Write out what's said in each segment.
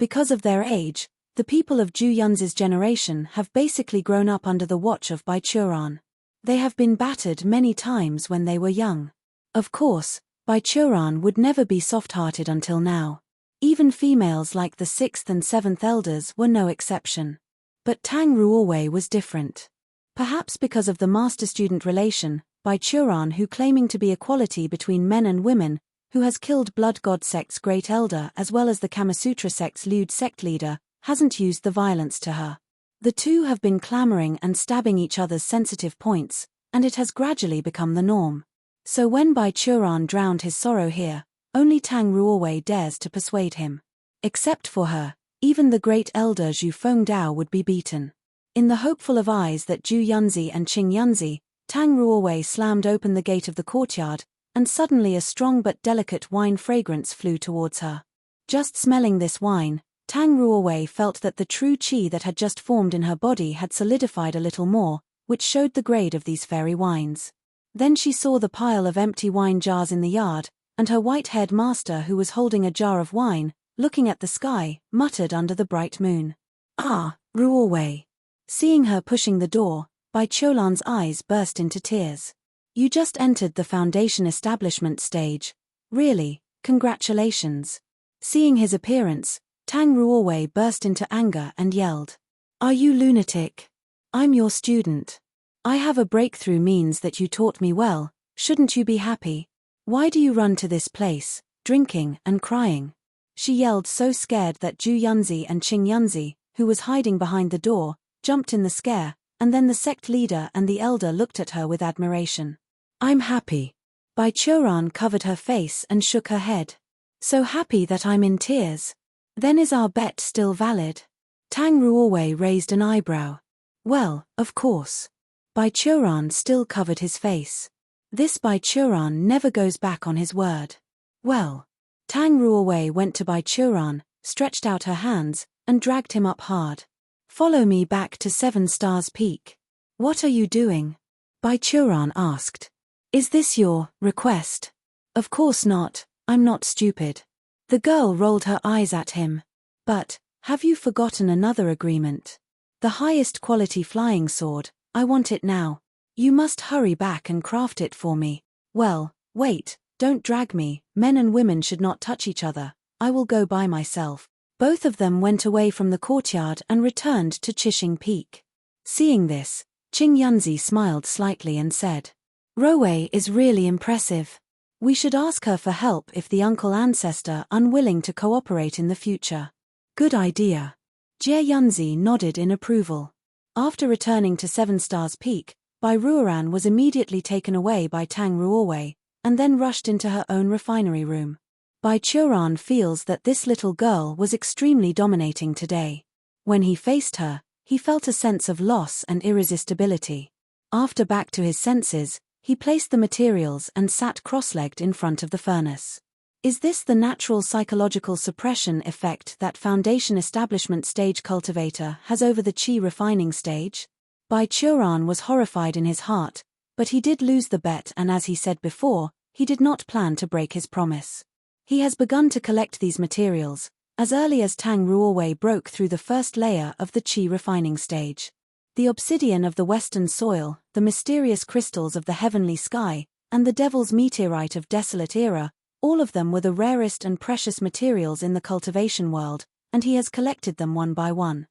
Because of their age, the people of Zhu Yunzi's generation have basically grown up under the watch of Bai Churan. They have been battered many times when they were young. Of course, Bai Churan would never be soft-hearted until now. Even females like the 6th and 7th elders were no exception. But Tang Ruowei was different. Perhaps because of the master-student relation, Bai Churan, who claiming to be equality between men and women, who has killed Blood God sect's great elder as well as the Kamasutra sect's lewd sect leader, hasn't used the violence to her. The two have been clamoring and stabbing each other's sensitive points, and it has gradually become the norm. So when Bai Churan drowned his sorrow here, only Tang Ruowei dares to persuade him. Except for her, even the great elder Zhu Fengdao would be beaten. In the hopeful of eyes that Zhu Yunzi and Qing Yunzi, Tang Ruowei slammed open the gate of the courtyard, and suddenly a strong but delicate wine fragrance flew towards her. Just smelling this wine, Tang Ruowei felt that the true qi that had just formed in her body had solidified a little more, which showed the grade of these fairy wines. Then she saw the pile of empty wine jars in the yard, and her white-haired master, who was holding a jar of wine, looking at the sky, muttered under the bright moon. "Ah, Ruowei." Seeing her pushing the door, Bai Churan's eyes burst into tears. "You just entered the foundation establishment stage. Really, congratulations." Seeing his appearance, Tang Ruowei burst into anger and yelled, "Are you lunatic? I'm your student. I have a breakthrough means that you taught me well, shouldn't you be happy? Why do you run to this place, drinking and crying?" She yelled so scared that Zhu Yunzi and Qing Yunzi, who was hiding behind the door, jumped in the scare, and then the sect leader and the elder looked at her with admiration. "I'm happy." Bai Churan covered her face and shook her head. "So happy that I'm in tears. Then is our bet still valid?" Tang Ruowei raised an eyebrow. "Well, of course." Bai Churan still covered his face. This Bai Churan never goes back on his word. "Well." Tang Ruowei went to Bai Churan, stretched out her hands, and dragged him up hard. "Follow me back to 7 Stars Peak." "What are you doing?" Bai Churan asked. "Is this your request?" "Of course not, I'm not stupid." The girl rolled her eyes at him. "But, have you forgotten another agreement? The highest quality flying sword, I want it now. You must hurry back and craft it for me." "Well, wait, don't drag me, men and women should not touch each other, I will go by myself." Both of them went away from the courtyard and returned to Chishing Peak. Seeing this, Qing Yunzi smiled slightly and said, "Ruowei is really impressive. We should ask her for help if the uncle ancestor unwilling to cooperate in the future." "Good idea." Jie Yunzi nodded in approval. After returning to 7 Stars Peak, Bai Ruoran was immediately taken away by Tang Ruowei, and then rushed into her own refinery room. Bai Churan feels that this little girl was extremely dominating today. When he faced her, he felt a sense of loss and irresistibility. After back to his senses, he placed the materials and sat cross-legged in front of the furnace. Is this the natural psychological suppression effect that foundation establishment stage cultivator has over the qi refining stage? Bai Churan was horrified in his heart, but he did lose the bet, and as he said before, he did not plan to break his promise. He has begun to collect these materials, as early as Tang Ruowei broke through the first layer of the qi refining stage. The obsidian of the western soil, the mysterious crystals of the heavenly sky, and the devil's meteorite of desolate era, all of them were the rarest and precious materials in the cultivation world, and he has collected them one by one.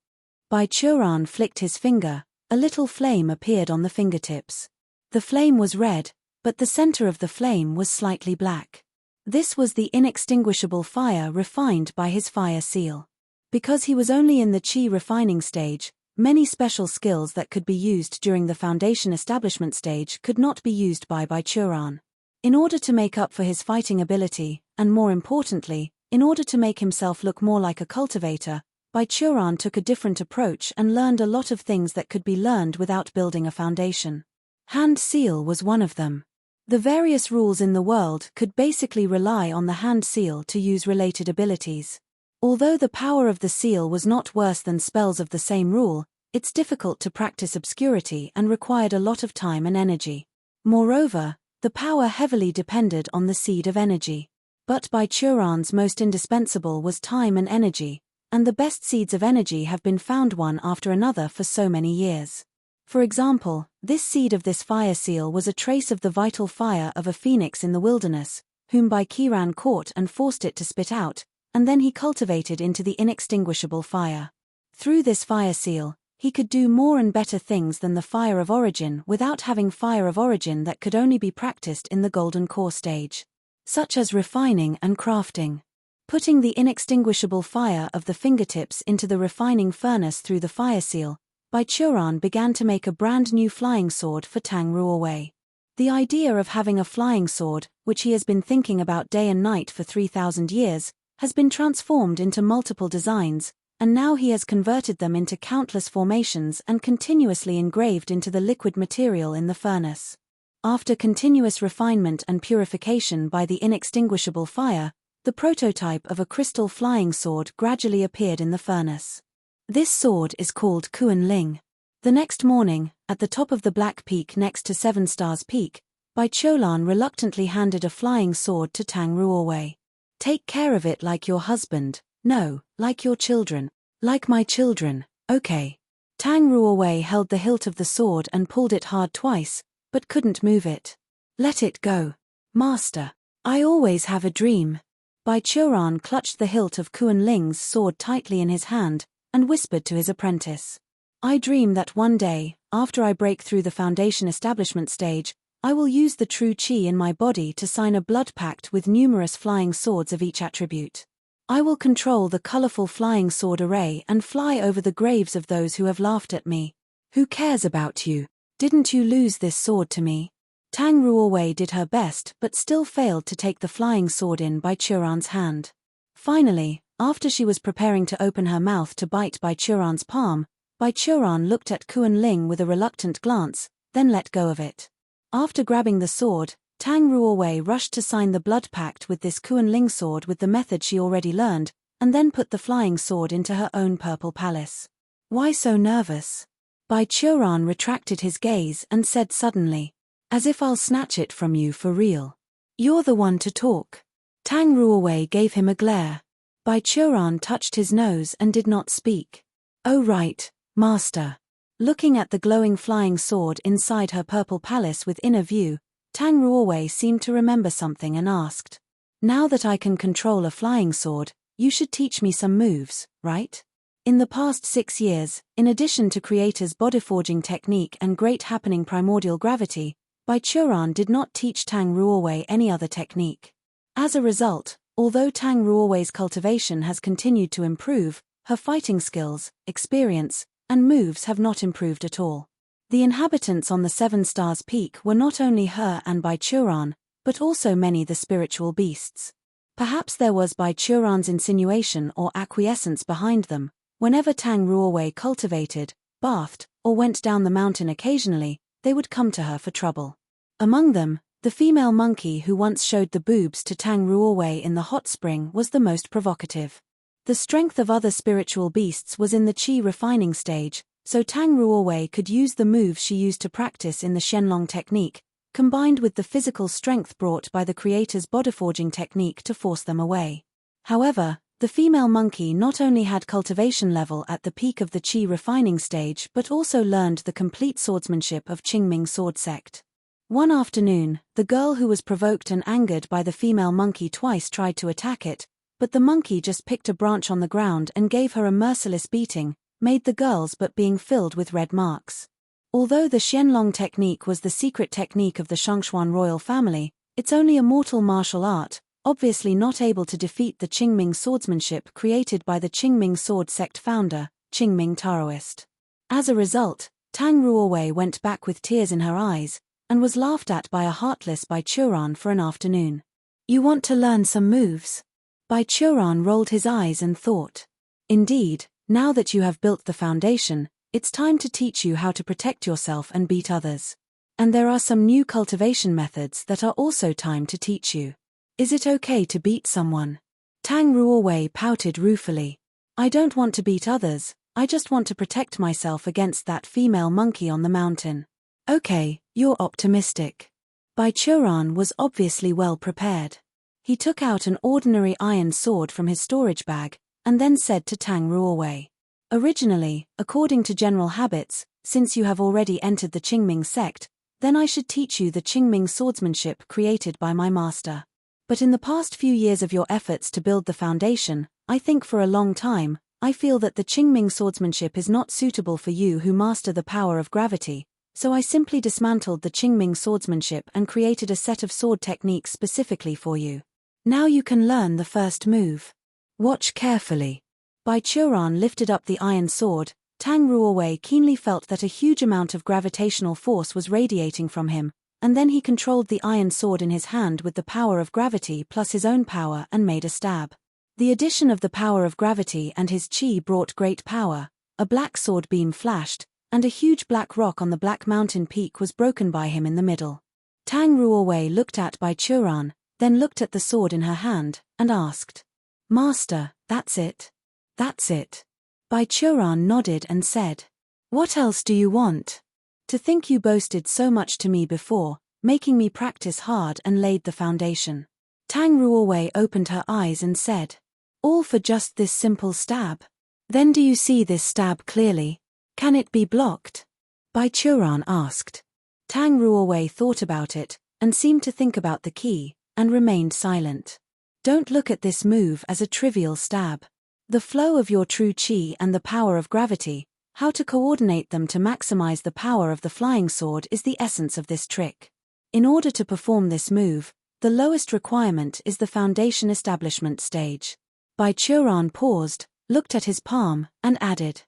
Bai Churan flicked his finger, a little flame appeared on the fingertips. The flame was red, but the center of the flame was slightly black. This was the inextinguishable fire refined by his fire seal. Because he was only in the qi refining stage, many special skills that could be used during the foundation establishment stage could not be used by Bai Churan. In order to make up for his fighting ability, and more importantly, in order to make himself look more like a cultivator, Bai Churan took a different approach and learned a lot of things that could be learned without building a foundation. Hand seal was one of them. The various rules in the world could basically rely on the hand seal to use related abilities. Although the power of the seal was not worse than spells of the same rule, it's difficult to practice obscurity and required a lot of time and energy. Moreover, the power heavily depended on the seed of energy. But Bai Churan's most indispensable was time and energy, and the best seeds of energy have been found one after another for so many years. For example, this seed of this fire seal was a trace of the vital fire of a phoenix in the wilderness, whom Bai Qiran caught and forced it to spit out, and then he cultivated into the inextinguishable fire. Through this fire seal, he could do more and better things than the fire of origin without having fire of origin that could only be practiced in the golden core stage, such as refining and crafting. Putting the inextinguishable fire of the fingertips into the refining furnace through the fire seal, Bai Qiran began to make a brand new flying sword for Tang Ruowei. The idea of having a flying sword, which he has been thinking about day and night for 3,000 years, has been transformed into multiple designs, and now he has converted them into countless formations and continuously engraved into the liquid material in the furnace. After continuous refinement and purification by the inextinguishable fire, the prototype of a crystal flying sword gradually appeared in the furnace. This sword is called Kuan Ling. The next morning, at the top of the Black Peak next to Seven Stars Peak, Bai Qiran reluctantly handed a flying sword to Tang Ruowei. Take care of it like your husband. No, like your children. Like my children, okay. Tang Ruowei held the hilt of the sword and pulled it hard twice, but couldn't move it. Let it go. Master, I always have a dream. Bai Qiran clutched the hilt of Kuan Ling's sword tightly in his hand, and whispered to his apprentice. I dream that one day, after I break through the foundation establishment stage, I will use the true qi in my body to sign a blood pact with numerous flying swords of each attribute. I will control the colorful flying sword array and fly over the graves of those who have laughed at me. Who cares about you? Didn't you lose this sword to me? Tang Ruowei did her best but still failed to take the flying sword in Bai Qiran's hand. Finally, after she was preparing to open her mouth to bite Bai Qiran's palm, Bai Qiran looked at Kuan Ling with a reluctant glance, then let go of it. After grabbing the sword, Tang Ruowei rushed to sign the blood pact with this Kuan Ling sword with the method she already learned, and then put the flying sword into her own purple palace. Why so nervous? Bai Qiran retracted his gaze and said suddenly, as if I'll snatch it from you for real. You're the one to talk. Tang Ruowei gave him a glare. Bai Qiran touched his nose and did not speak. Oh right, master. Looking at the glowing flying sword inside her purple palace with inner view, Tang Ruowei seemed to remember something and asked, now that I can control a flying sword, you should teach me some moves, right? In the past 6 years, in addition to Creator's bodyforging technique and Great Happening Primordial Gravity, Bai Qiran did not teach Tang Ruowei any other technique. As a result, although Tang Ruowei's cultivation has continued to improve, her fighting skills, experience, and moves have not improved at all. The inhabitants on the Seven Stars Peak were not only her and Bai Qiran, but also many the spiritual beasts. Perhaps there was Bai Qiran's insinuation or acquiescence behind them. Whenever Tang Ruowei cultivated, bathed, or went down the mountain occasionally, they would come to her for trouble. Among them, the female monkey who once showed the boobs to Tang Ruowei in the hot spring was the most provocative. The strength of other spiritual beasts was in the qi refining stage, so Tang Ruowei could use the moves she used to practice in the Shenlong technique, combined with the physical strength brought by the Creator's bodyforging technique to force them away. However, the female monkey not only had cultivation level at the peak of the qi refining stage but also learned the complete swordsmanship of Qingming sword sect. One afternoon, the girl who was provoked and angered by the female monkey twice tried to attack it, but the monkey just picked a branch on the ground and gave her a merciless beating, made the girl's but being filled with red marks. Although the Xianlong technique was the secret technique of the Shongshuan royal family, it's only a mortal martial art, obviously not able to defeat the Qingming swordsmanship created by the Qingming sword sect founder, Qingming Taoist. As a result, Tang Ruowei went back with tears in her eyes, and was laughed at by a heartless Bai Qiran for an afternoon. You want to learn some moves? Bai Qiran rolled his eyes and thought. Indeed, now that you have built the foundation, it's time to teach you how to protect yourself and beat others. And there are some new cultivation methods that are also time to teach you. Is it okay to beat someone? Tang Ruowei pouted ruefully. I don't want to beat others, I just want to protect myself against that female monkey on the mountain. Okay, you're optimistic. Bai Qiran was obviously well prepared. He took out an ordinary iron sword from his storage bag, and then said to Tang Ruowei. Originally, according to general habits, since you have already entered the Qingming sect, then I should teach you the Qingming swordsmanship created by my master. But in the past few years of your efforts to build the foundation, I think for a long time, I feel that the Qingming swordsmanship is not suitable for you who master the power of gravity, so I simply dismantled the Qingming swordsmanship and created a set of sword techniques specifically for you. Now you can learn the first move. Watch carefully. Bai Churan lifted up the iron sword. Tang Ruowei keenly felt that a huge amount of gravitational force was radiating from him, and then he controlled the iron sword in his hand with the power of gravity plus his own power and made a stab. The addition of the power of gravity and his chi brought great power. A black sword beam flashed, and a huge black rock on the black mountain peak was broken by him in the middle. Tang Ruowei looked at Bai Churan, then looked at the sword in her hand, and asked, "Master, that's it?" "That's it." Bai Churan nodded and said, "What else do you want? To think you boasted so much to me before, making me practice hard and laid the foundation." Tang Ruowei opened her eyes and said, "All for just this simple stab? Then do you see this stab clearly? Can it be blocked?" Bai Churan asked. Tang Ruowei thought about it, and seemed to think about the key, and remained silent. Don't look at this move as a trivial stab. The flow of your true chi and the power of gravity, how to coordinate them to maximize the power of the flying sword is the essence of this trick. In order to perform this move, the lowest requirement is the foundation establishment stage. Bai Churan paused, looked at his palm, and added,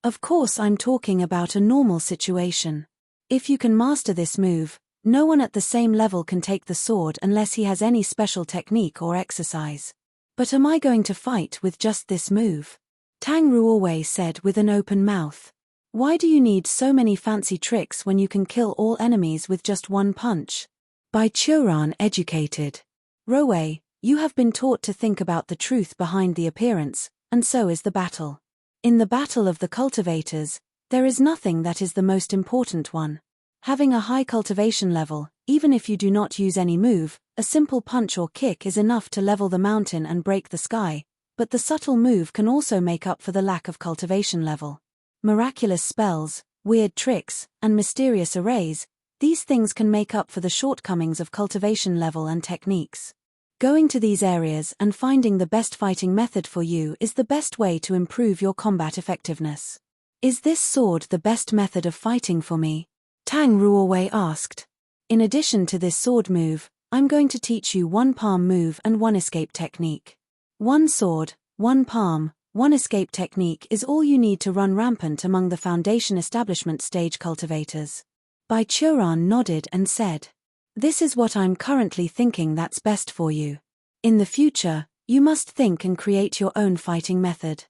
"Of course I'm talking about a normal situation. If you can master this move, no one at the same level can take the sword unless he has any special technique or exercise. But am I going to fight with just this move?" Tang Ruowei said with an open mouth. "Why do you need so many fancy tricks when you can kill all enemies with just one punch?" Bai Churan educated. "Ruowei, you have been taught to think about the truth behind the appearance, and so is the battle. In the battle of the cultivators, there is nothing that is the most important one. Having a high cultivation level, even if you do not use any move, a simple punch or kick is enough to level the mountain and break the sky, but the subtle move can also make up for the lack of cultivation level. Miraculous spells, weird tricks, and mysterious arrays, these things can make up for the shortcomings of cultivation level and techniques. Going to these areas and finding the best fighting method for you is the best way to improve your combat effectiveness." "Is this sword the best method of fighting for me?" Tang Ruowei asked. "In addition to this sword move, I'm going to teach you one palm move and one escape technique. One sword, one palm, one escape technique is all you need to run rampant among the foundation establishment stage cultivators." Bai Churan nodded and said, "This is what I'm currently thinking that's best for you. In the future, you must think and create your own fighting method."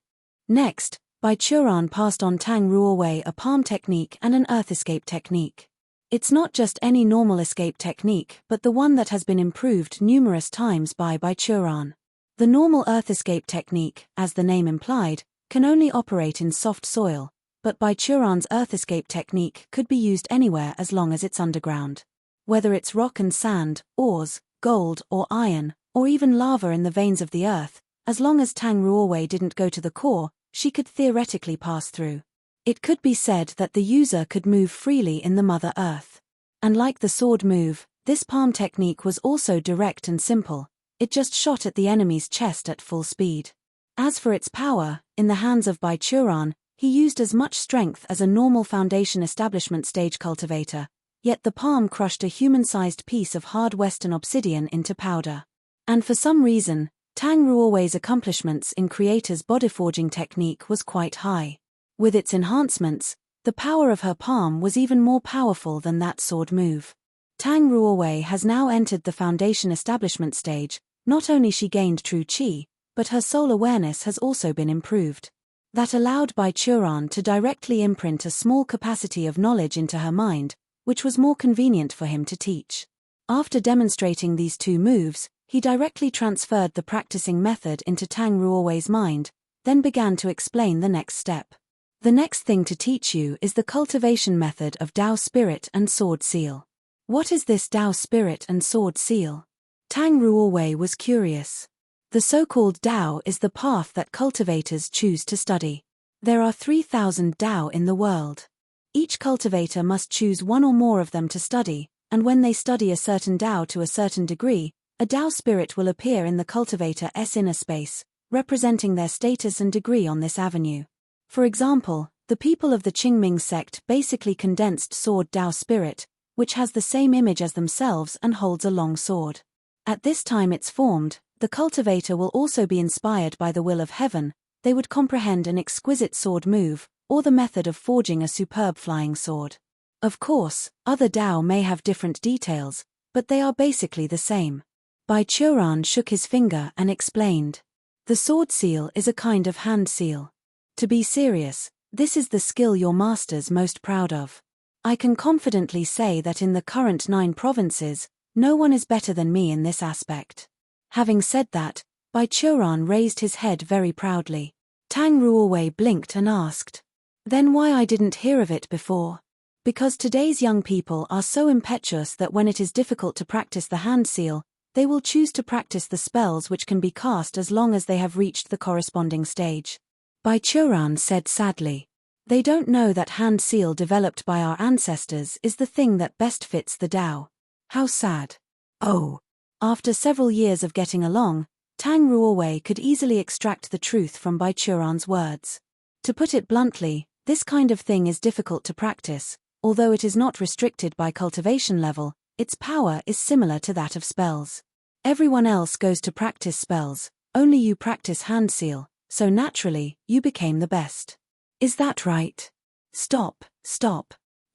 Next, Bai Churan passed on Tang Ruowei a palm technique and an earth escape technique. It's not just any normal escape technique but the one that has been improved numerous times by Bai Churan. The normal earth escape technique, as the name implied, can only operate in soft soil, but Bai Churan's earth escape technique could be used anywhere as long as it's underground. Whether it's rock and sand, ores, gold or iron, or even lava in the veins of the earth, as long as Tang Ruowei didn't go to the core, she could theoretically pass through. It could be said that the user could move freely in the Mother Earth. And like the sword move, this palm technique was also direct and simple. It just shot at the enemy's chest at full speed. As for its power, in the hands of Bai Churan, he used as much strength as a normal foundation establishment stage cultivator, yet the palm crushed a human-sized piece of hard Western obsidian into powder. And for some reason, Tang Ruowei's accomplishments in Creator's bodyforging technique was quite high. With its enhancements, the power of her palm was even more powerful than that sword move. Tang Ruowei has now entered the foundation establishment stage. Not only she gained true chi, but her soul awareness has also been improved. That allowed Bai Churan to directly imprint a small capacity of knowledge into her mind, which was more convenient for him to teach. After demonstrating these two moves, he directly transferred the practicing method into Tang Ruowei's mind, then began to explain the next step. "The next thing to teach you is the cultivation method of Tao Spirit and Sword Seal." "What is this Tao Spirit and Sword Seal?" Tang Ruowei was curious. The so-called Tao is the path that cultivators choose to study. There are 3,000 Tao in the world. Each cultivator must choose one or more of them to study, and when they study a certain Tao to a certain degree, a Tao spirit will appear in the cultivator's inner space, representing their status and degree on this avenue. For example, the people of the Qingming sect basically condensed sword Tao spirit, which has the same image as themselves and holds a long sword. At this time it's formed, the cultivator will also be inspired by the will of heaven. They would comprehend an exquisite sword move, or the method of forging a superb flying sword. Of course, other Tao may have different details, but they are basically the same. Bai Churan shook his finger and explained. The sword seal is a kind of hand seal. To be serious, this is the skill your master's most proud of. I can confidently say that in the current 9 provinces, no one is better than me in this aspect. Having said that, Bai Churan raised his head very proudly. Tang Ruowei blinked and asked. Then why I didn't hear of it before? Because today's young people are so impetuous that when it is difficult to practice the hand seal, they will choose to practice the spells which can be cast as long as they have reached the corresponding stage. Bai Churan said sadly. They don't know that hand seal developed by our ancestors is the thing that best fits the Tao. How sad. Oh. After several years of getting along, Tang Ruowei could easily extract the truth from Bai Churan's words. To put it bluntly, this kind of thing is difficult to practice. Although it is not restricted by cultivation level, its power is similar to that of spells. Everyone else goes to practice spells, only you practice hand seal, so naturally, you became the best. Is that right? Stop.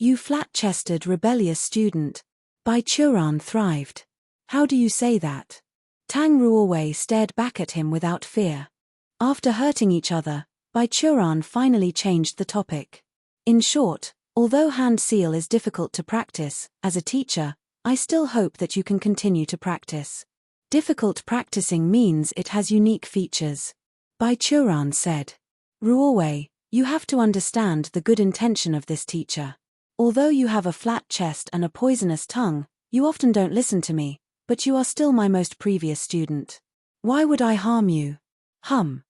You flat-chested rebellious student. Bai Churan thrived. How do you say that? Tang Ruowei stared back at him without fear. After hurting each other, Bai Churan finally changed the topic. In short, although hand seal is difficult to practice, as a teacher, I still hope that you can continue to practice. Difficult practicing means it has unique features. Bai Churan said. Ruowei, you have to understand the good intention of this teacher. Although you have a flat chest and a poisonous tongue, you often don't listen to me, but you are still my most previous student. Why would I harm you? Tang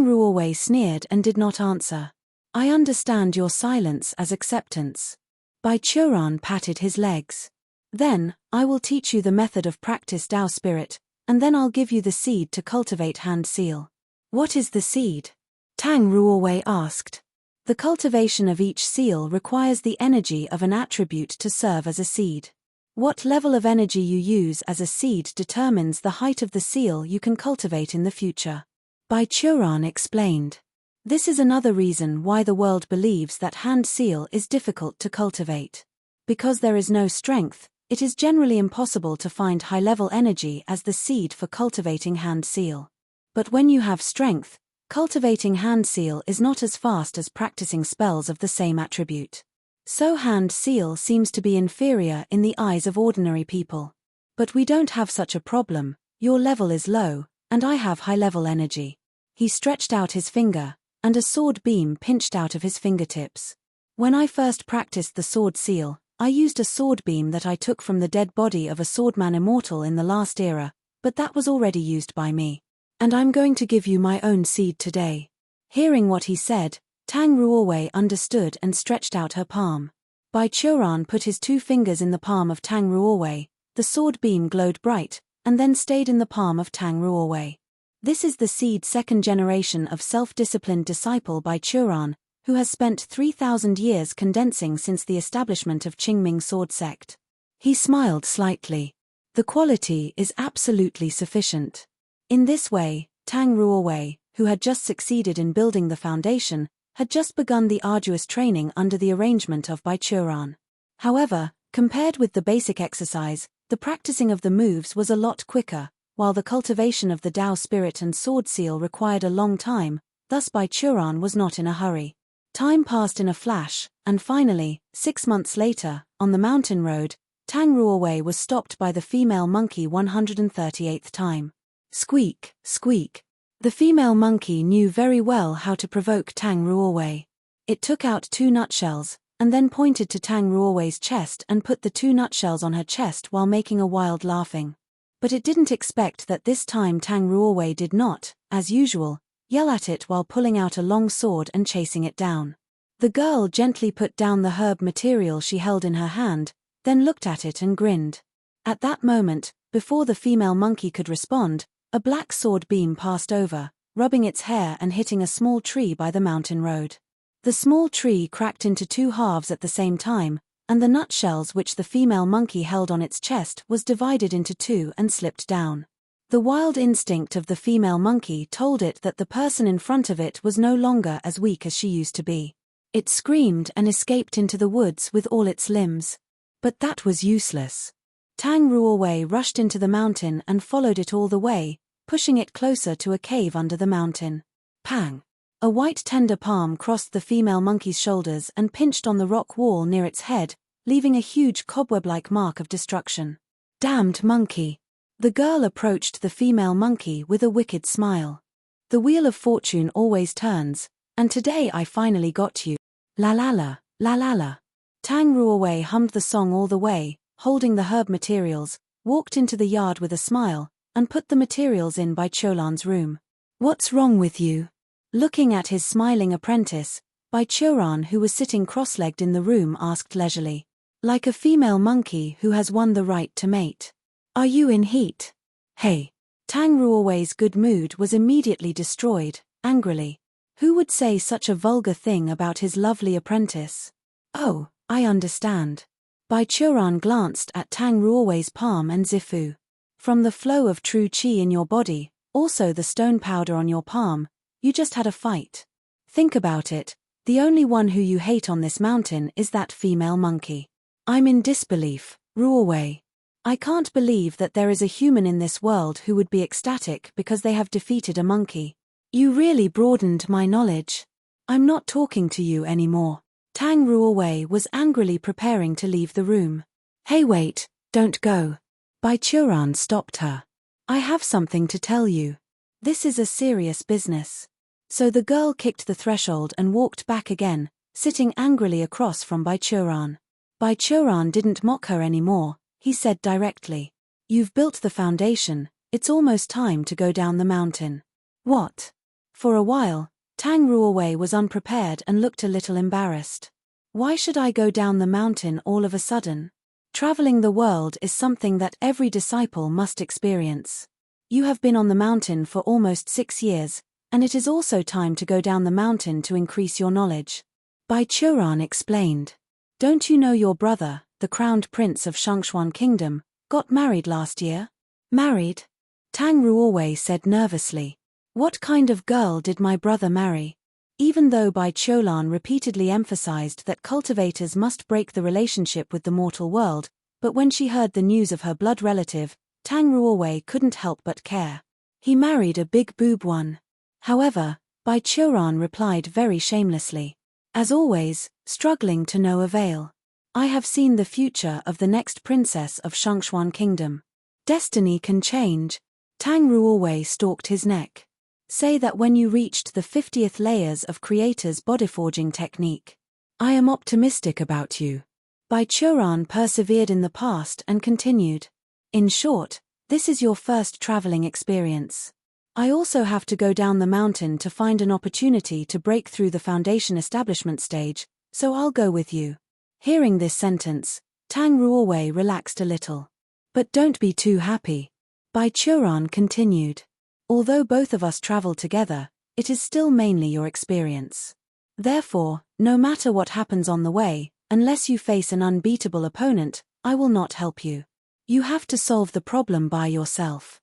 Ruowei sneered and did not answer. I understand your silence as acceptance. Bai Churan patted his legs. Then, I will teach you the method of practice Tao spirit, and then I'll give you the seed to cultivate hand seal. What is the seed? Tang Ruowei asked. The cultivation of each seal requires the energy of an attribute to serve as a seed. What level of energy you use as a seed determines the height of the seal you can cultivate in the future. Bai Churan explained. This is another reason why the world believes that hand seal is difficult to cultivate. Because there is no strength, it is generally impossible to find high-level energy as the seed for cultivating hand seal. But when you have strength, cultivating hand seal is not as fast as practicing spells of the same attribute. So hand seal seems to be inferior in the eyes of ordinary people. But we don't have such a problem, your level is low, and I have high-level energy. He stretched out his finger, and a sword beam pinched out of his fingertips. When I first practiced the sword seal, I used a sword beam that I took from the dead body of a swordman immortal in the last era, but that was already used by me. And I'm going to give you my own seed today. Hearing what he said, Tang Ruowei understood and stretched out her palm. Bai Churan put his 2 fingers in the palm of Tang Ruowei, the sword beam glowed bright, and then stayed in the palm of Tang Ruowei. This is the seed 2nd generation of self-disciplined disciple Bai Churan, who has spent 3,000 years condensing since the establishment of Qingming sword sect. He smiled slightly. The quality is absolutely sufficient. In this way, Tang Ruowei, who had just succeeded in building the foundation, had just begun the arduous training under the arrangement of Bai Churan. However, compared with the basic exercise, the practicing of the moves was a lot quicker, while the cultivation of the Tao spirit and sword seal required a long time, thus Bai Churan was not in a hurry. Time passed in a flash, and finally, 6 months later, on the mountain road, Tang Ruowei was stopped by the female monkey 138th time. Squeak, squeak. The female monkey knew very well how to provoke Tang Ruowei. It took out 2 nutshells, and then pointed to Tang Ruowei's chest and put the 2 nutshells on her chest while making a wild laughing. But it didn't expect that this time Tang Ruowei did not, as usual, yell at it while pulling out a long sword and chasing it down. The girl gently put down the herb material she held in her hand, then looked at it and grinned. At that moment, before the female monkey could respond, a black sword beam passed over, rubbing its hair and hitting a small tree by the mountain road. The small tree cracked into two halves at the same time, and the nutshells which the female monkey held on its chest was divided into two and slipped down. The wild instinct of the female monkey told it that the person in front of it was no longer as weak as she used to be. It screamed and escaped into the woods with all its limbs. But that was useless. Tang Ruowei rushed into the mountain and followed it all the way, pushing it closer to a cave under the mountain. Pang! A white tender palm crossed the female monkey's shoulders and pinched on the rock wall near its head, leaving a huge cobweb-like mark of destruction. Damned monkey! The girl approached the female monkey with a wicked smile. The wheel of fortune always turns, and today I finally got you. La la la, la la la. Tang Ruowei hummed the song all the way, holding the herb materials, walked into the yard with a smile, and put the materials in Bai Qiulan's room. What's wrong with you? Looking at his smiling apprentice, Bai Qiulan, who was sitting cross-legged in the room, asked leisurely. Like a female monkey who has won the right to mate. Are you in heat? Hey! Tang Ruowei's good mood was immediately destroyed, angrily. Who would say such a vulgar thing about his lovely apprentice? Oh, I understand. Bai Qiulan glanced at Tang Ruowei's palm and zifu. From the flow of true qi in your body, also the stone powder on your palm, you just had a fight. Think about it, the only one who you hate on this mountain is that female monkey. I'm in disbelief, Ruowei. I can't believe that there is a human in this world who would be ecstatic because they have defeated a monkey. You really broadened my knowledge. I'm not talking to you anymore. Tang Ruowei was angrily preparing to leave the room. Hey wait, don't go. Bai Qiulan stopped her. I have something to tell you. This is a serious business. So the girl kicked the threshold and walked back again, sitting angrily across from Bai Qiulan. Bai Qiulan didn't mock her anymore, he said directly. You've built the foundation, it's almost time to go down the mountain. What? For a while, Tang Ruowei was unprepared and looked a little embarrassed. Why should I go down the mountain all of a sudden? Traveling the world is something that every disciple must experience. You have been on the mountain for almost 6 years, and it is also time to go down the mountain to increase your knowledge. Bai Qiulan explained. Don't you know your brother, the crowned prince of Shangshuan Kingdom, got married last year? Married? Tang Ruowei said nervously. What kind of girl did my brother marry? Even though Bai Qiulan repeatedly emphasized that cultivators must break the relationship with the mortal world, but when she heard the news of her blood relative, Tang Ruowei couldn't help but care. He married a big boob one. However, Bai Qiulan replied very shamelessly. As always, struggling to no avail. I have seen the future of the next princess of Shangshuan Kingdom. Destiny can change. Tang Ruowei stalked his neck. Say that when you reached the 50th layers of Creator's bodyforging technique. I am optimistic about you. Bai Qiulan persevered in the past and continued. In short, this is your first traveling experience. I also have to go down the mountain to find an opportunity to break through the foundation establishment stage, so I'll go with you. Hearing this sentence, Tang Ruowei relaxed a little. But don't be too happy. Bai Qiulan continued. Although both of us travel together, it is still mainly your experience. Therefore, no matter what happens on the way, unless you face an unbeatable opponent, I will not help you. You have to solve the problem by yourself.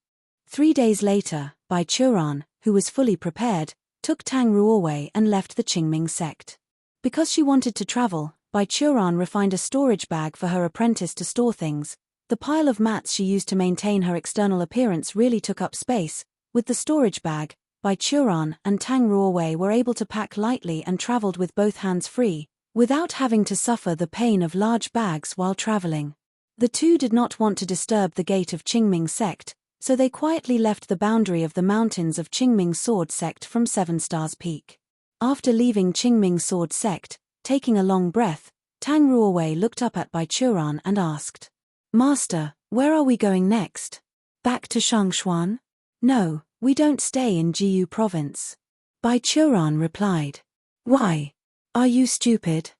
3 days later, Bai Qiulan, who was fully prepared, took Tang Ruowei and left the Qingming sect. Because she wanted to travel, Bai Qiulan refined a storage bag for her apprentice to store things. The pile of mats she used to maintain her external appearance really took up space. With the storage bag, Bai Qiulan and Tang Ruowei were able to pack lightly and traveled with both hands free, without having to suffer the pain of large bags while traveling. The two did not want to disturb the gate of Qingming sect, so they quietly left the boundary of the mountains of Qingming Sword sect from 7 Stars Peak. After leaving Qingming Sword sect, taking a long breath, Tang Ruowei looked up at Bai Qiulan and asked, Master, where are we going next? Back to Shangshuan? No, we don't stay in Jiu province. Bai Churan replied. Why? Are you stupid?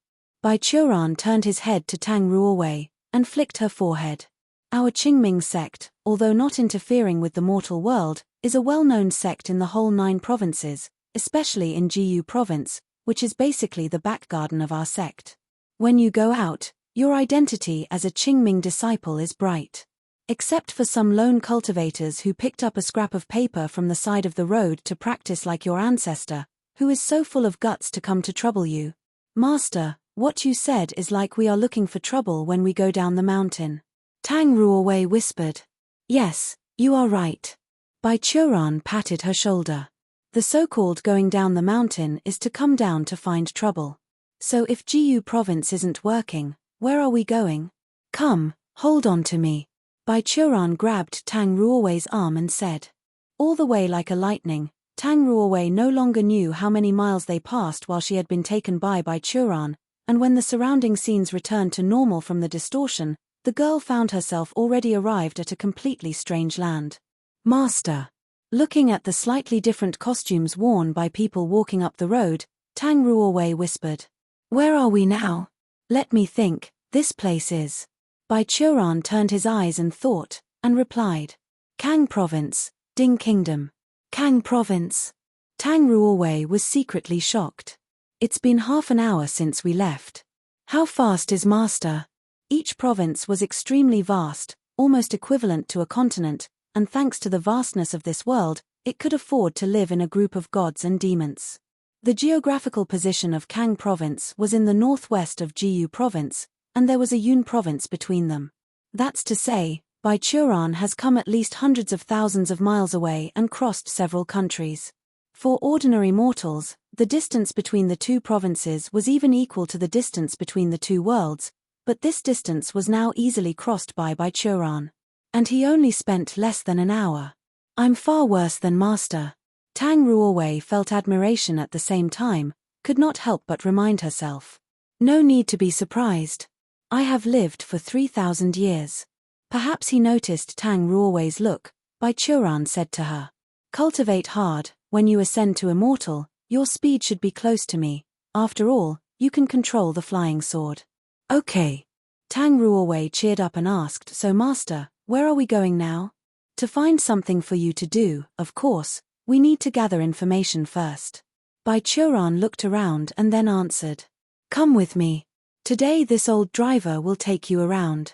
Bai Churan turned his head to Tang Ruowei and flicked her forehead. Our Qingming sect, although not interfering with the mortal world, is a well-known sect in the whole 9 provinces, especially in Jiu province, which is basically the back garden of our sect. When you go out, your identity as a Qingming disciple is bright. Except for some lone cultivators who picked up a scrap of paper from the side of the road to practice like your ancestor, who is so full of guts to come to trouble you. Master, what you said is like we are looking for trouble when we go down the mountain. Tang Ruowei whispered. Yes, you are right. Bai Churan patted her shoulder. The so-called going down the mountain is to come down to find trouble. So if Jiu province isn't working, where are we going? Come, hold on to me. Bai Churan grabbed Tang Ruowei's arm and said. All the way like a lightning, Tang Ruowei no longer knew how many miles they passed while she had been taken by Bai Churan, and when the surrounding scenes returned to normal from the distortion, the girl found herself already arrived at a completely strange land. Master. Looking at the slightly different costumes worn by people walking up the road, Tang Ruowei whispered. Where are we now? Let me think, this place is. Bai Churan turned his eyes and thought, and replied. Kang Province, Ding Kingdom. Kang Province. Tang Ruowei was secretly shocked. It's been half an hour since we left. How fast is Master? Each province was extremely vast, almost equivalent to a continent, and thanks to the vastness of this world, it could afford to live in a group of gods and demons. The geographical position of Kang Province was in the northwest of Jiu Province, and there was a Yun Province between them. That's to say, Bai Churan has come at least hundreds of thousands of miles away and crossed several countries. For ordinary mortals, the distance between the 2 provinces was even equal to the distance between the 2 worlds, but this distance was now easily crossed by Bai Churan. And he only spent less than an hour. I'm far worse than Master. Tang Ruowei felt admiration at the same time, could not help but remind herself. No need to be surprised. I have lived for 3,000 years. Perhaps he noticed Tang Ruowei's look. Bai Churan said to her. Cultivate hard, when you ascend to immortal, your speed should be close to me. After all, you can control the flying sword. Okay. Tang Ruowei cheered up and asked, so Master, where are we going now? To find something for you to do, of course, we need to gather information first. Bai Churan looked around and then answered. Come with me. Today this old driver will take you around.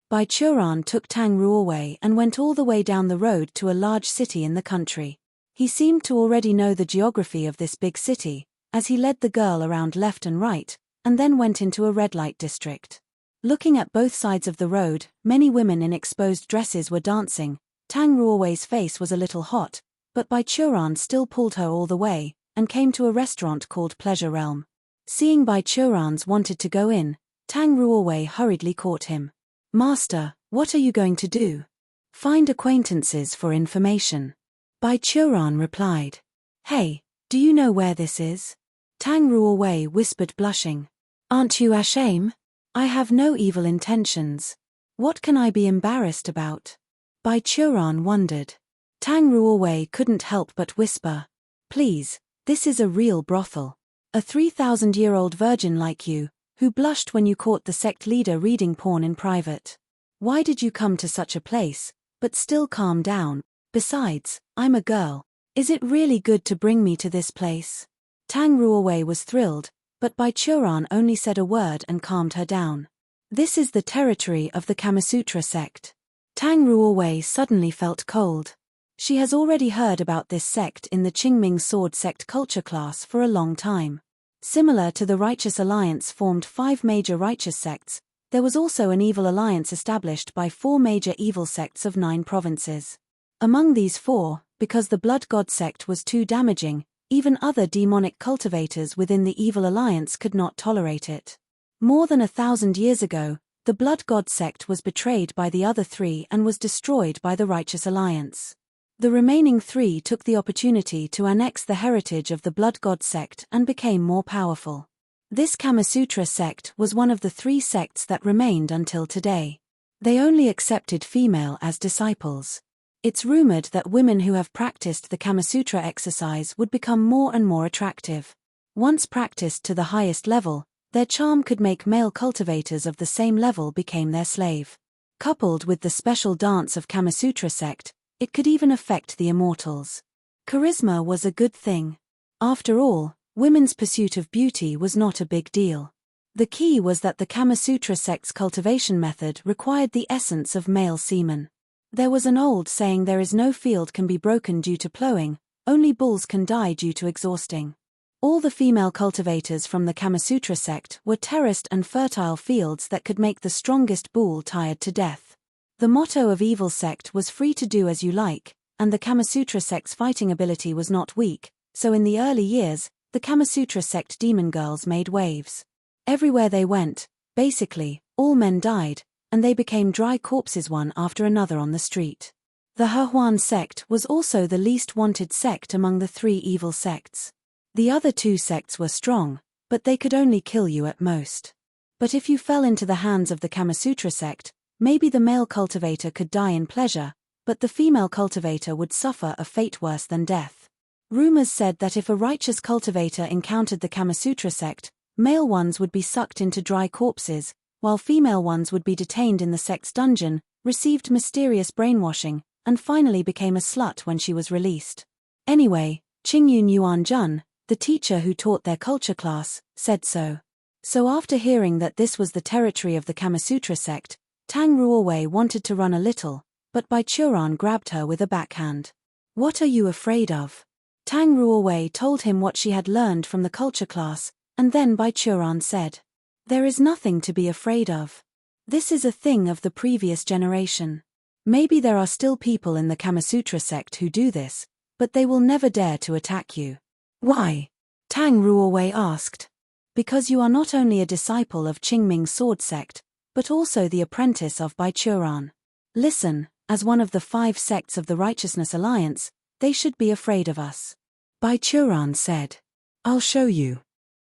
Bai Churan took Tang Ruowei and went all the way down the road to a large city in the country. He seemed to already know the geography of this big city, as he led the girl around left and right, and then went into a red light district. Looking at both sides of the road, many women in exposed dresses were dancing. Tang Ruowei's face was a little hot, but Bai Churan still pulled her all the way, and came to a restaurant called Pleasure Realm. Seeing Bai Churan's wanted to go in, Tang Ruowei hurriedly caught him. Master, what are you going to do? Find acquaintances for information. Bai Churan replied. Hey, do you know where this is? Tang Ruowei whispered blushing. Aren't you ashamed? I have no evil intentions. What can I be embarrassed about? Bai Churan wondered. Tang Ruowei couldn't help but whisper. Please, this is a real brothel. A 3,000-year-old virgin like you, who blushed when you caught the sect leader reading porn in private. Why did you come to such a place, but still calm down? Besides, I'm a girl. Is it really good to bring me to this place? Tang Ruowei was thrilled, but Bai Churan only said a word and calmed her down. This is the territory of the Kamasutra sect. Tang Ruowei suddenly felt cold. She has already heard about this sect in the Qingming Sword Sect culture class for a long time. Similar to the Righteous Alliance formed 5 major righteous sects, there was also an evil alliance established by 4 major evil sects of 9 provinces. Among these 4, because the Blood God sect was too damaging, even other demonic cultivators within the evil alliance could not tolerate it. More than 1,000 years ago, the Blood God sect was betrayed by the other 3 and was destroyed by the Righteous Alliance. The remaining 3 took the opportunity to annex the heritage of the Blood God sect and became more powerful. This Kamasutra sect was one of the 3 sects that remained until today. They only accepted female as disciples. It's rumored that women who have practiced the Kama Sutra exercise would become more and more attractive. Once practiced to the highest level, their charm could make male cultivators of the same level become their slave. Coupled with the special dance of Kama Sutra sect, it could even affect the immortals. Charisma was a good thing. After all, women's pursuit of beauty was not a big deal. The key was that the Kama Sutra sect's cultivation method required the essence of male semen. There was an old saying, there is no field can be broken due to plowing, only bulls can die due to exhausting. All the female cultivators from the Kama Sutra sect were terraced and fertile fields that could make the strongest bull tired to death. The motto of evil sect was free to do as you like, and the Kama Sutra sect's fighting ability was not weak, so in the early years, the Kama Sutra sect demon girls made waves. Everywhere they went, basically, all men died, and they became dry corpses one after another on the street. The Hehuan sect was also the least wanted sect among the three evil sects. The other two sects were strong, but they could only kill you at most. But if you fell into the hands of the Kama Sutra sect, maybe the male cultivator could die in pleasure, but the female cultivator would suffer a fate worse than death. Rumors said that if a righteous cultivator encountered the Kama Sutra sect, male ones would be sucked into dry corpses, while female ones would be detained in the sect's dungeon, received mysterious brainwashing, and finally became a slut when she was released. Anyway, Qingyun Yuanjun, the teacher who taught their culture class, said so. So after hearing that this was the territory of the Kama Sutra sect, Tang Ruowei wanted to run a little, but Bai Churan grabbed her with a backhand. "What are you afraid of?" Tang Ruowei told him what she had learned from the culture class, and then Bai Churan said, "There is nothing to be afraid of. This is a thing of the previous generation. Maybe there are still people in the Kama Sutra sect who do this, but they will never dare to attack you." "Why?" Tang Ruowei asked. "Because you are not only a disciple of Qingming's sword sect, but also the apprentice of Bai Churan. Listen, as one of the 5 sects of the Righteousness Alliance, they should be afraid of us." Bai Churan said, "I'll show you."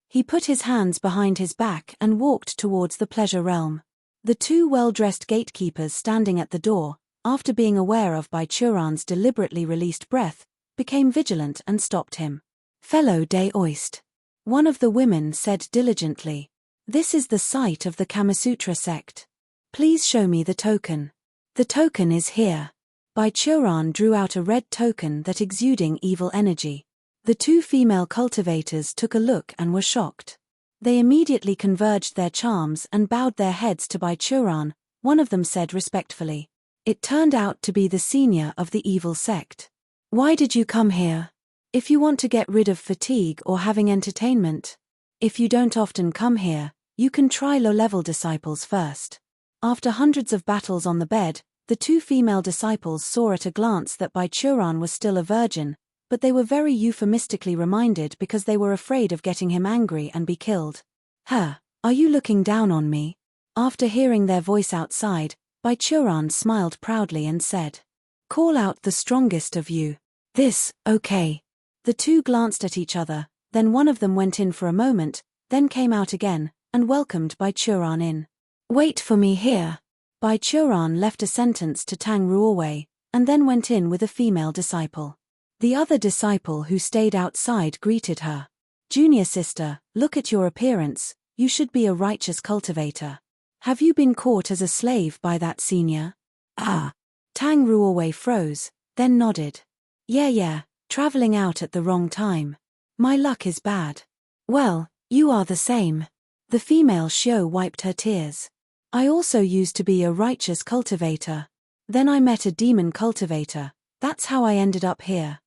He put his hands behind his back and walked towards the pleasure realm. The 2 well-dressed gatekeepers standing at the door, after being aware of Bai Churan's deliberately released breath, became vigilant and stopped him. "Fellow Daoist," one of the women said diligently, "this is the site of the Kama Sutra sect. Please show me the token." "The token is here." Bai Churan drew out a red token that exuding evil energy. The 2 female cultivators took a look and were shocked. They immediately converged their charms and bowed their heads to Bai Churan. One of them said respectfully, "It turned out to be the senior of the evil sect. Why did you come here? If you want to get rid of fatigue or having entertainment. If you don't often come here, you can try low-level disciples first." After hundreds of battles on the bed, the 2 female disciples saw at a glance that Bai Churan was still a virgin, but they were very euphemistically reminded because they were afraid of getting him angry and be killed. "Are you looking down on me?" After hearing their voice outside, Bai Churan smiled proudly and said, "Call out the strongest of you." "This, okay." The 2 glanced at each other, then one of them went in for a moment, then came out again, and welcomed Bai Churan in. "Wait for me here." Bai Churan left a sentence to Tang Ruowei, and then went in with a female disciple. The other disciple who stayed outside greeted her. "Junior sister, look at your appearance, you should be a righteous cultivator. Have you been caught as a slave by that senior?" "Ah." Tang Ruowei froze, then nodded. Yeah, traveling out at the wrong time. My luck is bad." "Well, you are the same." The female Shio wiped her tears. "I also used to be a righteous cultivator. Then I met a demon cultivator, that's how I ended up here."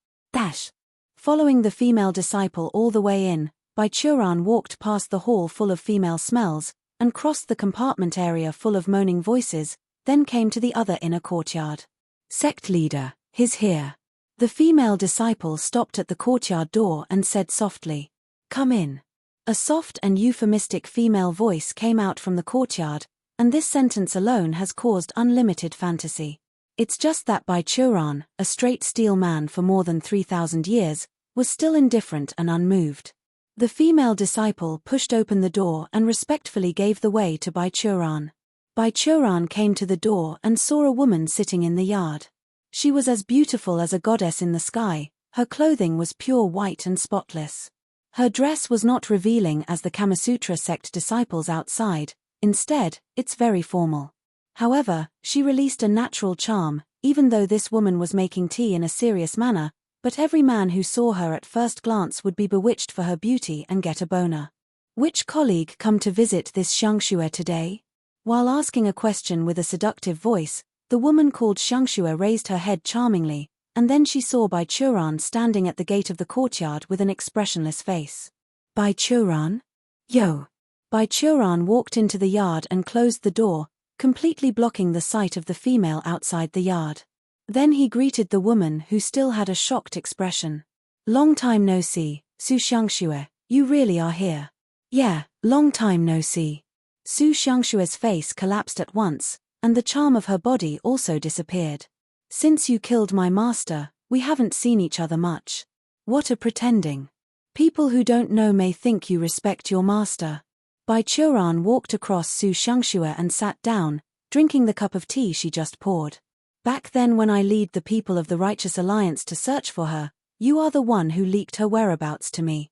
Following the female disciple all the way in, Bai Churan walked past the hall full of female smells, and crossed the compartment area full of moaning voices, then came to the other inner courtyard. "Sect leader, he's here." The female disciple stopped at the courtyard door and said softly, "Come in." A soft and euphemistic female voice came out from the courtyard, and this sentence alone has caused unlimited fantasy. It's just that Bai Churan, a straight steel man for more than 3,000 years, was still indifferent and unmoved. The female disciple pushed open the door and respectfully gave the way to Bai Churan. Bai Churan came to the door and saw a woman sitting in the yard. She was as beautiful as a goddess in the sky. Her clothing was pure white and spotless. Her dress was not revealing as the Kamasutra sect disciples outside, instead, it's very formal. However, she released a natural charm, even though this woman was making tea in a serious manner, but every man who saw her at first glance would be bewitched for her beauty and get a boner. Which colleague come to visit this Xiangxue today? While asking a question with a seductive voice, the woman called Xiangxue raised her head charmingly, and then she saw Bai Churan standing at the gate of the courtyard with an expressionless face. Bai Churan? Yo! Bai Churan walked into the yard and closed the door, completely blocking the sight of the female outside the yard. Then he greeted the woman who still had a shocked expression. Long time no see, Su Xiangxue, you really are here. Yeah, long time no see. Su Xiangxue's face collapsed at once, and the charm of her body also disappeared. Since you killed my master, we haven't seen each other much. What a pretending. People who don't know may think you respect your master. Bai Churan walked across Su Xiangxue and sat down, drinking the cup of tea she just poured. Back then when I lead the people of the Righteous Alliance to search for her, you are the one who leaked her whereabouts to me.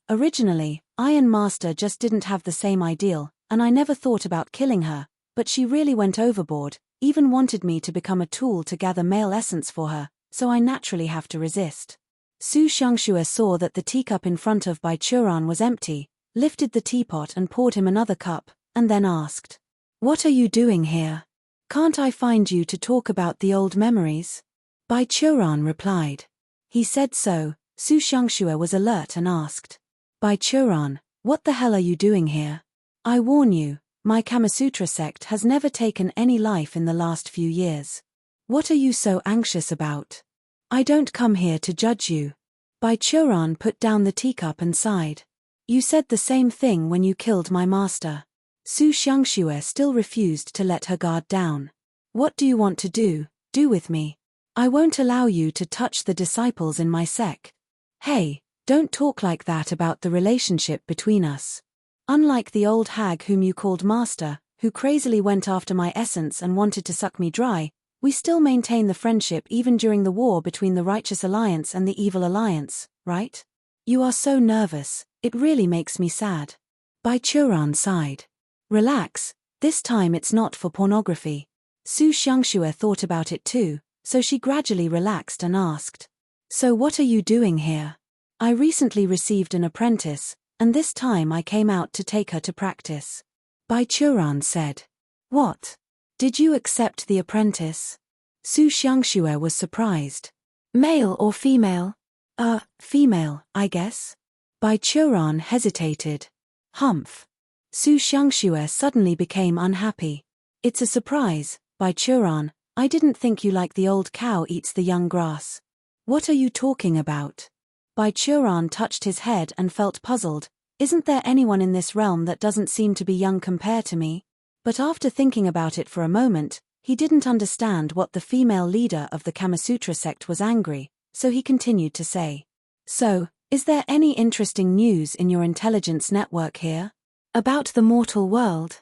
Originally, I and Master just didn't have the same ideal, and I never thought about killing her, but she really went overboard, even wanted me to become a tool to gather male essence for her, so I naturally have to resist. Su Xiangxue saw that the teacup in front of Bai Churan was empty, lifted the teapot and poured him another cup, and then asked, "What are you doing here? Can't I find you to talk about the old memories?" Bai Churan replied. He said so. Su Xiangxue was alert and asked, "Bai Churan, what the hell are you doing here? I warn you, my Kamasutra sect has never taken any life in the last few years. What are you so anxious about? I don't come here to judge you." Bai Churan put down the teacup and sighed. "You said the same thing when you killed my master." Su Xiangxue still refused to let her guard down. "What do you want to do with me? I won't allow you to touch the disciples in my sect." "Hey, don't talk like that about the relationship between us. Unlike the old hag whom you called master, who crazily went after my essence and wanted to suck me dry, we still maintain the friendship even during the war between the Righteous Alliance and the Evil Alliance, right? You are so nervous, it really makes me sad." Bai Churan sighed. "Relax, this time it's not for pornography." Su Xiangxue thought about it too, so she gradually relaxed and asked, "So what are you doing here?" "I recently received an apprentice, and this time I came out to take her to practice." Bai Churan said. "What? Did you accept the apprentice?" Su Xiangxue was surprised. "Male or female?" Female, I guess." Bai Churan hesitated. "Humph." Su Xiangxue suddenly became unhappy. "It's a surprise, Bai Churan. I didn't think you like the old cow eats the young grass." "What are you talking about?" Bai Churan touched his head and felt puzzled. Isn't there anyone in this realm that doesn't seem to be young compared to me? But after thinking about it for a moment, he didn't understand what the female leader of the Kamasutra sect was angry, so he continued to say, "So, is there any interesting news in your intelligence network here? About the mortal world?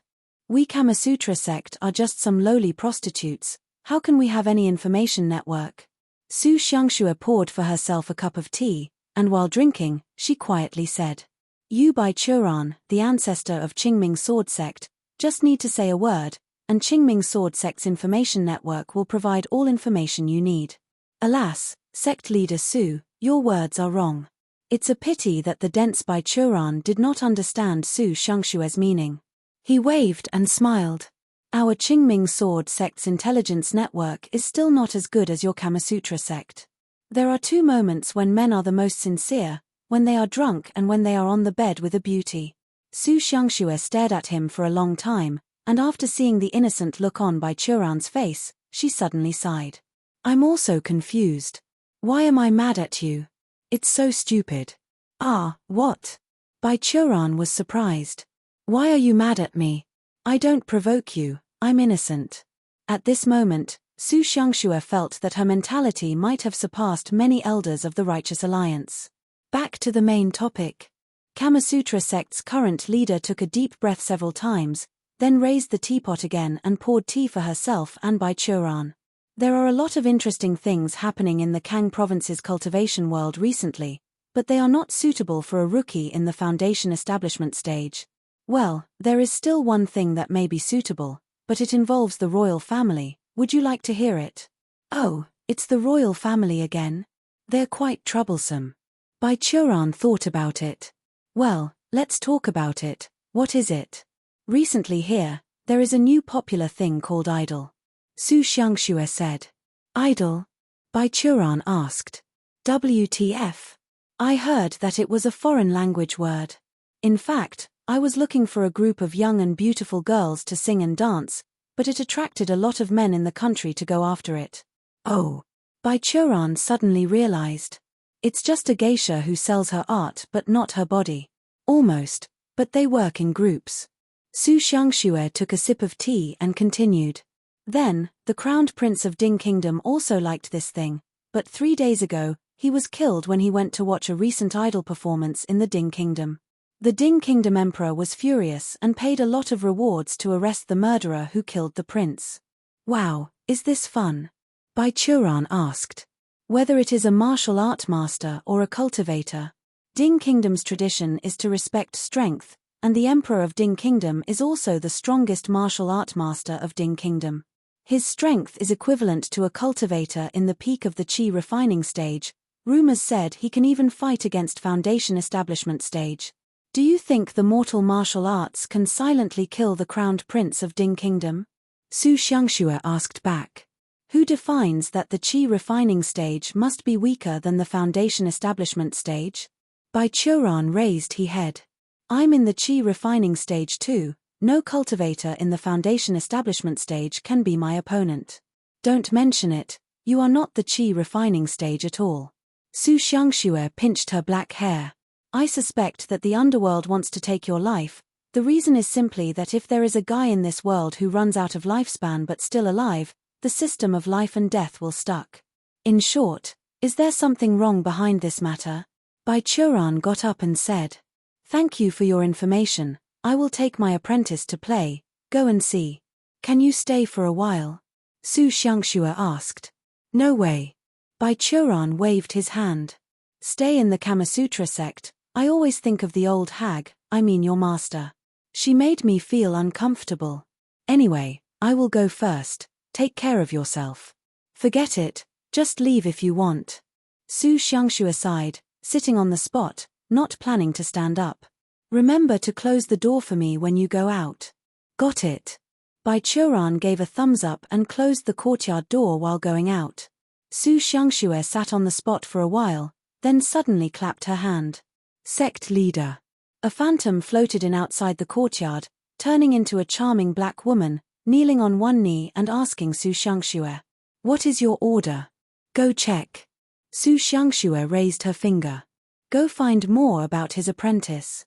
We Kamasutra sect are just some lowly prostitutes. How can we have any information network?" Su Xiangxue poured for herself a cup of tea, and while drinking, she quietly said, "You Bai Churan, the ancestor of Qingming Sword Sect, just need to say a word, and Qingming Sword Sect's information network will provide all information you need." "Alas, sect leader Su, your words are wrong." It's a pity that the dense Bai Churan did not understand Su Xiangxue's meaning. He waved and smiled. "Our Qingming Sword Sect's intelligence network is still not as good as your Kamasutra sect. There are two moments when men are the most sincere, when they are drunk and when they are on the bed with a beauty." Su Xiangxue stared at him for a long time, and after seeing the innocent look on Bai Churan's face, she suddenly sighed. "I'm also confused. Why am I mad at you? It's so stupid." "Ah, what?" Bai Churan was surprised. "Why are you mad at me? I don't provoke you, I'm innocent." At this moment, Su Xiangxue felt that her mentality might have surpassed many elders of the Righteous Alliance. Back to the main topic. Kamasutra sect's current leader took a deep breath several times, then raised the teapot again and poured tea for herself and Bai Churan. There are a lot of interesting things happening in the Kang province's cultivation world recently, but they are not suitable for a rookie in the foundation establishment stage. Well, there is still one thing that may be suitable, but it involves the royal family. Would you like to hear it? Oh, it's the royal family again? They're quite troublesome. Bai Churan thought about it. Well, let's talk about it. What is it? Recently here, there is a new popular thing called idol. Su Xiangxue said. Idol? Bai Churan asked. WTF? I heard that it was a foreign language word. In fact, I was looking for a group of young and beautiful girls to sing and dance, but it attracted a lot of men in the country to go after it. Oh. Bai Churan suddenly realized. It's just a geisha who sells her art but not her body. Almost, but they work in groups. Su Xiangxue took a sip of tea and continued. Then, the crowned prince of Ding Kingdom also liked this thing, but 3 days ago, he was killed when he went to watch a recent idol performance in the Ding Kingdom. The Ding Kingdom emperor was furious and paid a lot of rewards to arrest the murderer who killed the prince. Wow, is this fun? Bai Churan asked. Whether it is a martial art master or a cultivator, Ding Kingdom's tradition is to respect strength, and the emperor of Ding Kingdom is also the strongest martial art master of Ding Kingdom. His strength is equivalent to a cultivator in the peak of the qi refining stage. Rumors said he can even fight against foundation establishment stage. Do you think the mortal martial arts can silently kill the crowned prince of Ding Kingdom? Su Xiangxue asked back. Who defines that the qi refining stage must be weaker than the foundation establishment stage? Bai Churan raised his head. I'm in the qi refining stage too. No cultivator in the foundation establishment stage can be my opponent. Don't mention it, you are not the qi refining stage at all. Su Xiangxue pinched her black hair. I suspect that the underworld wants to take your life. The reason is simply that if there is a guy in this world who runs out of lifespan but still alive, the system of life and death will stuck. In short, is there something wrong behind this matter? Bai Churan got up and said. Thank you for your information. I will take my apprentice to play. Go and see. Can you stay for a while? Su Xiangxue asked. No way. Bai Churan waved his hand. Stay in the Kamasutra sect. I always think of the old hag, I mean your master. She made me feel uncomfortable. Anyway, I will go first. Take care of yourself. Forget it, just leave if you want. Su Xiangxue sighed, sitting on the spot, not planning to stand up. Remember to close the door for me when you go out. Got it. Bai Churan gave a thumbs up and closed the courtyard door while going out. Su Xiangxue sat on the spot for a while, then suddenly clapped her hand. Sect leader. A phantom floated in outside the courtyard, turning into a charming black woman, kneeling on one knee and asking Su Xiangxue. What is your order? Go check. Su Xiangxue raised her finger. Go find more about his apprentice.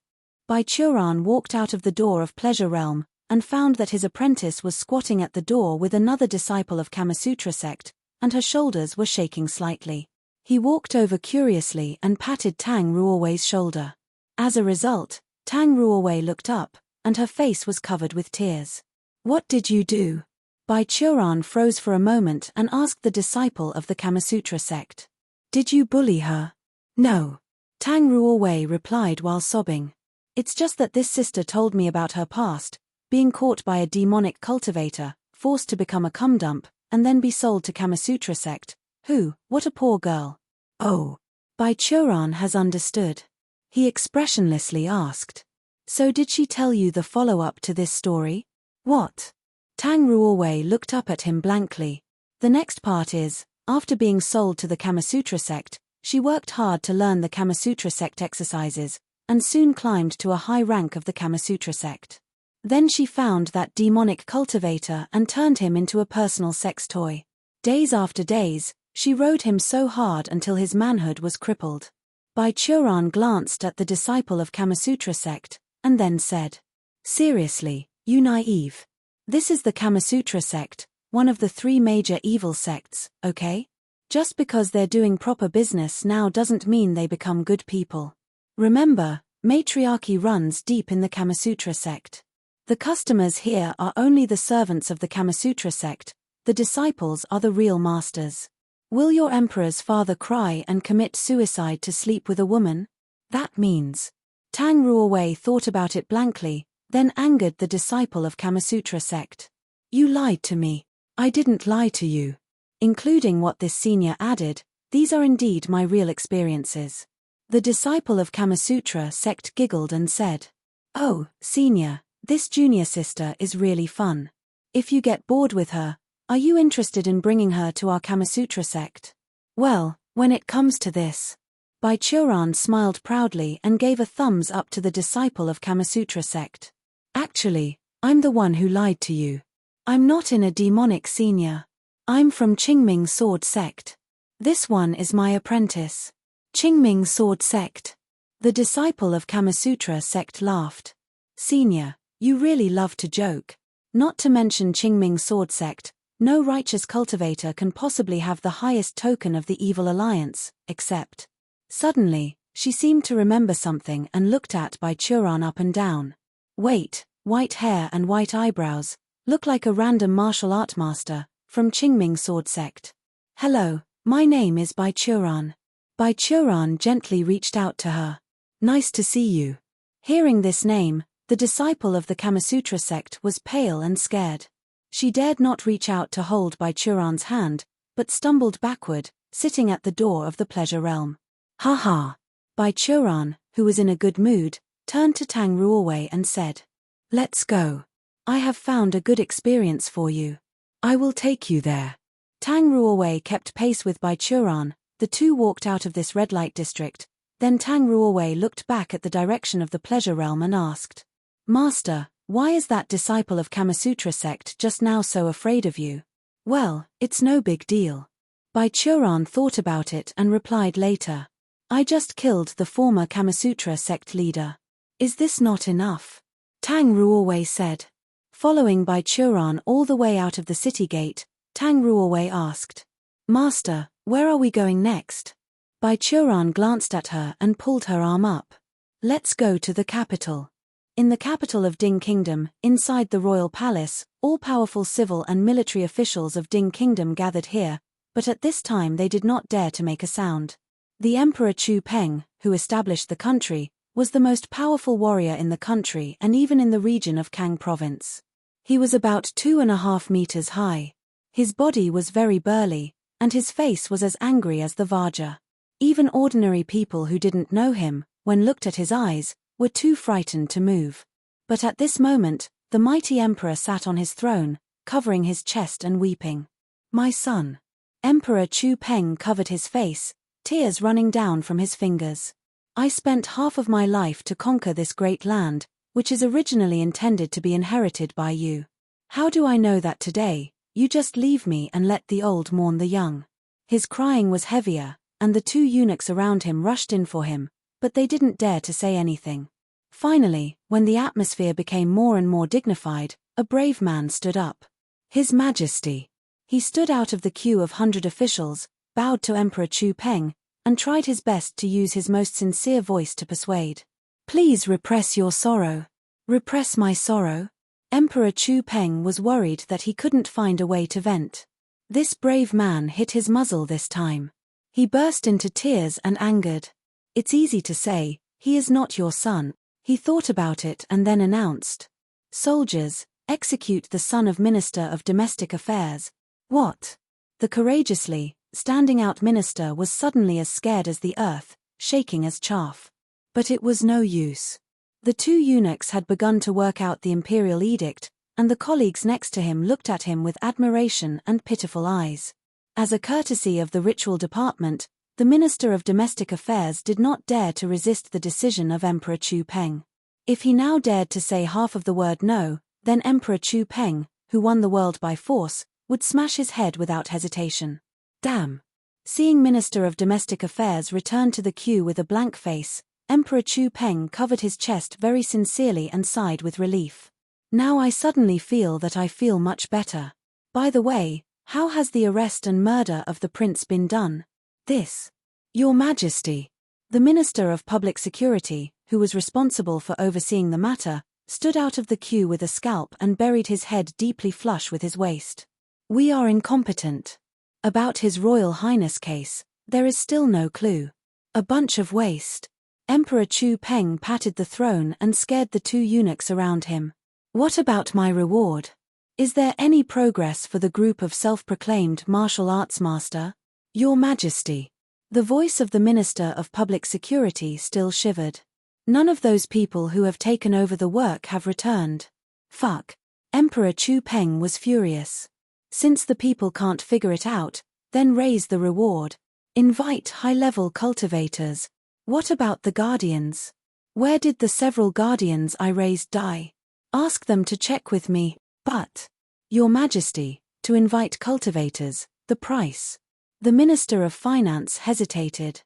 Bai Churan walked out of the door of Pleasure Realm, and found that his apprentice was squatting at the door with another disciple of Kamasutra sect, and her shoulders were shaking slightly. He walked over curiously and patted Tang Ruowei's shoulder. As a result, Tang Ruowei looked up, and her face was covered with tears. What did you do? Bai Churan froze for a moment and asked the disciple of the Kamasutra sect. Did you bully her? No. Tang Ruowei replied while sobbing. It's just that this sister told me about her past, being caught by a demonic cultivator, forced to become a cum dump, and then be sold to Kamasutra sect. What a poor girl. Oh. Bai Churan has understood. He expressionlessly asked. So did she tell you the follow-up to this story? What? Tang Ruowei looked up at him blankly. The next part is, after being sold to the Kamasutra sect, she worked hard to learn the Kamasutra sect exercises, and soon climbed to a high rank of the Kamasutra sect. Then she found that demonic cultivator and turned him into a personal sex toy. Days after days, she rode him so hard until his manhood was crippled. Bai Churan glanced at the disciple of Kamasutra sect, and then said, Seriously, you naive. This is the Kamasutra sect, one of the 3 major evil sects, okay? Just because they're doing proper business now doesn't mean they become good people. Remember, matriarchy runs deep in the Kamasutra sect. The customers here are only the servants of the Kamasutra sect. The disciples are the real masters. Will your emperor's father cry and commit suicide to sleep with a woman? That means. Tang Ruowei thought about it blankly, then angered the disciple of Kamasutra sect. You lied to me. I didn't lie to you. Including what this senior added, these are indeed my real experiences. The disciple of Kamasutra sect giggled and said, Oh, senior, this junior sister is really fun. If you get bored with her, are you interested in bringing her to our Kamasutra sect? Well, when it comes to this. Baichuran smiled proudly and gave a thumbs up to the disciple of Kamasutra sect. Actually, I'm the one who lied to you. I'm not in a demonic senior. I'm from Qingming Sword Sect. This one is my apprentice. Qingming Sword Sect. The disciple of Kamasutra sect laughed. Senior, you really love to joke. Not to mention Qingming Sword Sect, no righteous cultivator can possibly have the highest token of the evil alliance, except. Suddenly, she seemed to remember something and looked at Baichuran up and down. Wait, white hair and white eyebrows, look like a random martial art master, from Qingming Sword Sect. Hello, my name is Baichuran. Baichuran gently reached out to her. Nice to see you. Hearing this name, the disciple of the Kamasutra sect was pale and scared. She dared not reach out to hold Baichuran's hand, but stumbled backward, sitting at the door of the pleasure realm. Ha ha! Baichuran, who was in a good mood, turned to Tang Ruowei and said, Let's go. I have found a good experience for you. I will take you there. Tang Ruowei kept pace with Baichuran. The two walked out of this red light district. Then Tang Ruowei looked back at the direction of the pleasure realm and asked, Master, why is that disciple of Kamasutra sect just now so afraid of you? Well, it's no big deal. Baichuran thought about it and replied later. I just killed the former Kamasutra sect leader. Is this not enough? Tang Ruowei said. Following Baichuran all the way out of the city gate, Tang Ruowei asked, Master, where are we going next? Baichuran glanced at her and pulled her arm up. Let's go to the capital. In the capital of Ding Kingdom, inside the royal palace, all-powerful civil and military officials of Ding Kingdom gathered here, but at this time they did not dare to make a sound. The Emperor Chu Peng, who established the country, was the most powerful warrior in the country and even in the region of Kang Province. He was about 2.5 meters high. His body was very burly, and his face was as angry as the Vajra. Even ordinary people who didn't know him, when looked at his eyes, were too frightened to move. But at this moment, the mighty emperor sat on his throne, covering his chest and weeping. My son. Emperor Chu Peng covered his face, tears running down from his fingers. I spent half of my life to conquer this great land, which is originally intended to be inherited by you. How do I know that today, you just leave me and let the old mourn the young? His crying was heavier, and the two eunuchs around him rushed in for him, but they didn't dare to say anything. Finally, when the atmosphere became more and more dignified, a brave man stood up. His Majesty. He stood out of the queue of 100 officials, bowed to Emperor Chu Peng, and tried his best to use his most sincere voice to persuade. Please repress your sorrow. Repress my sorrow? Emperor Chu Peng was worried that he couldn't find a way to vent. This brave man hit his muzzle this time. He burst into tears and angered. It's easy to say, he is not your son. He thought about it and then announced. Soldiers, execute the son of Minister of Domestic Affairs. What? The courageously, standing out minister was suddenly as scared as the earth, shaking as chaff. But it was no use. The two eunuchs had begun to work out the imperial edict, and the colleagues next to him looked at him with admiration and pitiful eyes. As a courtesy of the ritual department, the Minister of Domestic Affairs did not dare to resist the decision of Emperor Chu Peng. If he now dared to say half of the word no, then Emperor Chu Peng, who won the world by force, would smash his head without hesitation. Damn. Seeing Minister of Domestic Affairs return to the queue with a blank face, Emperor Chu Peng covered his chest very sincerely and sighed with relief. Now I suddenly feel that I feel much better. By the way, how has the arrest and murder of the prince been done? This. Your Majesty. The Minister of Public Security, who was responsible for overseeing the matter, stood out of the queue with a scalp and buried his head deeply flush with his waist. We are incompetent. About his Royal Highness case, there is still no clue. A bunch of waste. Emperor Chu Peng patted the throne and scared the two eunuchs around him. What about my reward? Is there any progress for the group of self-proclaimed martial arts master? Your Majesty. The voice of the Minister of Public Security still shivered. None of those people who have taken over the work have returned. Fuck. Emperor Chu Peng was furious. Since the people can't figure it out, then raise the reward. Invite high-level cultivators. What about the guardians? Where did the several guardians I raised die? Ask them to check with me, but... Your Majesty, to invite cultivators, the price. The Minister of Finance hesitated.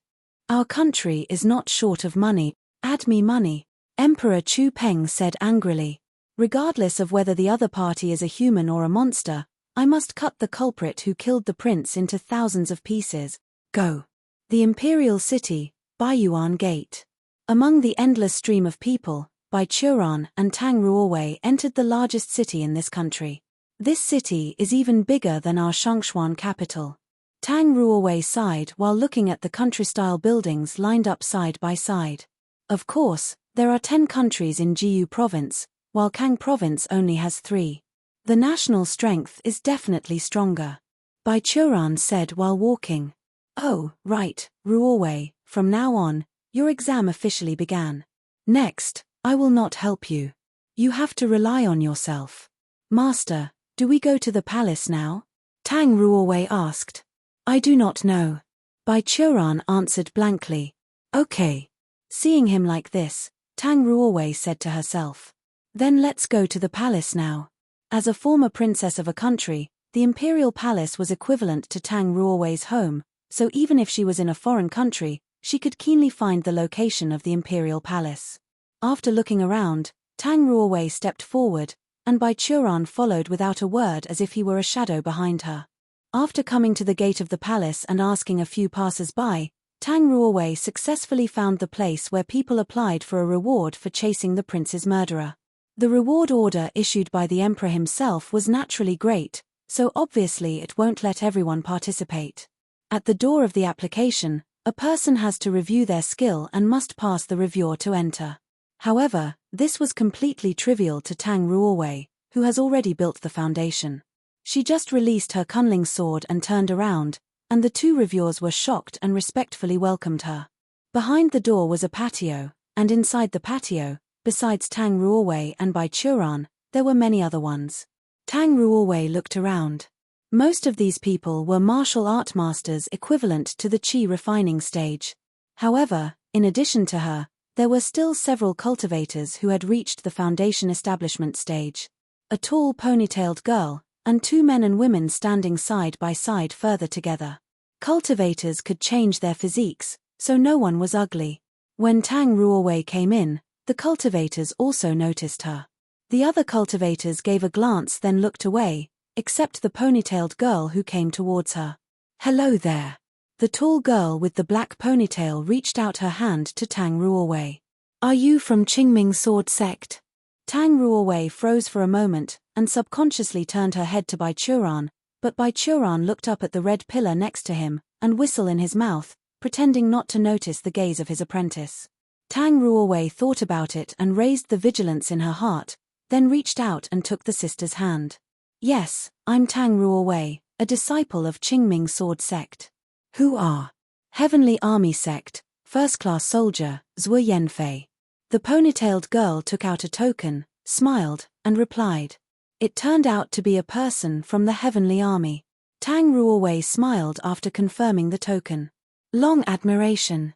Our country is not short of money, add me money, Emperor Chu Peng said angrily. Regardless of whether the other party is a human or a monster, I must cut the culprit who killed the prince into thousands of pieces. Go. The imperial city, Baiyuan Gate. Among the endless stream of people, Baichuran and Tang Ruowei entered the largest city in this country. This city is even bigger than our Shangshuan capital. Tang Ruowei sighed while looking at the country-style buildings lined up side by side. Of course, there are 10 countries in Jiyu province, while Kang province only has 3. The national strength is definitely stronger. Baichuran said while walking. Oh, right, Ruowei, from now on, your exam officially began. Next, I will not help you. You have to rely on yourself. Master, do we go to the palace now? Tang Ruowei asked. I do not know. Baichuran answered blankly. Okay. Seeing him like this, Tang Ruowei said to herself. Then let's go to the palace now. As a former princess of a country, the imperial palace was equivalent to Tang Ruowei's home, so even if she was in a foreign country, she could keenly find the location of the imperial palace. After looking around, Tang Ruowei stepped forward, and Baichuran followed without a word as if he were a shadow behind her. After coming to the gate of the palace and asking a few passers-by, Tang Ruowei successfully found the place where people applied for a reward for chasing the prince's murderer. The reward order issued by the emperor himself was naturally great, so obviously it won't let everyone participate. At the door of the application, a person has to review their skill and must pass the reviewer to enter. However, this was completely trivial to Tang Ruowei, who has already built the foundation. She just released her Kunling sword and turned around, and the 2 reviewers were shocked and respectfully welcomed her. Behind the door was a patio, and inside the patio, besides Tang Ruowei and Baichuran, there were many other ones. Tang Ruowei looked around. Most of these people were martial art masters equivalent to the Qi refining stage. However, in addition to her, there were still several cultivators who had reached the foundation establishment stage. A tall ponytailed girl, and 2 men and women standing side by side further together. Cultivators could change their physiques, so no one was ugly. When Tang Ruowei came in, the cultivators also noticed her. The other cultivators gave a glance then looked away, except the ponytailed girl who came towards her. Hello there. The tall girl with the black ponytail reached out her hand to Tang Ruowei. Are you from Qingming Sword Sect? Tang Ruowei froze for a moment, and subconsciously turned her head to Baichuran, but Baichuran looked up at the red pillar next to him, and whistle in his mouth, pretending not to notice the gaze of his apprentice. Tang Ruowei thought about it and raised the vigilance in her heart, then reached out and took the sister's hand. Yes, I'm Tang Ruowei, a disciple of Qingming Sword Sect. Who are? Heavenly Army Sect, first-class soldier, Zhuo Yanfei. The ponytailed girl took out a token, smiled, and replied. It turned out to be a person from the Heavenly Army. Tang Ruowei smiled after confirming the token. Long admiration.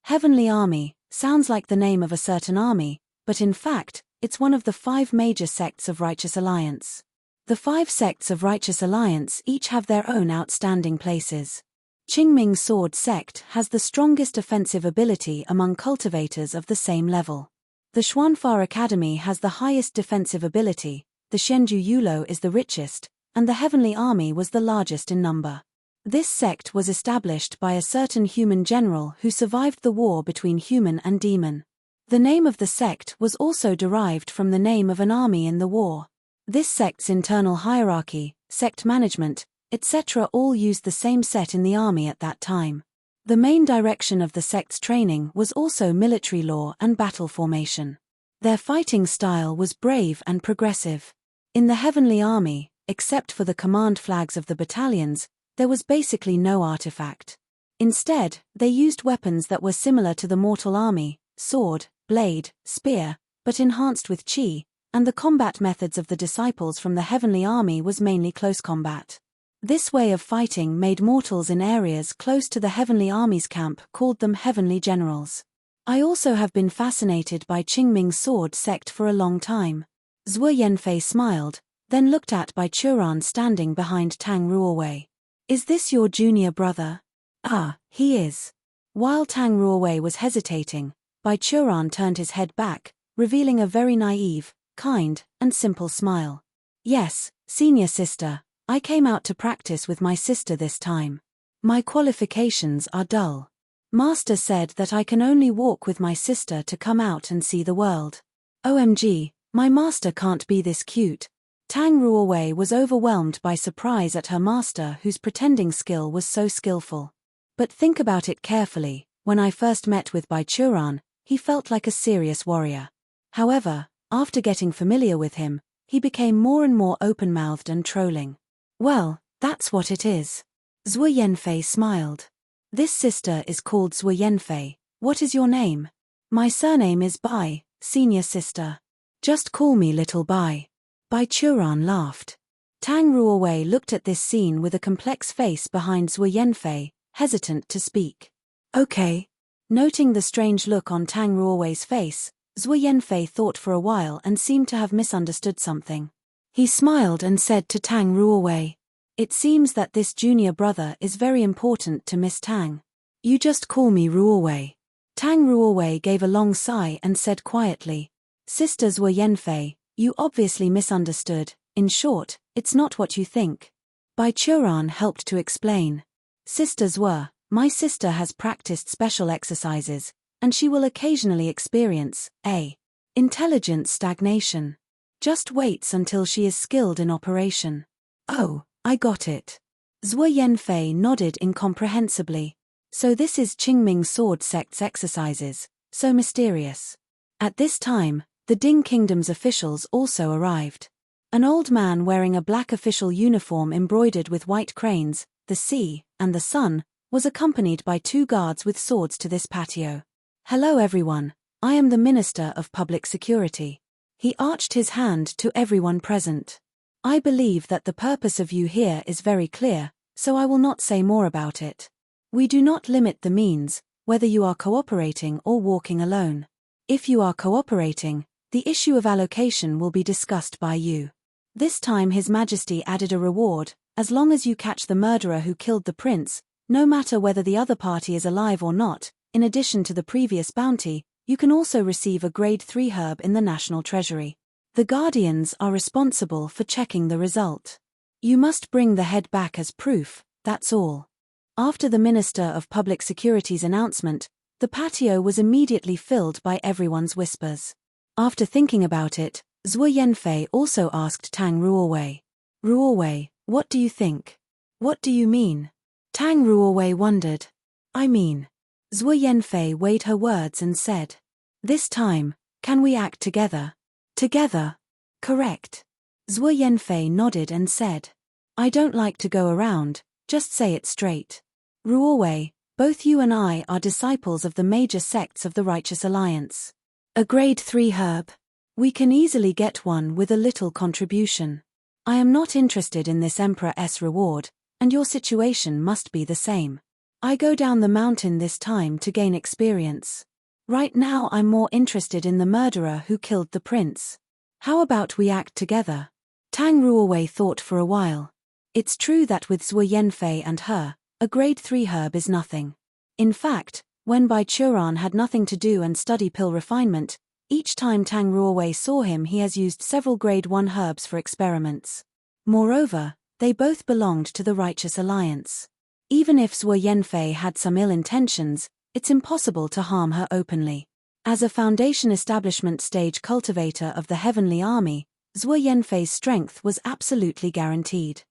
Heavenly Army sounds like the name of a certain army, but in fact, it's one of the 5 major sects of Righteous Alliance. The 5 sects of Righteous Alliance each have their own outstanding places. Qingming Sword Sect has the strongest offensive ability among cultivators of the same level. The Xuanfa Academy has the highest defensive ability, the Shenju Yulo is the richest, and the Heavenly Army was the largest in number. This sect was established by a certain human general who survived the war between human and demon. The name of the sect was also derived from the name of an army in the war. This sect's internal hierarchy sect management, etc. all used the same set in the army at that time. The main direction of the sect's training was also military law and battle formation. Their fighting style was brave and progressive. In the Heavenly Army, except for the command flags of the battalions, there was basically no artifact. Instead, they used weapons that were similar to the mortal army, sword, blade, spear, but enhanced with chi, and the combat methods of the disciples from the Heavenly Army was mainly close combat. This way of fighting made mortals in areas close to the Heavenly Army's camp called them Heavenly Generals. I also have been fascinated by Qingming's sword sect for a long time. Zhuo Yanfei smiled, then looked at Bai Churan standing behind Tang Ruowei. Is this your junior brother? Ah, he is. While Tang Ruowei was hesitating, Bai Churan turned his head back, revealing a very naive, kind, and simple smile. Yes, senior sister, I came out to practice with my sister this time. My qualifications are dull. Master said that I can only walk with my sister to come out and see the world. OMG, my master can't be this cute. Tang Ruowei was overwhelmed by surprise at her master whose pretending skill was so skillful. But think about it carefully, when I first met with Bai Churan, he felt like a serious warrior. However, after getting familiar with him, he became more and more open-mouthed and trolling. Well, that's what it is. Zhuo Yanfei smiled. This sister is called Zhuo Yanfei. What is your name? My surname is Bai, senior sister. Just call me Little Bai. Bai Churan laughed. Tang Ruowei looked at this scene with a complex face behind Zhuo Yanfei, hesitant to speak. Okay. Noting the strange look on Tang Ruowei's face, Zhuo Yanfei thought for a while and seemed to have misunderstood something. He smiled and said to Tang Ruowei, "It seems that this junior brother is very important to Miss Tang. You just call me Ruowei." Tang Ruowei gave a long sigh and said quietly, "Sister Zhuo Yanfei, you obviously misunderstood. In short, it's not what you think." Bai Churan helped to explain. "Sister Zhuo, my sister has practiced special exercises, and she will occasionally experience a intelligence stagnation. Just waits until she is skilled in operation." "Oh, I got it." Zhuo Yanfei nodded incomprehensibly. So this is Qingming sword sect's exercises, so mysterious. At this time, the Ding Kingdom's officials also arrived. An old man wearing a black official uniform embroidered with white cranes, the sea, and the sun, was accompanied by 2 guards with swords to this patio. "Hello everyone, I am the Minister of Public Security." He arched his hand to everyone present. "I believe that the purpose of you here is very clear, so I will not say more about it. We do not limit the means, whether you are cooperating or walking alone. If you are cooperating, the issue of allocation will be discussed by you." This time His Majesty added a reward, as long as you catch the murderer who killed the prince, no matter whether the other party is alive or not. In addition to the previous bounty, you can also receive a grade 3 herb in the National Treasury. The Guardians are responsible for checking the result. You must bring the head back as proof, that's all. After the Minister of Public Security's announcement, the patio was immediately filled by everyone's whispers. After thinking about it, Zhuo Yanfei also asked Tang Ruowei. "Ruowei, what do you think?" "What do you mean?" Tang Ruowei wondered. "I mean..." Zhuo Yanfei weighed her words and said, "This time, can we act together?" "Together?" "Correct." Zhuo Yanfei nodded and said, "I don't like to go around, just say it straight. Ruowei, both you and I are disciples of the major sects of the Righteous Alliance. A grade 3 herb. We can easily get one with a little contribution. I am not interested in this Emperor's reward, and your situation must be the same. I go down the mountain this time to gain experience. Right now I'm more interested in the murderer who killed the prince. How about we act together?" Tang Ruowei thought for a while. It's true that with Zhuo Yanfei and her, a grade 3 herb is nothing. In fact, when Bai Churan had nothing to do and study pill refinement, each time Tang Ruowei saw him he has used several grade 1 herbs for experiments. Moreover, they both belonged to the Righteous Alliance. Even if Zhuo Yanfei had some ill intentions, it's impossible to harm her openly. As a Foundation establishment stage cultivator of the Heavenly Army, Zhuo Yanfei's strength was absolutely guaranteed.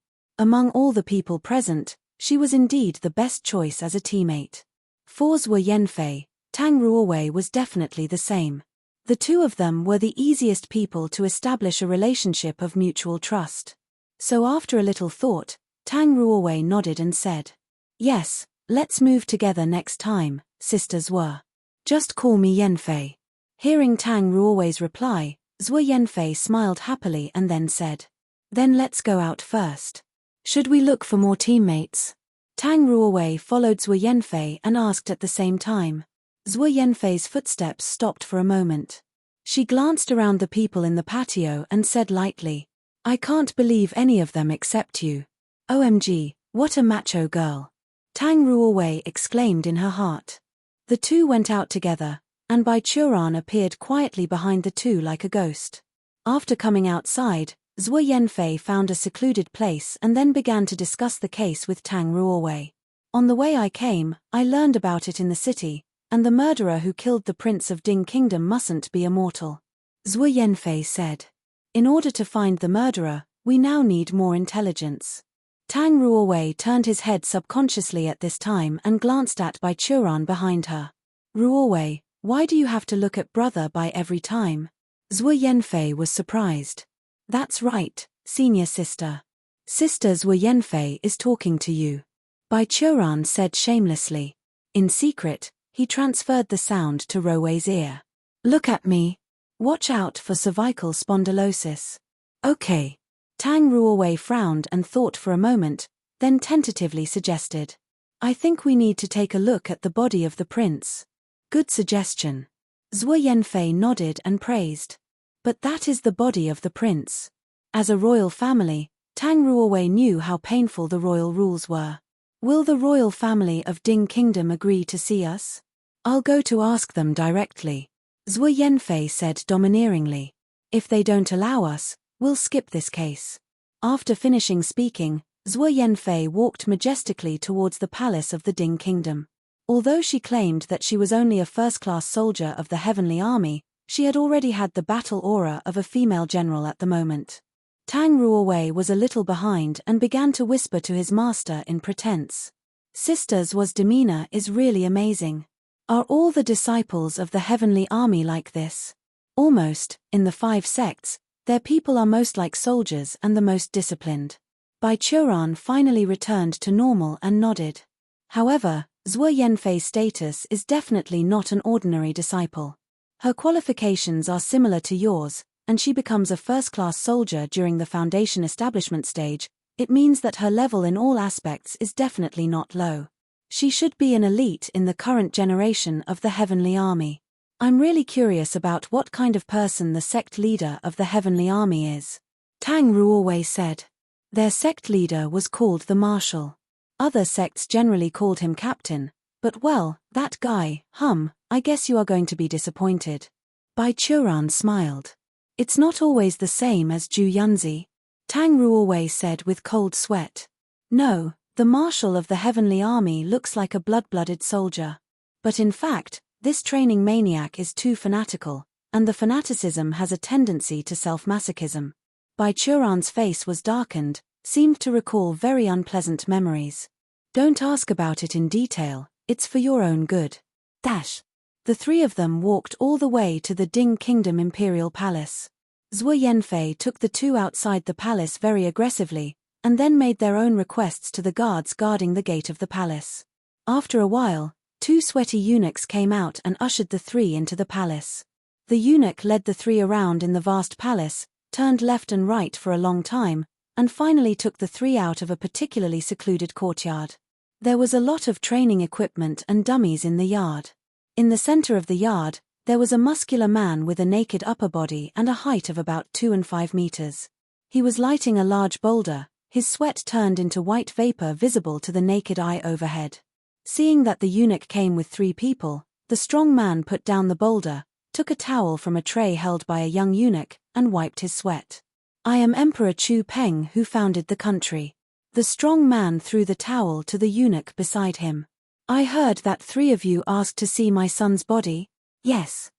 Among all the people present, she was indeed the best choice as a teammate. For Zhuo Yanfei, Tang Ruowei was definitely the same. The two of them were the easiest people to establish a relationship of mutual trust. So after a little thought, Tang Ruowei nodded and said, "Yes, let's move together next time, Sister Zhuo. Just call me Yanfei." Hearing Tang Ruowei's reply, Zhuo Yanfei smiled happily and then said, "Then let's go out first. Should we look for more teammates?" Tang Ruowei followed Zhuo Yanfei and asked at the same time. Zhuo Yanfei's footsteps stopped for a moment. She glanced around the people in the patio and said lightly, "I can't believe any of them except you. OMG, what a macho girl." Tang Ruowei exclaimed in her heart. The two went out together, and Bai Churan appeared quietly behind the two like a ghost. After coming outside, Zhuo Yanfei found a secluded place and then began to discuss the case with Tang Ruowei. "On the way I came, I learned about it in the city, and the murderer who killed the prince of Ding Kingdom mustn't be a mortal," Zhuo Yanfei said. "In order to find the murderer, we now need more intelligence." Tang Ruowei turned his head subconsciously at this time and glanced at Bai Churan behind her. "Ruowei, why do you have to look at brother Bai every time?" Zhuo Yanfei was surprised. "That's right, senior sister. Sister Zhuo Yanfei is talking to you," Bai Churan said shamelessly. In secret, he transferred the sound to Ruowei's ear. "Look at me. Watch out for cervical spondylosis." "Okay." Tang Ruowei frowned and thought for a moment, then tentatively suggested, "I think we need to take a look at the body of the prince." "Good suggestion." Zhuo Yanfei nodded and praised. "But that is the body of the prince." As a royal family, Tang Ruowei knew how painful the royal rules were. "Will the royal family of Ding Kingdom agree to see us?" "I'll go to ask them directly," Zhuo Yanfei said domineeringly. "If they don't allow us, we'll skip this case." After finishing speaking, Zhuo Yanfei walked majestically towards the palace of the Ding Kingdom. Although she claimed that she was only a first-class soldier of the Heavenly Army, she had already had the battle aura of a female general at the moment. Tang Ruowei was a little behind and began to whisper to his master in pretense. "Sister Zhuo's demeanor is really amazing. Are all the disciples of the Heavenly Army like this?" "Almost, in the 5 sects, their people are most like soldiers and the most disciplined." Bai Churan finally returned to normal and nodded. However, Zhuo Yanfei's status is definitely not an ordinary disciple. Her qualifications are similar to yours, and she becomes a first-class soldier during the foundation establishment stage. It means that her level in all aspects is definitely not low. She should be an elite in the current generation of the Heavenly Army. I'm really curious about what kind of person the sect leader of the Heavenly Army is. Tang Ruowei said. Their sect leader was called the Marshal. Other sects generally called him Captain, but well, that guy, I guess you are going to be disappointed. Bai Churan smiled. It's not always the same as Zhu Yunzi, Tang Ruowei said with cold sweat. No, the Marshal of the Heavenly Army looks like a blood-blooded soldier. But in fact, this training maniac is too fanatical, and the fanaticism has a tendency to self-masochism. Bai Churan's face was darkened, seemed to recall very unpleasant memories. Don't ask about it in detail, it's for your own good. The three of them walked all the way to the Ding Kingdom Imperial Palace. Zhuo Yanfei took the two outside the palace very aggressively, and then made their own requests to the guards guarding the gate of the palace. After a while, 2 sweaty eunuchs came out and ushered the three into the palace. The eunuch led the three around in the vast palace, turned left and right for a long time, and finally took the three out of a particularly secluded courtyard. There was a lot of training equipment and dummies in the yard. In the center of the yard, there was a muscular man with a naked upper body and a height of about 2 and 5 meters. He was lighting a large boulder, his sweat turned into white vapor visible to the naked eye overhead. Seeing that the eunuch came with 3 people, the strong man put down the boulder, took a towel from a tray held by a young eunuch, and wiped his sweat. I am Emperor Chu Peng who founded the country. The strong man threw the towel to the eunuch beside him. I heard that 3 of you asked to see my son's body? Yes.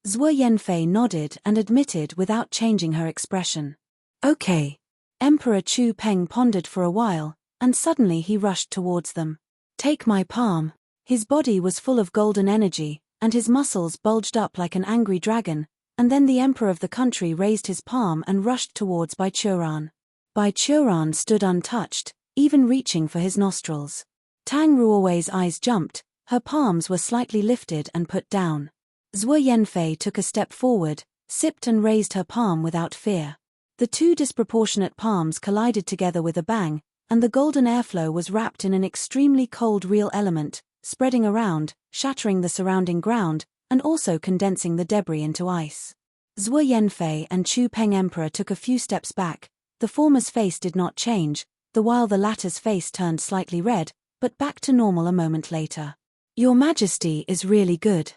Zhuo Yanfei nodded and admitted without changing her expression. Okay. Emperor Chu Peng pondered for a while, and suddenly he rushed towards them. "Take my palm." His body was full of golden energy, and his muscles bulged up like an angry dragon, and then the emperor of the country raised his palm and rushed towards Bai Churan. Bai Churan stood untouched, even reaching for his nostrils. Tang Ruowei's eyes jumped, her palms were slightly lifted and put down. Zhuo Yanfei took a step forward, sipped and raised her palm without fear. The two disproportionate palms collided together with a bang, and the golden airflow was wrapped in an extremely cold real element, spreading around, shattering the surrounding ground, and also condensing the debris into ice. Zhuo Yanfei and Chu Peng Emperor took a few steps back. The former's face did not change, the while the latter's face turned slightly red, but back to normal a moment later. "Your Majesty is really good,"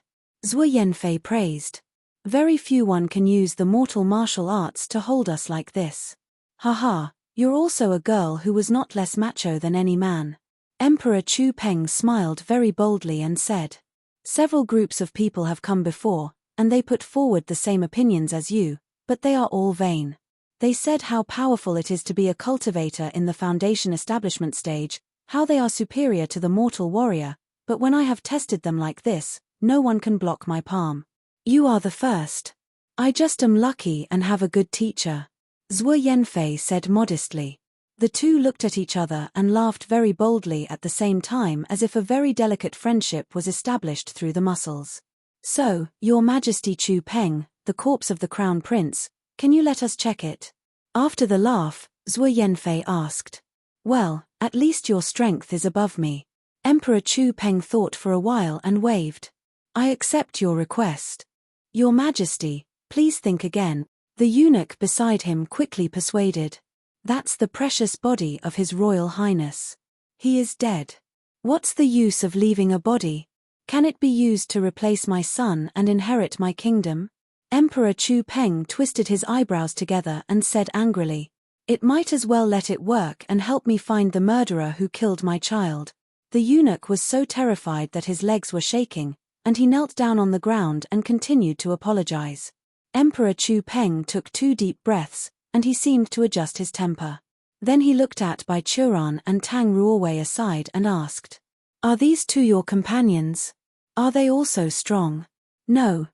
Zhuo Yanfei praised. "Very few one can use the mortal martial arts to hold us like this. Haha, you're also a girl who was not less macho than any man." Emperor Chu Peng smiled very boldly and said, "Several groups of people have come before, and they put forward the same opinions as you, but they are all vain. They said how powerful it is to be a cultivator in the foundation establishment stage, how they are superior to the mortal warrior, but when I have tested them like this, no one can block my palm. You are the first. I just am lucky and have a good teacher," Zhuo Yanfei said modestly. The two looked at each other and laughed very boldly at the same time, as if a very delicate friendship was established through the muscles. "So, Your Majesty Chu Peng, the corpse of the Crown Prince, can you let us check it?" After the laugh, Zhuo Yanfei asked. "Well, at least your strength is above me." Emperor Chu Peng thought for a while and waved. "I accept your request. Your Majesty, please think again." The eunuch beside him quickly persuaded. "That's the precious body of His Royal Highness. He is dead. What's the use of leaving a body? Can it be used to replace my son and inherit my kingdom?" Emperor Chu Peng twisted his eyebrows together and said angrily, "It might as well let it work and help me find the murderer who killed my child." The eunuch was so terrified that his legs were shaking, and he knelt down on the ground and continued to apologize. Emperor Chu Peng took 2 deep breaths, and he seemed to adjust his temper. Then he looked at Bai Churan and Tang Ruowei aside and asked, "Are these two your companions? Are they also strong?" No,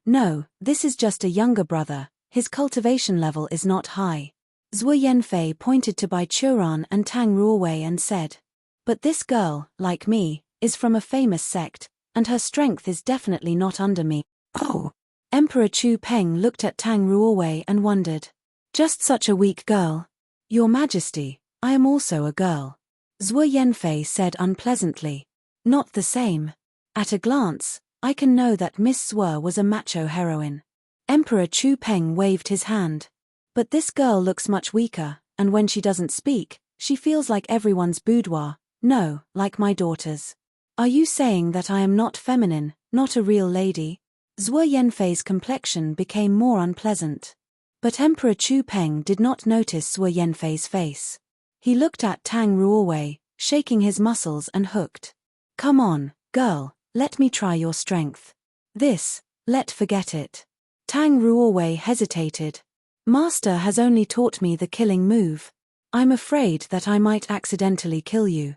this is just a younger brother, his cultivation level is not high." Zhuo Yanfei pointed to Bai Churan and Tang Ruowei and said, "But this girl, like me, is from a famous sect, and her strength is definitely not under me." "Oh." Emperor Chu Peng looked at Tang Ruowei and wondered. "Just such a weak girl." "Your Majesty, I am also a girl," Zhuo Yanfei said unpleasantly. "Not the same. At a glance, I can know that Miss Zhuo was a macho heroine." Emperor Chu Peng waved his hand. "But this girl looks much weaker, and when she doesn't speak, she feels like everyone's boudoir, no, like my daughter's. Are you saying that I am not feminine, not a real lady?" Zhuo Yanfei's complexion became more unpleasant. But Emperor Chu Peng did not notice Zhuo Yanfei's face. He looked at Tang Ruowei, shaking his muscles and hooked. "Come on, girl, let me try your strength. Let forget it." Tang Ruowei hesitated. "Master has only taught me the killing move. I'm afraid that I might accidentally kill you."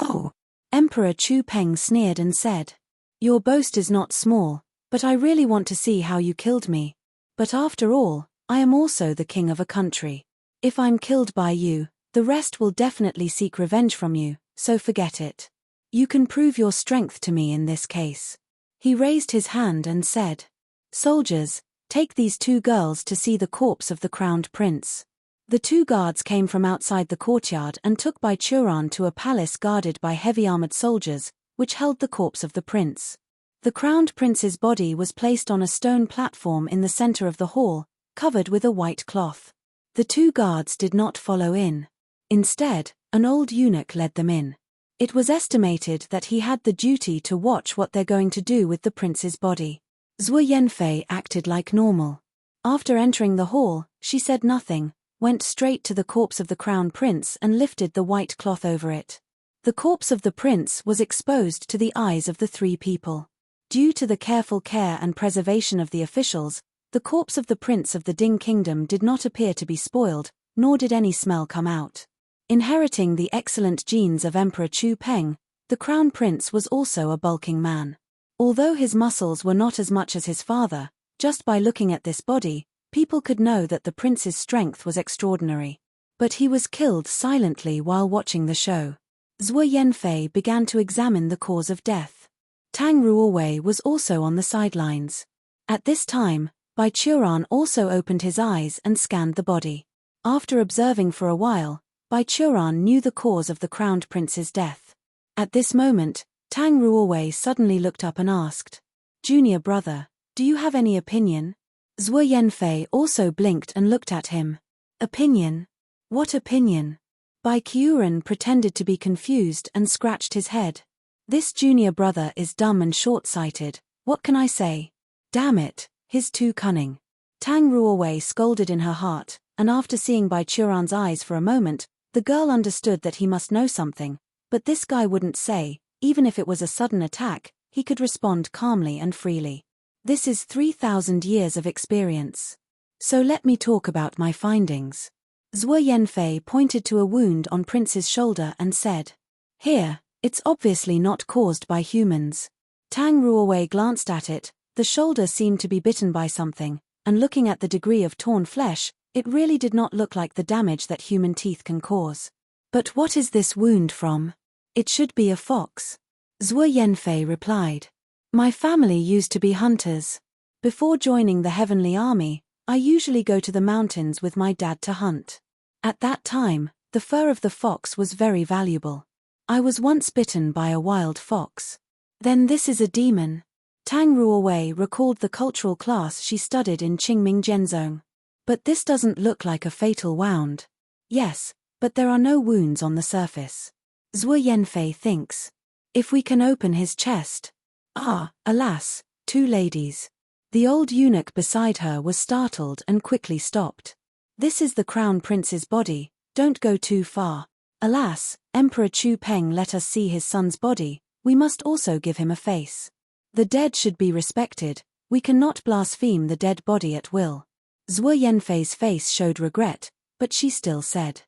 "Oh." Emperor Chu Peng sneered and said, "Your boast is not small, but I really want to see how you killed me. But after all, I am also the king of a country. If I'm killed by you, the rest will definitely seek revenge from you, so forget it. You can prove your strength to me in this case." He raised his hand and said, "Soldiers, take these 2 girls to see the corpse of the crowned prince." The 2 guards came from outside the courtyard and took Bai Churan to a palace guarded by heavy armored soldiers, which held the corpse of the prince. The crowned prince's body was placed on a stone platform in the center of the hall, covered with a white cloth. The 2 guards did not follow in. Instead, an old eunuch led them in. It was estimated that he had the duty to watch what they're going to do with the prince's body. Zhuo Yanfei acted like normal. After entering the hall, she said nothing, went straight to the corpse of the crown prince and lifted the white cloth over it. The corpse of the prince was exposed to the eyes of the 3 people. Due to the careful care and preservation of the officials, the corpse of the prince of the Ding kingdom did not appear to be spoiled, nor did any smell come out. Inheriting the excellent genes of Emperor Chu Peng, the crown prince was also a bulking man. Although his muscles were not as much as his father, just by looking at this body, people could know that the prince's strength was extraordinary. But he was killed silently while watching the show. Zhuo Yanfei began to examine the cause of death. Tang Ruowei was also on the sidelines. At this time, Bai Churan also opened his eyes and scanned the body. After observing for a while, Bai Churan knew the cause of the crowned prince's death. At this moment, Tang Ruowei suddenly looked up and asked, "Junior brother, do you have any opinion?" Zhuo Yanfei also blinked and looked at him. "Opinion? What opinion?" Bai Qiuren pretended to be confused and scratched his head. "This junior brother is dumb and short-sighted, what can I say? Damn it, he's too cunning." Tang Ruowei scolded in her heart, and after seeing Bai Churan's eyes for a moment, the girl understood that he must know something, but this guy wouldn't say, even if it was a sudden attack, he could respond calmly and freely. This is 3,000 years of experience. So let me talk about my findings. Zhuo Yanfei pointed to a wound on Prince's shoulder and said, "Here, it's obviously not caused by humans." Tang Ruowei glanced at it, the shoulder seemed to be bitten by something, and looking at the degree of torn flesh, it really did not look like the damage that human teeth can cause. "But what is this wound from? It should be a fox." Zhuo Yanfei replied, "My family used to be hunters. Before joining the Heavenly Army, I usually go to the mountains with my dad to hunt. At that time, the fur of the fox was very valuable. I was once bitten by a wild fox." "Then this is a demon." Tang Ruowei recalled the cultural class she studied in Qingming Zhenzong. "But this doesn't look like a fatal wound." "Yes, but there are no wounds on the surface." Zhuo Yanfei thinks. "If we can open his chest." "Ah, alas, two ladies." The old eunuch beside her was startled and quickly stopped. "This is the crown prince's body, don't go too far. Alas, Emperor Chu Peng let us see his son's body, we must also give him a face. The dead should be respected, we cannot blaspheme the dead body at will." Zhuo Yanfei's face showed regret, but she still said,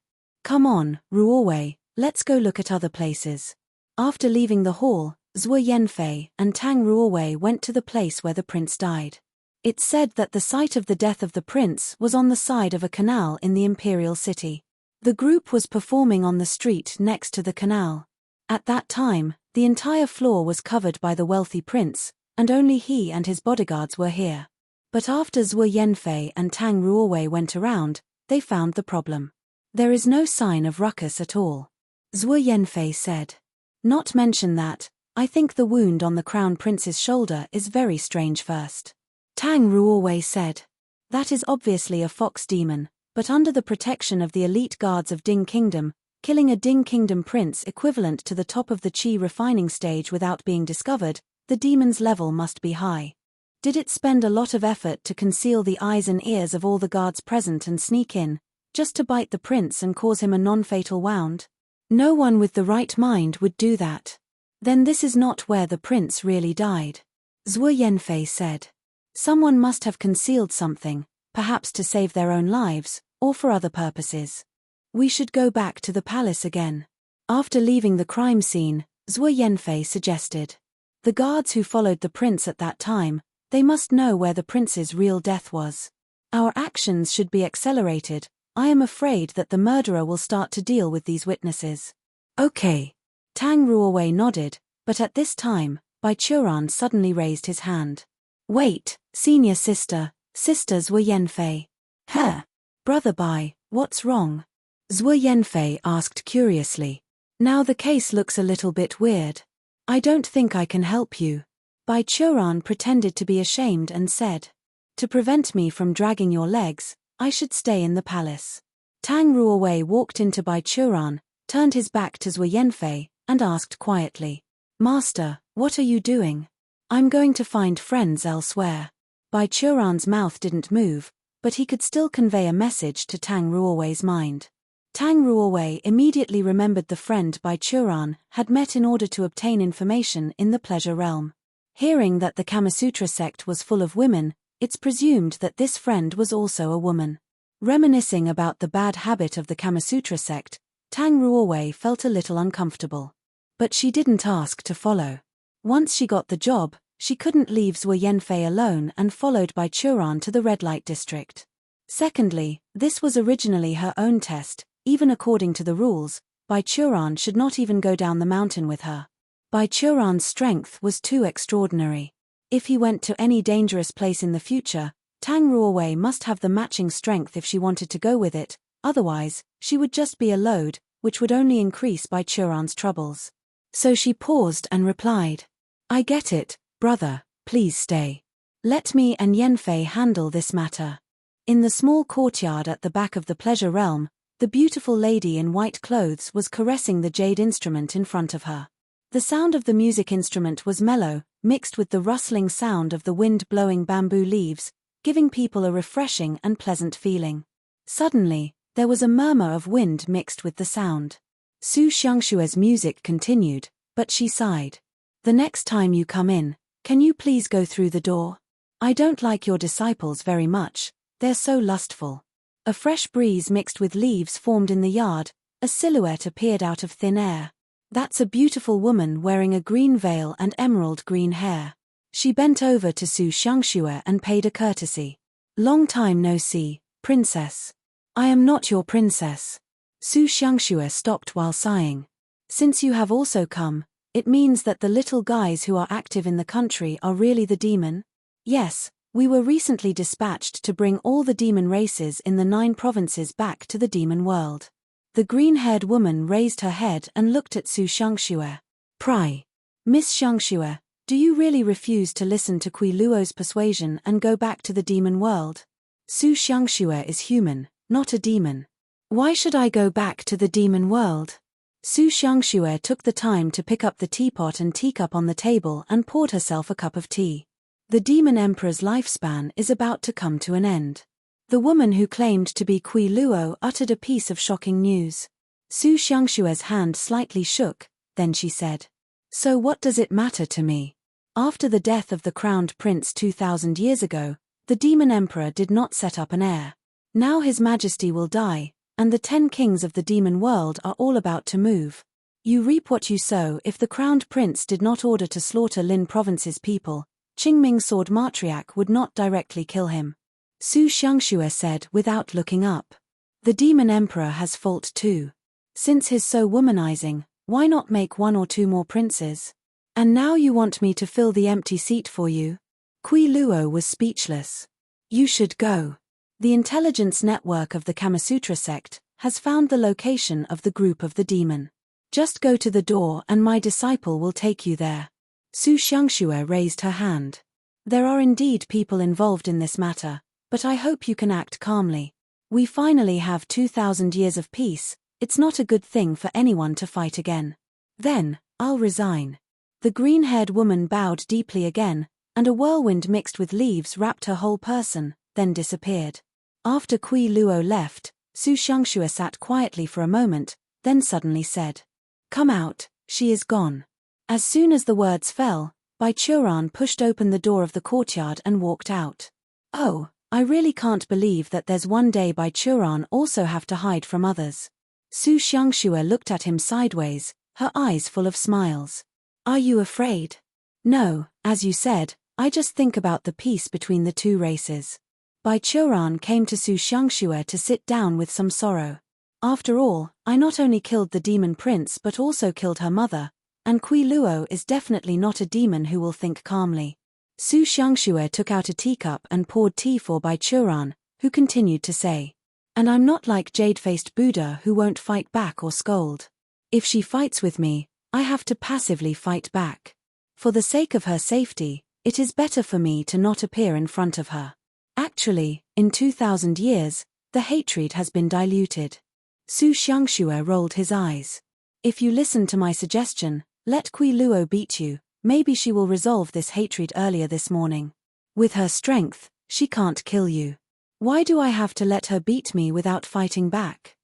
"Come on, Ruowei, let's go look at other places." After leaving the hall, Zhuo Yanfei and Tang Ruowei went to the place where the prince died. It's said that the site of the death of the prince was on the side of a canal in the imperial city. The group was performing on the street next to the canal. At that time, the entire floor was covered by the wealthy prince, and only he and his bodyguards were here. But after Zhuo Yanfei and Tang Ruowei went around, they found the problem. There is no sign of ruckus at all. Zhuo Yanfei said, "Not mention that, I think the wound on the crown prince's shoulder is very strange first." Tang Ruowei said, "That is obviously a fox demon, but under the protection of the elite guards of Ding Kingdom, killing a Ding Kingdom prince equivalent to the top of the qi refining stage without being discovered, the demon's level must be high. Did it spend a lot of effort to conceal the eyes and ears of all the guards present and sneak in, just to bite the prince and cause him a non-fatal wound? No one with the right mind would do that. Then this is not where the prince really died." Zhuo Yanfei said, "Someone must have concealed something, perhaps to save their own lives, or for other purposes. We should go back to the palace again." After leaving the crime scene, Zhuo Yanfei suggested, "The guards who followed the prince at that time, they must know where the prince's real death was. Our actions should be accelerated. I am afraid that the murderer will start to deal with these witnesses." "Okay." Tang Ruowei nodded, but at this time, Bai Churan suddenly raised his hand. "Wait, senior sister, Sister Zhuo Yanfei." "Huh? Brother Bai, what's wrong?" Zhuo Yanfei asked curiously. "Now the case looks a little bit weird. I don't think I can help you." Bai Churan pretended to be ashamed and said, "To prevent me from dragging your legs, I should stay in the palace." Tang Ruowei walked into Bai Churan, turned his back to Zhuo Yanfei, and asked quietly, "Master, what are you doing?" "I'm going to find friends elsewhere." Bai Churan's mouth didn't move, but he could still convey a message to Tang Ruowei's mind. Tang Ruowei immediately remembered the friend Bai Churan had met in order to obtain information in the pleasure realm. Hearing that the Kamasutra sect was full of women, it's presumed that this friend was also a woman. Reminiscing about the bad habit of the Kamasutra sect, Tang Ruowei felt a little uncomfortable. But she didn't ask to follow. Once she got the job, she couldn't leave Zhuo Yanfei alone and followed Bai Churan to the red light district. Secondly, this was originally her own test. Even according to the rules, Bai Churan should not even go down the mountain with her. Bai Churan's strength was too extraordinary. If he went to any dangerous place in the future, Tang Ruowei must have the matching strength if she wanted to go with it, otherwise, she would just be a load, which would only increase Bai Churan's troubles. So she paused and replied, "I get it, brother, please stay. Let me and Yanfei handle this matter." In the small courtyard at the back of the pleasure realm, the beautiful lady in white clothes was caressing the jade instrument in front of her. The sound of the music instrument was mellow, mixed with the rustling sound of the wind blowing bamboo leaves, giving people a refreshing and pleasant feeling. Suddenly, there was a murmur of wind mixed with the sound. Su Xiangshue's music continued, but she sighed. "The next time you come in, can you please go through the door? I don't like your disciples very much, they're so lustful." A fresh breeze mixed with leaves formed in the yard, a silhouette appeared out of thin air. "That's a beautiful woman wearing a green veil and emerald green hair." She bent over to Su Xiangxue and paid a courtesy. "Long time no see, princess." "I am not your princess." Su Xiangxue stopped while sighing. "Since you have also come, it means that the little guys who are active in the country are really the demon?" "Yes, we were recently dispatched to bring all the demon races in the 9 provinces back to the demon world." The green-haired woman raised her head and looked at Su Xiangxue. "Pry. Miss Xiangxue, do you really refuse to listen to Kui Luo's persuasion and go back to the demon world?" "Su Xiangxue is human, not a demon. Why should I go back to the demon world?" Su Xiangxue took the time to pick up the teapot and teacup on the table and poured herself a cup of tea. The demon emperor's lifespan is about to come to an end. The woman who claimed to be Kui Luo uttered a piece of shocking news. Su Xiangshue's hand slightly shook, then she said, "So what does it matter to me? After the death of the crowned prince 2,000 years ago, the demon emperor did not set up an heir. Now his majesty will die, and the 10 kings of the demon world are all about to move. You reap what you sow. If the crowned prince did not order to slaughter Lin province's people, Qingming sword matriarch would not directly kill him." Su Xiangxue said without looking up. "The demon emperor has fault too. Since he's so womanizing, why not make 1 or 2 more princes? And now you want me to fill the empty seat for you?" Kui Luo was speechless. "You should go. The intelligence network of the Kamasutra sect has found the location of the group of the demon. Just go to the door and my disciple will take you there." Su Xiangxue raised her hand. "There are indeed people involved in this matter, but I hope you can act calmly. We finally have 2,000 years of peace. It's not a good thing for anyone to fight again. Then, I'll resign." The green-haired woman bowed deeply again, and a whirlwind mixed with leaves wrapped her whole person, then disappeared. After Kui Luo left, Su Xiangxue sat quietly for a moment, then suddenly said, "Come out, she is gone." As soon as the words fell, Bai Churan pushed open the door of the courtyard and walked out. "Oh, I really can't believe that there's one day Bai Churan also have to hide from others." Su Xiangxue looked at him sideways, her eyes full of smiles. "Are you afraid?" "No, as you said, I just think about the peace between the 2 races." Bai Churan came to Su Xiangxue to sit down with some sorrow. "After all, I not only killed the demon prince but also killed her mother, and Kui Luo is definitely not a demon who will think calmly." Su Xiangxue took out a teacup and poured tea for Bai Churan, who continued to say, "And I'm not like jade-faced Buddha who won't fight back or scold. If she fights with me, I have to passively fight back. For the sake of her safety, it is better for me to not appear in front of her. Actually, in 2,000 years, the hatred has been diluted." Su Xiangxue rolled his eyes. "If you listen to my suggestion, let Kui Luo beat you, maybe she will resolve this hatred earlier this morning. With her strength, she can't kill you. Why do I have to let her beat me without fighting back?"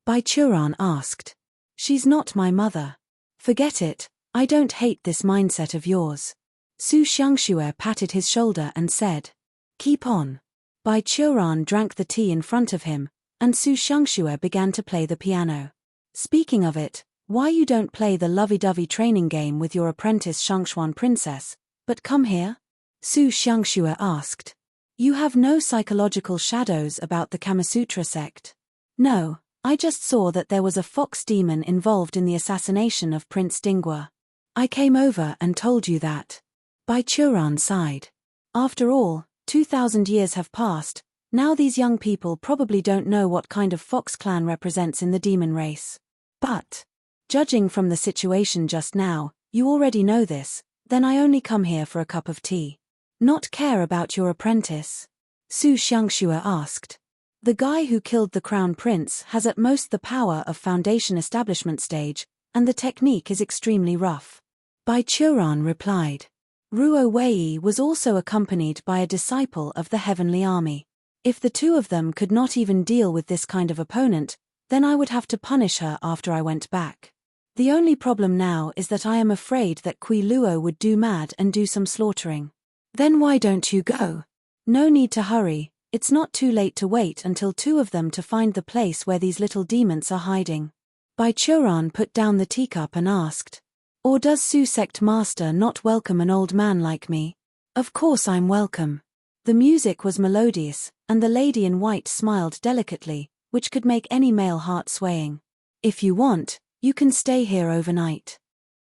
Bai Churan asked. "She's not my mother." "Forget it, I don't hate this mindset of yours." Su Xiangxue patted his shoulder and said, "Keep on." Bai Churan drank the tea in front of him, and Su Xiangxue began to play the piano. Speaking of it, why you don't play the lovey-dovey training game with your apprentice Shangshuan princess, but come here? Su Xiangxue asked. You have no psychological shadows about the Kamasutra sect? No, I just saw that there was a fox demon involved in the assassination of Prince Dingguo. I came over and told you that. Bai Churan sighed. After all, 2,000 years have passed, now these young people probably don't know what kind of fox clan represents in the demon race. But, judging from the situation just now, you already know this, then I only come here for a cup of tea. Not care about your apprentice? Su Xiangxue asked. The guy who killed the crown prince has at most the power of foundation establishment stage, and the technique is extremely rough. Bai Churan replied. Ruo Wei was also accompanied by a disciple of the heavenly army. If the two of them could not even deal with this kind of opponent, then I would have to punish her after I went back. The only problem now is that I am afraid that Kui Luo would do mad and do some slaughtering. Then why don't you go? No need to hurry, it's not too late to wait until two of them to find the place where these little demons are hiding. Bai Churan put down the teacup and asked. Or does Su sect master not welcome an old man like me? Of course I'm welcome. The music was melodious, and the lady in white smiled delicately, which could make any male heart swaying. If you want, you can stay here overnight.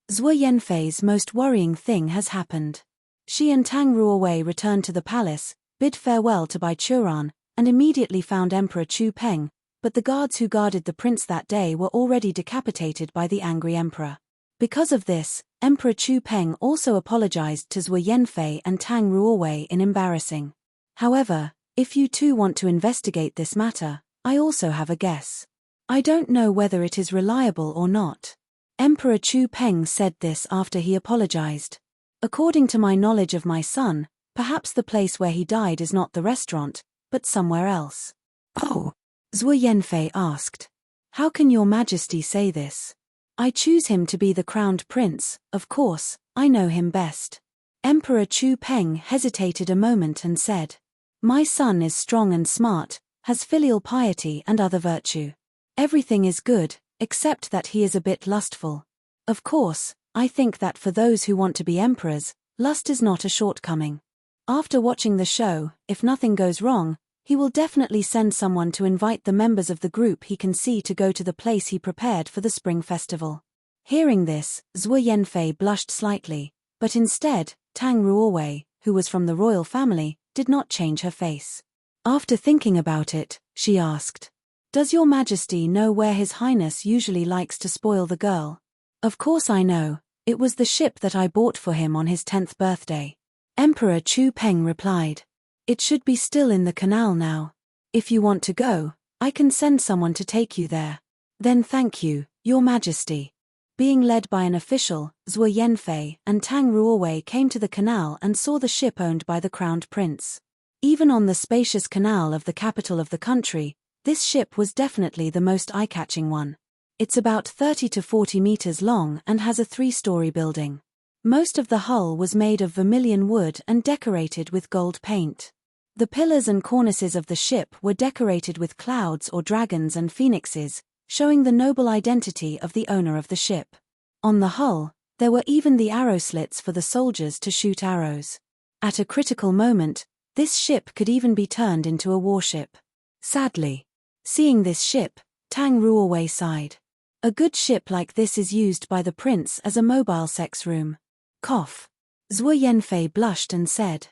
Zhuo Yanfei's most worrying thing has happened. She and Tang Ruowei returned to the palace, bid farewell to Bai Churan, and immediately found Emperor Chu Peng, but the guards who guarded the prince that day were already decapitated by the angry emperor. Because of this, Emperor Chu Peng also apologized to Zhuo Yanfei and Tang Ruowei in embarrassing. However, if you two want to investigate this matter, I also have a guess. I don't know whether it is reliable or not. Emperor Chu Peng said this after he apologized. According to my knowledge of my son, perhaps the place where he died is not the restaurant, but somewhere else. Oh, Zhuo Yanfei asked. How can your majesty say this? I choose him to be the crowned prince, of course, I know him best. Emperor Chu Peng hesitated a moment and said. My son is strong and smart, has filial piety and other virtue. Everything is good, except that he is a bit lustful. Of course, I think that for those who want to be emperors, lust is not a shortcoming. After watching the show, if nothing goes wrong, he will definitely send someone to invite the members of the group he can see to go to the place he prepared for the spring festival. Hearing this, Zhuo Yanfei blushed slightly, but instead, Tang Ruowei, who was from the royal family, did not change her face. After thinking about it, she asked, Does your majesty know where his highness usually likes to spoil the girl? Of course I know, it was the ship that I bought for him on his 10th birthday. Emperor Chu Peng replied. It should be still in the canal now. If you want to go, I can send someone to take you there. Then thank you, your majesty. Being led by an official, Zhuo Yanfei and Tang Ruowei came to the canal and saw the ship owned by the crowned prince. Even on the spacious canal of the capital of the country, this ship was definitely the most eye-catching one. It's about 30 to 40 meters long and has a 3-story building. Most of the hull was made of vermilion wood and decorated with gold paint. The pillars and cornices of the ship were decorated with clouds or dragons and phoenixes, showing the noble identity of the owner of the ship. On the hull, there were even the arrow slits for the soldiers to shoot arrows. At a critical moment, this ship could even be turned into a warship. Sadly, seeing this ship, Tang Ruowei sighed. A good ship like this is used by the prince as a mobile sex room. Cough. Zhuo Yanfei blushed and said,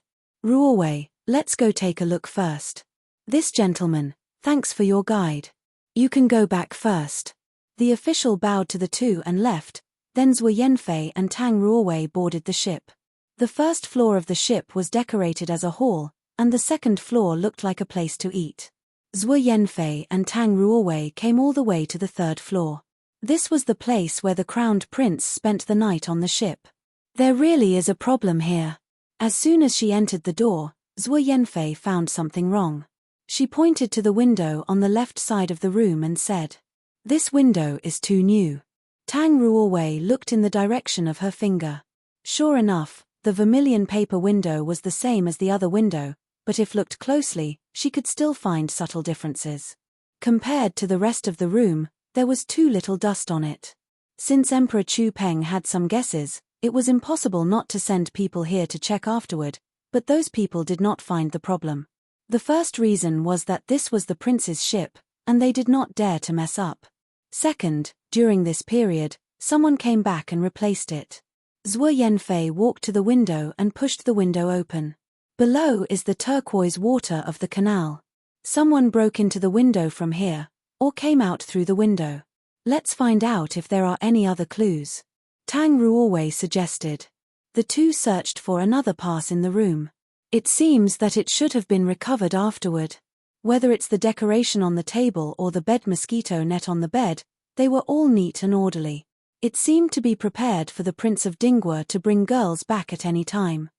Ruowei, let's go take a look first. This gentleman, thanks for your guide. You can go back first. The official bowed to the two and left, then Zhuo Yanfei and Tang Ruowei boarded the ship. The first floor of the ship was decorated as a hall, and the second floor looked like a place to eat. Zhuo Yanfei and Tang Ruowei came all the way to the third floor. This was the place where the crowned prince spent the night on the ship. There really is a problem here. As soon as she entered the door, Zhuo Yanfei found something wrong. She pointed to the window on the left side of the room and said, This window is too new. Tang Ruowei looked in the direction of her finger. Sure enough, the vermilion paper window was the same as the other window, but if looked closely, she could still find subtle differences. Compared to the rest of the room, there was too little dust on it. Since Emperor Chu Peng had some guesses, it was impossible not to send people here to check afterward, but those people did not find the problem. The first reason was that this was the prince's ship, and they did not dare to mess up. Second, during this period, someone came back and replaced it. Zhuo Yanfei walked to the window and pushed the window open. Below is the turquoise water of the canal. Someone broke into the window from here, or came out through the window. Let's find out if there are any other clues. Tang Ruowei suggested. The two searched for another pass in the room. It seems that it should have been recovered afterward. Whether it's the decoration on the table or the bed mosquito net on the bed, they were all neat and orderly. It seemed to be prepared for the Prince of Dingguo to bring girls back at any time.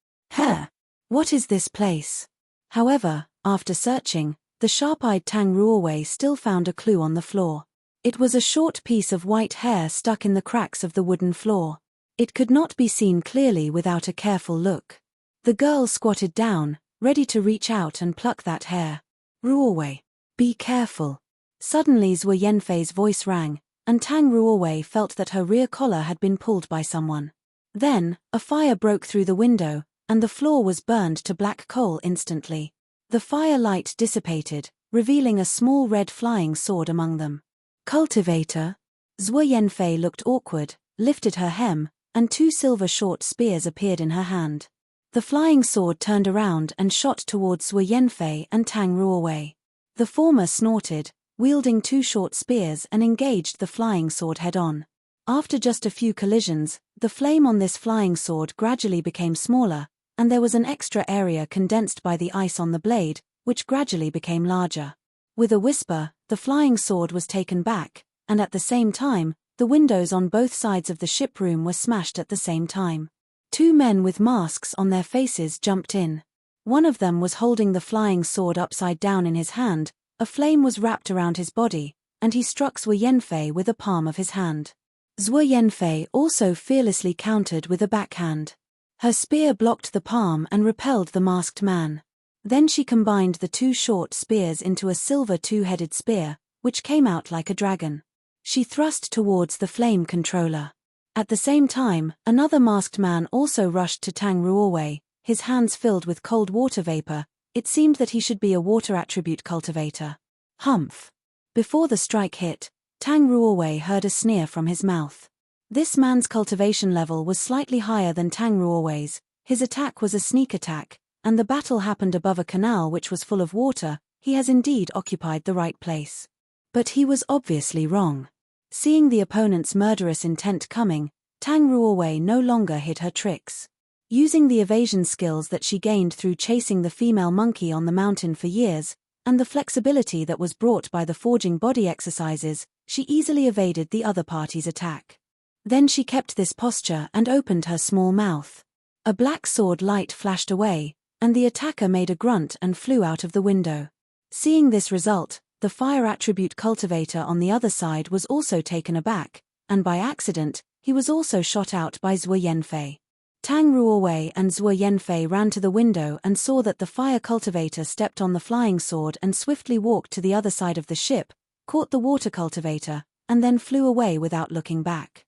What is this place? However, after searching, the sharp-eyed Tang Ruowei still found a clue on the floor. It was a short piece of white hair stuck in the cracks of the wooden floor. It could not be seen clearly without a careful look. The girl squatted down, ready to reach out and pluck that hair. Ruowei, be careful. Suddenly Zhuo Yanfei's voice rang, and Tang Ruowei felt that her rear collar had been pulled by someone. Then, a fire broke through the window, and the floor was burned to black coal instantly. The fire light dissipated, revealing a small red flying sword among them. Cultivator? Zhuo Yanfei looked awkward, lifted her hem, and two silver short spears appeared in her hand. The flying sword turned around and shot towards Zhuo Yanfei and Tang Ruowei. The former snorted, wielding two short spears, and engaged the flying sword head-on. After just a few collisions, the flame on this flying sword gradually became smaller, and there was an extra area condensed by the ice on the blade, which gradually became larger. With a whisper, the flying sword was taken back, and at the same time, the windows on both sides of the ship room were smashed at the same time. Two men with masks on their faces jumped in. One of them was holding the flying sword upside down in his hand. A flame was wrapped around his body, and he struck Zhuo Yanfei with the palm of his hand. Zhuo Yanfei also fearlessly countered with a backhand. Her spear blocked the palm and repelled the masked man. Then she combined the two short spears into a silver two-headed spear, which came out like a dragon. She thrust towards the flame controller. At the same time, another masked man also rushed to Tang Ruowei, his hands filled with cold water vapor. It seemed that he should be a water attribute cultivator. Humph. Before the strike hit, Tang Ruowei heard a sneer from his mouth. This man's cultivation level was slightly higher than Tang Ruowei's. His attack was a sneak attack, and the battle happened above a canal which was full of water. He has indeed occupied the right place. But he was obviously wrong. Seeing the opponent's murderous intent coming, Tang Ruowei no longer hid her tricks. Using the evasion skills that she gained through chasing the female monkey on the mountain for years, and the flexibility that was brought by the forging body exercises, she easily evaded the other party's attack. Then she kept this posture and opened her small mouth. A black sword light flashed away, and the attacker made a grunt and flew out of the window. Seeing this result, the fire attribute cultivator on the other side was also taken aback, and by accident, he was also shot out by Zhuo Yanfei. Tang Ruowei and Zhuo Yanfei ran to the window and saw that the fire cultivator stepped on the flying sword and swiftly walked to the other side of the ship, caught the water cultivator, and then flew away without looking back.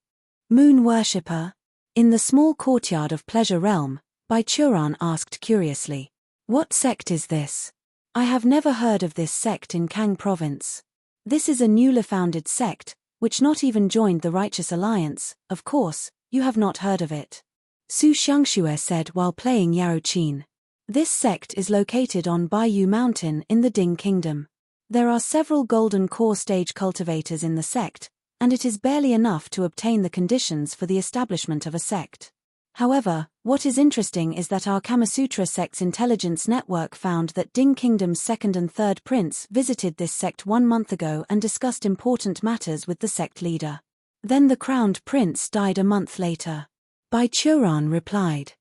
Moon worshipper? In the small courtyard of Pleasure Realm, Bai Churan asked curiously. What sect is this? I have never heard of this sect in Kang Province. This is a newly founded sect, which not even joined the Righteous Alliance. Of course, you have not heard of it. Su Xiangxue said while playing Yaoqin. This sect is located on Baiyu Mountain in the Ding Kingdom. There are several golden core stage cultivators in the sect, and it is barely enough to obtain the conditions for the establishment of a sect. However, what is interesting is that our Kamasutra sect's intelligence network found that Ding Kingdom's second and third prince visited this sect 1 month ago and discussed important matters with the sect leader. Then the crowned prince died a month later. Bai Churan replied.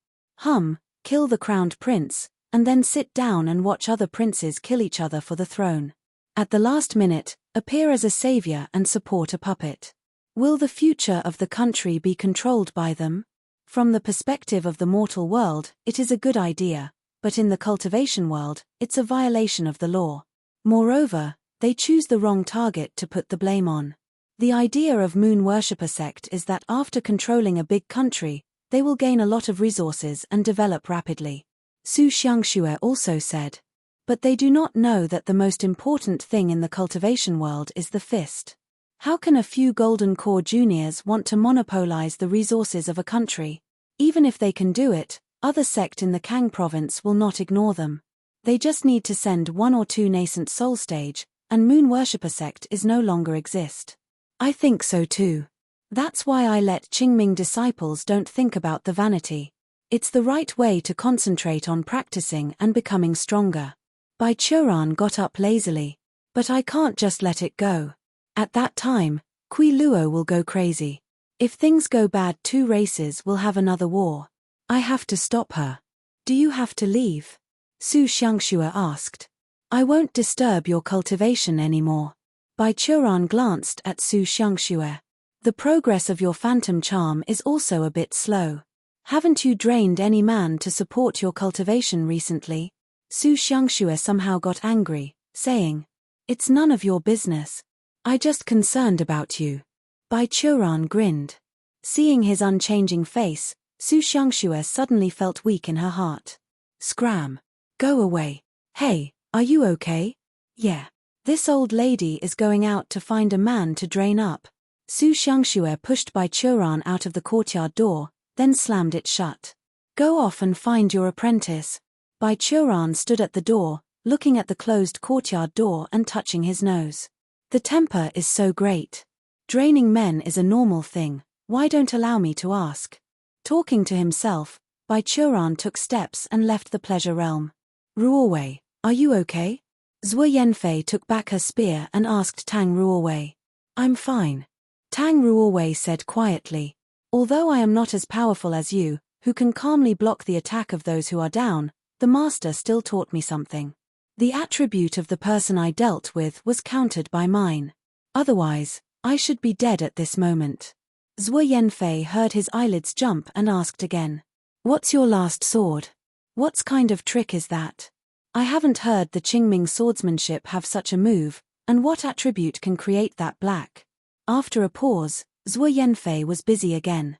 Kill the crowned prince, and then sit down and watch other princes kill each other for the throne. At the last minute, appear as a savior and support a puppet. Will the future of the country be controlled by them? From the perspective of the mortal world, it is a good idea, but in the cultivation world, it's a violation of the law. Moreover, they choose the wrong target to put the blame on. The idea of moon worshipper sect is that after controlling a big country, they will gain a lot of resources and develop rapidly. Su Xiangxue also said. But they do not know that the most important thing in the cultivation world is the fist. How can a few golden core juniors want to monopolize the resources of a country? Even if they can do it, other sect in the Kang province will not ignore them. They just need to send 1 or 2 nascent soul stage, and moon worshipper sect is no longer exist. I think so too. That's why I let Qingming disciples don't think about the vanity. It's the right way to concentrate on practicing and becoming stronger. Bai Churan got up lazily. But I can't just let it go. At that time, Kui Luo will go crazy. If things go bad, 2 races will have another war. I have to stop her. Do you have to leave? Su Xiangxue asked. I won't disturb your cultivation anymore. Bai Churan glanced at Su Xiangxue. The progress of your phantom charm is also a bit slow. Haven't you drained any man to support your cultivation recently? Su Xiangxue somehow got angry, saying, It's none of your business. I just concerned about you. Bai Churan grinned. Seeing his unchanging face, Su Xiangxue suddenly felt weak in her heart. Scram. Go away. Hey, are you okay? Yeah. This old lady is going out to find a man to drain up. Su Xiangxue pushed Bai Churan out of the courtyard door, then slammed it shut. Go off and find your apprentice. Bai Churan stood at the door, looking at the closed courtyard door and touching his nose. The temper is so great. Draining men is a normal thing, why don't allow me to ask? Talking to himself, Bai Churan took steps and left the pleasure realm. Ruowei, are you okay? Zhuo Yanfei took back her spear and asked Tang Ruowei. I'm fine. Tang Ruowei said quietly. Although I am not as powerful as you, who can calmly block the attack of those who are down, the master still taught me something. The attribute of the person I dealt with was countered by mine. Otherwise, I should be dead at this moment. Zhuo Yanfei heard his eyelids jump and asked again. What's your last sword? What kind of trick is that? I haven't heard the Qingming swordsmanship have such a move, and what attribute can create that black? After a pause, Zhuo Yanfei was busy again.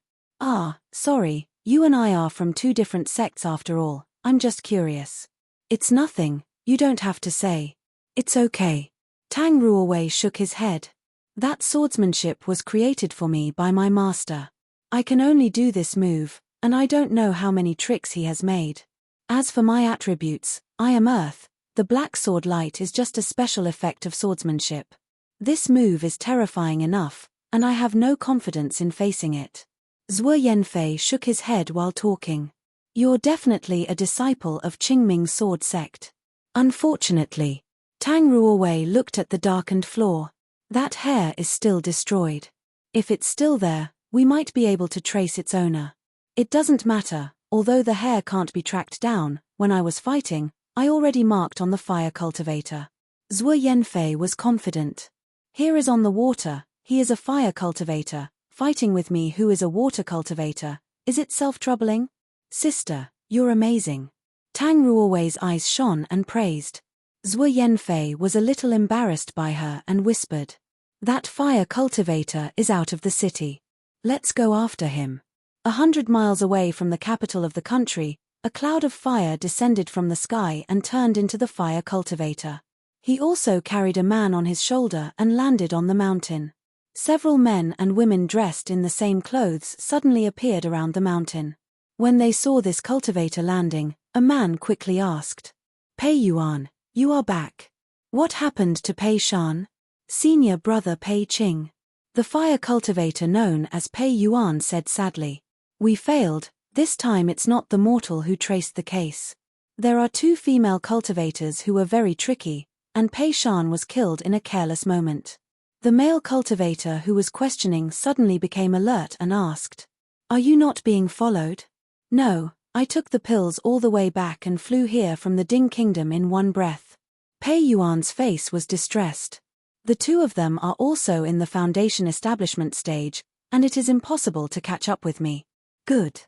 Sorry, you and I are from 2 different sects after all, I'm just curious. It's nothing, you don't have to say. It's okay. Tang Ruowei shook his head. That swordsmanship was created for me by my master. I can only do this move, and I don't know how many tricks he has made. As for my attributes, I am Earth, the black sword light is just a special effect of swordsmanship. This move is terrifying enough, and I have no confidence in facing it. Zhuo Yanfei shook his head while talking. You're definitely a disciple of Qingming sword sect. Unfortunately. Tang Ruowei looked at the darkened floor. That hair is still destroyed. If it's still there, we might be able to trace its owner. It doesn't matter, although the hair can't be tracked down, when I was fighting, I already marked on the fire cultivator. Zhuo Yanfei was confident. Here is on the water, he is a fire cultivator, fighting with me who is a water cultivator, is it self-troubling? Sister, you're amazing. Tang Ruowei's eyes shone and praised. Zhuo Yanfei was a little embarrassed by her and whispered. That fire cultivator is out of the city. Let's go after him. 100 miles away from the capital of the country, a cloud of fire descended from the sky and turned into the fire cultivator. He also carried a man on his shoulder and landed on the mountain. Several men and women dressed in the same clothes suddenly appeared around the mountain. When they saw this cultivator landing, a man quickly asked. Pei Yuan, you are back. What happened to Pei Shan? Senior brother Pei Qing. The fire cultivator known as Pei Yuan said sadly. We failed, this time it's not the mortal who traced the case. There are 2 female cultivators who were very tricky, and Pei Shan was killed in a careless moment. The male cultivator who was questioning suddenly became alert and asked. Are you not being followed? No, I took the pills all the way back and flew here from the Ding Kingdom in one breath. Pei Yuan's face was distressed. The 2 of them are also in the foundation establishment stage, and it is impossible to catch up with me. Good.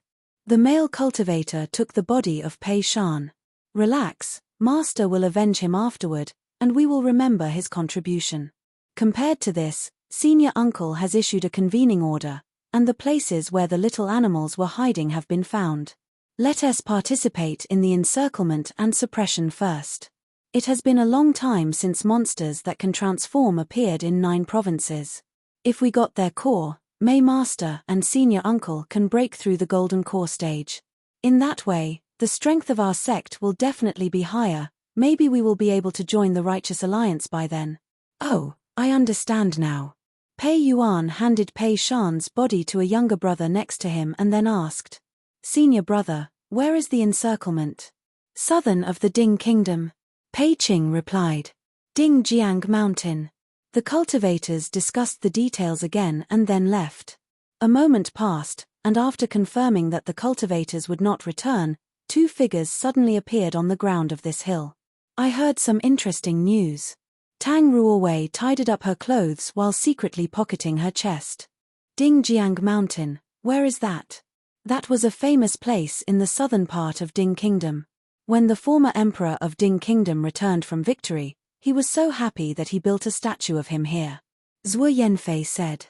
The male cultivator took the body of Pei Shan. Relax, Master will avenge him afterward, and we will remember his contribution. Compared to this, Senior Uncle has issued a convening order, and the places where the little animals were hiding have been found. Let us participate in the encirclement and suppression first. It has been a long time since monsters that can transform appeared in 9 provinces. If we got their core, May Master and Senior Uncle can break through the golden core stage. In that way, the strength of our sect will definitely be higher. Maybe we will be able to join the Righteous Alliance by then. Oh, I understand now. Pei Yuan handed Pei Shan's body to a younger brother next to him and then asked, Senior brother, where is the encirclement? Southern of the Ding Kingdom. Pei Qing replied. Ding Jiang Mountain. The cultivators discussed the details again and then left. A moment passed, and after confirming that the cultivators would not return, 2 figures suddenly appeared on the ground of this hill. I heard some interesting news. Tang Ruowei tidied up her clothes while secretly pocketing her chest. Ding Jiang Mountain, where is that? That was a famous place in the southern part of Ding Kingdom. When the former emperor of Ding Kingdom returned from victory, he was so happy that he built a statue of him here. Zhuo Yanfei said.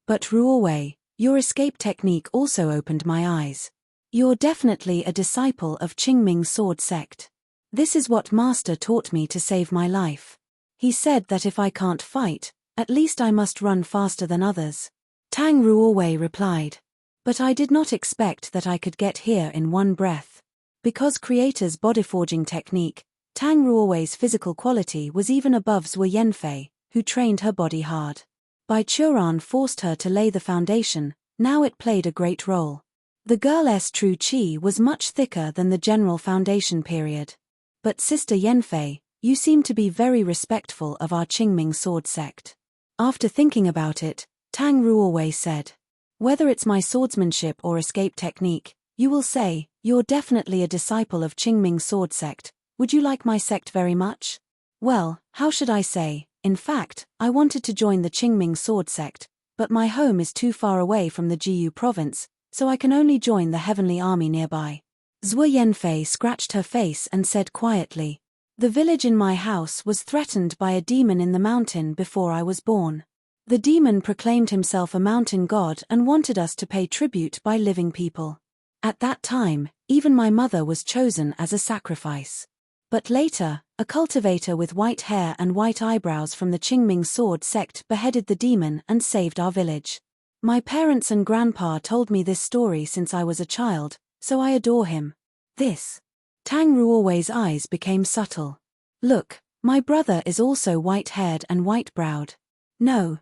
But Ruowei, your escape technique also opened my eyes. You're definitely a disciple of Qingming sword sect. This is what Master taught me to save my life. He said that if I can't fight, at least I must run faster than others. Tang Ruowei replied. But I did not expect that I could get here in one breath. Because Creator's bodyforging technique, Tang Ruowei's physical quality was even above Zhuo Yanfei, who trained her body hard. Bai Churan forced her to lay the foundation, now it played a great role. The girl's true qi was much thicker than the general foundation period. But Sister Yanfei, you seem to be very respectful of our Qingming sword sect. After thinking about it, Tang Ruowei said. Whether it's my swordsmanship or escape technique, you will say, you're definitely a disciple of Qingming sword sect. Would you like my sect very much? Well, how should I say? In fact, I wanted to join the Qingming sword sect, but my home is too far away from the Jiyu province, so I can only join the heavenly army nearby. Zhuo Yanfei scratched her face and said quietly, the village in my house was threatened by a demon in the mountain before I was born. The demon proclaimed himself a mountain god and wanted us to pay tribute by living people. At that time, even my mother was chosen as a sacrifice. But later, a cultivator with white hair and white eyebrows from the Qingming sword sect beheaded the demon and saved our village. My parents and grandpa told me this story since I was a child, so I adore him. This. Tang Ruowei's eyes became subtle. Look, my brother is also white-haired and white-browed. No,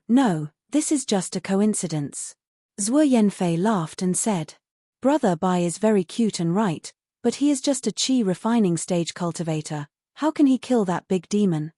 this is just a coincidence. Zhuo Yanfei laughed and said. Brother Bai is very cute and right, but he is just a qi refining stage cultivator. How can he kill that big demon?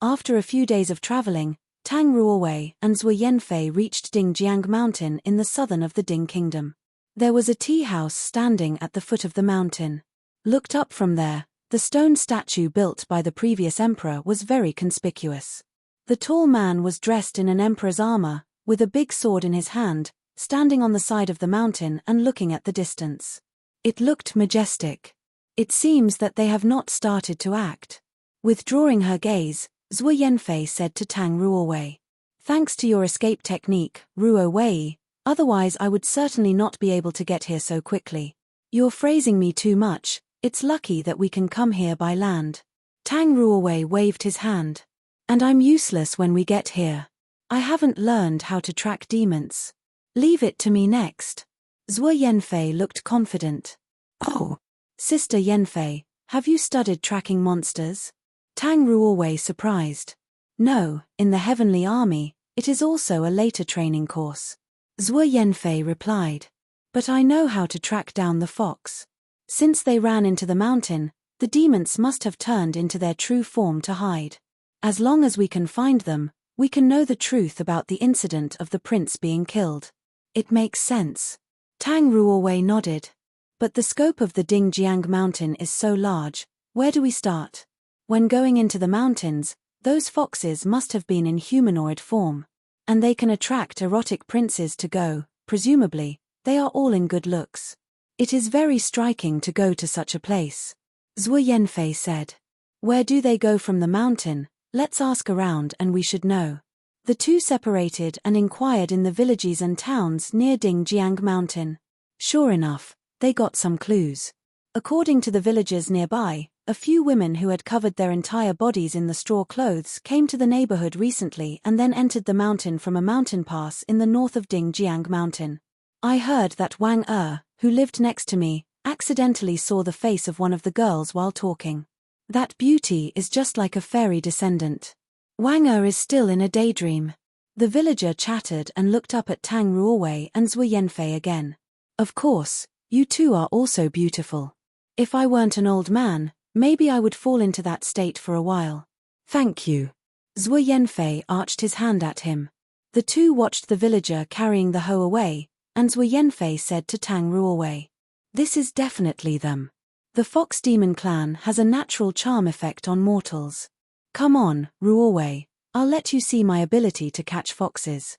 After a few days of traveling, Tang Ruowei and Zhuo Yanfei reached Dingjiang Mountain in the southern of the Ding Kingdom. There was a tea house standing at the foot of the mountain. Looked up from there, the stone statue built by the previous emperor was very conspicuous. The tall man was dressed in an emperor's armor, with a big sword in his hand, standing on the side of the mountain and looking at the distance. It looked majestic. It seems that they have not started to act. Withdrawing her gaze, Zhuo Yanfei said to Tang Ruowei. Thanks to your escape technique, Ruowei, otherwise I would certainly not be able to get here so quickly. You're phrasing me too much, it's lucky that we can come here by land. Tang Ruowei waved his hand. And I'm useless when we get here. I haven't learned how to track demons. Leave it to me next. Zhuo Yanfei looked confident. Oh. Sister Yanfei, have you studied tracking monsters? Tang Ruowei surprised. No, in the Heavenly Army, it is also a later training course. Zhuo Yanfei replied. But I know how to track down the fox. Since they ran into the mountain, the demons must have turned into their true form to hide. As long as we can find them, we can know the truth about the incident of the prince being killed. It makes sense. Tang Ruowei nodded. But the scope of the Dingjiang mountain is so large, where do we start? When going into the mountains, those foxes must have been in humanoid form. And they can attract erotic princes to go, presumably, they are all in good looks. It is very striking to go to such a place. Zhuo Yanfei said. Where do they go from the mountain? Let's ask around and we should know. The two separated and inquired in the villages and towns near Dingjiang Mountain. Sure enough, they got some clues. According to the villagers nearby, a few women who had covered their entire bodies in the straw clothes came to the neighborhood recently and then entered the mountain from a mountain pass in the north of Dingjiang Mountain. I heard that Wang who lived next to me, accidentally saw the face of one of the girls while talking. That beauty is just like a fairy descendant. Wang is still in a daydream. The villager chattered and looked up at Tang Ruowei and Zhuo Yanfei again. Of course, you two are also beautiful. If I weren't an old man, maybe I would fall into that state for a while. Thank you. Zhuo Yanfei arched his hand at him. The two watched the villager carrying the hoe away, and Zhuo Yanfei said to Tang Ruowei, this is definitely them. The Fox Demon clan has a natural charm effect on mortals. Come on, Ruowei, I'll let you see my ability to catch foxes.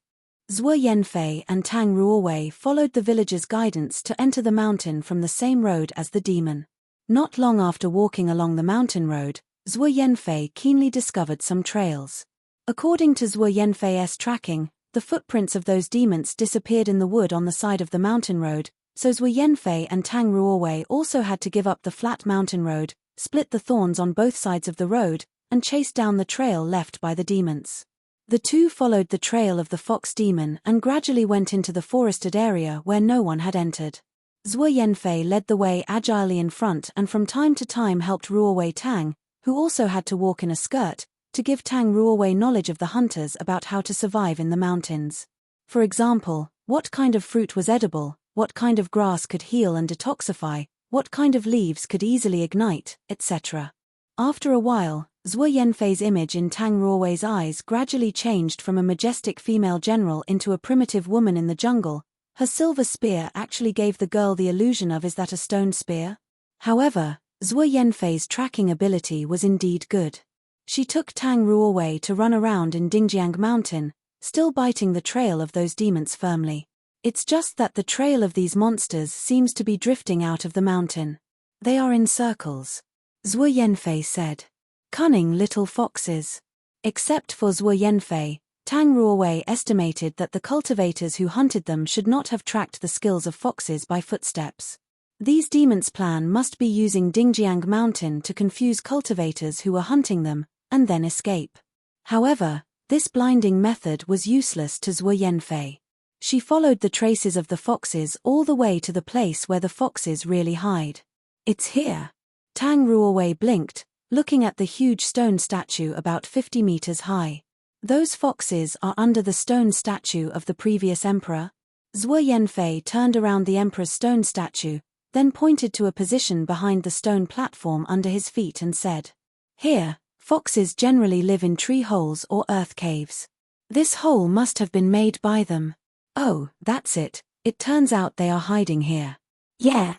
Zhuo Yanfei and Tang Ruowei followed the villager's guidance to enter the mountain from the same road as the demon. Not long after walking along the mountain road, Zhuo Yanfei keenly discovered some trails. According to Zhuo Yanfei's tracking, the footprints of those demons disappeared in the wood on the side of the mountain road, so Zhuo Yanfei and Tang Ruowei also had to give up the flat mountain road, split the thorns on both sides of the road, and chase down the trail left by the demons. The two followed the trail of the fox demon and gradually went into the forested area where no one had entered. Zhuo Yanfei led the way agilely in front and from time to time helped Ruowei Tang, who also had to walk in a skirt, to give Tang Ruowei knowledge of the hunters about how to survive in the mountains. For example, what kind of fruit was edible, what kind of grass could heal and detoxify, what kind of leaves could easily ignite, etc. After a while, Zhuo Yanfei's image in Tang Ruowei's eyes gradually changed from a majestic female general into a primitive woman in the jungle. Her silver spear actually gave the girl the illusion of, is that a stone spear? However, Zhuo Yanfei's tracking ability was indeed good. She took Tang Ruowei to run around in Dingjiang Mountain, still biting the trail of those demons firmly. It's just that the trail of these monsters seems to be drifting out of the mountain. They are in circles. Zhuo Yanfei said. Cunning little foxes. Except for Zhuo Yanfei, Tang Ruowei estimated that the cultivators who hunted them should not have tracked the skills of foxes by footsteps. These demons' plan must be using Dingjiang Mountain to confuse cultivators who were hunting them, and then escape. However, this blinding method was useless to Zhuo Yanfei. She followed the traces of the foxes all the way to the place where the foxes really hide. It's here. Tang Ruowei blinked, looking at the huge stone statue about 50 meters high. Those foxes are under the stone statue of the previous emperor. Zhuo Yanfei turned around the emperor's stone statue, then pointed to a position behind the stone platform under his feet and said, here, foxes generally live in tree holes or earth caves. This hole must have been made by them. Oh, that's it, it turns out they are hiding here. Yeah,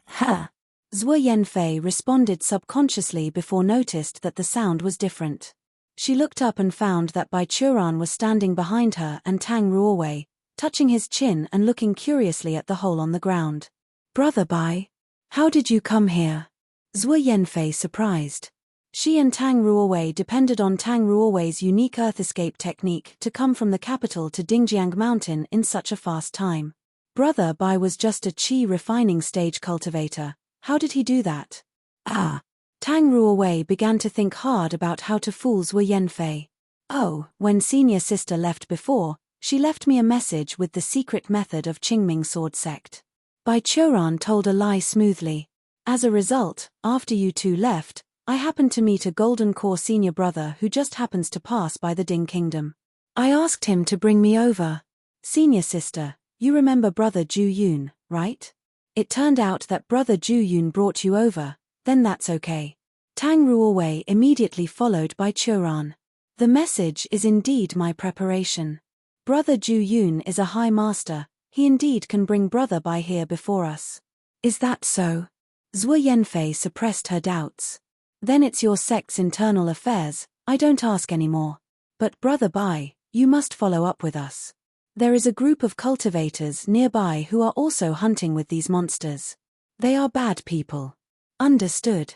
Zhuo Yanfei responded subconsciously before noticed that the sound was different. She looked up and found that Bai Churan was standing behind her and Tang Ruowei, touching his chin and looking curiously at the hole on the ground. Brother Bai, how did you come here? Zhuo Yanfei surprised. She and Tang Ruowei depended on Tang Ruowei's unique earth escape technique to come from the capital to Dingjiang Mountain in such a fast time. Brother Bai was just a qi refining stage cultivator. How did he do that? Tang Ruowei began to think hard about how to fool Zhuo Yanfei. Oh, when senior sister left before, she left me a message with the secret method of Qingming sword sect. Bai Churan told a lie smoothly. As a result, after you two left, I happened to meet a golden core senior brother who just happens to pass by the Ding Kingdom. I asked him to bring me over. Senior sister, you remember brother Ju Yun, right? It turned out that brother Ju Yun brought you over, then that's okay. Tang Ruowei immediately followed Bai Churan. The message is indeed my preparation. Brother Ju Yun is a high master, he indeed can bring brother Bai here before us. Is that so? Zhuo Yanfei suppressed her doubts. Then it's your sect's internal affairs, I don't ask anymore. But brother Bai, you must follow up with us. There is a group of cultivators nearby who are also hunting with these monsters. They are bad people. Understood.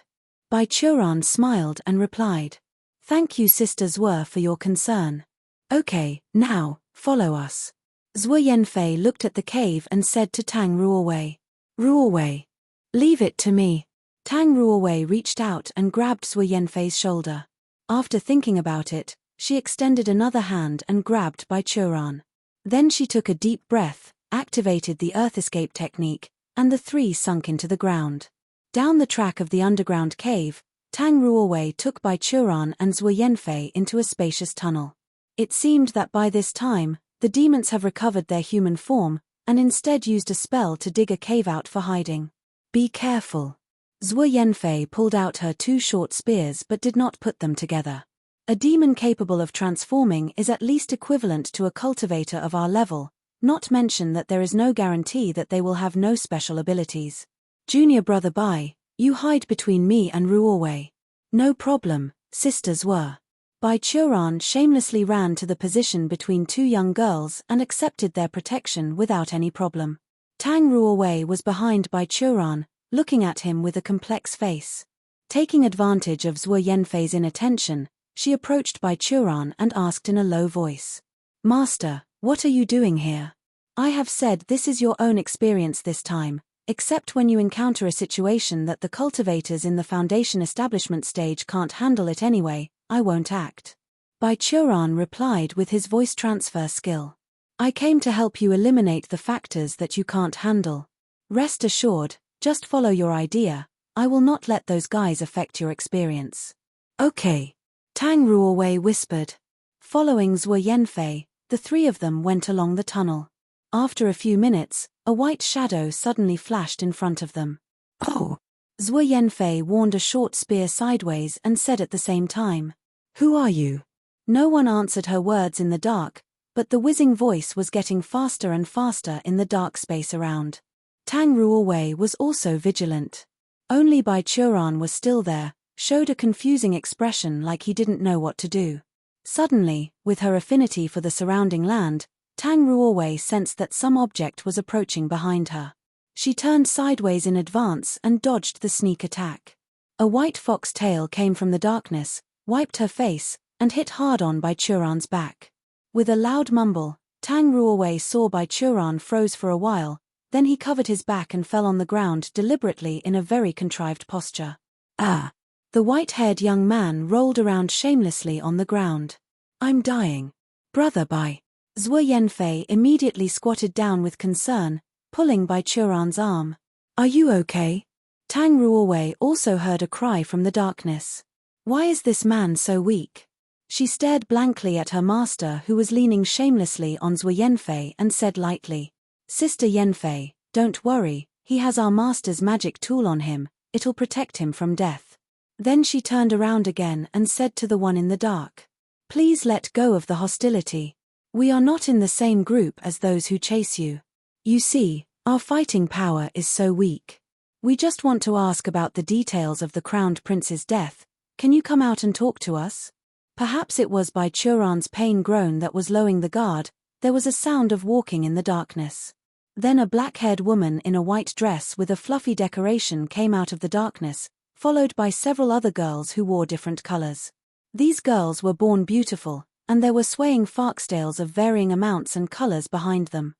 Bai Churan smiled and replied, "Thank you Sister Zwe for your concern. Okay, now, follow us." Zwe Yanfei looked at the cave and said to Tang Ruowei, "Ruowei, leave it to me." Tang Ruowei reached out and grabbed Zwe Yanfei's shoulder. After thinking about it, she extended another hand and grabbed Bai Churan. Then she took a deep breath, activated the earth escape technique, and the three sunk into the ground. Down the track of the underground cave, Tang Ruowei took Bai Churan and Zwe Yanfei into a spacious tunnel. It seemed that by this time, the demons have recovered their human form, and instead used a spell to dig a cave out for hiding. "Be careful." Zwe Yanfei pulled out her two short spears but did not put them together. A demon capable of transforming is at least equivalent to a cultivator of our level, not mention that there is no guarantee that they will have no special abilities. "Junior brother Bai, you hide between me and Ruowei." "No problem, sisters were." Bai Churan shamelessly ran to the position between two young girls and accepted their protection without any problem. Tang Ruowei was behind Bai Churan, looking at him with a complex face. Taking advantage of Zwe Yanfei's inattention, she approached Bai Churan and asked in a low voice, "Master, what are you doing here? I have said this is your own experience this time, except when you encounter a situation that the cultivators in the Foundation establishment stage can't handle it anyway, I won't act." Bai Churan replied with his voice transfer skill. "I came to help you eliminate the factors that you can't handle. Rest assured, just follow your idea, I will not let those guys affect your experience." "Okay," Tang Ruowei whispered. Following Zwe Yanfei, the three of them went along the tunnel. After a few minutes, a white shadow suddenly flashed in front of them. "Oh!" Zwe Yanfei warned a short spear sideways and said at the same time, "Who are you?" No one answered her words in the dark, but the whizzing voice was getting faster and faster in the dark space around. Tang Ruowei was also vigilant. Only Bai Churan was still there, showed a confusing expression like he didn't know what to do. Suddenly, with her affinity for the surrounding land, Tang Ruowei sensed that some object was approaching behind her. She turned sideways in advance and dodged the sneak attack. A white fox tail came from the darkness, wiped her face, and hit hard on Bai Churan's back. With a loud mumble, Tang Ruowei saw Bai Churan froze for a while, then he covered his back and fell on the ground deliberately in a very contrived posture. "Ah!" The white-haired young man rolled around shamelessly on the ground. "I'm dying. Brother Bai." Zwe Yanfei immediately squatted down with concern, pulling Bai Churan's arm. "Are you okay?" Tang Ruowei also heard a cry from the darkness. "Why is this man so weak?" She stared blankly at her master who was leaning shamelessly on Zwe Yanfei and said lightly, "Sister Yanfei, don't worry, he has our master's magic tool on him, it'll protect him from death." Then she turned around again and said to the one in the dark, "Please let go of the hostility. We are not in the same group as those who chase you. You see, our fighting power is so weak. We just want to ask about the details of the crowned prince's death. Can you come out and talk to us?" Perhaps it was Bai Churan's pain groan that was lowering the guard. There was a sound of walking in the darkness. Then a black-haired woman in a white dress with a fluffy decoration came out of the darkness, followed by several other girls who wore different colors. These girls were born beautiful, and there were swaying foxtails of varying amounts and colors behind them.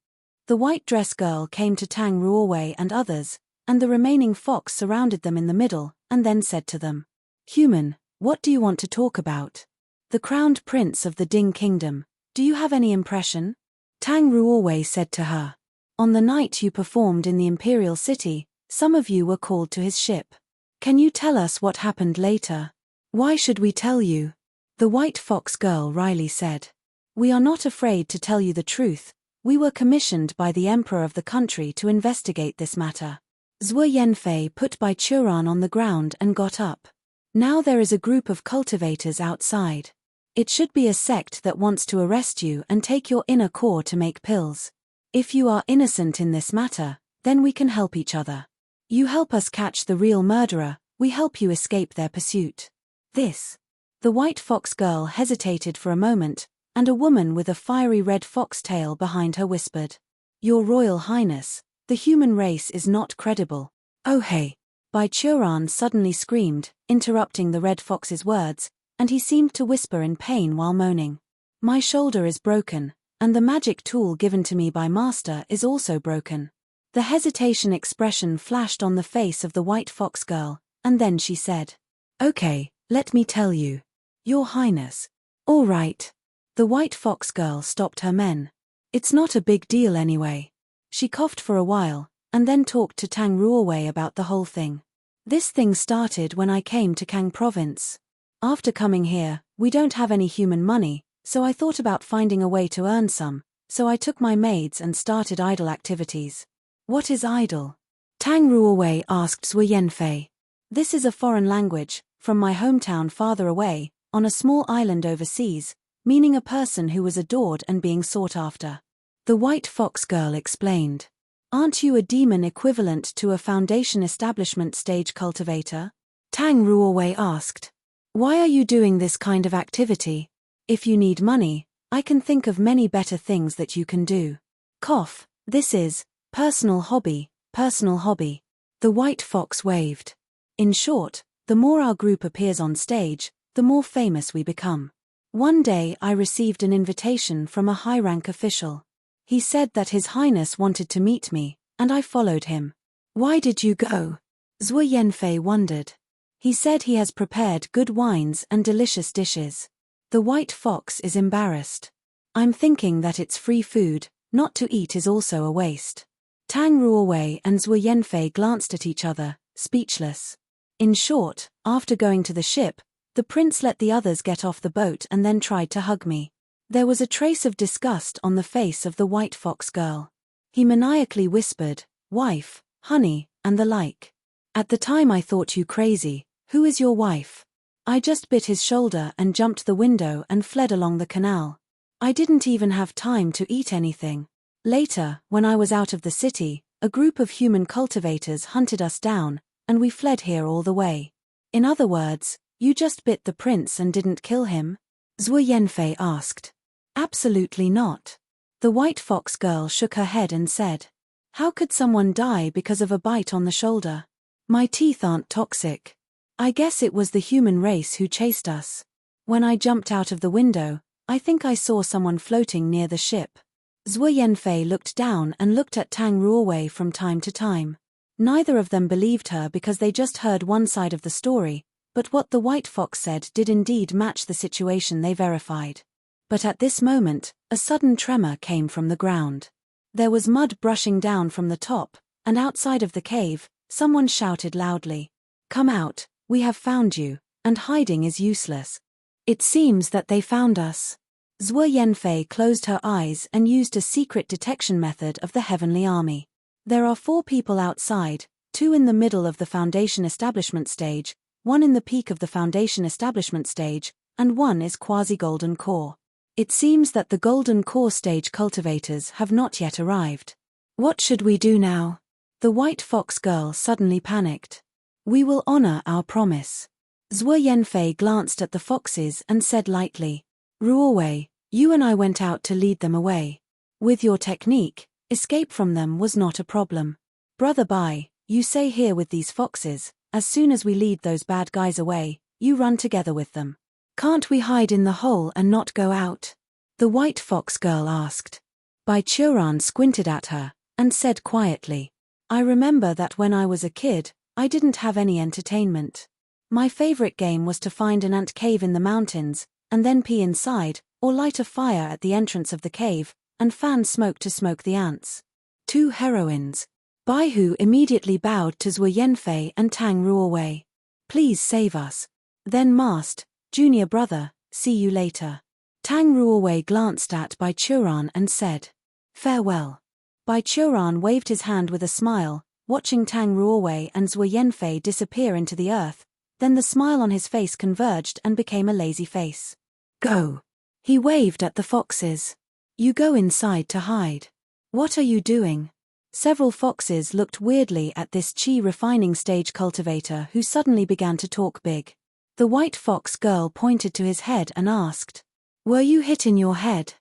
The white dress girl came to Tang Ruowei and others, and the remaining fox surrounded them in the middle, and then said to them, "Human, what do you want to talk about? The crowned prince of the Ding kingdom, do you have any impression?" Tang Ruowei said to her, "On the night you performed in the imperial city, some of you were called to his ship. Can you tell us what happened later?" "Why should we tell you?" The white fox girl wryly said. "We are not afraid to tell you the truth. We were commissioned by the emperor of the country to investigate this matter." Zwe Yanfei put Bai Churan on the ground and got up. "Now there is a group of cultivators outside. It should be a sect that wants to arrest you and take your inner core to make pills. If you are innocent in this matter, then we can help each other. You help us catch the real murderer, we help you escape their pursuit." This. The white fox girl hesitated for a moment, and a woman with a fiery red fox tail behind her whispered, "Your Royal Highness, the human race is not credible." "Oh hey." Bai Churan suddenly screamed, interrupting the red fox's words, and he seemed to whisper in pain while moaning. My shoulder is broken, and the magic tool given to me by Master is also broken. The hesitation expression flashed on the face of the white fox girl, and then she said, Okay, let me tell you. Your Highness. All right. The white fox girl stopped her men. It's not a big deal anyway. She coughed for a while, and then talked to Tang Ruowei about the whole thing. This thing started when I came to Kang province. After coming here, we don't have any human money, so I thought about finding a way to earn some, so I took my maids and started idle activities. What is idle? Tang Ruowei asked Zhu Yanfei. This is a foreign language, from my hometown farther away, on a small island overseas, meaning a person who was adored and being sought after. The white fox girl explained. Aren't you a demon equivalent to a foundation establishment stage cultivator? Tang Ruowei asked. Why are you doing this kind of activity? If you need money, I can think of many better things that you can do. Cough, this is personal hobby, personal hobby. The white fox waved. In short, the more our group appears on stage, the more famous we become. One day I received an invitation from a high-rank official. He said that His Highness wanted to meet me, and I followed him. Why did you go? Zhu Yanfei wondered. He said he has prepared good wines and delicious dishes. The white fox is embarrassed. I'm thinking that it's free food, not to eat is also a waste. Tang Ruowei and Zhu Yanfei glanced at each other, speechless. In short, after going to the ship, the prince let the others get off the boat and then tried to hug me. There was a trace of disgust on the face of the white fox girl. He maniacally whispered, wife, honey, and the like. At the time I thought you crazy. Who is your wife? I just bit his shoulder and jumped the window and fled along the canal. I didn't even have time to eat anything. Later, when I was out of the city, a group of human cultivators hunted us down, and we fled here all the way. In other words, you just bit the prince and didn't kill him? Zhu Yanfei asked. Absolutely not. The white fox girl shook her head and said, How could someone die because of a bite on the shoulder? My teeth aren't toxic. I guess it was the human race who chased us. When I jumped out of the window, I think I saw someone floating near the ship. Zhu Yanfei looked down and looked at Tang Ruowei from time to time. Neither of them believed her because they just heard one side of the story, but what the white fox said did indeed match the situation they verified. But at this moment, a sudden tremor came from the ground. There was mud brushing down from the top, and outside of the cave, someone shouted loudly, Come out, we have found you, and hiding is useless. It seems that they found us. Zhu Yanfei closed her eyes and used a secret detection method of the Heavenly Army. There are 4 people outside, 2 in the middle of the foundation establishment stage, 1 in the peak of the foundation establishment stage, and 1 is quasi-golden core. It seems that the golden core stage cultivators have not yet arrived. What should we do now? The white fox girl suddenly panicked. We will honor our promise. Zhu Yanfei glanced at the foxes and said lightly, Ruowei, you and I went out to lead them away. With your technique, escape from them was not a problem. Brother Bai, you stay here with these foxes. As soon as we lead those bad guys away, you run together with them. Can't we hide in the hole and not go out? The white fox girl asked. Bai Churan squinted at her, and said quietly, I remember that when I was a kid, I didn't have any entertainment. My favorite game was to find an ant cave in the mountains, and then pee inside, or light a fire at the entrance of the cave, and fan smoke to smoke the ants. 2 heroines. Baihu immediately bowed to Zhu Yanfei and Tang Ruowei. Please save us. Then Mast, junior brother, see you later. Tang Ruowei glanced at Bai Churan and said, Farewell. Bai Churan waved his hand with a smile, watching Tang Ruowei and Zhu Yanfei disappear into the earth, then the smile on his face converged and became a lazy face. Go. He waved at the foxes. You go inside to hide. What are you doing? Several foxes looked weirdly at this chi refining stage cultivator who suddenly began to talk big. The white fox girl pointed to his head and asked, Were you hit in your head?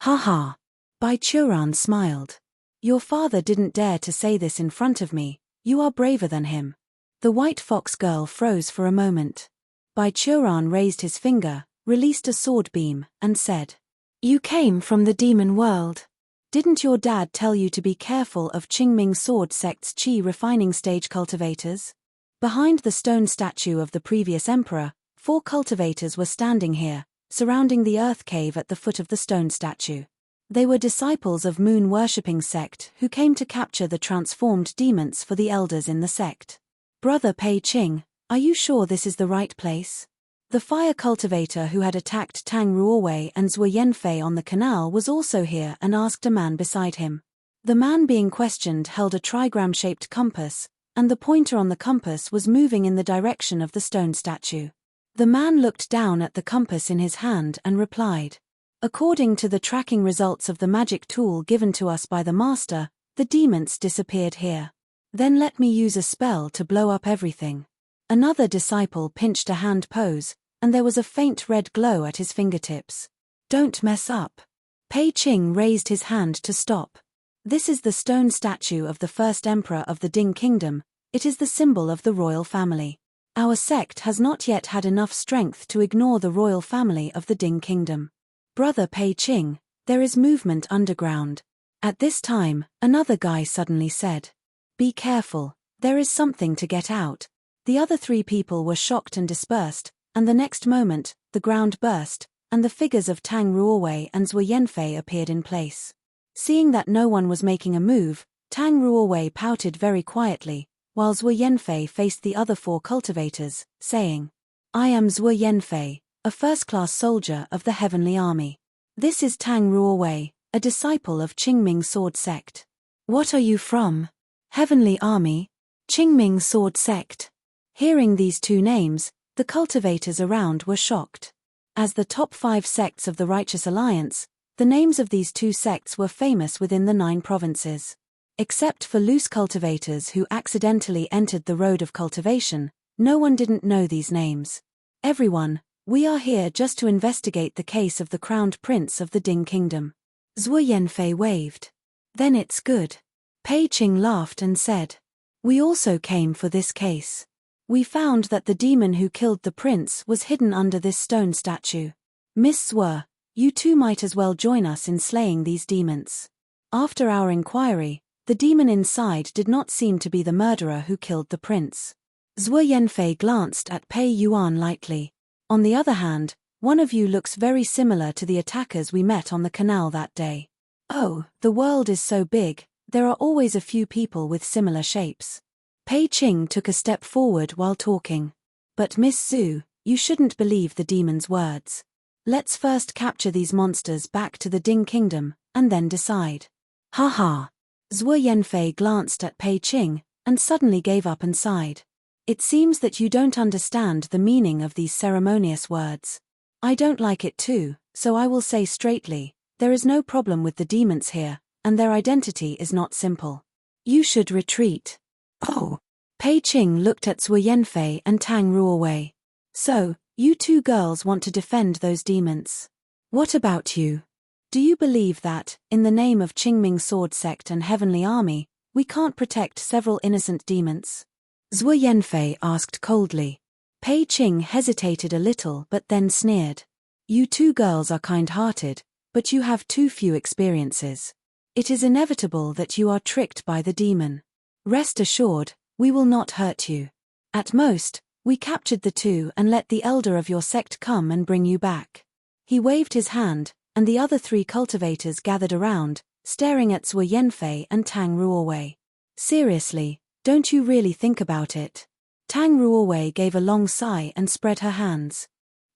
Ha ha. Bai Churan smiled. Your father didn't dare to say this in front of me, you are braver than him. The white fox girl froze for a moment. Bai Churan raised his finger, released a sword beam, and said, "You came from the demon world. Didn't your dad tell you to be careful of Qingming sword sect's qi refining stage cultivators?" Behind the stone statue of the previous emperor, 4 cultivators were standing here, surrounding the earth cave at the foot of the stone statue. They were disciples of moon-worshipping sect who came to capture the transformed demons for the elders in the sect. "Brother Pei Qing, are you sure this is the right place?" The fire cultivator who had attacked Tang Ruowei and Zhuo Yanfei on the canal was also here and asked a man beside him. The man being questioned held a trigram-shaped compass, and the pointer on the compass was moving in the direction of the stone statue. The man looked down at the compass in his hand and replied, "According to the tracking results of the magic tool given to us by the master, the demons disappeared here. Then let me use a spell to blow up everything." Another disciple pinched a hand pose, and there was a faint red glow at his fingertips. "Don't mess up." Pei Qing raised his hand to stop. "This is the stone statue of the first emperor of the Ding Kingdom. It is the symbol of the royal family. Our sect has not yet had enough strength to ignore the royal family of the Ding Kingdom. Brother Pei Qing, there is movement underground." At this time, another guy suddenly said, "Be careful, there is something to get out." The other 3 people were shocked and dispersed, and the next moment, the ground burst, and the figures of Tang Ruowei and Zhuo Yanfei appeared in place. Seeing that no one was making a move, Tang Ruowei pouted very quietly, while Zhuo Yanfei faced the other 4 cultivators, saying, "I am Zhuo Yanfei, a first-class soldier of the Heavenly Army. This is Tang Ruowei, a disciple of Qingming Sword Sect." "What are you from?" "Heavenly Army, Qingming Sword Sect." Hearing these 2 names, the cultivators around were shocked. As the top 5 sects of the Righteous Alliance, the names of these 2 sects were famous within the 9 provinces. Except for loose cultivators who accidentally entered the road of cultivation, no one didn't know these names. "Everyone, we are here just to investigate the case of the crowned prince of the Ding Kingdom." Zhuo Yanfei waved. "Then it's good." Pei Qing laughed and said, "We also came for this case. We found that the demon who killed the prince was hidden under this stone statue. Miss Zhuo, you 2 might as well join us in slaying these demons." After our inquiry, the demon inside did not seem to be the murderer who killed the prince. Zhuo Yanfei glanced at Pei Yuan lightly. "On the other hand, one of you looks very similar to the attackers we met on the canal that day." "Oh, the world is so big, there are always a few people with similar shapes." Pei Qing took a step forward while talking. "But Miss Zhu, you shouldn't believe the demon's words. Let's first capture these monsters back to the Ding Kingdom, and then decide." "Ha ha." Zhuo Yanfei glanced at Pei Qing, and suddenly gave up and sighed. "It seems that you don't understand the meaning of these ceremonious words. I don't like it too, so I will say straightly, there is no problem with the demons here, and their identity is not simple. You should retreat." "Oh." Pei Qing looked at Zhuo Yanfei and Tang Ruowei. "So, you 2 girls want to defend those demons. What about you? Do you believe that, in the name of Qingming Sword Sect and Heavenly Army, we can't protect several innocent demons?" Zhuo Yanfei asked coldly. Pei Qing hesitated a little but then sneered. "You 2 girls are kind-hearted, but you have too few experiences. It is inevitable that you are tricked by the demon. Rest assured, we will not hurt you. At most, we captured the 2 and let the elder of your sect come and bring you back." He waved his hand, and the other 3 cultivators gathered around, staring at Zhuo Yanfei and Tang Ruowei. "Seriously, don't you really think about it?" Tang Ruowei gave a long sigh and spread her hands.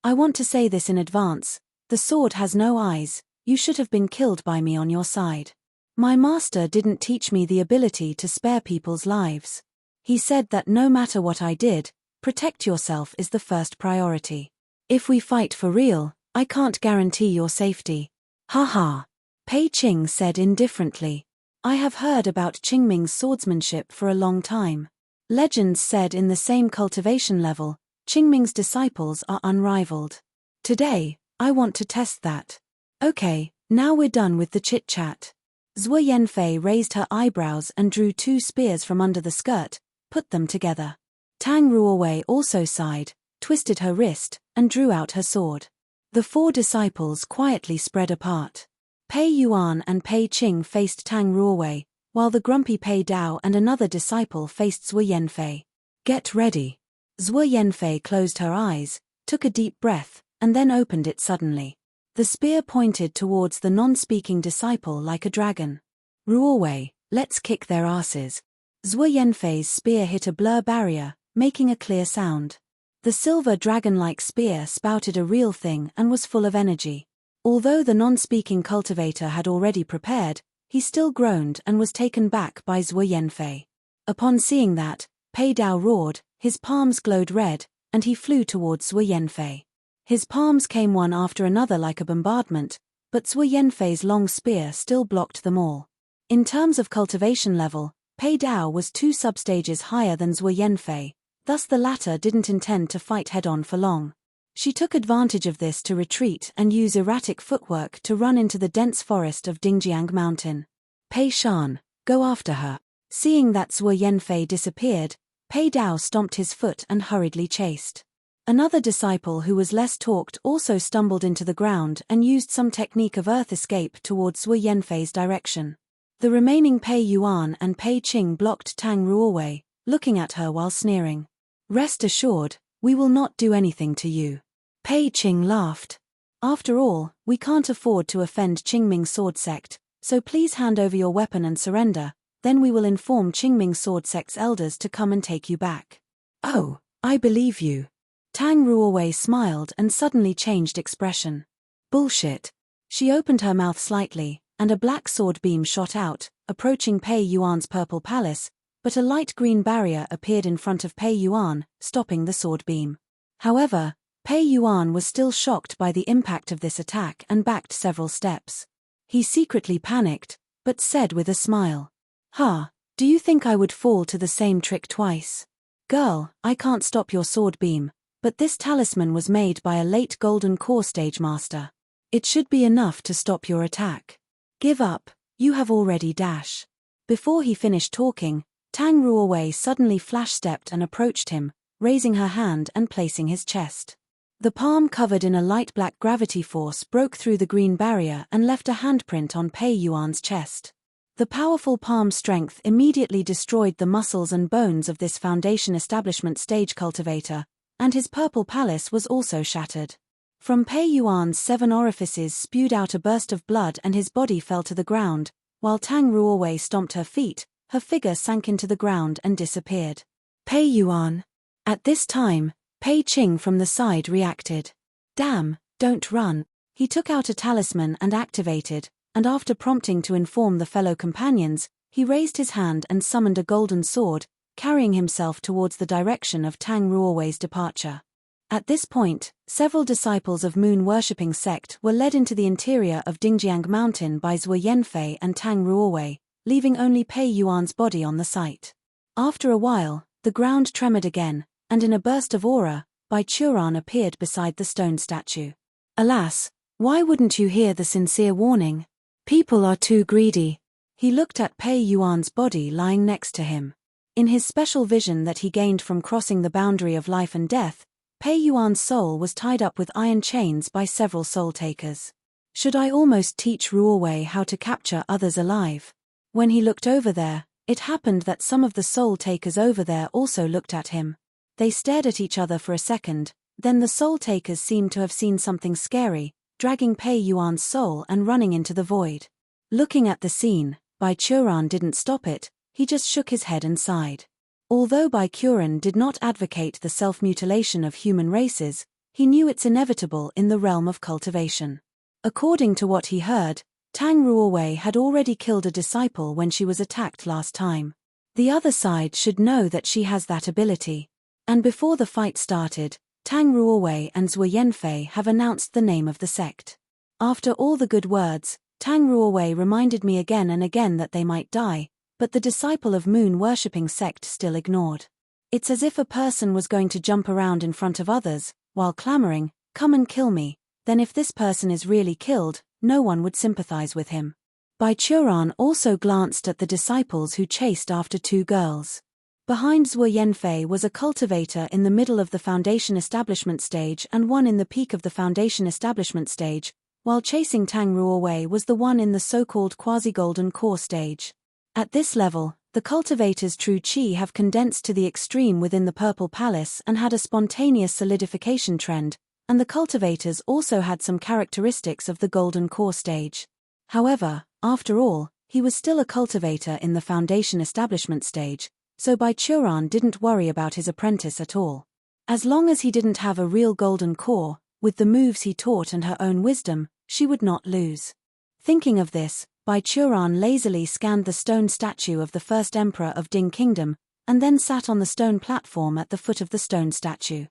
"I want to say this in advance, the sword has no eyes, you should have been killed by me on your side. My master didn't teach me the ability to spare people's lives. He said that no matter what I did, protect yourself is the first priority. If we fight for real, I can't guarantee your safety." "Ha ha." Pei Qing said indifferently. "I have heard about Qingming's swordsmanship for a long time. Legends said in the same cultivation level, Qingming's disciples are unrivaled. Today, I want to test that. Okay, now we're done with the chit-chat." Zhuo Yanfei raised her eyebrows and drew 2 spears from under the skirt, put them together. Tang Ruowei also sighed, twisted her wrist, and drew out her sword. The 4 disciples quietly spread apart. Pei Yuan and Pei Qing faced Tang Ruowei, while the grumpy Pei Dao and another disciple faced Zhuo Yanfei. Get ready. Zhuo Yanfei closed her eyes, took a deep breath, and then opened it suddenly. The spear pointed towards the non-speaking disciple like a dragon. Ruowei, let's kick their asses. Zhuo Yanfei's spear hit a blur barrier, making a clear sound. The silver dragon-like spear spouted a real thing and was full of energy. Although the non-speaking cultivator had already prepared, he still groaned and was taken back by Zhuo Yanfei. Upon seeing that, Pei Dao roared, his palms glowed red, and he flew towards Zhuo Yanfei. His palms came one after another like a bombardment, but Zhuo Yanfei's long spear still blocked them all. In terms of cultivation level, Pei Dao was 2 substages higher than Zhuo Yanfei, thus the latter didn't intend to fight head-on for long. She took advantage of this to retreat and use erratic footwork to run into the dense forest of Dingjiang Mountain. Pei Shan, go after her. Seeing that Zhuo Yanfei disappeared, Pei Dao stomped his foot and hurriedly chased. Another disciple who was less talked also stumbled into the ground and used some technique of earth escape towards Zhuo Yanfei's direction. The remaining Pei Yuan and Pei Qing blocked Tang Ruowei, looking at her while sneering. Rest assured, we will not do anything to you. Pei Qing laughed. After all, we can't afford to offend Qingming Sword Sect, so please hand over your weapon and surrender, then we will inform Qingming Sword Sect's elders to come and take you back. Oh, I believe you. Tang Ruowei smiled and suddenly changed expression. Bullshit. She opened her mouth slightly, and a black sword beam shot out, approaching Pei Yuan's purple palace, but a light green barrier appeared in front of Pei Yuan, stopping the sword beam. However, Pei Yuan was still shocked by the impact of this attack and backed several steps. He secretly panicked, but said with a smile. Ha, do you think I would fall to the same trick twice? Girl, I can't stop your sword beam, but this talisman was made by a late golden core stage master. It should be enough to stop your attack. Give up, you have already dash. Before he finished talking, Tang Ruowei suddenly flash-stepped and approached him, raising her hand and placing his chest. The palm covered in a light black gravity force broke through the green barrier and left a handprint on Pei Yuan's chest. The powerful palm strength immediately destroyed the muscles and bones of this foundation establishment stage cultivator, and his purple palace was also shattered. From Pei Yuan's 7 orifices spewed out a burst of blood and his body fell to the ground, while Tang Ruowei stomped her feet, her figure sank into the ground and disappeared. Pei Yuan. At this time, Pei Qing from the side reacted. Damn, don't run. He took out a talisman and activated, and after prompting to inform the fellow companions, he raised his hand and summoned a golden sword, carrying himself towards the direction of Tang Ruowei's departure. At this point, several disciples of moon-worshipping sect were led into the interior of Dingjiang Mountain by Zhuo Yanfei and Tang Ruowei, leaving only Pei Yuan's body on the site. After a while, the ground tremored again, and in a burst of aura, Bai Churan appeared beside the stone statue. Alas, why wouldn't you hear the sincere warning? People are too greedy. He looked at Pei Yuan's body lying next to him. In his special vision that he gained from crossing the boundary of life and death, Pei Yuan's soul was tied up with iron chains by several soul-takers. Should I almost teach Ruowei how to capture others alive? When he looked over there, it happened that some of the soul-takers over there also looked at him. They stared at each other for a second, then the soul-takers seemed to have seen something scary, dragging Pei Yuan's soul and running into the void. Looking at the scene, Bai Churan didn't stop it, he just shook his head and sighed. Although Bai Churan did not advocate the self-mutilation of human races, he knew it's inevitable in the realm of cultivation. According to what he heard, Tang Ruowei had already killed a disciple when she was attacked last time. The other side should know that she has that ability. And before the fight started, Tang Ruowei and Zhuo Yanfei have announced the name of the sect. After all the good words, Tang Ruowei reminded me again and again that they might die, but the disciple of moon-worshipping sect still ignored. It's as if a person was going to jump around in front of others, while clamoring, "Come and kill me," then if this person is really killed, no one would sympathize with him. Bai Churan also glanced at the disciples who chased after 2 girls. Behind Zhuo Yanfei was a cultivator in the middle of the foundation establishment stage and one in the peak of the foundation establishment stage, while chasing Tang Ruowei was the one in the so-called quasi-golden core stage. At this level, the cultivator's true qi have condensed to the extreme within the Purple Palace and had a spontaneous solidification trend, and the cultivators also had some characteristics of the golden core stage. However, after all, he was still a cultivator in the foundation establishment stage, so Bai Churan didn't worry about his apprentice at all. As long as he didn't have a real golden core, with the moves he taught and her own wisdom, she would not lose. Thinking of this, Bai Churan lazily scanned the stone statue of the first emperor of Ding Kingdom, and then sat on the stone platform at the foot of the stone statue.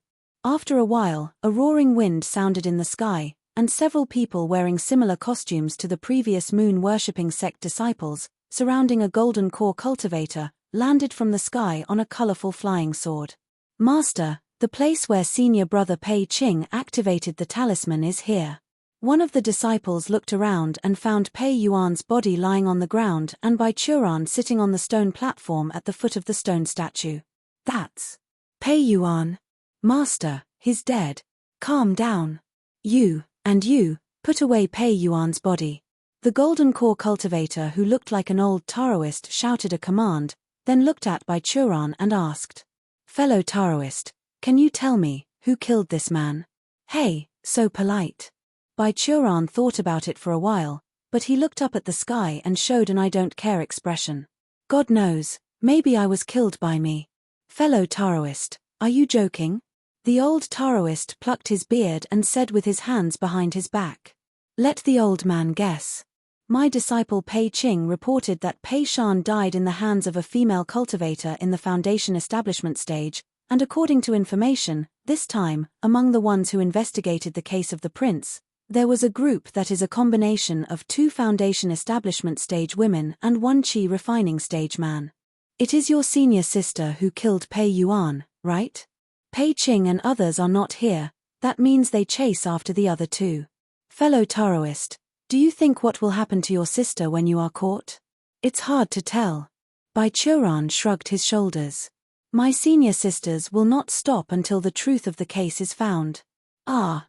After a while, a roaring wind sounded in the sky, and several people wearing similar costumes to the previous moon-worshipping sect disciples, surrounding a golden core cultivator, landed from the sky on a colorful flying sword. "Master, the place where senior brother Pei Qing activated the talisman is here." One of the disciples looked around and found Pei Yuan's body lying on the ground and Bai Churan sitting on the stone platform at the foot of the stone statue. "That's Pei Yuan. Master, he's dead. Calm down. You, and you, put away Pei Yuan's body." The golden core cultivator, who looked like an old Taoist, shouted a command, then looked at Bai Churan and asked, "Fellow Taoist, can you tell me, who killed this man?" "Hey, so polite." Bai Churan thought about it for a while, but he looked up at the sky and showed an I don't care expression. "God knows, maybe I was killed by me." "Fellow Taoist, are you joking?" The old Taoist plucked his beard and said with his hands behind his back, "Let the old man guess." My disciple Pei Qing reported that Pei Shan died in the hands of a female cultivator in the foundation establishment stage, and according to information, this time, among the ones who investigated the case of the prince, there was a group that is a combination of 2 foundation establishment stage women and 1 qi refining stage man. "It is your senior sister who killed Pei Yuan, right?" "Pei Qing and others are not here, that means they chase after the other 2. "Fellow Taoist, do you think what will happen to your sister when you are caught?" "It's hard to tell." Bai Churan shrugged his shoulders. "My senior sisters will not stop until the truth of the case is found.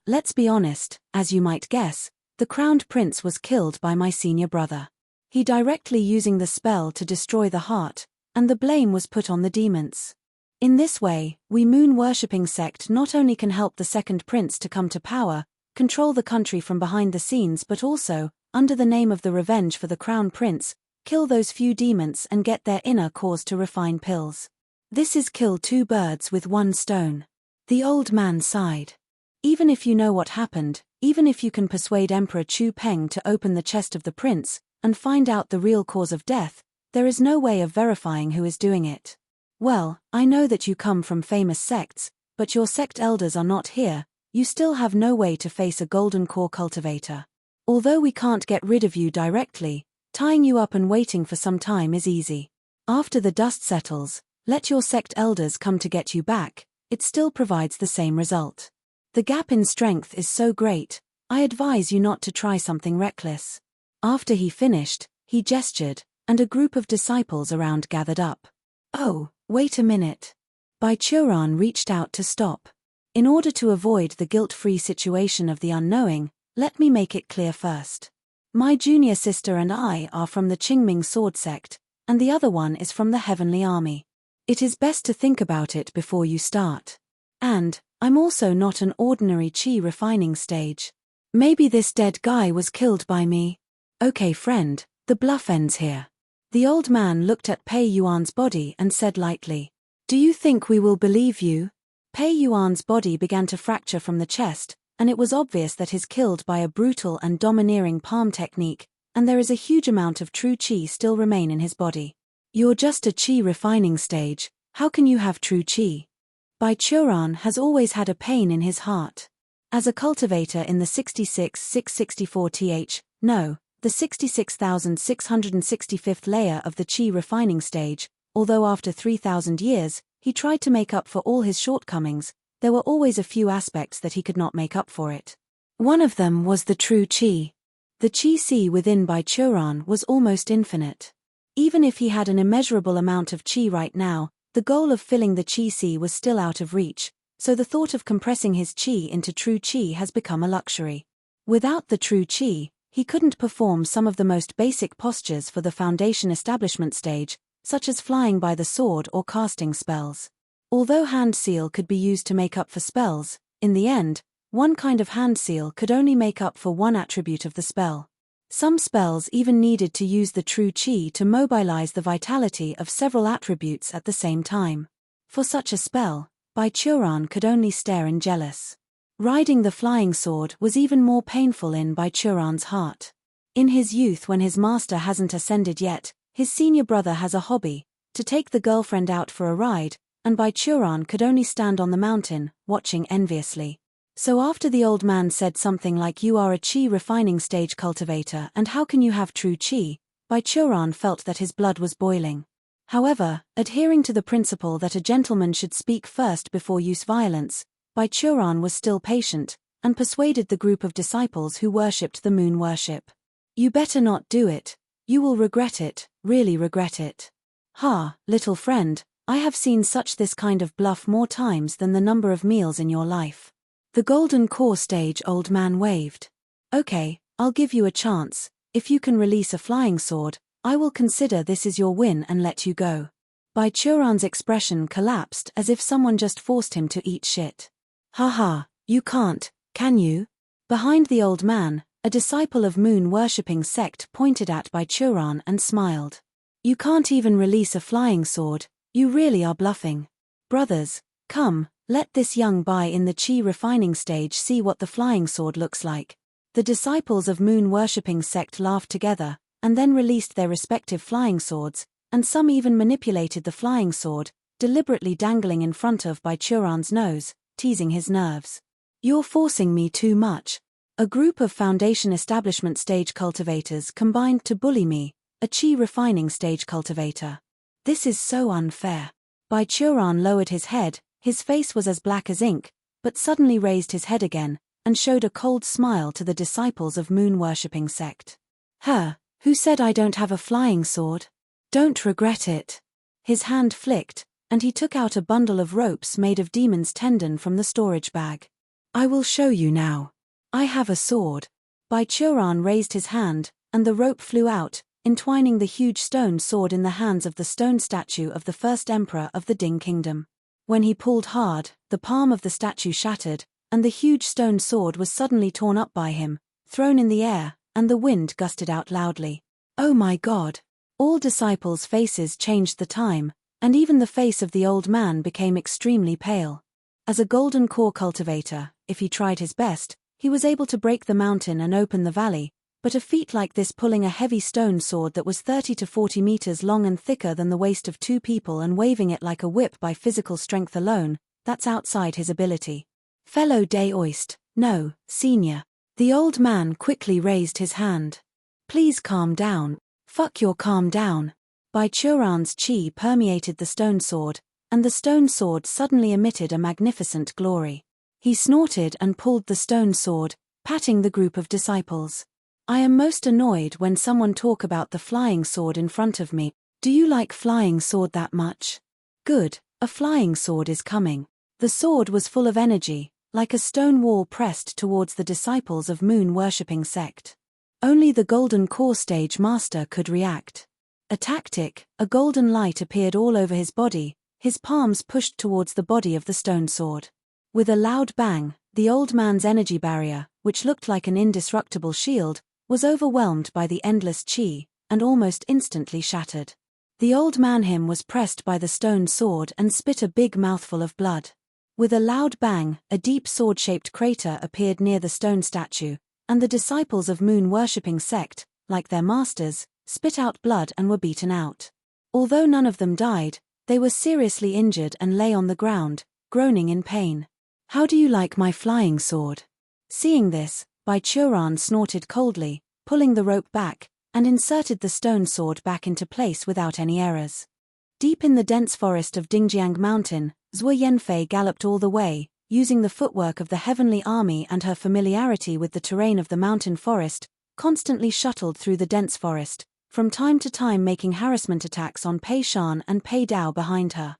Let's be honest, as you might guess, the crowned prince was killed by my senior brother. He directly using the spell to destroy the heart, and the blame was put on the demons. In this way, we moon-worshipping sect not only can help the second prince to come to power, control the country from behind the scenes, but also, under the name of the revenge for the crown prince, kill those few demons and get their inner cores to refine pills. This is kill 2 birds with 1 stone." The old man sighed. "Even if you know what happened, even if you can persuade Emperor Chu Peng to open the chest of the prince, and find out the real cause of death, there is no way of verifying who is doing it. Well, I know that you come from famous sects, but your sect elders are not here, you still have no way to face a golden core cultivator. Although we can't get rid of you directly, tying you up and waiting for some time is easy. After the dust settles, let your sect elders come to get you back, it still provides the same result. The gap in strength is so great, I advise you not to try something reckless." After he finished, he gestured, and a group of disciples around gathered up. "Oh, wait a minute." Bai Churan reached out to stop. "In order to avoid the guilt-free situation of the unknowing, let me make it clear first. My junior sister and I are from the Qingming sword sect, and the other one is from the Heavenly Army. It is best to think about it before you start. And, I'm also not an ordinary qi refining stage. Maybe this dead guy was killed by me. Okay friend, the bluff ends here." The old man looked at Pei Yuan's body and said lightly, "Do you think we will believe you?" Pei Yuan's body began to fracture from the chest, and it was obvious that he's killed by a brutal and domineering palm technique, and there is a huge amount of true qi still remain in his body. "You're just a qi refining stage, how can you have true qi?" Bai Churan has always had a pain in his heart. As a cultivator in the 66,664th, the 66,665th layer of the qi refining stage, although after 3,000 years, he tried to make up for all his shortcomings, there were always a few aspects that he could not make up for it. One of them was the true qi. The qi si within Bai Churan was almost infinite. Even if he had an immeasurable amount of qi right now, The goal of filling the Qi Sea was still out of reach, so the thought of compressing his Qi into true Qi has become a luxury. Without the true Qi, he couldn't perform some of the most basic postures for the foundation establishment stage, such as flying by the sword or casting spells. Although hand seal could be used to make up for spells, in the end, one kind of hand seal could only make up for one attribute of the spell. Some spells even needed to use the true Qi to mobilize the vitality of several attributes at the same time. For such a spell, Baichuran could only stare in jealous. Riding the flying sword was even more painful in Baichuran's heart. In his youth, when his master hasn't ascended yet, his senior brother has a hobby, to take the girlfriend out for a ride, and Baichuran could only stand on the mountain, watching enviously. So after the old man said something like, "You are a Qi refining stage cultivator, and how can you have true Qi?" Baichuran felt that his blood was boiling. However, adhering to the principle that a gentleman should speak first before use violence, Baichuran was still patient, and persuaded the group of disciples who worshipped the moon worship. "You better not do it. You will regret it, really regret it." "Ha, little friend, I have seen this kind of bluff more times than the number of meals in your life." The golden core stage old man waved. "Okay, I'll give you a chance. If you can release a flying sword, I will consider this is your win and let you go." Baichuran's expression collapsed as if someone just forced him to eat shit. "Haha, you can't, can you?" Behind the old man, a disciple of moon-worshipping sect pointed at Baichuran and smiled. "You can't even release a flying sword, you really are bluffing. Brothers, come, let this young Bai in the Qi refining stage see what the flying sword looks like." The disciples of moon-worshipping sect laughed together, and then released their respective flying swords, and some even manipulated the flying sword, deliberately dangling in front of Baichuran's nose, teasing his nerves. "You're forcing me too much." A group of foundation establishment stage cultivators combined to bully me, a Qi refining stage cultivator. "This is so unfair." Baichuran lowered his head. His face was as black as ink, but suddenly raised his head again, and showed a cold smile to the disciples of moon-worshipping sect. Who said I don't have a flying sword? Don't regret it." His hand flicked, and he took out a bundle of ropes made of demon's tendon from the storage bag. "I will show you now. I have a sword." Baichuran raised his hand, and the rope flew out, entwining the huge stone sword in the hands of the stone statue of the first emperor of the Ding kingdom. When he pulled hard, the palm of the statue shattered, and the huge stone sword was suddenly torn up by him, thrown in the air, and the wind gusted out loudly. "Oh my God!" All disciples' faces changed the time, and even the face of the old man became extremely pale. As a golden core cultivator, if he tried his best, he was able to break the mountain and open the valley, but a feat like this, pulling a heavy stone sword that was 30 to 40 meters long and thicker than the waist of two people and waving it like a whip by physical strength alone, that's outside his ability. "Fellow Daoist, no, senior." The old man quickly raised his hand. "Please calm down." "Fuck your calm down." Baichuran's Qi permeated the stone sword, and the stone sword suddenly emitted a magnificent glory. He snorted and pulled the stone sword, patting the group of disciples. "I am most annoyed when someone talk about the flying sword in front of me. Do you like flying sword that much? Good, a flying sword is coming." The sword was full of energy, like a stone wall pressed towards the disciples of moon-worshipping sect. Only the golden core stage master could react. A tactic, a golden light appeared all over his body, his palms pushed towards the body of the stone sword. With a loud bang, the old man's energy barrier, which looked like an indestructible shield, was overwhelmed by the endless Qi, and almost instantly shattered. The old man him was pressed by the stone sword and spit a big mouthful of blood. With a loud bang, a deep sword-shaped crater appeared near the stone statue, and the disciples of moon-worshipping sect, like their masters, spit out blood and were beaten out. Although none of them died, they were seriously injured and lay on the ground, groaning in pain. "How do you like my flying sword?" Seeing this, Baichuran snorted coldly, pulling the rope back, and inserted the stone sword back into place without any errors. Deep in the dense forest of Dingjiang Mountain, Zhuo Yanfei galloped all the way, using the footwork of the heavenly army and her familiarity with the terrain of the mountain forest, constantly shuttled through the dense forest, from time to time making harassment attacks on Pei Shan and Pei Dao behind her.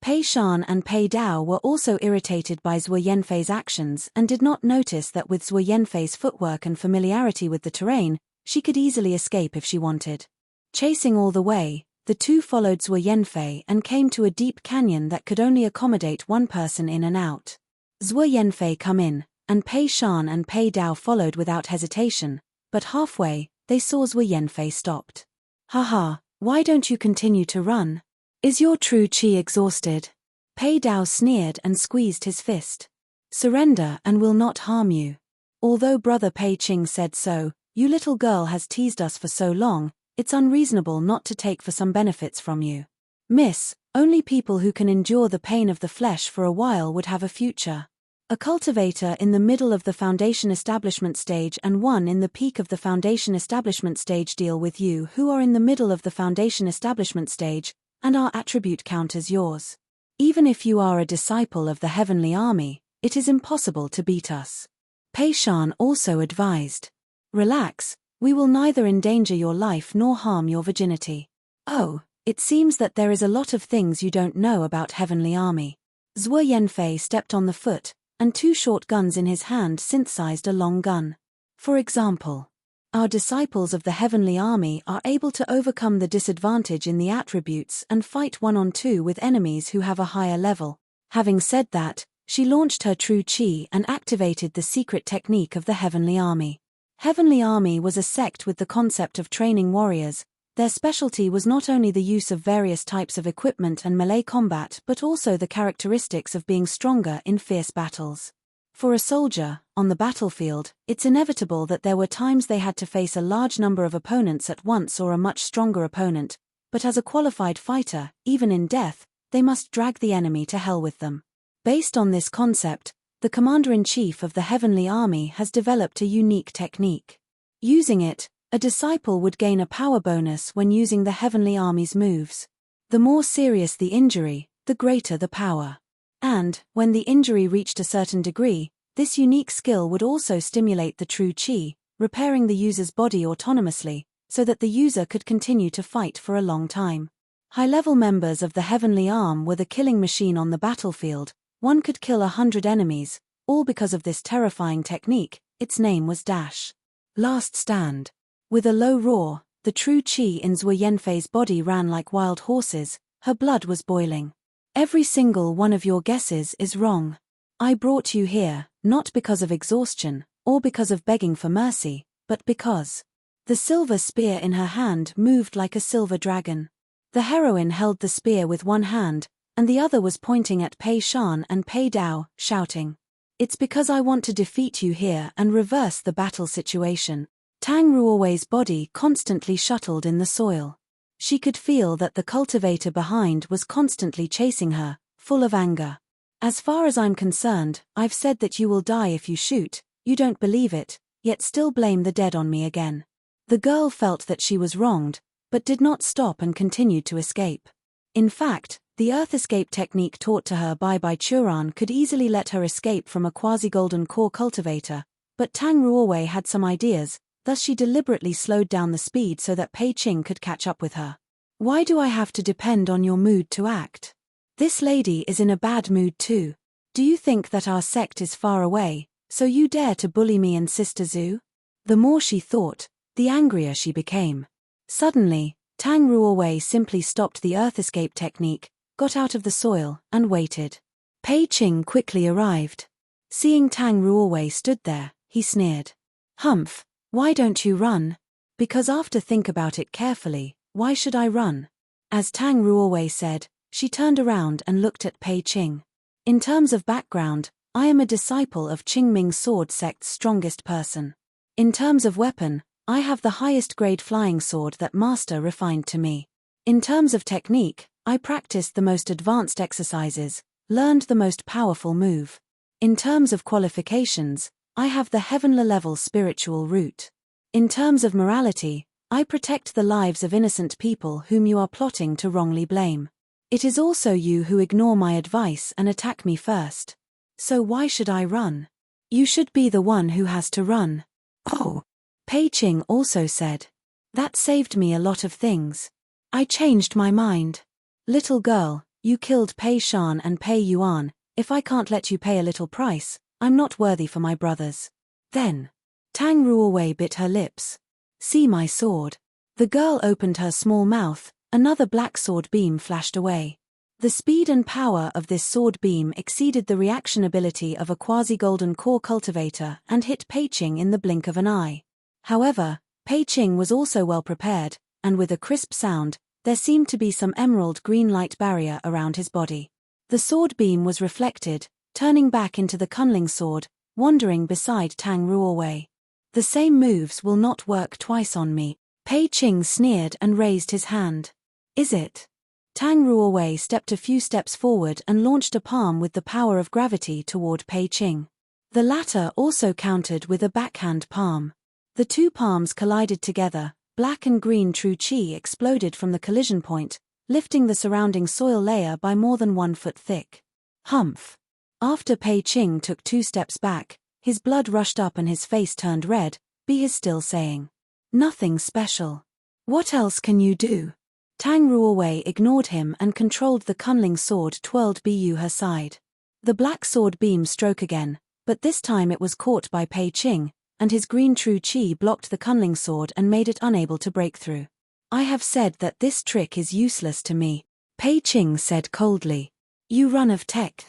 Pei Shan and Pei Dao were also irritated by Zhuo Yanfei's actions and did not notice that with Zhuo Yanfei's footwork and familiarity with the terrain, she could easily escape if she wanted. Chasing all the way, the two followed Zhuo Yanfei and came to a deep canyon that could only accommodate one person in and out. Zhuo Yanfei come in, and Pei Shan and Pei Dao followed without hesitation, but halfway, they saw Zhuo Yanfei stopped. Haha, why don't you continue to run? Is your true qi exhausted? Pei Dao sneered and squeezed his fist. Surrender and we'll not harm you. Although brother Pei Qing said so, you little girl has teased us for so long, it's unreasonable not to take for some benefits from you. Miss, only people who can endure the pain of the flesh for a while would have a future. A cultivator in the middle of the foundation establishment stage and one in the peak of the foundation establishment stage deal with you who are in the middle of the foundation establishment stage, and our attribute count as yours. Even if you are a disciple of the heavenly army, it is impossible to beat us. Pei Shan also advised. Relax, we will neither endanger your life nor harm your virginity. Oh, it seems that there is a lot of things you don't know about heavenly army. Zhuo Yanfei stepped on the foot, and two short guns in his hand synthesized a long gun. For example, our disciples of the heavenly army are able to overcome the disadvantage in the attributes and fight one-on-two with enemies who have a higher level. Having said that, she launched her true qi and activated the secret technique of the heavenly army. Heavenly army was a sect with the concept of training warriors. Their specialty was not only the use of various types of equipment and melee combat but also the characteristics of being stronger in fierce battles. For a soldier, on the battlefield, it's inevitable that there were times they had to face a large number of opponents at once or a much stronger opponent, but as a qualified fighter, even in death, they must drag the enemy to hell with them. Based on this concept, the commander-in-chief of the heavenly army has developed a unique technique. Using it, a disciple would gain a power bonus when using the heavenly army's moves. The more serious the injury, the greater the power. And, when the injury reached a certain degree, this unique skill would also stimulate the true qi, repairing the user's body autonomously, so that the user could continue to fight for a long time. High-level members of the heavenly arm were the killing machine on the battlefield. One could kill 100 enemies, all because of this terrifying technique. Its name was Dash. Last stand. With a low roar, the true qi in Zhuo Yanfei's body ran like wild horses. Her blood was boiling. Every single one of your guesses is wrong. I brought you here, not because of exhaustion, or because of begging for mercy, but because. The silver spear in her hand moved like a silver dragon. The heroine held the spear with one hand, and the other was pointing at Pei Shan and Pei Dao, shouting. It's because I want to defeat you here and reverse the battle situation. Tang Ruowei's body constantly shuttled in the soil. She could feel that the cultivator behind was constantly chasing her, full of anger. As far as I'm concerned, I've said that you will die if you shoot. You don't believe it, yet still blame the dead on me again. The girl felt that she was wronged, but did not stop and continued to escape. In fact, the earth escape technique taught to her by Churan could easily let her escape from a quasi-golden core cultivator, but Tang Ruowei had some ideas. Thus she deliberately slowed down the speed so that Pei Qing could catch up with her. Why do I have to depend on your mood to act? This lady is in a bad mood too. Do you think that our sect is far away, so you dare to bully me and Sister Zhu? The more she thought, the angrier she became. Suddenly, Tang Ruowei simply stopped the earth escape technique, got out of the soil, and waited. Pei Qing quickly arrived. Seeing Tang Ruowei stood there, he sneered. Humph. Why don't you run? Because after think about it carefully, why should I run? As Tang Ruowei said, she turned around and looked at Pei Qing. In terms of background, I am a disciple of Qingming sword sect's strongest person. In terms of weapon, I have the highest grade flying sword that master refined to me. In terms of technique, I practiced the most advanced exercises, learned the most powerful move. In terms of qualifications, I have the heavenly level spiritual root. In terms of morality, I protect the lives of innocent people whom you are plotting to wrongly blame. It is also you who ignore my advice and attack me first. So why should I run? You should be the one who has to run. Oh. Pei Qing also said. That saved me a lot of things. I changed my mind. Little girl, You killed Pei Shan and Pei Yuan. If I can't let you pay a little price, I'm not worthy for my brothers. Then Tang Ruowei bit her lips. See my sword. The girl opened her small mouth, another black sword beam flashed away. The speed and power of this sword beam exceeded the reaction ability of a quasi-golden core cultivator and hit Pei Qing in the blink of an eye. However, Pei Qing was also well prepared, and with a crisp sound, there seemed to be some emerald green light barrier around his body. The sword beam was reflected, turning back into the Kunling sword, wandering beside Tang Ruowei. The same moves will not work twice on me. Pei Qing sneered and raised his hand. Is it? Tang Ruowei stepped a few steps forward and launched a palm with the power of gravity toward Pei Qing. The latter also countered with a backhand palm. The two palms collided together, black and green true qi exploded from the collision point, lifting the surrounding soil layer by more than 1 foot thick. Humph! After Pei Qing took 2 steps back, his blood rushed up and his face turned red, be his still saying. Nothing special. What else can you do? Tang Ruowei ignored him and controlled the Kunling sword twirled Bu her side. The black sword beam stroke again, but this time it was caught by Pei Qing, and his green true qi blocked the Kunling sword and made it unable to break through. I have said that this trick is useless to me, Pei Qing said coldly. You run of tech.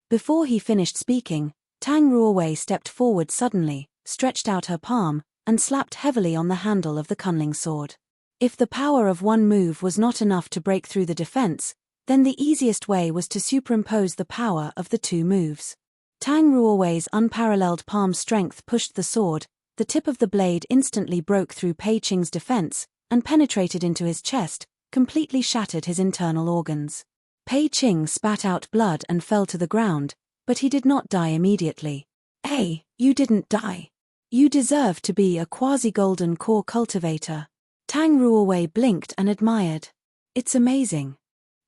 Before he finished speaking, Tang Ruowei stepped forward suddenly, stretched out her palm, and slapped heavily on the handle of the Kunling sword. If the power of one move was not enough to break through the defense, then the easiest way was to superimpose the power of the 2 moves. Tang Ruowei's unparalleled palm strength pushed the sword, the tip of the blade instantly broke through Pei Qing's defense, and penetrated into his chest, completely shattered his internal organs. Pei Qing spat out blood and fell to the ground, but he did not die immediately. Hey, you didn't die. You deserve to be a quasi-golden core cultivator. Tang Ruowei blinked and admired. It's amazing.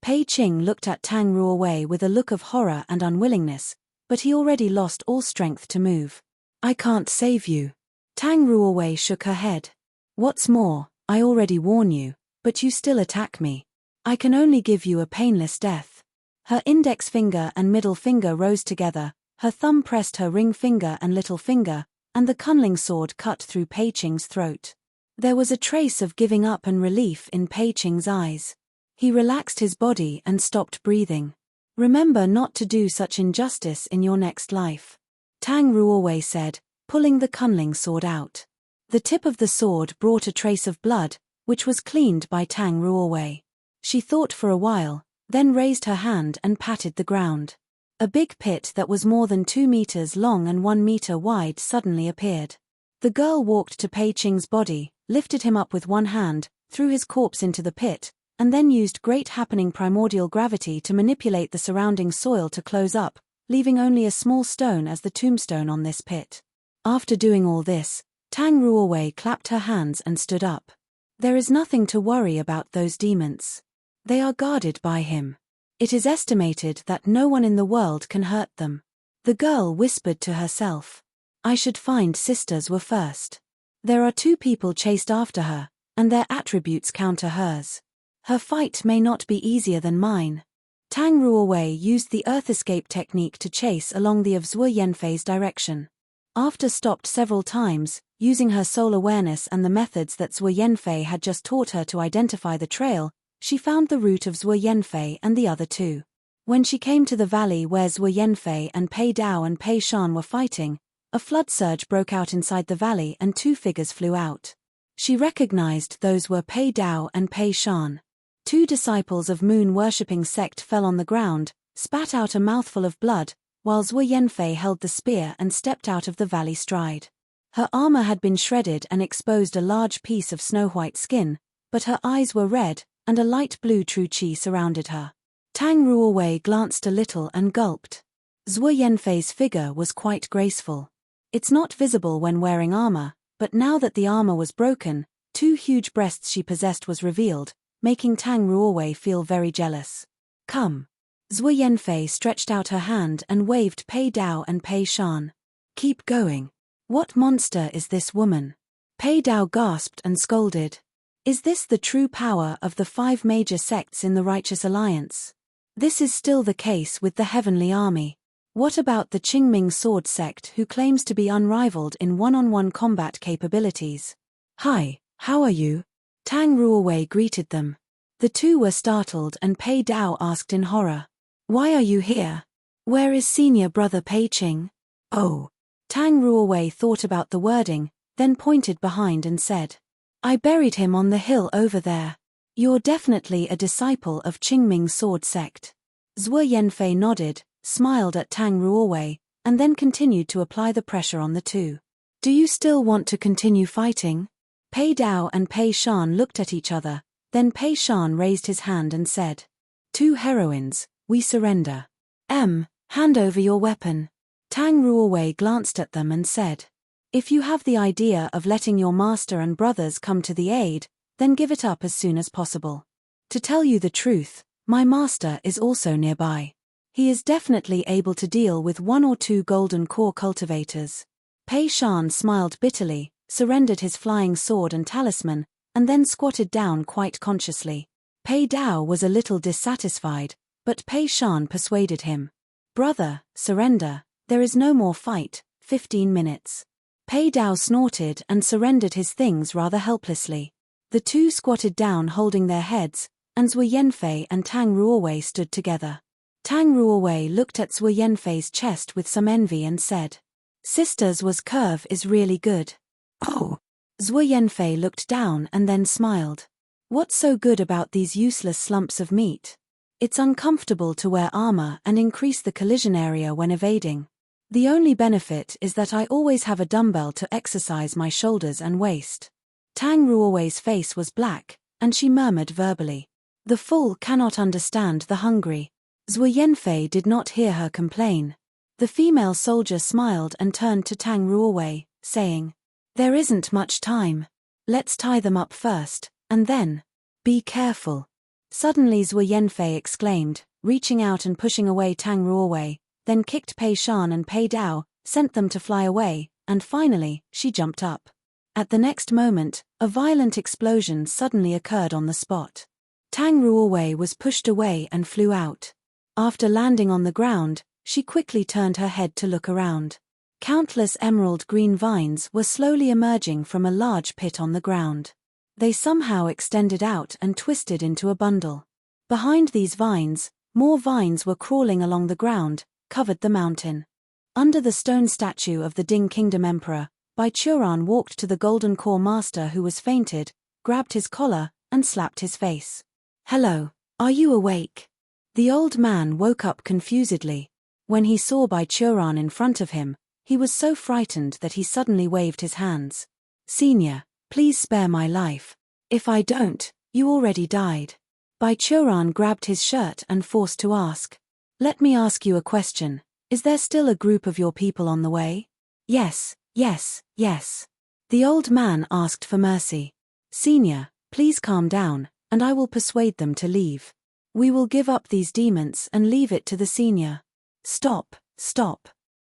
Pei Qing looked at Tang Ruowei with a look of horror and unwillingness, but he already lost all strength to move. I can't save you. Tang Ruowei shook her head. What's more, I already warn you, but you still attack me. I can only give you a painless death. Her index finger and middle finger rose together, her thumb pressed her ring finger and little finger, and the Kunling sword cut through Pei Qing's throat. There was a trace of giving up and relief in Pei Qing's eyes. He relaxed his body and stopped breathing. Remember not to do such injustice in your next life, Tang Ruowei said, pulling the Kunling sword out. The tip of the sword brought a trace of blood, which was cleaned by Tang Ruowei. She thought for a while, then raised her hand and patted the ground. A big pit that was more than 2 meters long and 1 meter wide suddenly appeared. The girl walked to Pei Qing's body, lifted him up with one hand, threw his corpse into the pit, and then used great happening primordial gravity to manipulate the surrounding soil to close up, leaving only a small stone as the tombstone on this pit. After doing all this, Tang Ruowei clapped her hands and stood up. There is nothing to worry about those demons. They are guarded by him. It is estimated that no one in the world can hurt them. The girl whispered to herself. I should find sisters were first. There are 2 people chased after her, and their attributes counter hers. Her fight may not be easier than mine. Tang Ruowei used the Earth Escape technique to chase along the of Zhuo Yanfei's direction. After stopped several times, using her soul awareness and the methods that Zhuo Yanfei had just taught her to identify the trail, she found the route of Zhuo Yanfei and the other 2. When she came to the valley where Zhuo Yanfei and Pei Dao and Pei Shan were fighting, a flood surge broke out inside the valley and 2 figures flew out. She recognized those were Pei Dao and Pei Shan. 2 disciples of moon-worshipping sect fell on the ground, spat out a mouthful of blood, while Zhuo Yanfei held the spear and stepped out of the valley stride. Her armor had been shredded and exposed a large piece of snow-white skin, but her eyes were red, and a light blue true qi surrounded her. Tang Ruowei glanced a little and gulped. Zhuo Yanfei's figure was quite graceful. It's not visible when wearing armor, but now that the armor was broken, 2 huge breasts she possessed was revealed, making Tang Ruowei feel very jealous. Come. Zhuo Yanfei stretched out her hand and waved Pei Dao and Pei Shan. Keep going. What monster is this woman? Pei Dao gasped and scolded. Is this the true power of the 5 major sects in the Righteous Alliance? This is still the case with the Heavenly Army. What about the Qingming Sword Sect, who claims to be unrivaled in one-on-one combat capabilities? Hi, how are you? Tang Ruowei greeted them. The two were startled and Pei Dao asked in horror. Why are you here? Where is senior brother Pei Qing? Oh. Tang Ruowei thought about the wording, then pointed behind and said. I buried him on the hill over there. You're definitely a disciple of Qingming Sword Sect. Zhuo Yanfei nodded, smiled at Tang Ruowei, and then continued to apply the pressure on the two. Do you still want to continue fighting? Pei Dao and Pei Shan looked at each other, then Pei Shan raised his hand and said. Two heroines, we surrender. Hand over your weapon. Tang Ruowei glanced at them and said. If you have the idea of letting your master and brothers come to the aid, then give it up as soon as possible. To tell you the truth, my master is also nearby. He is definitely able to deal with one or two golden core cultivators. Pei Shan smiled bitterly, surrendered his flying sword and talisman, and then squatted down quite consciously. Pei Dao was a little dissatisfied, but Pei Shan persuaded him. Brother, surrender, there is no more fight, 15 minutes. Pei Dao snorted and surrendered his things rather helplessly. The two squatted down holding their heads, and Zhuo Yanfei and Tang Ruowei stood together. Tang Ruowei looked at Zhuo Yanfei's chest with some envy and said. Sister's curve is really good. Oh. Zhuo Yanfei looked down and then smiled. What's so good about these useless slumps of meat? It's uncomfortable to wear armor and increase the collision area when evading. The only benefit is that I always have a dumbbell to exercise my shoulders and waist. Tang Ruowei's face was black, and she murmured verbally. The full cannot understand the hungry. Zhuo Yanfei did not hear her complain. The female soldier smiled and turned to Tang Ruowei, saying, There isn't much time. Let's tie them up first, and then. Be careful. Suddenly Zhuo Yanfei exclaimed, reaching out and pushing away Tang Ruowei, then kicked Pei Shan and Pei Dao, sent them to fly away, and finally, she jumped up. At the next moment, a violent explosion suddenly occurred on the spot. Tang Ruowei was pushed away and flew out. After landing on the ground, she quickly turned her head to look around. Countless emerald green vines were slowly emerging from a large pit on the ground. They somehow extended out and twisted into a bundle. Behind these vines, more vines were crawling along the ground, covered the mountain. Under the stone statue of the Ding Kingdom Emperor, Bai Churan walked to the Golden Core Master who was fainted, grabbed his collar, and slapped his face. Hello, are you awake? The old man woke up confusedly. When he saw Bai Churan in front of him, he was so frightened that he suddenly waved his hands. Senior, please spare my life. If I don't, you already died. Bai Churan grabbed his shirt and forced to ask. Let me ask you a question. Is there still a group of your people on the way? Yes. The old man asked for mercy. Senior, please calm down, and I will persuade them to leave. We will give up these demons and leave it to the senior. Stop.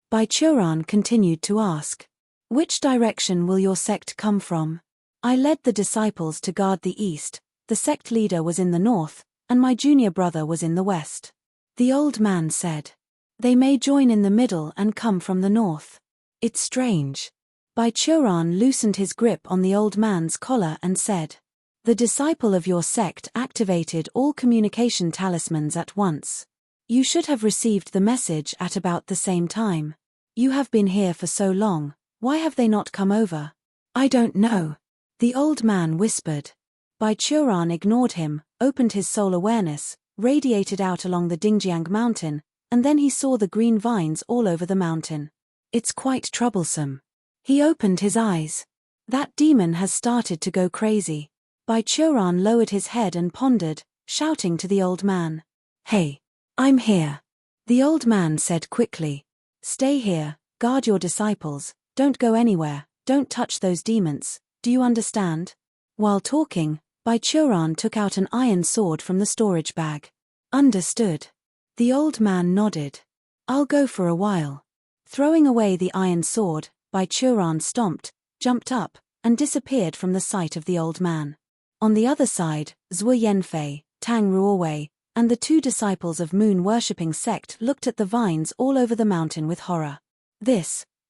Bai Churan continued to ask. Which direction will your sect come from? I led the disciples to guard the east, the sect leader was in the north, and my junior brother was in the west. The old man said. They may join in the middle and come from the north. It's strange. Bai Churan loosened his grip on the old man's collar and said. The disciple of your sect activated all communication talismans at once. You should have received the message at about the same time. You have been here for so long, why have they not come over? I don't know. The old man whispered. Bai Churan ignored him, opened his soul awareness, radiated out along the Dingjiang mountain, and then he saw the green vines all over the mountain. It's quite troublesome. He opened his eyes. That demon has started to go crazy. Bai Churan lowered his head and pondered, shouting to the old man. Hey, I'm here. The old man said quickly. Stay here, guard your disciples, don't go anywhere, don't touch those demons, do you understand? While talking, Bai Churan took out an iron sword from the storage bag. Understood. The old man nodded. I'll go for a while. Throwing away the iron sword, Bai Churan stomped, jumped up, and disappeared from the sight of the old man. On the other side, Zhuo Yanfei, Tang Ruowei, and the two disciples of moon-worshipping sect looked at the vines all over the mountain with horror.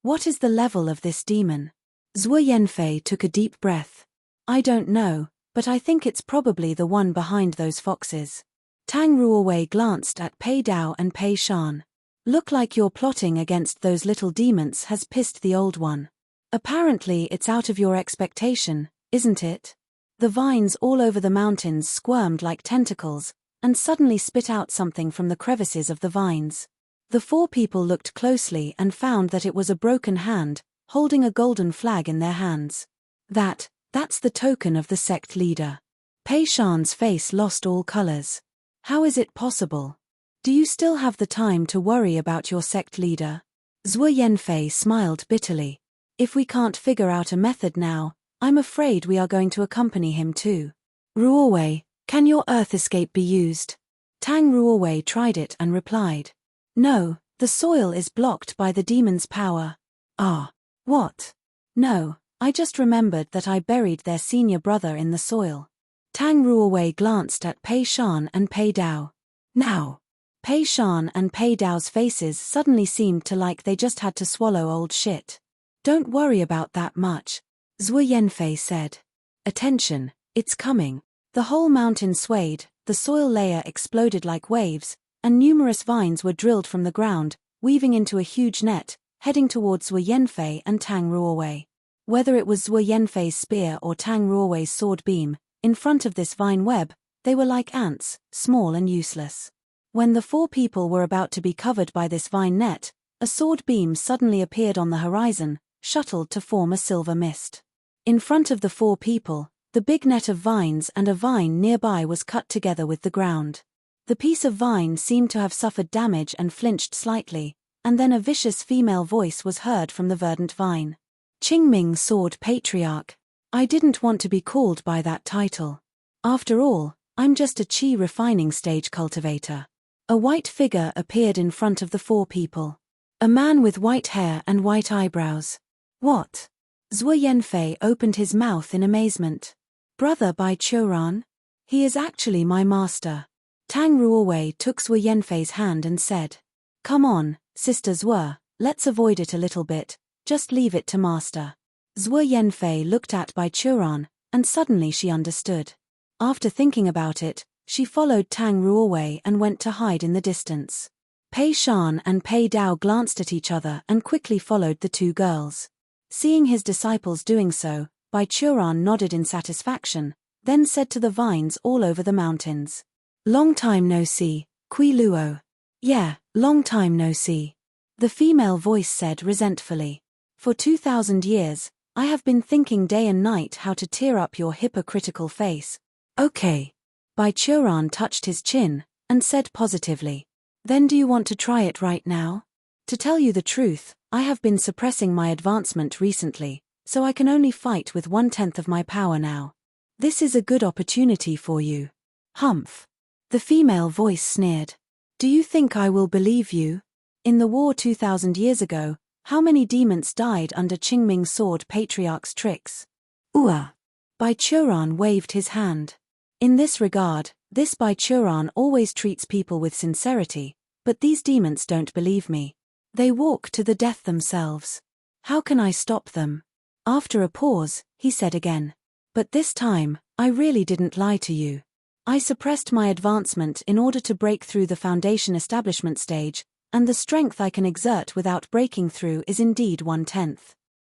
What is the level of this demon? Zhuo Yanfei took a deep breath. I don't know, but I think it's probably the one behind those foxes. Tang Ruowei glanced at Pei Dao and Pei Shan. Look like your plotting against those little demons has pissed the old one. Apparently it's out of your expectation, isn't it? The vines all over the mountains squirmed like tentacles, and suddenly spit out something from the crevices of the vines. The four people looked closely and found that it was a broken hand, holding a golden flag in their hands. That's the token of the sect leader. Pei Shan's face lost all colors. How is it possible? Do you still have the time to worry about your sect leader? Zhuo Yanfei smiled bitterly. If we can't figure out a method now, I'm afraid we are going to accompany him too. Ruowei, can your earth escape be used? Tang Ruowei tried it and replied. No, the soil is blocked by the demon's power. Ah. What? No, I just remembered that I buried their senior brother in the soil. Tang Ruowei glanced at Pei Shan and Pei Dao. Now. Pei Shan and Pei Dao's faces suddenly seemed to like they just had to swallow old shit. Don't worry about that much, Zhuo Yanfei said. Attention, it's coming. The whole mountain swayed, the soil layer exploded like waves, and numerous vines were drilled from the ground, weaving into a huge net, heading towards Zhuo Yanfei and Tang Ruowei. Whether it was Zhuo Yanfei's spear or Tang Ruowei's sword beam, in front of this vine web, they were like ants, small and useless. When the four people were about to be covered by this vine net, a sword beam suddenly appeared on the horizon, shuttled to form a silver mist. In front of the four people, the big net of vines and a vine nearby was cut together with the ground. The piece of vine seemed to have suffered damage and flinched slightly, and then a vicious female voice was heard from the verdant vine. Qingming Sword Patriarch. I didn't want to be called by that title. After all, I'm just a qi refining stage cultivator. A white figure appeared in front of the four people. A man with white hair and white eyebrows. What? Zhuo Yanfei opened his mouth in amazement. Brother Bai Churan? He is actually my master. Tang Ruowei took Zhuo Yanfei's hand and said. Come on, Sister Zhuo, let's avoid it a little bit, just leave it to master. Zhuo Yanfei looked at Bai Churan, and suddenly she understood. After thinking about it, she followed Tang Ruowei and went to hide in the distance. Pei Shan and Pei Dao glanced at each other and quickly followed the two girls. Seeing his disciples doing so, Bai Churan nodded in satisfaction, then said to the vines all over the mountains. Long time no see, Kui Luo. Yeah, long time no see. The female voice said resentfully. For 2,000 years, I have been thinking day and night how to tear up your hypocritical face. Okay. Bai Churan touched his chin, and said positively. Then do you want to try it right now? To tell you the truth, I have been suppressing my advancement recently, so I can only fight with 1/10 of my power now. This is a good opportunity for you. Humph. The female voice sneered. Do you think I will believe you? In the war 2,000 years ago, how many demons died under Qingming Sword Patriarch's tricks? Bai Churan waved his hand. In this regard, this Bai Churan always treats people with sincerity, but these demons don't believe me. They walk to the death themselves. How can I stop them? After a pause, he said again. But this time, I really didn't lie to you. I suppressed my advancement in order to break through the foundation establishment stage, and the strength I can exert without breaking through is indeed 1/10.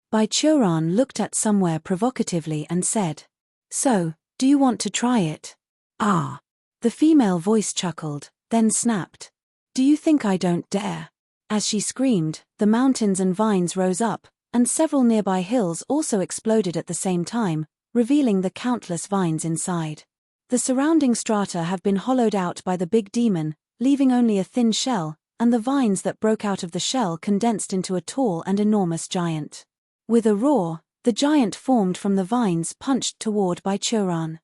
Bai Churan looked at somewhere provocatively and said. So, do you want to try it? Ah. The female voice chuckled, then snapped. Do you think I don't dare? As she screamed, the mountains and vines rose up, and several nearby hills also exploded at the same time, revealing the countless vines inside. The surrounding strata have been hollowed out by the big demon, leaving only a thin shell, and the vines that broke out of the shell condensed into a tall and enormous giant. With a roar, the giant formed from the vines punched toward Bai Churan.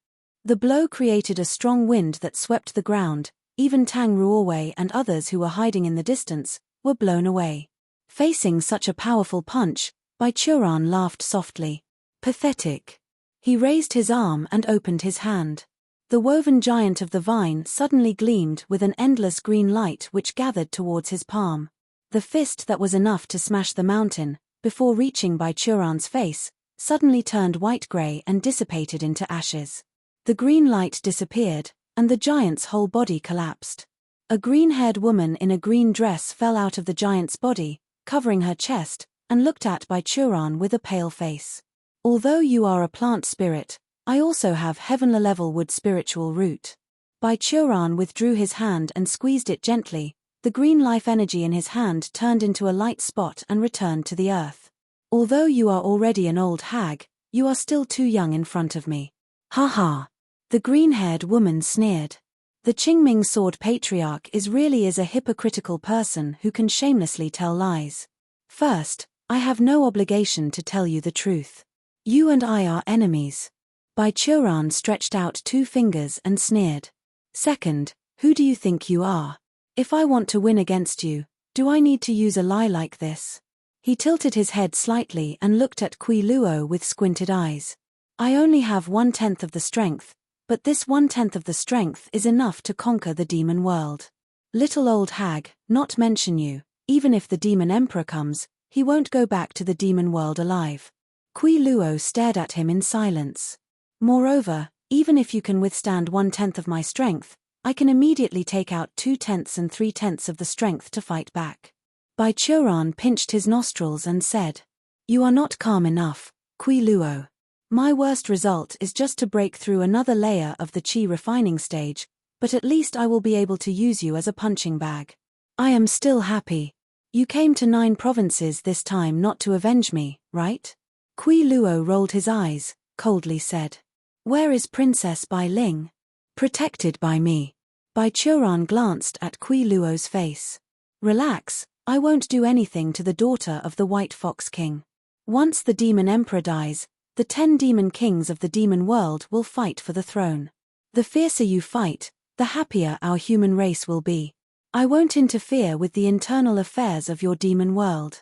The blow created a strong wind that swept the ground. Even Tang Ruowei and others who were hiding in the distance were blown away. Facing such a powerful punch, Bai Churan laughed softly. Pathetic. He raised his arm and opened his hand. The woven giant of the vine suddenly gleamed with an endless green light which gathered towards his palm. The fist that was enough to smash the mountain, before reaching Baichuran's face, suddenly turned white-grey and dissipated into ashes. The green light disappeared, and the giant's whole body collapsed. A green-haired woman in a green dress fell out of the giant's body, covering her chest, and looked at Baichuran with a pale face. Although you are a plant spirit, I also have heavenly-level wood spiritual root. Baichuran withdrew his hand and squeezed it gently. The green life energy in his hand turned into a light spot and returned to the earth. Although you are already an old hag, you are still too young in front of me. Ha ha! The green-haired woman sneered. The Qingming Sword Patriarch is a hypocritical person who can shamelessly tell lies. First, I have no obligation to tell you the truth. You and I are enemies. Baichuran stretched out 2 fingers and sneered. Second, who do you think you are? If I want to win against you, do I need to use a lie like this? He tilted his head slightly and looked at Kui Luo with squinted eyes. I only have 1/10 of the strength, but this 1/10 of the strength is enough to conquer the demon world. Little old hag, not mention you, even if the demon emperor comes, he won't go back to the demon world alive. Kui Luo stared at him in silence. Moreover, even if you can withstand 1/10 of my strength, I can immediately take out 2/10 and 3/10 of the strength to fight back. Baichuran pinched his nostrils and said, You are not calm enough, Kui Luo. My worst result is just to break through another layer of the qi refining stage, but at least I will be able to use you as a punching bag. I am still happy. You came to 9 provinces this time not to avenge me, right? Kui Luo rolled his eyes, coldly said. Where is Princess Bai Ling? Protected by me. Baichuran glanced at Kui Luo's face. Relax, I won't do anything to the daughter of the White Fox King. Once the demon emperor dies, the 10 demon kings of the demon world will fight for the throne. The fiercer you fight, the happier our human race will be. I won't interfere with the internal affairs of your demon world.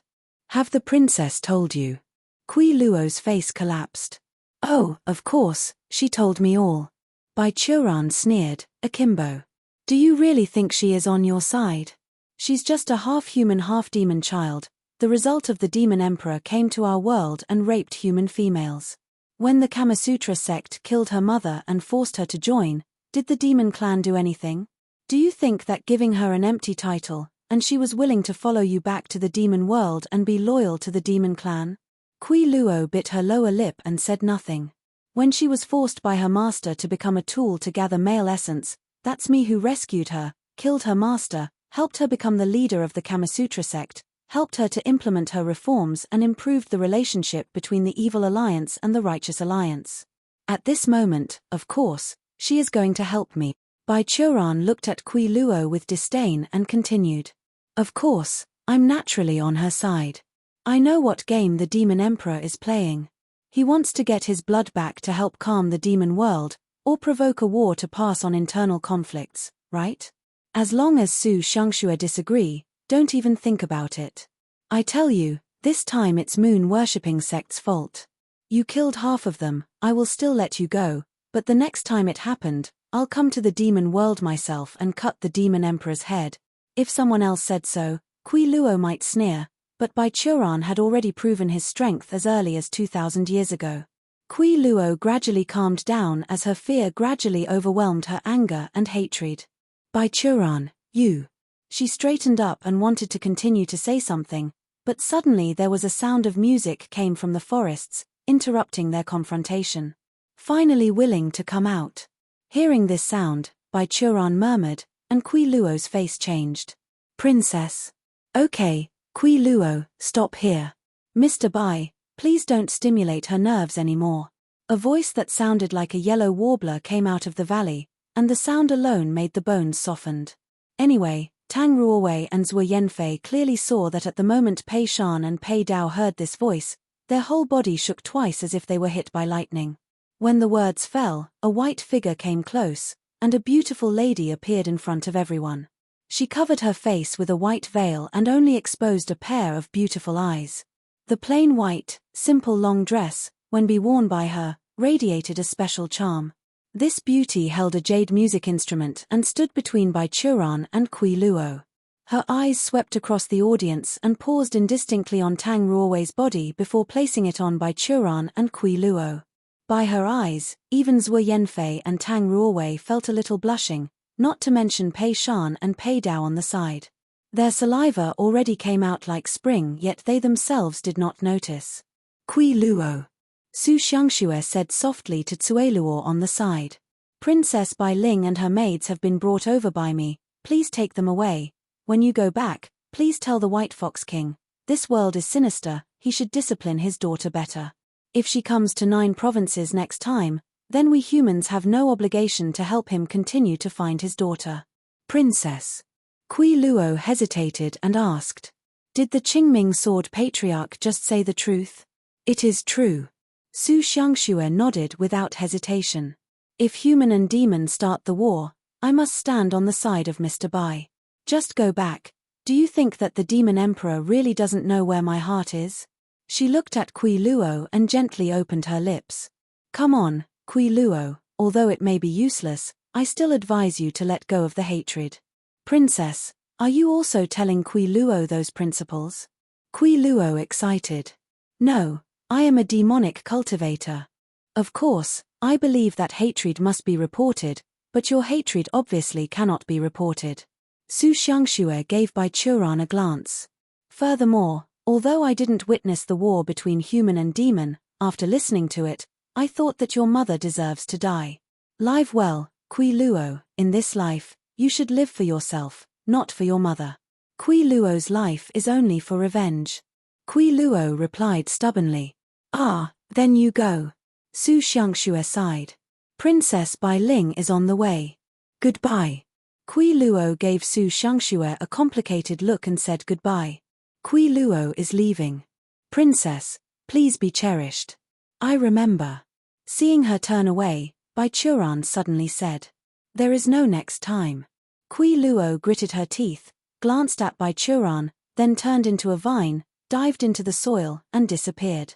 Have the princess told you? Kui Luo's face collapsed. Oh, of course, she told me all. Baichuran sneered, akimbo. Do you really think she is on your side? She's just a half-human half-demon child. The result of the demon emperor came to our world and raped human females. When the Kamasutra sect killed her mother and forced her to join, did the demon clan do anything? Do you think that giving her an empty title, and she was willing to follow you back to the demon world and be loyal to the demon clan? Kui Luo bit her lower lip and said nothing. When she was forced by her master to become a tool to gather male essence, that's me who rescued her, killed her master, helped her become the leader of the Kamasutra sect, helped her to implement her reforms and improved the relationship between the evil alliance and the righteous alliance. At this moment, of course, she is going to help me. Baichuran looked at Kui Luo with disdain and continued. Of course, I'm naturally on her side. I know what game the demon emperor is playing. He wants to get his blood back to help calm the demon world, or provoke a war to pass on internal conflicts, right? As long as Su Shangxue disagree, don't even think about it. I tell you, this time it's moon-worshipping sect's fault. You killed half of them, I will still let you go, but the next time it happened, I'll come to the demon world myself and cut the demon emperor's head. If someone else said so, Kui Luo might sneer, but Baichuran had already proven his strength as early as 2,000 years ago. Kui Luo gradually calmed down as her fear gradually overwhelmed her anger and hatred. Baichuran, you. She straightened up and wanted to continue to say something, but suddenly there was a sound of music came from the forests, interrupting their confrontation. Finally willing to come out. Hearing this sound, Baichuran murmured, and Kui Luo's face changed. Princess. Okay, Kui Luo, stop here. Mr. Bai, please don't stimulate her nerves anymore. A voice that sounded like a yellow warbler came out of the valley, and the sound alone made the bones softened. Anyway, Tang Ruowei and Zhuo Yanfei clearly saw that at the moment Pei Shan and Pei Dao heard this voice, their whole body shook twice as if they were hit by lightning. When the words fell, a white figure came close, and a beautiful lady appeared in front of everyone. She covered her face with a white veil and only exposed a pair of beautiful eyes. The plain white, simple long dress, when be worn by her, radiated a special charm. This beauty held a jade music instrument and stood between Bai Churan and Kui Luo. Her eyes swept across the audience and paused indistinctly on Tang Ruowei's body before placing it on Bai Churan and Kui Luo. By her eyes, even Zhuo Yanfei and Tang Ruowei felt a little blushing, not to mention Pei Shan and Pei Dao on the side. Their saliva already came out like spring, yet they themselves did not notice. Kui Luo. Su Xiangxue said softly to Cueluo on the side. Princess Bai Ling and her maids have been brought over by me, please take them away. When you go back, please tell the White Fox King, this world is sinister, he should discipline his daughter better. If she comes to 9 provinces next time, then we humans have no obligation to help him continue to find his daughter. Princess. Kui Luo hesitated and asked. Did the Qingming Sword Patriarch just say the truth? It is true. Su Xiangxue nodded without hesitation. If human and demon start the war, I must stand on the side of Mr. Bai. Just go back. Do you think that the demon emperor really doesn't know where my heart is? She looked at Kui Luo and gently opened her lips. Come on, Kui Luo, although it may be useless, I still advise you to let go of the hatred. Princess, are you also telling Kui Luo those principles? Kui Luo excited. No, I am a demonic cultivator. Of course, I believe that hatred must be reported, but your hatred obviously cannot be reported. Su Xiangxue gave Bai Churan a glance. Furthermore, although I didn't witness the war between human and demon, after listening to it, I thought that your mother deserves to die. Live well, Kui Luo, in this life, you should live for yourself, not for your mother. Kui Luo's life is only for revenge. Kui Luo replied stubbornly. Ah, then you go. Su Xiangxue sighed. Princess Bai Ling is on the way. Goodbye. Kui Luo gave Su Xiangxue a complicated look and said goodbye. Kui Luo is leaving. Princess, please be cherished. I remember. Seeing her turn away, Bai Churan suddenly said. There is no next time. Kui Luo gritted her teeth, glanced at Bai Churan, then turned into a vine, dived into the soil, and disappeared.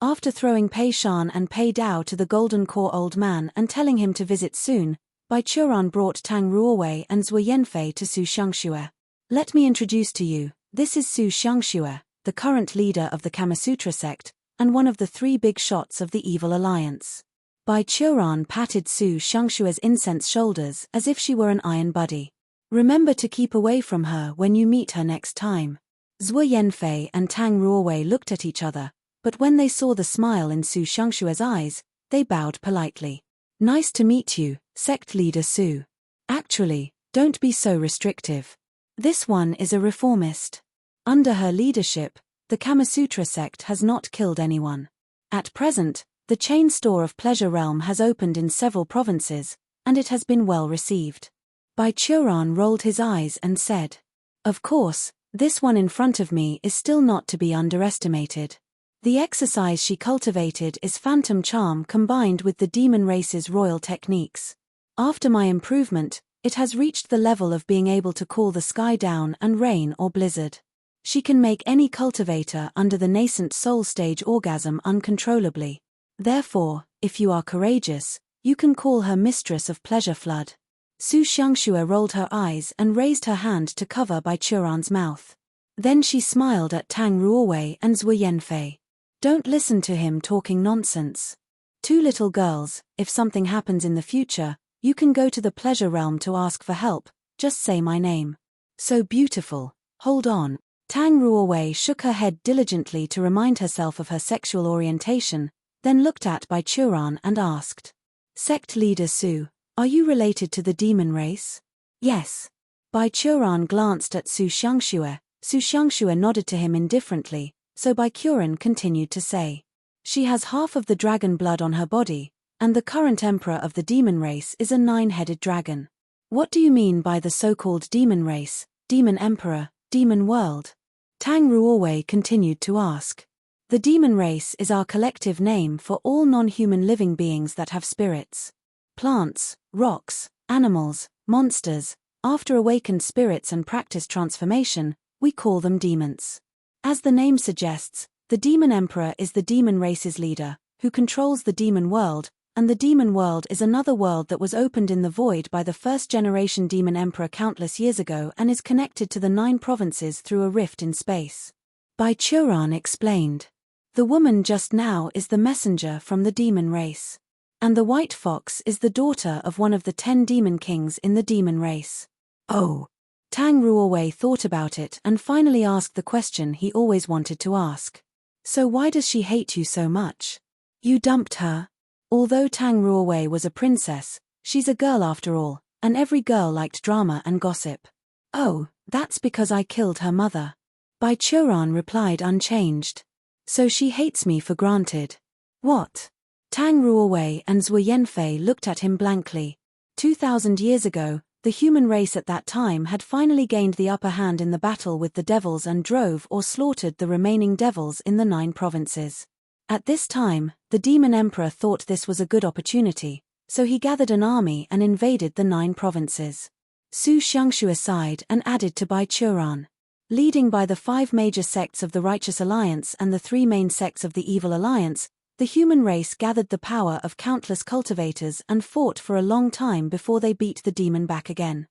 After throwing Pei Shan and Pei Dao to the Golden Core old man and telling him to visit soon, Bai Churan brought Tang Ruowei and Zhuo Yanfei to Su Xiangxue. Let me introduce to you, this is Su Xiangxue, the current leader of the Kamasutra sect, and one of the 3 big shots of the Evil Alliance. Bai Churan patted Su Xiangxue's incense shoulders as if she were an iron buddy. Remember to keep away from her when you meet her next time. Zhuo Yanfei and Tang Ruowei looked at each other, but when they saw the smile in Su Xiangxue's eyes, they bowed politely. Nice to meet you, sect leader Su. Actually, don't be so restrictive. This one is a reformist. Under her leadership, the Kamasutra sect has not killed anyone. At present, the chain store of Pleasure Realm has opened in several provinces, and it has been well received. Bai Churan rolled his eyes and said, of course, this one in front of me is still not to be underestimated. The exercise she cultivated is phantom charm combined with the demon race's royal techniques. After my improvement, it has reached the level of being able to call the sky down and rain or blizzard. She can make any cultivator under the nascent soul stage orgasm uncontrollably. Therefore, if you are courageous, you can call her mistress of pleasure flood. Su Xiangxue rolled her eyes and raised her hand to cover Bai Churan's mouth. Then she smiled at Tang Ruowei and Zhuo Yanfei. Don't listen to him talking nonsense. 2 little girls, if something happens in the future, you can go to the Pleasure Realm to ask for help, just say my name. So beautiful, hold on. Tang Ruowei shook her head diligently to remind herself of her sexual orientation, then looked at Bai Churan and asked. Sect leader Su, are you related to the demon race? Yes. Bai Churan glanced at Su Xiangxue. Su Xiangxue nodded to him indifferently, so Bai Churan continued to say. She has half of the dragon blood on her body, and the current emperor of the demon race is a 9-headed dragon. What do you mean by the so-called demon race, demon emperor, demon world? Tang Ruowei continued to ask. The demon race is our collective name for all non-human living beings that have spirits. Plants, rocks, animals, monsters, after awakened spirits and practice transformation, we call them demons. As the name suggests, the demon emperor is the demon race's leader, who controls the demon world, and the demon world is another world that was opened in the void by the first-generation demon emperor countless years ago and is connected to the 9 provinces through a rift in space. Baichuran explained. The woman just now is the messenger from the demon race. And the white fox is the daughter of one of the 10 demon kings in the demon race. Oh. Tang Ruowei thought about it and finally asked the question he always wanted to ask. So why does she hate you so much? You dumped her? Although Tang Ruowei was a princess, she's a girl after all, and every girl liked drama and gossip. Oh, that's because I killed her mother. Baichuran replied unchanged. So she hates me for granted. What? Tang Ruowei and Zhuo Yanfei looked at him blankly. 2,000 years ago, the human race at that time had finally gained the upper hand in the battle with the devils and drove or slaughtered the remaining devils in the 9 provinces. At this time, the demon emperor thought this was a good opportunity, so he gathered an army and invaded the 9 provinces. Su Xiangxue sighed and added to Baichuran. Leading by the 5 major sects of the Righteous Alliance and the 3 main sects of the Evil Alliance, the human race gathered the power of countless cultivators and fought for a long time before they beat the demon back again.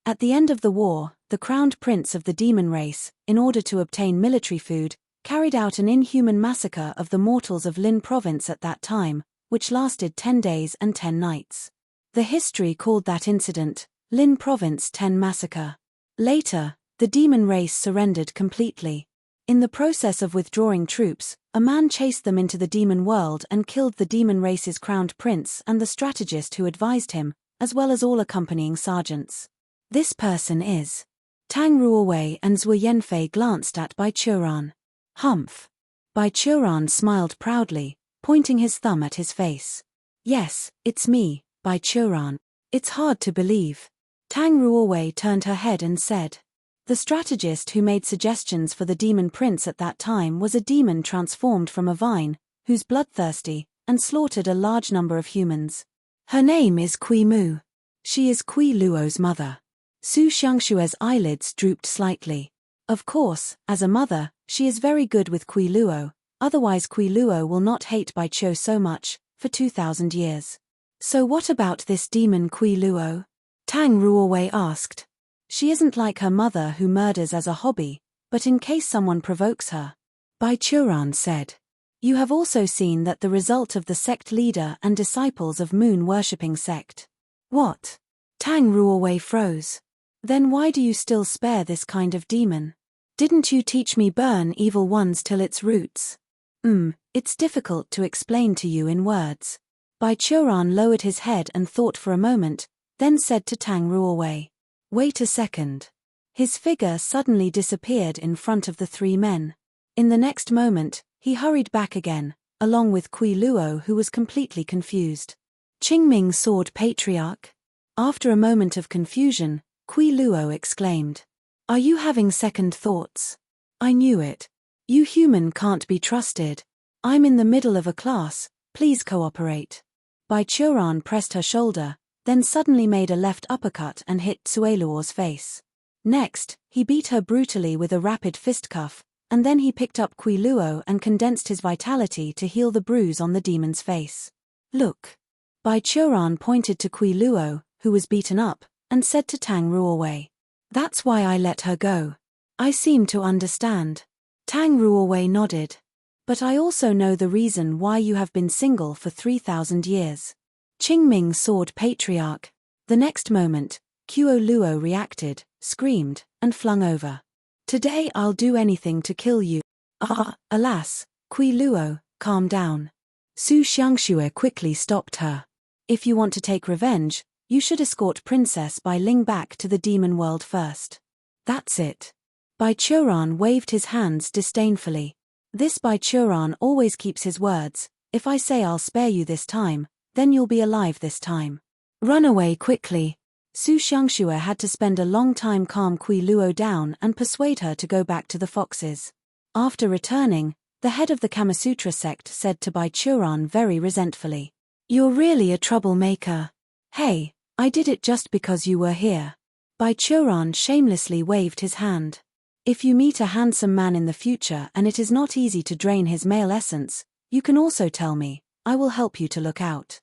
At the end of the war, the crowned prince of the demon race, in order to obtain military food, carried out an inhuman massacre of the mortals of Lin province at that time, which lasted 10 days and 10 nights. The history called that incident, Lin Province 10 Massacre. Later, the demon race surrendered completely. In the process of withdrawing troops, a man chased them into the demon world and killed the demon race's crowned prince and the strategist who advised him, as well as all accompanying sergeants. This person is. Tang Ruowei and Zhuo Yanfei glanced at Baichuran. Humph. Baichuran smiled proudly, pointing his thumb at his face. Yes, it's me, Baichuran. It's hard to believe. Tang Ruowei turned her head and said. The strategist who made suggestions for the demon prince at that time was a demon transformed from a vine, who's bloodthirsty, and slaughtered a large number of humans. Her name is Kui Mu. She is Kui Luo's mother. Su Xiangxue's eyelids drooped slightly. Of course, as a mother, she is very good with Kui Luo, otherwise Kui Luo will not hate Baichuo so much, for 2,000 years. So what about this demon Kui Luo? Tang Ruowei asked. She isn't like her mother who murders as a hobby, but in case someone provokes her. Baichuran said. You have also seen that the result of the sect leader and disciples of moon-worshipping sect. What? Tang Ruowei froze. Then why do you still spare this kind of demon? Didn't you teach me burn evil ones till its roots? It's difficult to explain to you in words. Baichuran lowered his head and thought for a moment, then said to Tang Ruowei. Wait a second. His figure suddenly disappeared in front of the 3 men. In the next moment, he hurried back again, along with Kui Luo who was completely confused. Qingming Sword Patriarch? After a moment of confusion, Kui Luo exclaimed. Are you having second thoughts? I knew it. You human can't be trusted. I'm in the middle of a class, please cooperate. Baichuran pressed her shoulder, then suddenly made a left uppercut and hit Tsueluo's face. Next, he beat her brutally with a rapid fistcuff, and then he picked up Kui Luo and condensed his vitality to heal the bruise on the demon's face. Look. Baichuran pointed to Kui Luo, who was beaten up, and said to Tang Ruowei. That's why I let her go. I seem to understand. Tang Ruowei nodded. But I also know the reason why you have been single for 3,000 years. Qingming Sword Patriarch. The next moment, Kuo Luo reacted, screamed, and flung over. Today I'll do anything to kill you. Alas, Kui Luo, calm down. Su Xiangxue quickly stopped her. If you want to take revenge, you should escort Princess Bai Ling back to the demon world first. That's it. Baichuran waved his hands disdainfully. This Baichuran always keeps his words. If I say I'll spare you this time, then you'll be alive this time. Run away quickly. Su Xiangxue had to spend a long time calm Kui Luo down and persuade her to go back to the foxes. After returning, the head of the Kamasutra sect said to Baichuran very resentfully. You're really a troublemaker. Hey, I did it just because you were here. Baichuran shamelessly waved his hand. If you meet a handsome man in the future and it is not easy to drain his male essence, you can also tell me, I will help you to look out.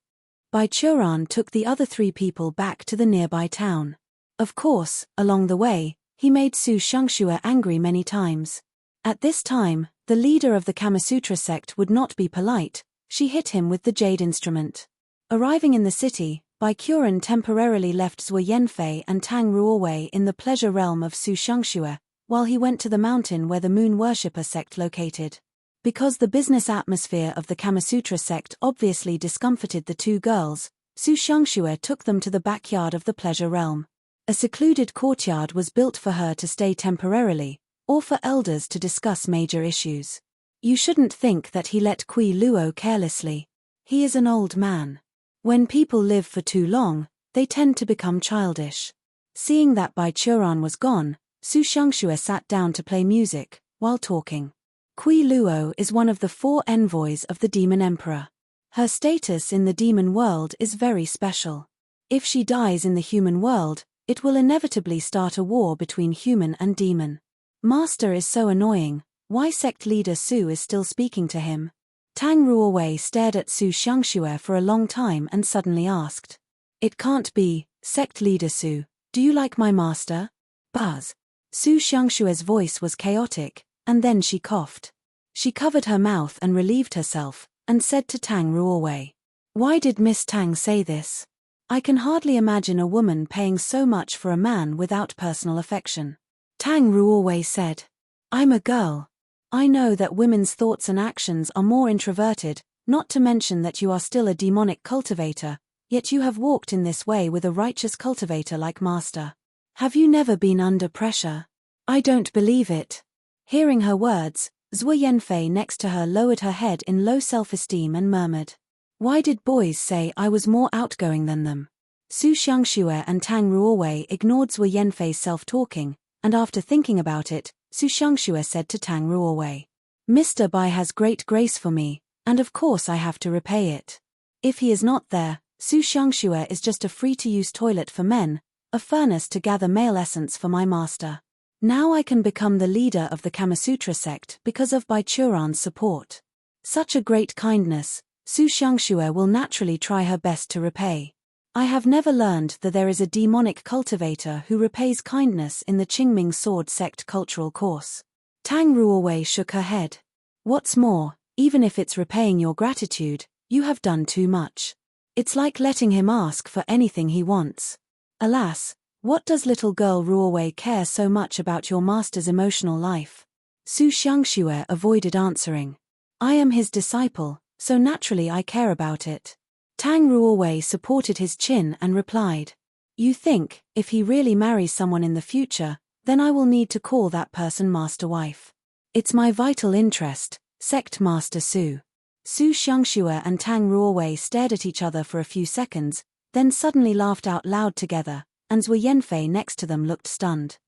Baichuran took the other 3 people back to the nearby town. Of course, along the way, he made Su Shangxue angry many times. At this time, the leader of the Kamasutra sect would not be polite. She hit him with the jade instrument. Arriving in the city, Baichuran temporarily left Zhuo Yanfei and Tang Ruowei in the pleasure realm of Su Shangxue, while he went to the mountain where the moon worshipper sect located. Because the business atmosphere of the Kamasutra sect obviously discomforted the 2 girls, Su Shangxue took them to the backyard of the pleasure realm. A secluded courtyard was built for her to stay temporarily, or for elders to discuss major issues. You shouldn't think that he let Kui Luo carelessly. He is an old man. When people live for too long, they tend to become childish. Seeing that Baichuran was gone, Su Shangxue sat down to play music, while talking. Kui Luo is one of the 4 envoys of the Demon Emperor. Her status in the demon world is very special. If she dies in the human world, it will inevitably start a war between human and demon. Master is so annoying, why sect leader Su is still speaking to him? Tang Ruowei stared at Su Shangxue for a long time and suddenly asked. It can't be, sect leader Su, do you like my master? Buzz. Su Shangxue's voice was chaotic, and then she coughed. She covered her mouth and relieved herself, and said to Tang Ruowei. Why did Miss Tang say this? I can hardly imagine a woman paying so much for a man without personal affection. Tang Ruowei said. I'm a girl. I know that women's thoughts and actions are more introverted, not to mention that you are still a demonic cultivator, yet you have walked in this way with a righteous cultivator like master. Have you never been under pressure? I don't believe it. Hearing her words, Zhuo Yanfei next to her lowered her head in low self-esteem and murmured. Why did boys say I was more outgoing than them? Su Shangxue and Tang Ruowei ignored Zhuo Yanfei's self-talking, and after thinking about it, Su Shangxue said to Tang Ruowei. Mr. Bai has great grace for me, and of course I have to repay it. If he is not there, Su Shangxue is just a free-to-use toilet for men, a furnace to gather male essence for my master. Now I can become the leader of the Kamasutra sect because of Baichuran's support. Such a great kindness, Su Shangxue will naturally try her best to repay. I have never learned that there is a demonic cultivator who repays kindness in the Qingming Sword Sect cultural course. Tang Ruowei shook her head. What's more, even if it's repaying your gratitude, you have done too much. It's like letting him ask for anything he wants. Alas, what does little girl Ruowei care so much about your master's emotional life? Su Shangxue avoided answering. I am his disciple, so naturally I care about it. Tang Ruowei supported his chin and replied. You think, if he really marries someone in the future, then I will need to call that person master wife. It's my vital interest, sect master Su. Su Shangxue and Tang Ruowei stared at each other for a few seconds, then suddenly laughed out loud together, and Zhuo Yanfei next to them looked stunned.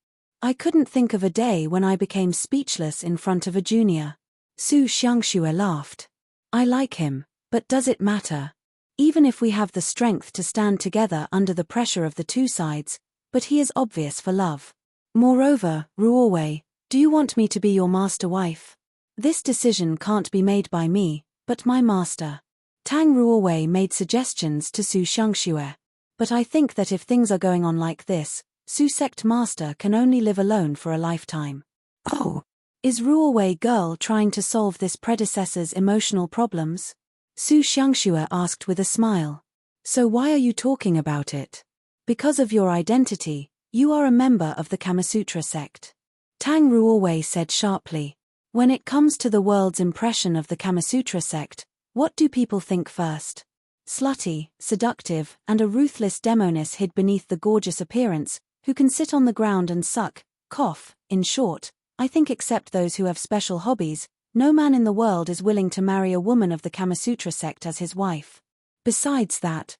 I couldn't think of a day when I became speechless in front of a junior. Su Shangxue laughed. I like him, but does it matter? Even if we have the strength to stand together under the pressure of the 2 sides, but he is obvious for love. Moreover, Ruowei, do you want me to be your master wife? This decision can't be made by me, but my master. Tang Ruowei made suggestions to Su Shangxue. But I think that if things are going on like this, Su sect master can only live alone for a lifetime. Oh, is Ruowei girl trying to solve this predecessor's emotional problems? Su Shangxue asked with a smile. So why are you talking about it? Because of your identity, you are a member of the Kamasutra sect. Tang Ruowei said sharply. When it comes to the world's impression of the Kamasutra sect, what do people think first? Slutty, seductive, and a ruthless demoness hid beneath the gorgeous appearance, who can sit on the ground and suck, cough. In short, I think except those who have special hobbies, no man in the world is willing to marry a woman of the Kamasutra sect as his wife. Besides that.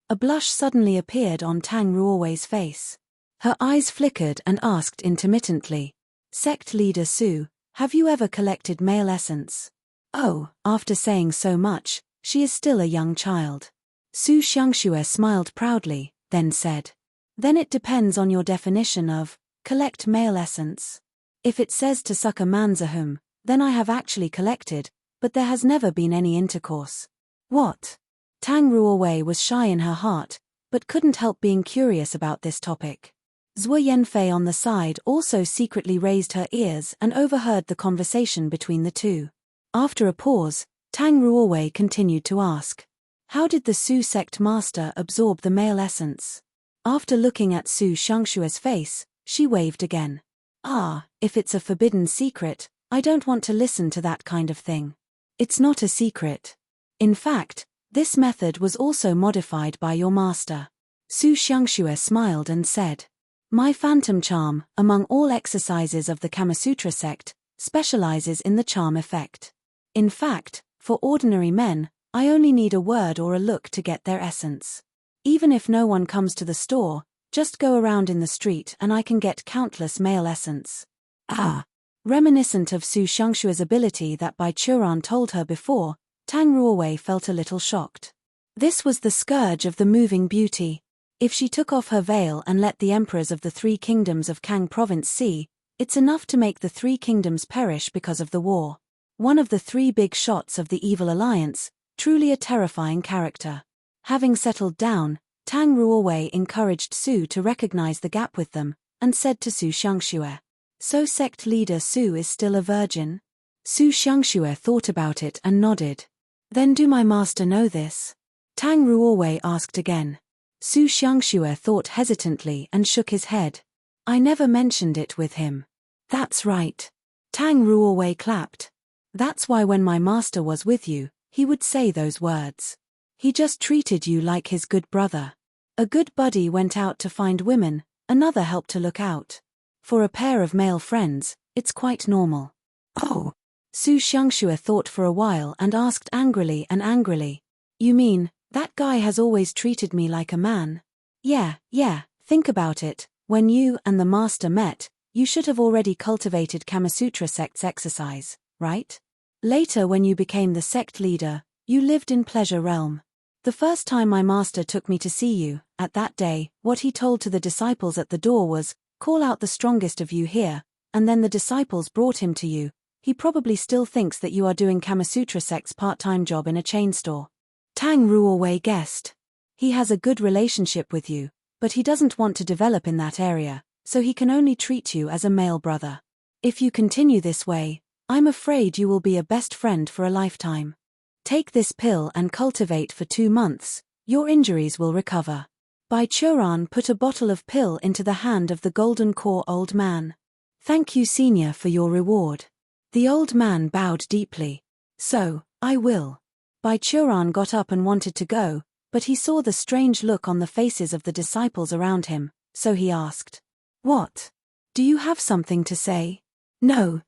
A blush suddenly appeared on Tang Ruowei's face. Her eyes flickered and asked intermittently. Sect leader Su, have you ever collected male essence? Oh, after saying so much, she is still a young child. Su Shangxue smiled proudly, then said. Then it depends on your definition of collect male essence. If it says to suck a manzahum, then I have actually collected, but there has never been any intercourse. What? Tang Ruowei was shy in her heart, but couldn't help being curious about this topic. Zhuo Yanfei on the side also secretly raised her ears and overheard the conversation between the two. After a pause, Tang Ruowei continued to ask, "How did the Su sect master absorb the male essence?" After looking at Su Xiangshue's face, she waved again. If it's a forbidden secret, I don't want to listen to that kind of thing. It's not a secret. In fact, this method was also modified by your master. Su Xiangxue smiled and said, "My phantom charm, among all exercises of the Kamasutra sect, specializes in the charm effect. In fact, for ordinary men, I only need a word or a look to get their essence. Even if no one comes to the store, just go around in the street and I can get countless male essence." Reminiscent of Su Xiangshue's ability that Bai Churan told her before, Tang Ruowei felt a little shocked. This was the scourge of the moving beauty. If she took off her veil and let the emperors of the three kingdoms of Kang province see, it's enough to make the three kingdoms perish because of the war. One of the three big shots of the evil alliance, truly a terrifying character. Having settled down, Tang Ruowei encouraged Su to recognize the gap with them, and said to Su Xiangxue, "So sect leader Su is still a virgin?" Su Xiangxue thought about it and nodded. "Then do my master know this?" Tang Ruowei asked again. Su Xiangxue thought hesitantly and shook his head. "I never mentioned it with him." "That's right." Tang Ruowei clapped. "That's why when my master was with you, he would say those words. He just treated you like his good brother. A good buddy went out to find women, another helped to look out. For a pair of male friends, it's quite normal." "Oh." Su Xiangxue thought for a while and asked angrily, "You mean, that guy has always treated me like a man?" Yeah, think about it, when you and the master met, you should have already cultivated Kamasutra sect's exercise, right? Later when you became the sect leader, you lived in pleasure realm. The first time my master took me to see you, at that day, what he told to the disciples at the door was, "Call out the strongest of you here," and then the disciples brought him to you. He probably still thinks that you are doing Kamasutra sect's part-time job in a chain store. Tang Ruowei guessed. He has a good relationship with you, but he doesn't want to develop in that area, so he can only treat you as a male brother. If you continue this way, I'm afraid you will be a best friend for a lifetime. Take this pill and cultivate for 2 months, your injuries will recover. Bai Churan put a bottle of pill into the hand of the golden core old man. "Thank you, senior, for your reward." The old man bowed deeply. "So, I will." Bai Churan got up and wanted to go, but he saw the strange look on the faces of the disciples around him, so he asked, "What? Do you have something to say?" No.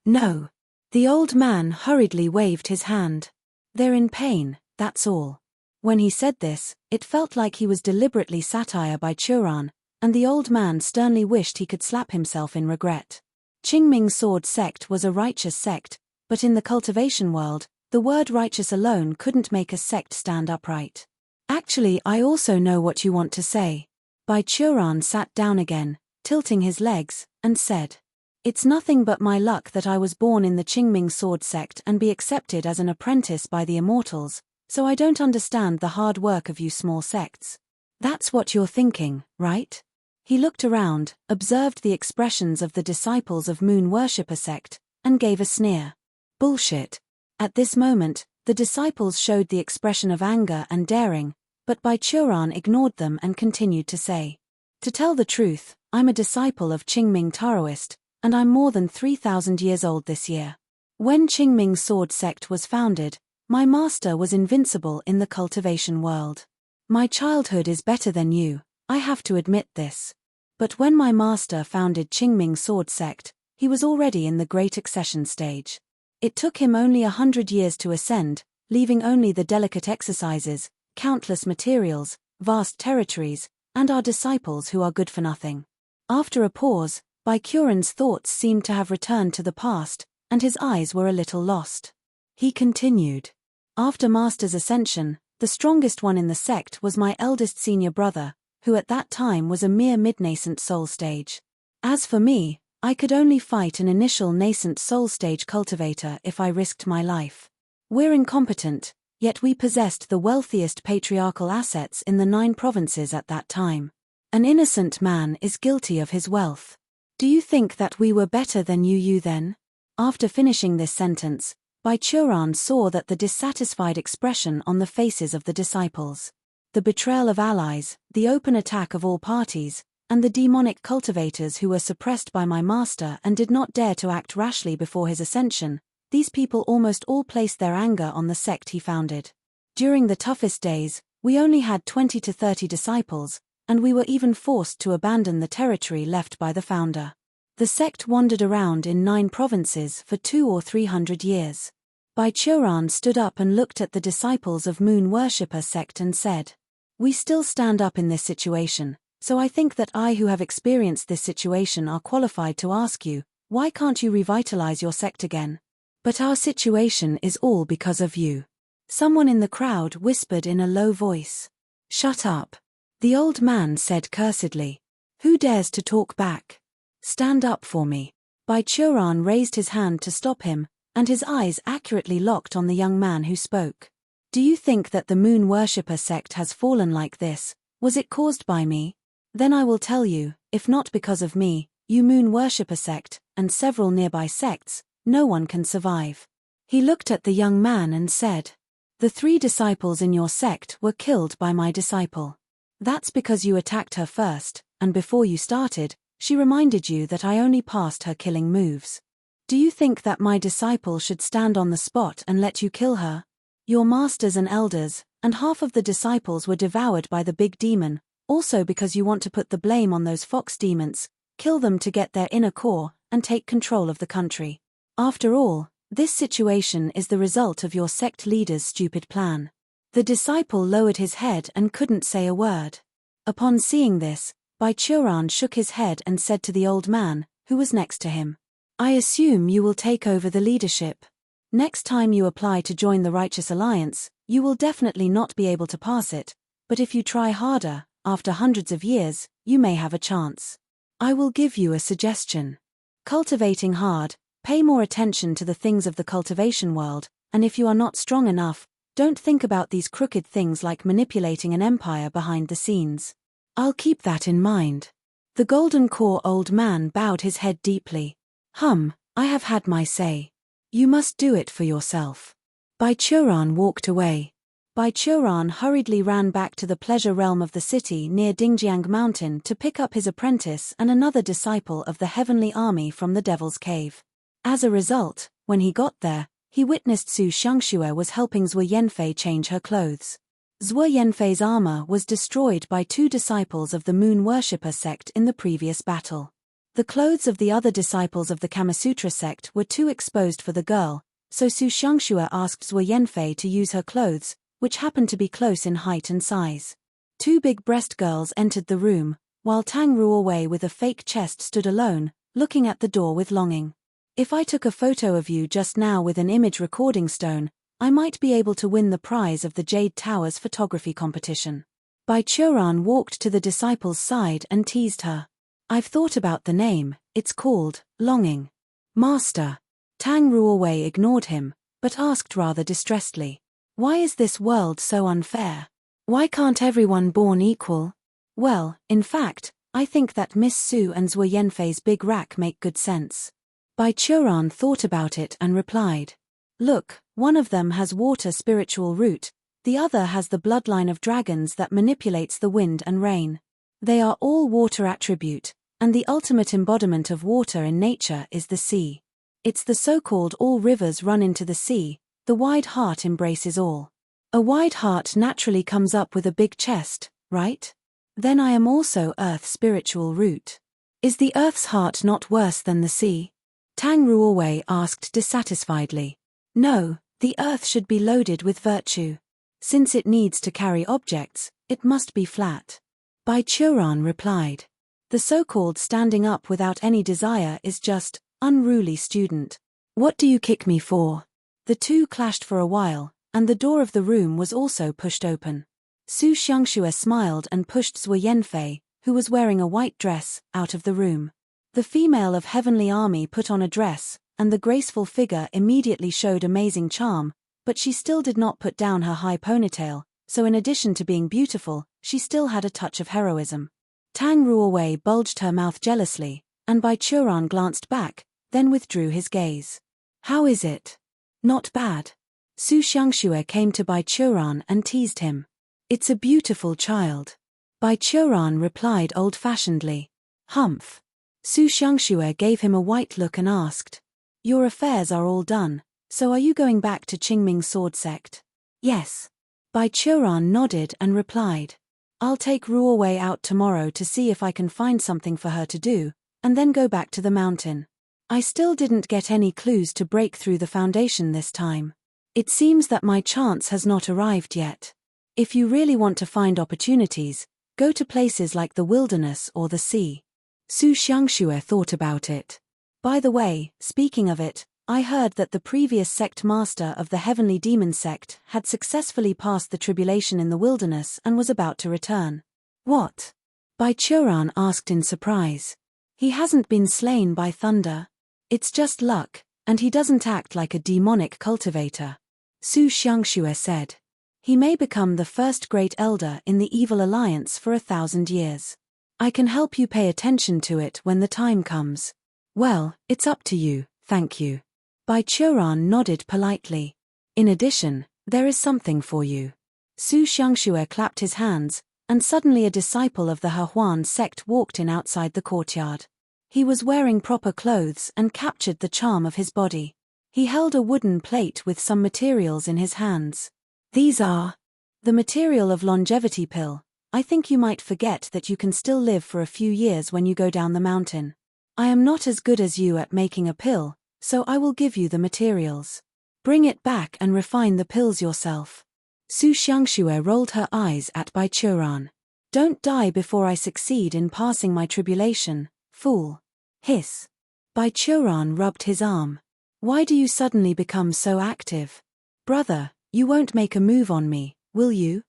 The old man hurriedly waved his hand. "They're in pain, that's all." When he said this, it felt like he was deliberately satire by Churan, and the old man sternly wished he could slap himself in regret. Qingming Sword Sect was a righteous sect, but in the cultivation world, the word righteous alone couldn't make a sect stand upright. "Actually, I also know what you want to say." Bai Churan sat down again, tilting his legs, and said, "It's nothing but my luck that I was born in the Qingming Sword Sect and be accepted as an apprentice by the immortals, so I don't understand the hard work of you small sects." "That's what you're thinking, right?" He looked around, observed the expressions of the disciples of Moon Worshipper sect, and gave a sneer. "Bullshit." At this moment, the disciples showed the expression of anger and daring, but Bai Churan ignored them and continued to say, "To tell the truth, I'm a disciple of Qingming Taoist, and I'm more than 3,000 years old this year. When Qingming Sword Sect was founded, my master was invincible in the cultivation world. My childhood is better than you, I have to admit this. But when my master founded Qingming Sword Sect, he was already in the Great Accession stage. It took him only 100 years to ascend, leaving only the delicate exercises, countless materials, vast territories, and our disciples who are good for nothing." After a pause, Bai Churan's thoughts seemed to have returned to the past, and his eyes were a little lost. He continued, "After Master's ascension, the strongest one in the sect was my eldest senior brother, who at that time was a mere mid-nascent soul stage. As for me, I could only fight an initial nascent soul stage cultivator if I risked my life. We're incompetent, Yet we possessed the wealthiest patriarchal assets in the 9 provinces at that time. An innocent man is guilty of his wealth. Do you think that we were better than you then? After finishing this sentence, Baichuran saw that the dissatisfied expression on the faces of the disciples. The betrayal of allies, the open attack of all parties, and the demonic cultivators who were suppressed by my master and did not dare to act rashly before his ascension, these people almost all placed their anger on the sect he founded. During the toughest days, we only had 20 to 30 disciples, and we were even forced to abandon the territory left by the founder. The sect wandered around in 9 provinces for 200 or 300 years. Baichuran stood up and looked at the disciples of Moon Worshipper sect and said, "We still stand up in this situation, so I think that I who have experienced this situation are qualified to ask you, why can't you revitalize your sect again? But our situation is all because of you." Someone in the crowd whispered in a low voice. "Shut up." The old man said cursedly. "Who dares to talk back? Stand up for me." Baichuran raised his hand to stop him, and his eyes accurately locked on the young man who spoke. "Do you think that the Moon Worshipper sect has fallen like this? Was it caused by me? Then I will tell you, if not because of me, you Moon Worshipper sect, and several nearby sects, no one can survive." He looked at the young man and said, "The 3 disciples in your sect were killed by my disciple. That's because you attacked her first, and before you started, she reminded you that I only passed her killing moves. Do you think that my disciple should stand on the spot and let you kill her? Your masters and elders, and half of the disciples were devoured by the big demon, also because you want to put the blame on those fox demons, kill them to get their inner core, and take control of the country. After all, this situation is the result of your sect leader's stupid plan." The disciple lowered his head and couldn't say a word. Upon seeing this, Baichuran shook his head and said to the old man, who was next to him, "I assume you will take over the leadership. Next time you apply to join the Righteous Alliance, you will definitely not be able to pass it, but if you try harder, after hundreds of years, you may have a chance. I will give you a suggestion. Cultivating hard, pay more attention to the things of the cultivation world, and if you are not strong enough, don't think about these crooked things like manipulating an empire behind the scenes." "I'll keep that in mind." The golden core old man bowed his head deeply. I have had my say. You must do it for yourself." Baichuran walked away. Baichuran hurriedly ran back to the pleasure realm of the city near Dingjiang Mountain to pick up his apprentice and another disciple of the heavenly army from the Devil's Cave. As a result, when he got there, he witnessed Su Xiangxue was helping Zhuo Yanfei change her clothes. Zhuo Yanfei's armor was destroyed by 2 disciples of the Moon Worshipper sect in the previous battle. The clothes of the other disciples of the Kamasutra sect were too exposed for the girl, so Su Xiangxue asked Zhuo Yanfei to use her clothes, which happened to be close in height and size. 2 big-breast girls entered the room, while Tang Ruowei with a fake chest stood alone, looking at the door with longing. "If I took a photo of you just now with an image recording stone, I might be able to win the prize of the Jade Towers photography competition." Baichuran walked to the disciple's side and teased her. "I've thought about the name, it's called Longing." "Master." Tang Ruowei ignored him, but asked rather distressedly, "Why is this world so unfair? Why can't everyone born equal?" "Well, in fact, I think that Miss Su and Zhuo Yanfei's big rack make good sense." Baichuran thought about it and replied, "Look, one of them has water spiritual root, the other has the bloodline of dragons that manipulates the wind and rain. They are all water attribute, and the ultimate embodiment of water in nature is the sea. It's the so-called all rivers run into the sea, the wide heart embraces all. A wide heart naturally comes up with a big chest, right? Then I am also Earth's spiritual root. Is the Earth's heart not worse than the sea?" Tang Ruowei asked dissatisfiedly. "No, the Earth should be loaded with virtue. Since it needs to carry objects, it must be flat." Baichuran replied, "The so-called standing up without any desire is just unruly student. What do you kick me for?" The 2 clashed for a while, and the door of the room was also pushed open. Su Xiangxue smiled and pushed Zhuo Yanfei, who was wearing a white dress, out of the room. The female of Heavenly Army put on a dress, and the graceful figure immediately showed amazing charm, But she still did not put down her high ponytail, so in addition to being beautiful, she still had a touch of heroism. Tang Ruowei bulged her mouth jealously, and Bai Churan glanced back, then withdrew his gaze. How is it? Not bad. Su Xiangxue came to Bai Churan and teased him. It's a beautiful child. Bai Churan replied old-fashionedly. Humph. Su Xiangxue gave him a white look and asked. Your affairs are all done, so are you going back to Qingming Sword Sect? Yes. Bai Churan nodded and replied. I'll take Ruowei out tomorrow to see if I can find something for her to do, and then go back to the mountain. I still didn't get any clues to break through the foundation this time. It seems that my chance has not arrived yet. If you really want to find opportunities, go to places like the wilderness or the sea. Su Xiangxue thought about it. By the way, speaking of it, I heard that the previous sect master of the Heavenly Demon sect had successfully passed the tribulation in the wilderness and was about to return. What? Bai Churan asked in surprise. He hasn't been slain by thunder. It's just luck, and he doesn't act like a demonic cultivator. Su Xiangxue said. He may become the first great elder in the Evil Alliance for 1,000 years. I can help you pay attention to it when the time comes. Well, it's up to you, thank you. Bai Churan nodded politely. In addition, there is something for you. Su Xiangxue clapped his hands, and suddenly a disciple of the Hehuan sect walked in outside the courtyard. He was wearing proper clothes and captured the charm of his body. He held a wooden plate with some materials in his hands. These are the material of longevity pill. I think you might forget that you can still live for a few years when you go down the mountain. I am not as good as you at making a pill, so I will give you the materials. Bring it back and refine the pills yourself. Su Xiangxue rolled her eyes at Bai Churan. Don't die before I succeed in passing my tribulation, fool. Hiss. Bai Churan rubbed his arm. Why do you suddenly become so active? Brother, you won't make a move on me, will you?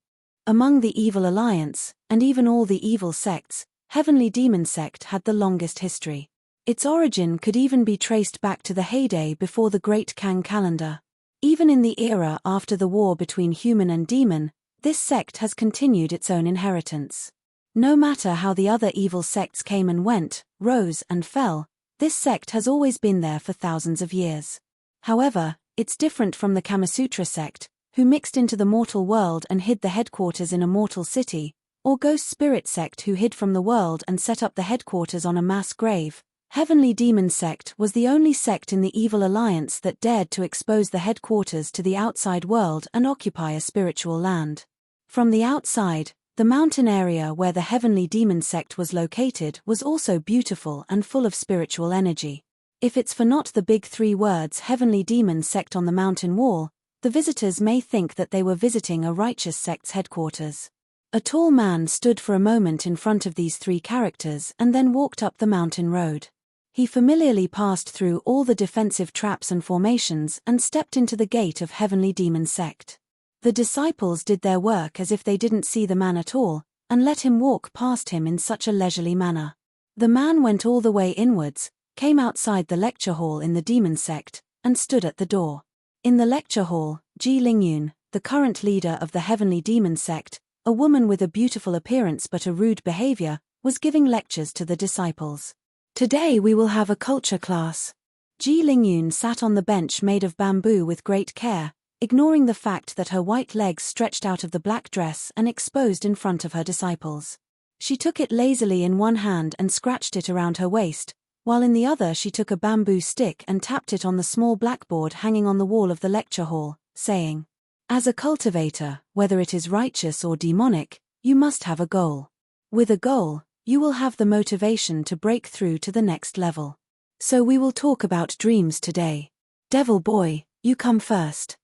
Among the Evil Alliance, and even all the evil sects, Heavenly Demon Sect had the longest history. Its origin could even be traced back to the heyday before the Great Kang calendar. Even in the era after the war between human and demon, this sect has continued its own inheritance. No matter how the other evil sects came and went, rose and fell, this sect has always been there for thousands of years. However, it's different from the Kamasutra sect, who mixed into the mortal world and hid the headquarters in a mortal city, or Ghost Spirit sect who hid from the world and set up the headquarters on a mass grave. Heavenly Demon Sect was the only sect in the Evil Alliance that dared to expose the headquarters to the outside world and occupy a spiritual land. From the outside, the mountain area where the Heavenly Demon Sect was located was also beautiful and full of spiritual energy. If it's for not the big 3 words Heavenly Demon Sect on the mountain wall, the visitors may think that they were visiting a righteous sect's headquarters. A tall man stood for a moment in front of these 3 characters and then walked up the mountain road. He familiarly passed through all the defensive traps and formations and stepped into the gate of Heavenly Demon Sect. The disciples did their work as if they didn't see the man at all, and let him walk past him in such a leisurely manner. The man went all the way inwards, came outside the lecture hall in the Demon Sect, and stood at the door. In the lecture hall, Ji Lingyun, the current leader of the Heavenly Demon Sect, a woman with a beautiful appearance but a rude behavior, was giving lectures to the disciples. Today we will have a culture class. Ji Lingyun sat on the bench made of bamboo with great care, ignoring the fact that her white legs stretched out of the black dress and exposed in front of her disciples. She took it lazily in one hand and scratched it around her waist, while in the other she took a bamboo stick and tapped it on the small blackboard hanging on the wall of the lecture hall, saying, "As a cultivator, whether it is righteous or demonic, you must have a goal. With a goal, you will have the motivation to break through to the next level. So we will talk about dreams today. Devil Boy, you come first."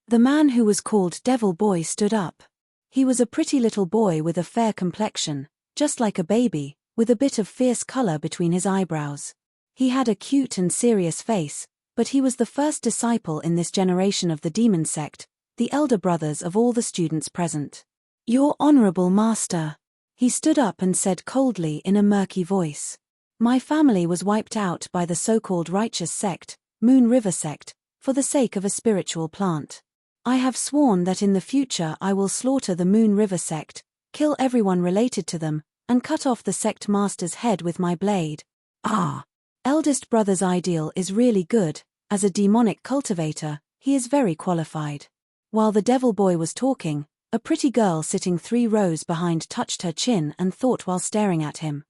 The man who was called Devil Boy stood up. He was a pretty little boy with a fair complexion, just like a baby, with a bit of fierce color between his eyebrows. He had a cute and serious face, but he was the first disciple in this generation of the Demon Sect, the elder brothers of all the students present. "Your honorable master." He stood up and said coldly in a murky voice. "My family was wiped out by the so-called righteous sect, Moon River sect, for the sake of a spiritual plant. I have sworn that in the future I will slaughter the Moon River sect, kill everyone related to them, and cut off the sect master's head with my blade. Ah! Eldest brother's ideal is really good. As a demonic cultivator, he is very qualified. While the devil boy was talking, a pretty girl sitting 3 rows behind touched her chin and thought while staring at him.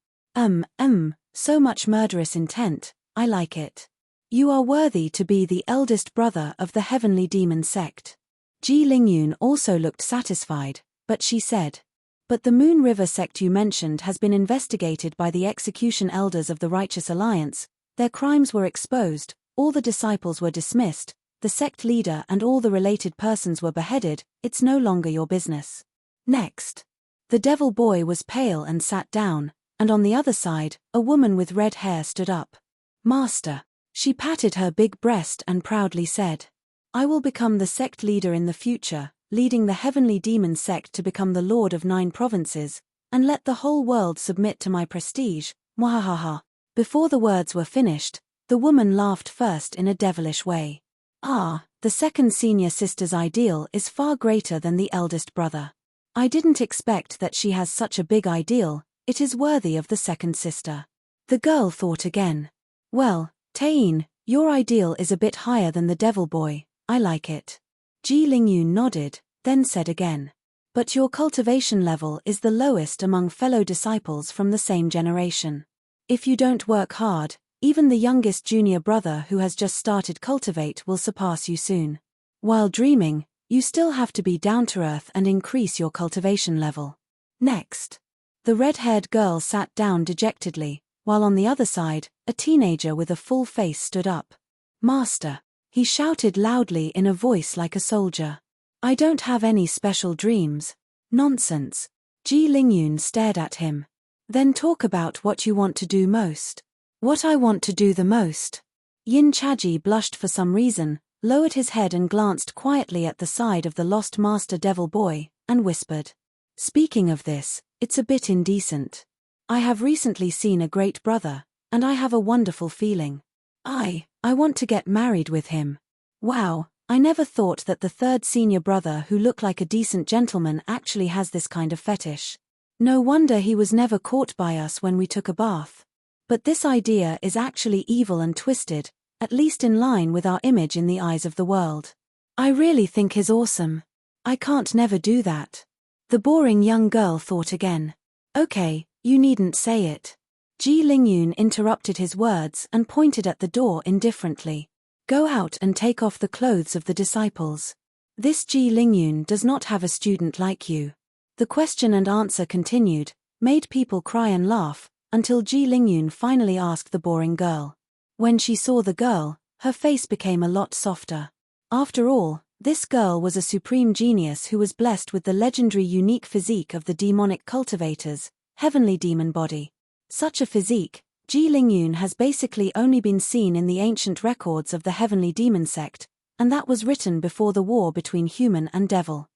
So much murderous intent, I like it. You are worthy to be the eldest brother of the heavenly demon sect. Ji Lingyun also looked satisfied, but she said, but the Moon River sect you mentioned has been investigated by the execution elders of the Righteous Alliance, their crimes were exposed, all the disciples were dismissed, the sect leader and all the related persons were beheaded, it's no longer your business. Next. The devil boy was pale and sat down, and on the other side, a woman with red hair stood up. Master. She patted her big breast and proudly said, I will become the sect leader in the future, leading the heavenly demon sect to become the lord of 9 provinces, and let the whole world submit to my prestige, mwahaha. Before the words were finished, the woman laughed first in a devilish way. Ah, the second senior sister's ideal is far greater than the eldest brother. I didn't expect that she has such a big ideal, it is worthy of the second sister. The girl thought again. Well, Taine, your ideal is a bit higher than the devil boy, I like it. Ji Lingyun nodded, then said again. But your cultivation level is the lowest among fellow disciples from the same generation. If you don't work hard, even the youngest junior brother who has just started cultivate will surpass you soon. While dreaming, you still have to be down to earth and increase your cultivation level. Next. The red-haired girl sat down dejectedly, while on the other side, a teenager with a full face stood up. Master. He shouted loudly in a voice like a soldier. I don't have any special dreams. Nonsense. Ji Lingyun stared at him. Then talk about what you want to do most. What I want to do the most. Yin Chaji blushed for some reason, lowered his head and glanced quietly at the side of the lost master devil boy, and whispered. Speaking of this, it's a bit indecent. I have recently seen a great brother, and I have a wonderful feeling. I want to get married with him. Wow, I never thought that the third senior brother who looked like a decent gentleman actually has this kind of fetish. No wonder he was never caught by us when we took a bath. But this idea is actually evil and twisted, at least in line with our image in the eyes of the world. I really think he's awesome. I can't never do that. The boring young girl thought again. Okay, you needn't say it. Ji Lingyun interrupted his words and pointed at the door indifferently. Go out and take off the clothes of the disciples. This Ji Lingyun does not have a student like you. The question and answer continued, made people cry and laugh, until Ji Lingyun finally asked the boring girl. When she saw the girl, her face became a lot softer. After all, this girl was a supreme genius who was blessed with the legendary unique physique of the demonic cultivators, heavenly demon body. Such a physique, Ji Lingyun has basically only been seen in the ancient records of the heavenly demon sect, and that was written before the war between human and devil.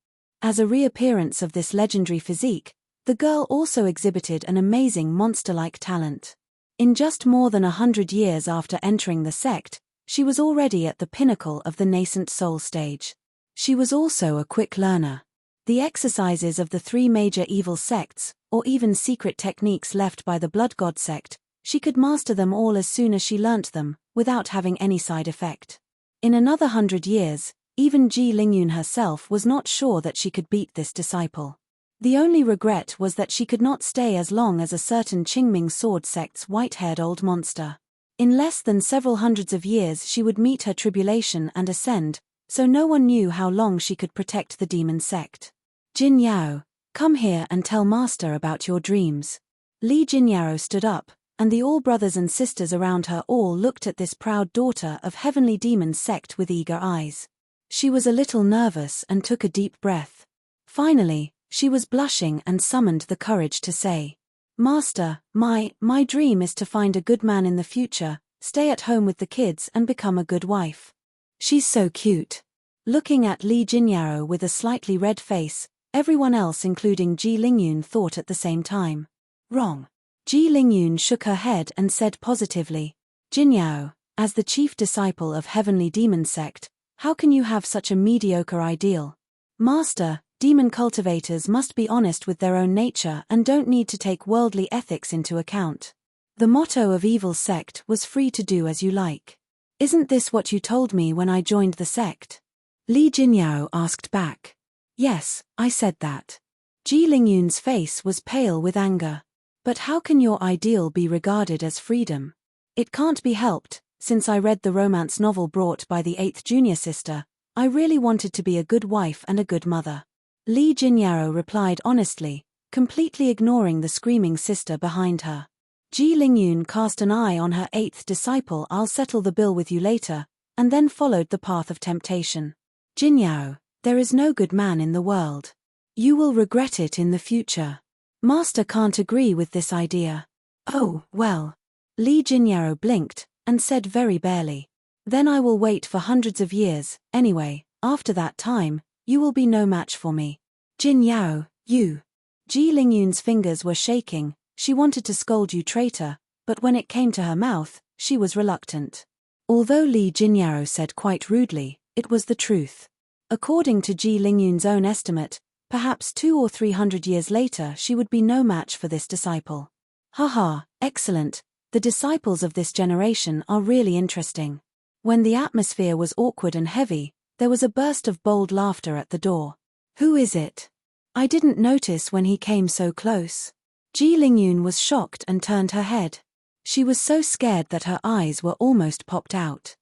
As a reappearance of this legendary physique, the girl also exhibited an amazing monster-like talent. In just more than 100 years after entering the sect, she was already at the pinnacle of the nascent soul stage. She was also a quick learner. The exercises of the 3 major evil sects, or even secret techniques left by the Blood God sect, she could master them all as soon as she learnt them, without having any side effect. In another 100 years, even Ji Lingyun herself was not sure that she could beat this disciple. The only regret was that she could not stay as long as a certain Qingming sword sect's white-haired old monster. In less than several hundreds of years she would meet her tribulation and ascend, so no one knew how long she could protect the demon sect. Jin Yao, come here and tell Master about your dreams. Li Jinyao stood up, and the all brothers and sisters around her all looked at this proud daughter of heavenly demon sect with eager eyes. She was a little nervous and took a deep breath. Finally, she was blushing and summoned the courage to say, Master, my dream is to find a good man in the future, stay at home with the kids and become a good wife. She's so cute. Looking at Li Jinyao with a slightly red face, everyone else including Ji Lingyun thought at the same time. Wrong. Ji Lingyun shook her head and said positively, Jinyao, as the chief disciple of heavenly demon sect, How can you have such a mediocre ideal? Master, demon cultivators must be honest with their own nature and don't need to take worldly ethics into account. The motto of Evil's sect was free to do as you like. Isn't this what you told me when I joined the sect? Li Jinyao asked back. Yes, I said that. Ji Lingyun's face was pale with anger. But how can your ideal be regarded as freedom? It can't be helped. Since I read the romance novel brought by the 8th junior sister, I really wanted to be a good wife and a good mother. Li Jinyao replied honestly, completely ignoring the screaming sister behind her. Ji Lingyun cast an eye on her 8th disciple. I'll settle the bill with you later, and then followed the path of temptation. Jinyao, there is no good man in the world. You will regret it in the future. Master can't agree with this idea. Oh, well. Li Jinyao blinked, and said very barely. Then I will wait for hundreds of years. Anyway, after that time, you will be no match for me. Jinyao, you. Ji Lingyun's fingers were shaking. She wanted to scold you traitor, but when it came to her mouth, she was reluctant. Although Li Jinyao said quite rudely, it was the truth. According to Ji Lingyun's own estimate, perhaps 200 or 300 years later she would be no match for this disciple. Haha, excellent, the disciples of this generation are really interesting. When the atmosphere was awkward and heavy, there was a burst of bold laughter at the door. Who is it? I didn't notice when he came so close. Ji Lingyun was shocked and turned her head. She was so scared that her eyes were almost popped out.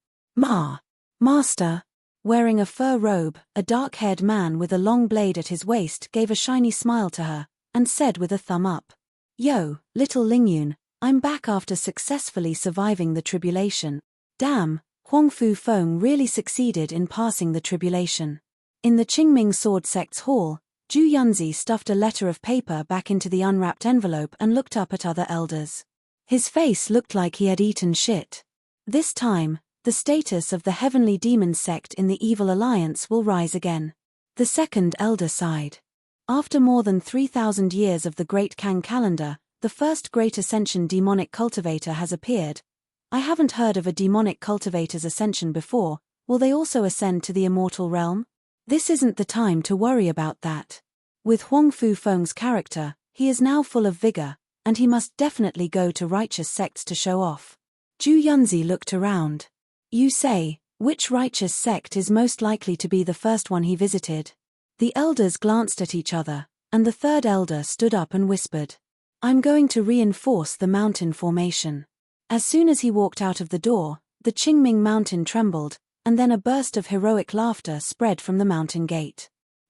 Master. Wearing a fur robe, a dark-haired man with a long blade at his waist gave a shiny smile to her, and said with a thumb up. Yo, little Lingyun, I'm back after successfully surviving the tribulation. Damn, Huangfu Feng really succeeded in passing the tribulation. In the Qingming Sword Sect's hall, Zhu Yunzi stuffed a letter of paper back into the unwrapped envelope and looked up at other elders. His face looked like he had eaten shit. This time, the status of the Heavenly Demon sect in the Evil Alliance will rise again. The second elder sighed. After more than 3,000 years of the Great Kang calendar, the first Great Ascension demonic cultivator has appeared. I haven't heard of a demonic cultivator's ascension before. Will they also ascend to the immortal realm? This isn't the time to worry about that. With Huangfu Feng's character, he is now full of vigor, and he must definitely go to righteous sects to show off. Zhu Yunzi looked around. You say, which righteous sect is most likely to be the first one he visited? The elders glanced at each other, and the third elder stood up and whispered. I'm going to reinforce the mountain formation. As soon as he walked out of the door, the Qingming mountain trembled, and then a burst of heroic laughter spread from the mountain gate.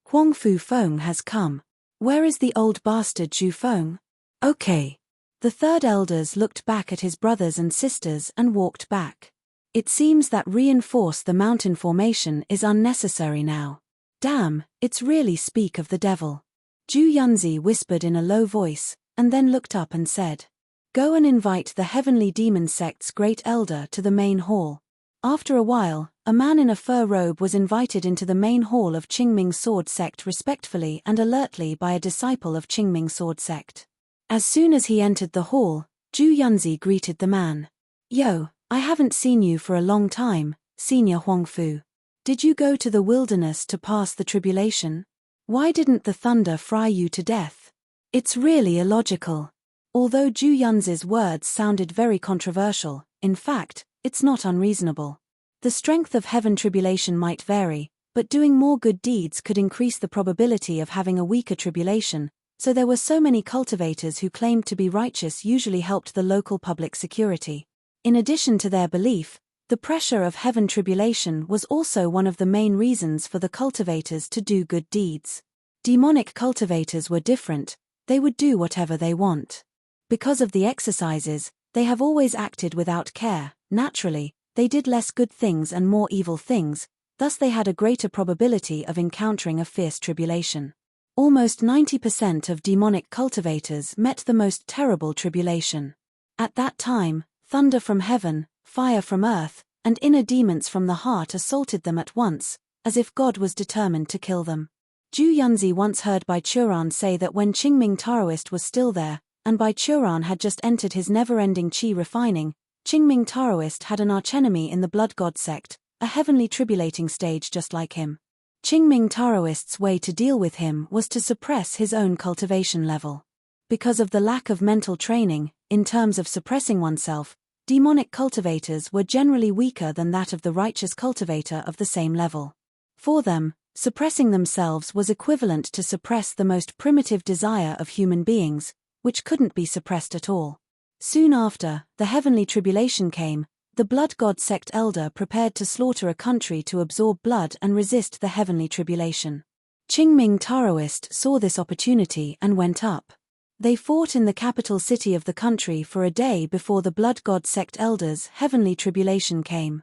Huangfu Feng has come. Where is the old bastard Zhu Feng? Okay. The third elders looked back at his brothers and sisters and walked back. It seems that reinforce the mountain formation is unnecessary now. Damn, it's really speak of the devil. Zhu Yunzi whispered in a low voice, and then looked up and said. Go and invite the Heavenly Demon sect's great elder to the main hall. After a while, a man in a fur robe was invited into the main hall of Qingming Sword Sect respectfully and alertly by a disciple of Qingming Sword Sect. As soon as he entered the hall, Zhu Yunzi greeted the man. Yo, I haven't seen you for a long time, Senior Huangfu. Did you go to the wilderness to pass the tribulation? Why didn't the thunder fry you to death? It's really illogical. Although Zhu Yunzi's words sounded very controversial, in fact, it's not unreasonable. The strength of heaven tribulation might vary, but doing more good deeds could increase the probability of having a weaker tribulation, so there were so many cultivators who claimed to be righteous usually helped the local public security. In addition to their belief, the pressure of heaven tribulation was also one of the main reasons for the cultivators to do good deeds. Demonic cultivators were different, they would do whatever they want. Because of the exercises, they have always acted without care. Naturally, they did less good things and more evil things, thus they had a greater probability of encountering a fierce tribulation. Almost 90% of demonic cultivators met the most terrible tribulation. At that time, thunder from heaven, fire from earth, and inner demons from the heart assaulted them at once, as if God was determined to kill them. Zhu Yunzi once heard Bai Churan say that when Qingming Taoist was still there, and Bai Churan had just entered his never-ending qi refining, Qingming Taoist had an archenemy in the blood god sect, a heavenly tribulating stage just like him. Qingming Taoists' way to deal with him was to suppress his own cultivation level. Because of the lack of mental training, in terms of suppressing oneself, demonic cultivators were generally weaker than that of the righteous cultivator of the same level. For them, suppressing themselves was equivalent to suppress the most primitive desire of human beings, which couldn't be suppressed at all. Soon after, the heavenly tribulation came. The blood god sect elder prepared to slaughter a country to absorb blood and resist the heavenly tribulation. Qingming Taoist saw this opportunity and went up. They fought in the capital city of the country for a day before the blood god sect elders' heavenly tribulation came.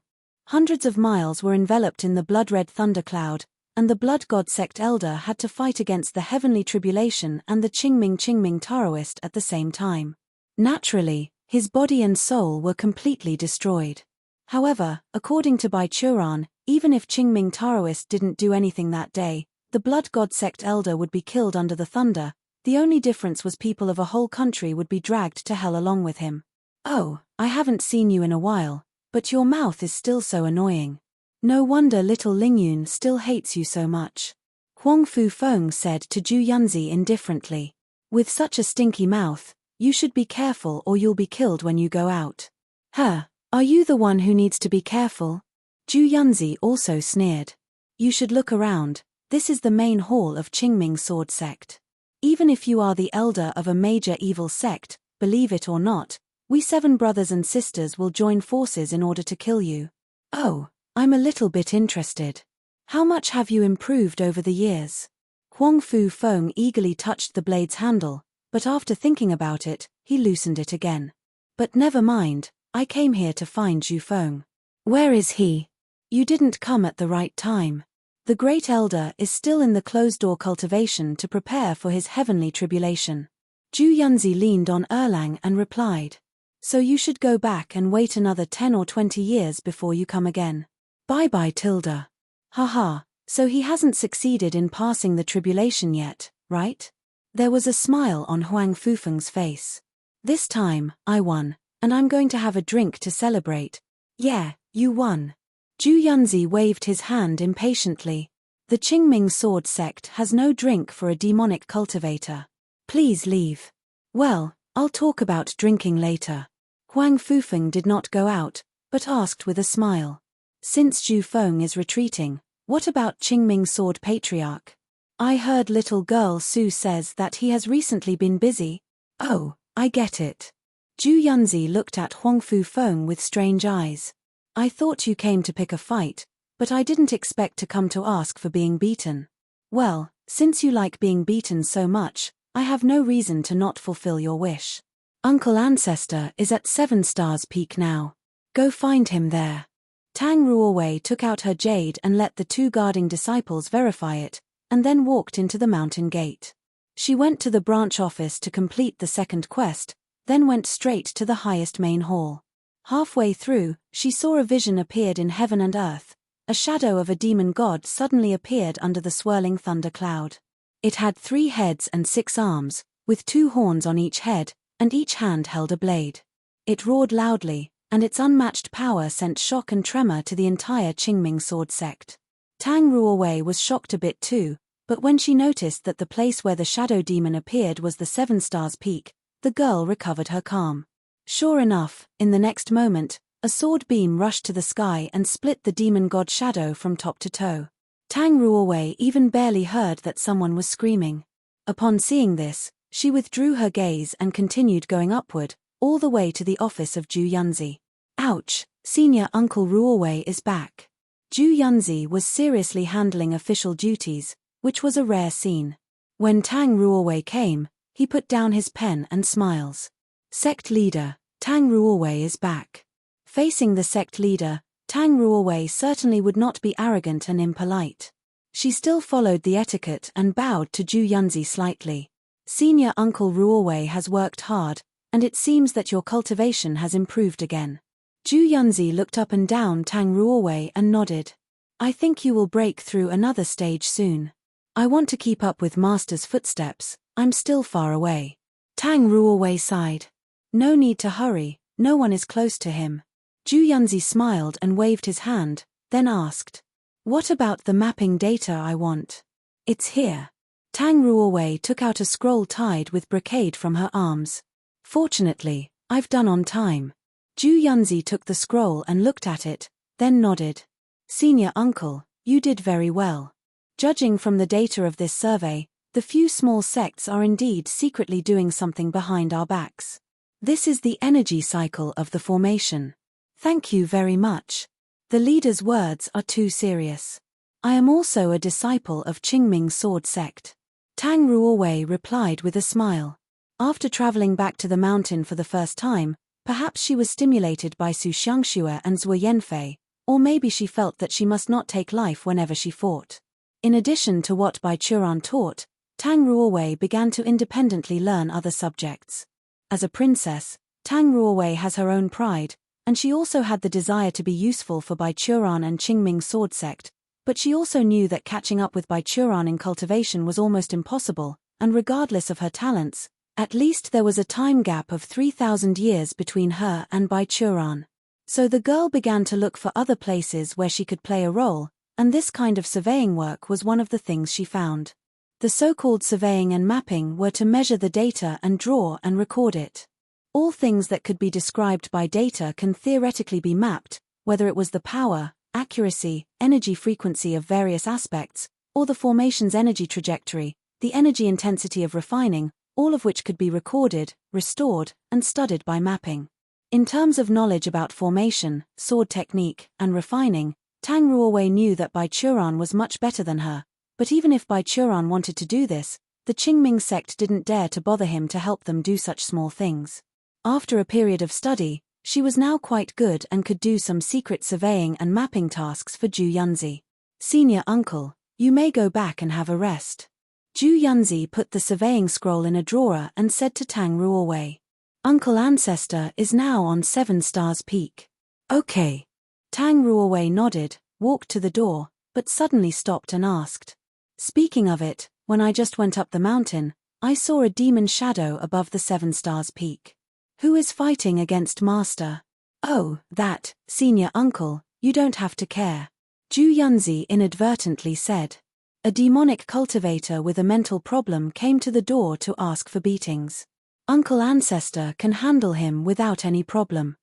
Hundreds of miles were enveloped in the blood-red thundercloud, and the blood god sect elder had to fight against the heavenly tribulation and the Qingming Taoist at the same time. Naturally, his body and soul were completely destroyed. However, according to Bai Churan, even if Qingming Taoist didn't do anything that day, the blood god sect elder would be killed under the thunder. The only difference was people of a whole country would be dragged to hell along with him. "Oh, I haven't seen you in a while, but your mouth is still so annoying. No wonder little Lingyun still hates you so much," Huang Fu Feng said to Zhu Yunzi indifferently. "With such a stinky mouth, you should be careful or you'll be killed when you go out." Are you the one who needs to be careful?" Zhu Yunzi also sneered. "You should look around, this is the main hall of Qingming Sword Sect. Even if you are the elder of a major evil sect, believe it or not, we 7 brothers and sisters will join forces in order to kill you." "Oh, I'm a little bit interested. How much have you improved over the years?" Huang Fu Feng eagerly touched the blade's handle, but after thinking about it, he loosened it again. "But never mind, I came here to find Zhu Feng." "Where is he?" "You didn't come at the right time. The Great Elder is still in the closed-door cultivation to prepare for his heavenly tribulation." Zhu Yunzi leaned on Erlang and replied. "So you should go back and wait another 10 or 20 years before you come again. Bye-bye Tilda. Haha, so he hasn't succeeded in passing the tribulation yet, right?" There was a smile on Huang Fufeng's face. "This time, I won, and I'm going to have a drink to celebrate." "Yeah, you won." Zhu Yunzi waved his hand impatiently. "The Qingming Sword Sect has no drink for a demonic cultivator. Please leave." "Well, I'll talk about drinking later." Huang Fufeng did not go out, but asked with a smile. "Since Zhu Feng is retreating, what about Qingming Sword Patriarch? I heard little girl Su says that he has recently been busy." "Oh, I get it." Zhu Yunzi looked at Huang Fu Feng with strange eyes. "I thought you came to pick a fight, but I didn't expect to come to ask for being beaten. Well, since you like being beaten so much, I have no reason to not fulfill your wish. Uncle Ancestor is at 7 Stars Peak now. Go find him there." Tang Ruowei took out her jade and let the 2 guarding disciples verify it, and then walked into the mountain gate. She went to the branch office to complete the second quest, then went straight to the highest main hall. Halfway through, she saw a vision appeared in heaven and earth. A shadow of a demon god suddenly appeared under the swirling thunder cloud. It had 3 heads and 6 arms, with 2 horns on each head, and each hand held a blade. It roared loudly, and its unmatched power sent shock and tremor to the entire Qingming Sword Sect. Tang Ruowei was shocked a bit too, but when she noticed that the place where the shadow demon appeared was the 7 Stars Peak, the girl recovered her calm. Sure enough, in the next moment, a sword beam rushed to the sky and split the demon god shadow from top to toe. Tang Ruowei even barely heard that someone was screaming. Upon seeing this, she withdrew her gaze and continued going upward, all the way to the office of Zhu Yunzi. "Ouch, Senior Uncle Ruowei is back." Zhu Yunzi was seriously handling official duties, which was a rare scene. When Tang Ruowei came, he put down his pen and smiles. "Sect leader, Tang Ruowei is back." Facing the sect leader, Tang Ruowei certainly would not be arrogant and impolite. She still followed the etiquette and bowed to Zhu Yunzi slightly. "Senior Uncle Ruowei has worked hard, and it seems that your cultivation has improved again." Zhu Yunzi looked up and down Tang Ruowei and nodded. "I think you will break through another stage soon. I want to keep up with Master's footsteps, I'm still far away." Tang Ruowei sighed. "No need to hurry, no one is close to him." Zhu Yunzi smiled and waved his hand, then asked, "What about the mapping data I want?" "It's here." Tang Ruowei took out a scroll tied with brocade from her arms. "Fortunately, I've done on time." Zhu Yunzi took the scroll and looked at it, then nodded. "Senior uncle, you did very well. Judging from the data of this survey, the few small sects are indeed secretly doing something behind our backs. This is the energy cycle of the formation. Thank you very much. The leader's words are too serious. I am also a disciple of Qingming sword sect." Tang Ruowei replied with a smile. After traveling back to the mountain for the first time, perhaps she was stimulated by Su Xiangxue and Zhuo Yanfei, or maybe she felt that she must not take life whenever she fought. In addition to what Bai Churan taught, Tang Ruowei began to independently learn other subjects. As a princess, Tang Ruowei has her own pride, and she also had the desire to be useful for Bai Churan and Qingming sword sect, but she also knew that catching up with Bai Churan in cultivation was almost impossible, and regardless of her talents, at least there was a time gap of 3,000 years between her and Bai Churan. So the girl began to look for other places where she could play a role, and this kind of surveying work was one of the things she found. The so-called surveying and mapping were to measure the data and draw and record it. All things that could be described by data can theoretically be mapped, whether it was the power, accuracy, energy frequency of various aspects, or the formation's energy trajectory, the energy intensity of refining, all of which could be recorded, restored, and studied by mapping. In terms of knowledge about formation, sword technique, and refining, Tang Ruowei knew that Bai Churan was much better than her, but even if Bai Churan wanted to do this, the Qingming sect didn't dare to bother him to help them do such small things. After a period of study, she was now quite good and could do some secret surveying and mapping tasks for Zhu Yunzi. "Senior uncle, you may go back and have a rest." Zhu Yunzi put the surveying scroll in a drawer and said to Tang Ruowei, "Uncle Ancestor is now on 7 Stars Peak." "Okay." Tang Ruowei nodded, walked to the door, but suddenly stopped and asked, "Speaking of it, when I just went up the mountain, I saw a demon shadow above the 7 Stars Peak. Who is fighting against Master?" "Oh, that, senior uncle, you don't have to care." Zhu Yunzi inadvertently said. A demonic cultivator with a mental problem came to the door to ask for beatings. Uncle Ancestor can handle him without any problem.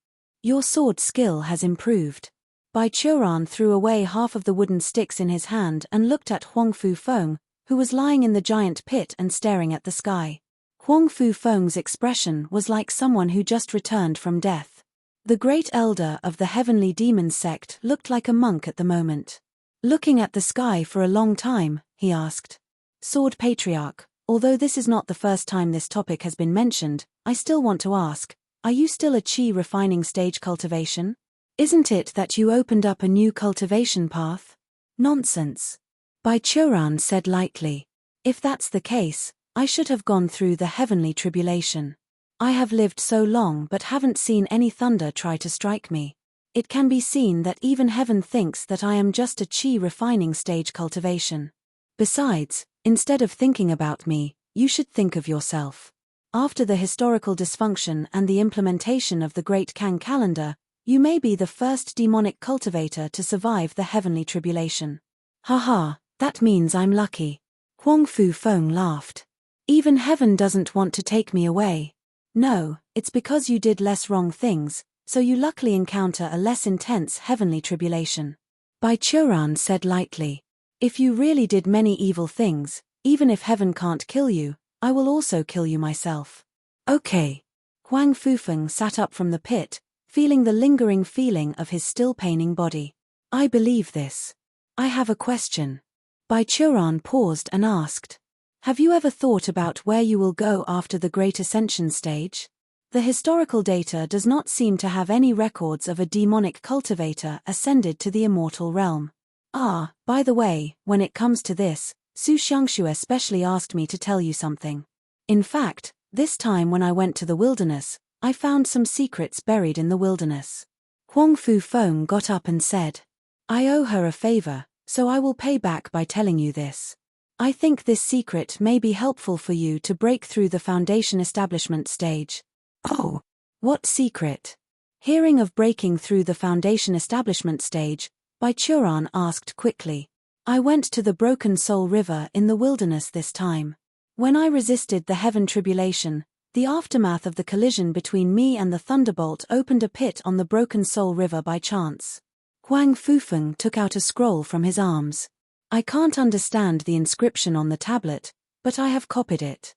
Your sword skill has improved. Bai Churan threw away half of the wooden sticks in his hand and looked at Huang Fu Feng, who was lying in the giant pit and staring at the sky. Huang Fu Feng's expression was like someone who just returned from death. The great elder of the heavenly demon sect looked like a monk at the moment. "Looking at the sky for a long time?" he asked. "Sword Patriarch, although this is not the first time this topic has been mentioned, I still want to ask, are you still a qi refining stage cultivation? Isn't it that you opened up a new cultivation path?" "Nonsense." Bai Churan said lightly. "If that's the case, I should have gone through the heavenly tribulation. I have lived so long but haven't seen any thunder try to strike me. It can be seen that even heaven thinks that I am just a qi refining stage cultivation. Besides, instead of thinking about me, you should think of yourself. After the historical dysfunction and the implementation of the Great Kang calendar, you may be the first demonic cultivator to survive the heavenly tribulation." "Haha, that means I'm lucky." Huang Fu Feng laughed. "Even heaven doesn't want to take me away." "No, it's because you did less wrong things, so you luckily encounter a less intense heavenly tribulation." Bai Churan said lightly. "If you really did many evil things, even if heaven can't kill you, I will also kill you myself." "Okay." Huang Fu Feng sat up from the pit, feeling the lingering feeling of his still paining body. "I believe this. I have a question." Bai Churan paused and asked, "Have you ever thought about where you will go after the Great Ascension stage? The historical data does not seem to have any records of a demonic cultivator ascended to the immortal realm. Ah, by the way, when it comes to this, Su Xiangxue especially asked me to tell you something. In fact, this time when I went to the wilderness, I found some secrets buried in the wilderness." Huang Fu Feng got up and said, "I owe her a favor, so I will pay back by telling you this. I think this secret may be helpful for you to break through the foundation establishment stage." "Oh, what secret?" Hearing of breaking through the foundation establishment stage, Baichuran asked quickly. I went to the Broken Soul River in the wilderness this time. When I resisted the heaven tribulation, the aftermath of the collision between me and the thunderbolt opened a pit on the Broken Soul River by chance. Huang Fufeng took out a scroll from his arms. I can't understand the inscription on the tablet, but I have copied it.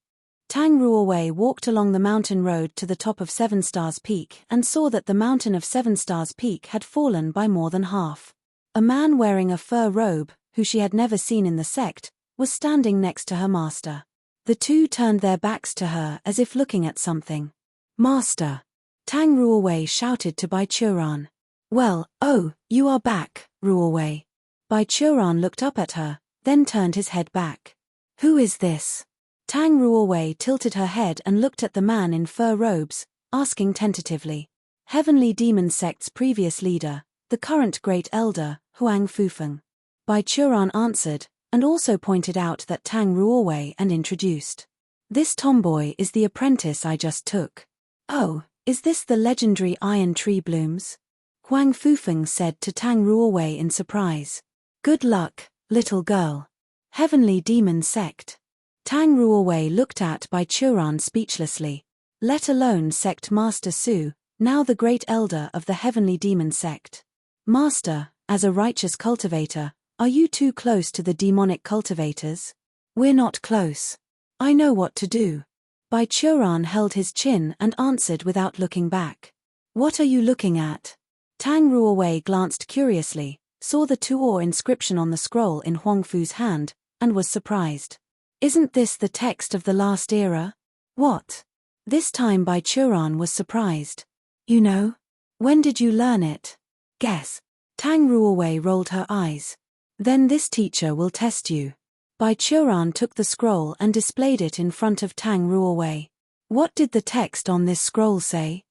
Tang Ruowei walked along the mountain road to the top of Seven Stars Peak and saw that the mountain of Seven Stars Peak had fallen by more than half. A man wearing a fur robe, who she had never seen in the sect, was standing next to her master. The two turned their backs to her as if looking at something. Master! Tang Ruowei shouted to Baichuran. Well, oh, you are back, Ruowei. Baichuran looked up at her, then turned his head back. Who is this? Tang Ruowei tilted her head and looked at the man in fur robes, asking tentatively. Heavenly Demon Sect's previous leader, the current Great Elder, Huang Fufeng. Baichuran answered, and also pointed out that Tang Ruowei and introduced. This tomboy is the apprentice I just took. Oh, is this the legendary Iron Tree Blooms? Huang Fufeng said to Tang Ruowei in surprise. Good luck, little girl. Heavenly Demon Sect. Tang Ruowei looked at Baichuran speechlessly. Let alone Sect Master Su, now the Great Elder of the Heavenly Demon Sect. Master, as a righteous cultivator, are you too close to the demonic cultivators? We're not close. I know what to do. Baichuran held his chin and answered without looking back. What are you looking at? Tang Ruowei glanced curiously, saw the Tuor inscription on the scroll in Huangfu's hand, and was surprised. Isn't this the text of the last era? What? This time Baichuran was surprised. You know? When did you learn it? Guess. Tang Ruowei rolled her eyes. Then this teacher will test you. Baichuran took the scroll and displayed it in front of Tang Ruowei. What did the text on this scroll say?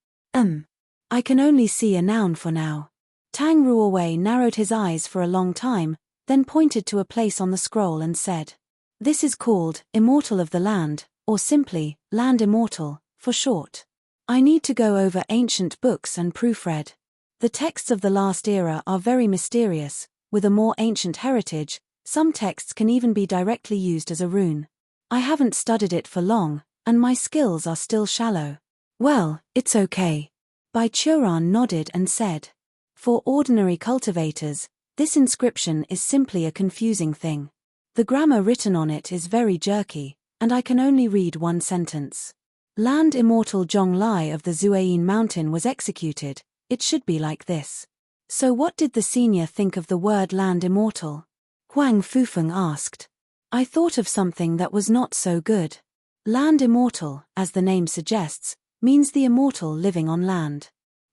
I can only see a noun for now. Tang Ruowei narrowed his eyes for a long time, then pointed to a place on the scroll and said. This is called Immortal of the Land, or simply, Land Immortal, for short. I need to go over ancient books and proofread. The texts of the last era are very mysterious. With a more ancient heritage, some texts can even be directly used as a rune. I haven't studied it for long, and my skills are still shallow. Well, it's okay. Baichuran nodded and said. For ordinary cultivators, this inscription is simply a confusing thing. The grammar written on it is very jerky, and I can only read one sentence. Land Immortal Zhonglai of the Zuayin Mountain was executed. It should be like this. So what did the senior think of the word Land Immortal? Huang Fufeng asked. I thought of something that was not so good. Land Immortal, as the name suggests, means the immortal living on land.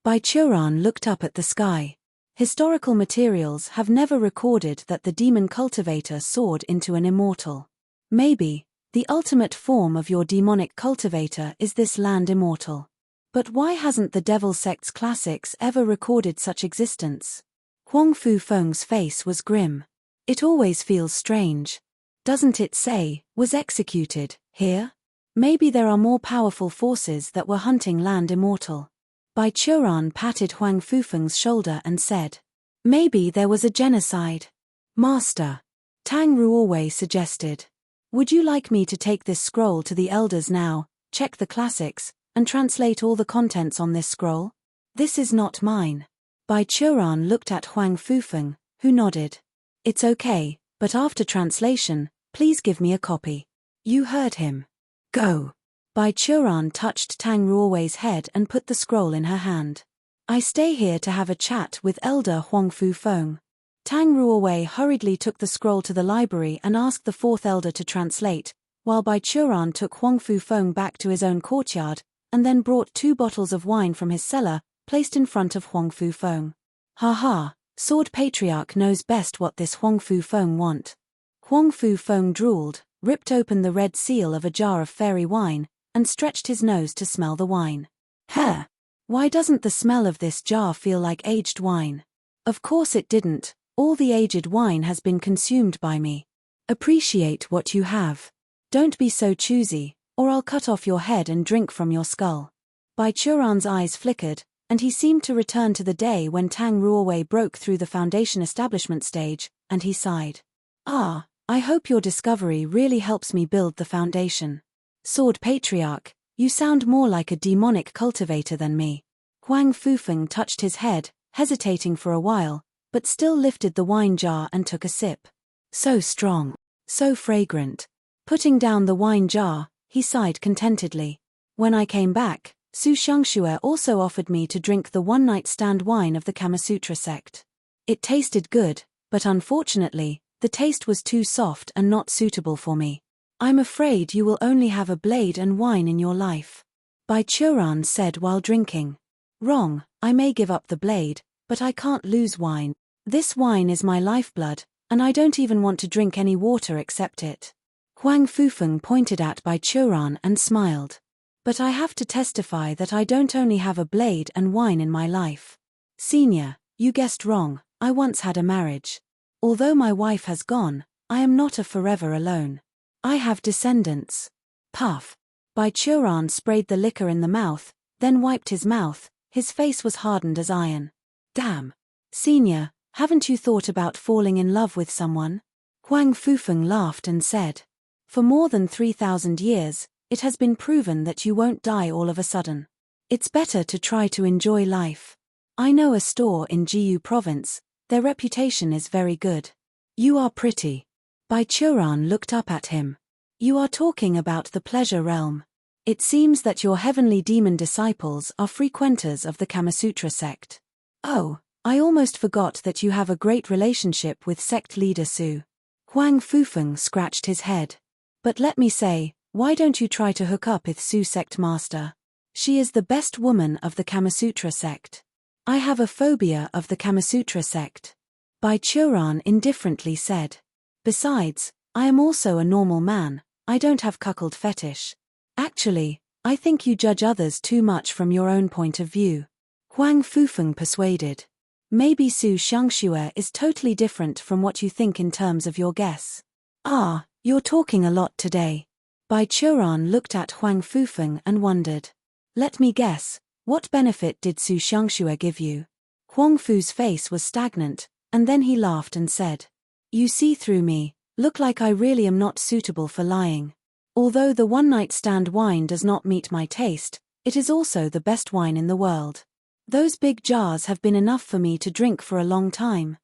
Baichuran looked up at the sky. Historical materials have never recorded that the demon cultivator soared into an immortal. Maybe, the ultimate form of your demonic cultivator is this Land Immortal. But why hasn't the Devil Sect's classics ever recorded such existence? Huang Fufeng's face was grim. It always feels strange. Doesn't it say, was executed, here? Maybe there are more powerful forces that were hunting Land Immortal. Baichuran patted Huang Fufeng's shoulder and said. Maybe there was a genocide. Master. Tang Ruowei suggested. Would you like me to take this scroll to the elders now, check the classics, and translate all the contents on this scroll? This is not mine. Baichuran looked at Huang Fufeng, who nodded. It's okay, but after translation, please give me a copy. You heard him. Go. Baichuran touched Tang Ruowei's head and put the scroll in her hand. I stay here to have a chat with Elder Huang Fufeng. Tang Ruowei hurriedly took the scroll to the library and asked the fourth elder to translate, while Baichuran took Huang Fufeng back to his own courtyard, and then brought 2 bottles of wine from his cellar, placed in front of Huang Fufeng. Ha ha, Sword Patriarch knows best what this Huang Fufeng want. Huang Fufeng drooled, ripped open the red seal of a jar of fairy wine, and stretched his nose to smell the wine. Huh! Why doesn't the smell of this jar feel like aged wine? Of course it didn't, all the aged wine has been consumed by me. Appreciate what you have. Don't be so choosy, or I'll cut off your head and drink from your skull. Baichuran's eyes flickered, and he seemed to return to the day when Tang Ruowei broke through the foundation establishment stage, and he sighed. "Ah, I hope your discovery really helps me build the foundation. Sword Patriarch, you sound more like a demonic cultivator than me." Huang Fufeng touched his head, hesitating for a while, but still lifted the wine jar and took a sip. So strong. So fragrant. Putting down the wine jar, he sighed contentedly. "When I came back, Su Xiangxue also offered me to drink the one-night stand wine of the Kamasutra sect. It tasted good, but unfortunately, the taste was too soft and not suitable for me. I'm afraid you will only have a blade and wine in your life," Bai Churan said while drinking. "Wrong, I may give up the blade, but I can't lose wine. This wine is my lifeblood, and I don't even want to drink any water except it." Huang Fufeng pointed at Bai Churan and smiled. "But I have to testify that I don't only have a blade and wine in my life. Senior, you guessed wrong, I once had a marriage. Although my wife has gone, I am not a forever alone. I have descendants." Puff. Bai Churan sprayed the liquor in the mouth, then wiped his mouth. His face was hardened as iron. "Damn. Senior, haven't you thought about falling in love with someone?" Huang Fufeng laughed and said. "For more than 3,000 years, it has been proven that you won't die all of a sudden. It's better to try to enjoy life. I know a store in Jiyu province, their reputation is very good." "You are pretty." Bai Churan looked up at him. "You are talking about the pleasure realm. It seems that your heavenly demon disciples are frequenters of the Kamasutra sect. Oh, I almost forgot that you have a great relationship with sect leader Su." Huang Fufeng scratched his head. "But let me say, why don't you try to hook up with Su sect master? She is the best woman of the Kamasutra sect." "I have a phobia of the Kamasutra sect," Bai Churan indifferently said. "Besides, I am also a normal man, I don't have cuckold fetish. Actually, I think you judge others too much from your own point of view." Huang Fufeng persuaded. "Maybe Su Xiangxue is totally different from what you think in terms of your guess." "Ah, you're talking a lot today." Bai Churan looked at Huang Fufeng and wondered. "Let me guess, what benefit did Su Xiangxue give you?" Huang Fu's face was stagnant, and then he laughed and said. "You see through me, look like I really am not suitable for lying. Although the one-night stand wine does not meet my taste, it is also the best wine in the world. Those big jars have been enough for me to drink for a long time."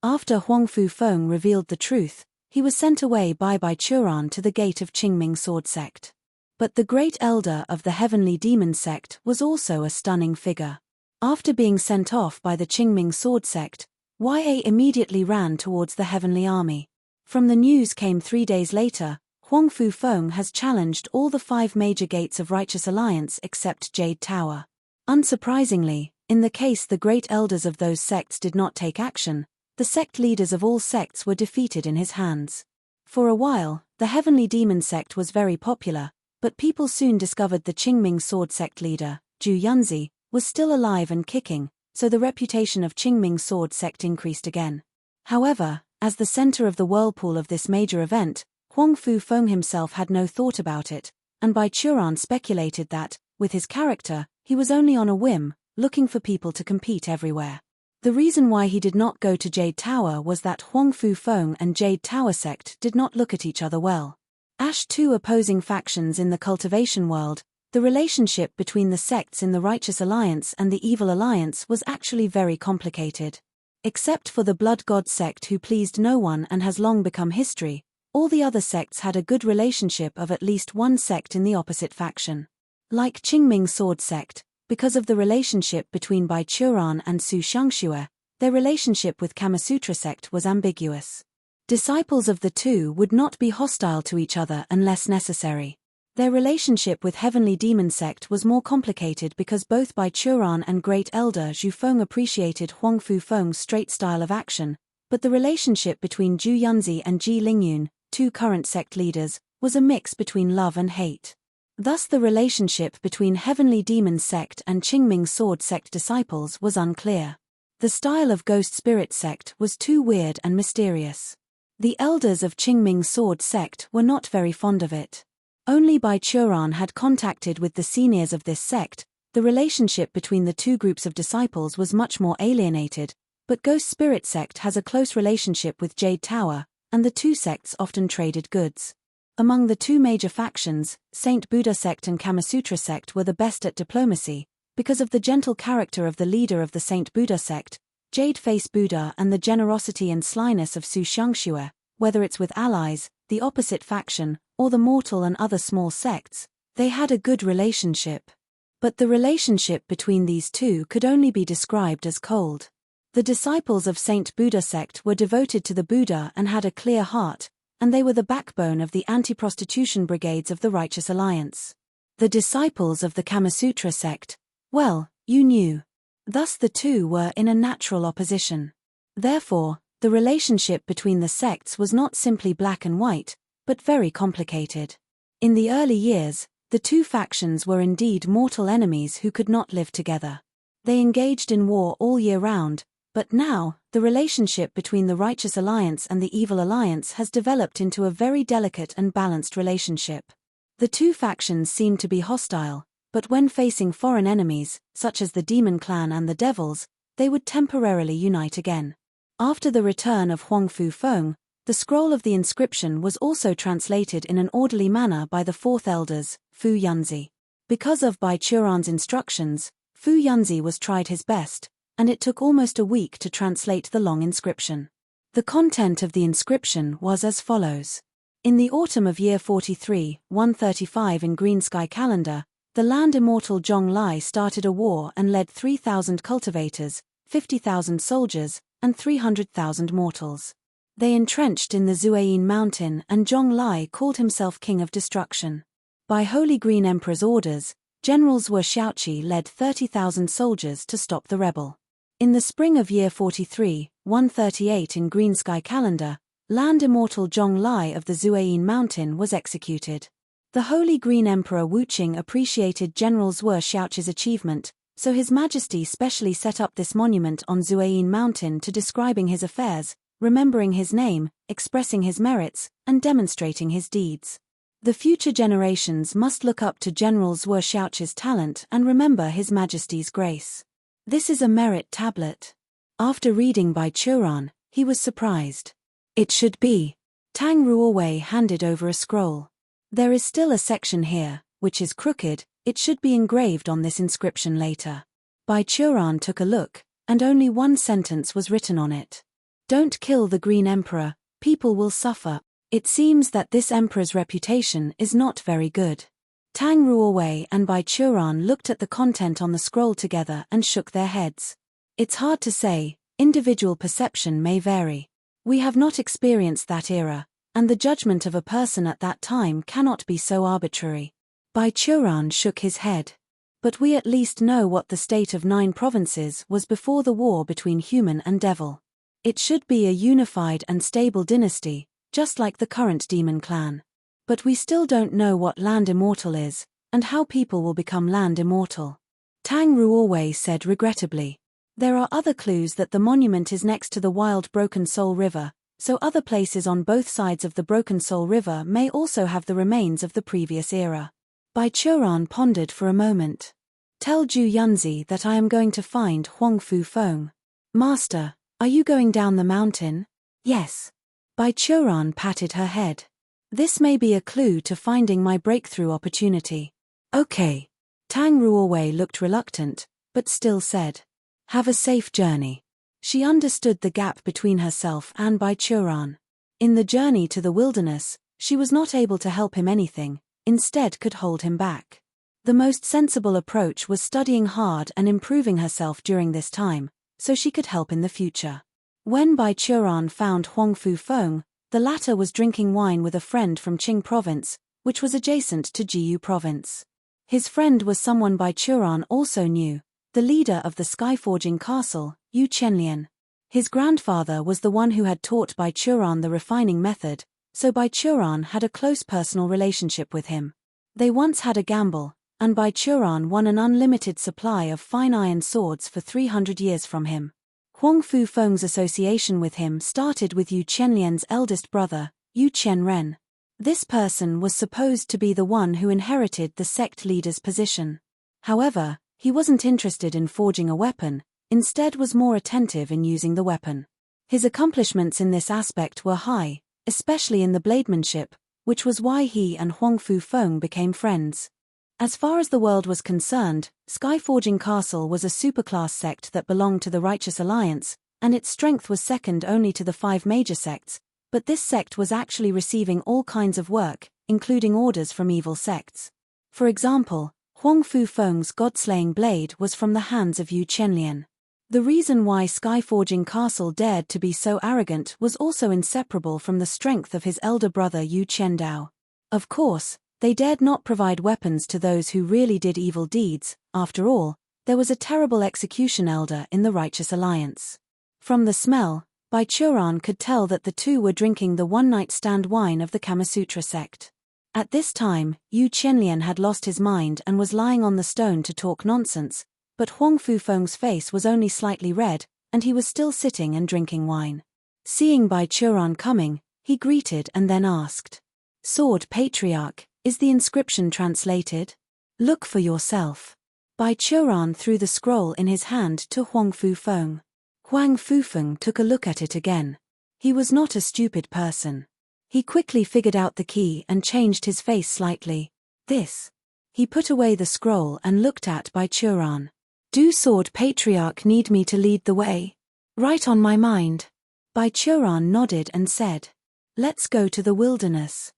After Huang Fufeng revealed the truth, he was sent away by Bai Churan to the gate of Qingming Sword Sect. But the great elder of the Heavenly Demon Sect was also a stunning figure. After being sent off by the Qingming Sword Sect, YA immediately ran towards the Heavenly Army. From the news came 3 days later, Huang Fufeng has challenged all the 5 major gates of Righteous Alliance except Jade Tower. Unsurprisingly, in the case the great elders of those sects did not take action, the sect leaders of all sects were defeated in his hands. For a while, the Heavenly Demon Sect was very popular, but people soon discovered the Qingming Sword Sect leader, Zhu Yunzi, was still alive and kicking, so the reputation of Qingming Sword Sect increased again. However, as the center of the whirlpool of this major event, Huang Fufeng himself had no thought about it, and Bai Churan speculated that, with his character, he was only on a whim, looking for people to compete everywhere. The reason why he did not go to Jade Tower was that Huang Fufeng and Jade Tower sect did not look at each other well. As 2 opposing factions in the cultivation world, the relationship between the sects in the Righteous Alliance and the Evil Alliance was actually very complicated. Except for the Blood God sect who pleased no one and has long become history, all the other sects had a good relationship of at least one sect in the opposite faction. Like Qingming Sword Sect, because of the relationship between Bai Churan and Su Xiangxue, their relationship with Kamasutra sect was ambiguous. Disciples of the two would not be hostile to each other unless necessary. Their relationship with Heavenly Demon Sect was more complicated because both Bai Churan and Great Elder Zhufeng appreciated Huang Fufeng's straight style of action, but the relationship between Zhu Yunzi and Ji Lingyun, 2 current sect leaders, was a mix between love and hate. Thus the relationship between Heavenly Demon Sect and Qingming Sword Sect disciples was unclear. The style of Ghost Spirit Sect was too weird and mysterious. The elders of Qingming Sword Sect were not very fond of it. Only Bai Churan had contacted with the seniors of this sect, The relationship between the two groups of disciples was much more alienated, but Ghost Spirit sect has a close relationship with Jade Tower, and the two sects often traded goods. Among the two major factions, Saint Buddha sect and Kamasutra sect were the best at diplomacy, because of the gentle character of the leader of the Saint Buddha sect, Jade Face Buddha, and the generosity and slyness of Su Xiangxue. Whether it's with allies, the opposite faction, or the mortal and other small sects, they had a good relationship. But the relationship between these two could only be described as cold. The disciples of Saint Buddha sect were devoted to the Buddha and had a clear heart, and they were the backbone of the anti-prostitution brigades of the Righteous Alliance. The disciples of the Kamasutra sect, well, you knew. Thus the two were in a natural opposition. Therefore, the relationship between the sects was not simply black and white, but very complicated. In the early years, the two factions were indeed mortal enemies who could not live together. They engaged in war all year round, but now, the relationship between the Righteous Alliance and the Evil Alliance has developed into a very delicate and balanced relationship. The two factions seem to be hostile, but when facing foreign enemies, such as the Demon Clan and the Devils, they would temporarily unite again. After the return of Huang Fu Feng, the scroll of the inscription was also translated in an orderly manner by the fourth elders, Fu Yunzi. Because of Bai Churan's instructions, Fu Yunzi was tried his best, and it took almost a week to translate the long inscription. The content of the inscription was as follows. In the autumn of year 43, 135 in Green Sky calendar, the land immortal Zhong Lai started a war and led 3,000 cultivators, 50,000 soldiers, and 300,000 mortals. They entrenched in the Zuayin mountain and Zhong Lai called himself King of Destruction. By Holy Green Emperor's orders, Generals Wu Xiaoqi led 30,000 soldiers to stop the rebel. In the spring of year 43, 138 in Green Sky calendar, land immortal Zhong Lai of the Zuayin mountain was executed. The Holy Green Emperor Wuqing appreciated Generals Wu Xiaoqi's achievement, so His Majesty specially set up this monument on Zuayin mountain to describing his affairs, remembering his name, expressing his merits, and demonstrating his deeds. The future generations must look up to Generals Wu Xiaoqi's talent and remember His Majesty's grace. This is a merit tablet. After reading Bai Churan, he was surprised. It should be. Tang Ruowei handed over a scroll. There is still a section here, which is crooked. It should be engraved on this inscription later. Bai Churan took a look, and only one sentence was written on it. Don't kill the Green Emperor, people will suffer. It seems that this emperor's reputation is not very good. Tang Ruowei and Bai Churan looked at the content on the scroll together and shook their heads. It's hard to say, individual perception may vary. We have not experienced that era, and the judgment of a person at that time cannot be so arbitrary. Bai Churan shook his head. But we at least know what the state of 9 provinces was before the war between human and devil. It should be a unified and stable dynasty, just like the current Demon Clan. But we still don't know what land immortal is, and how people will become land immortal. Tang Ruowei said regrettably. There are other clues that the monument is next to the wild Broken Soul River, so other places on both sides of the Broken Soul River may also have the remains of the previous era. Bai Churan pondered for a moment. Tell Zhu Yunzi that I am going to find Huang Fu Feng. Master, are you going down the mountain? Yes. Bai Churan patted her head. This may be a clue to finding my breakthrough opportunity. Okay. Tang Ruowei looked reluctant, but still said. Have a safe journey. She understood the gap between herself and Bai Churan. In the journey to the wilderness, she was not able to help him anything, instead could hold him back. The most sensible approach was studying hard and improving herself during this time, so she could help in the future. When Bai Churan found Huang Fu Feng, the latter was drinking wine with a friend from Qing province, which was adjacent to Jiyu province. His friend was someone Bai Churan also knew, the leader of the Skyforging Castle, Yu Chenlian. His grandfather was the one who had taught Bai Churan the refining method, so Bai Churan had a close personal relationship with him. They once had a gamble, and Bai Churan won an unlimited supply of fine iron swords for 300 years from him. Huang Fu Feng's association with him started with Yu Chenlian's eldest brother, Yu Chenren. This person was supposed to be the one who inherited the sect leader's position. However, He wasn't interested in forging a weapon, instead was more attentive in using the weapon. His accomplishments in this aspect were high, especially in the blademanship, which was why he and Huang Fufeng became friends. As far as the world was concerned, Skyforging Castle was a superclass sect that belonged to the Righteous Alliance, and its strength was second only to the 5 major sects, but this sect was actually receiving all kinds of work, including orders from evil sects. For example, Huang Fufeng's god-slaying blade was from the hands of Yu Qianlian. The reason why Skyforging Castle dared to be so arrogant was also inseparable from the strength of his elder brother Yu Qiandao. Of course, they dared not provide weapons to those who really did evil deeds. After all, there was a terrible execution elder in the Righteous Alliance. From the smell, Bai Churan could tell that the two were drinking the one-night stand wine of the Kamasutra sect. At this time, Yu Qianlian had lost his mind and was lying on the stone to talk nonsense, but Huang Fufeng's face was only slightly red, and he was still sitting and drinking wine. Seeing Bai Churan coming, he greeted and then asked, "Sword Patriarch, is the inscription translated? Look for yourself." Bai Churan threw the scroll in his hand to Huang Fufeng. Huang Fufeng took a look at it again. He was not a stupid person. He quickly figured out the key and changed his face slightly. This. He put away the scroll and looked at Bai Churan. "Do Sword Patriarch need me to lead the way?" "Right on my mind." Bai Churan nodded and said, "Let's go to the wilderness."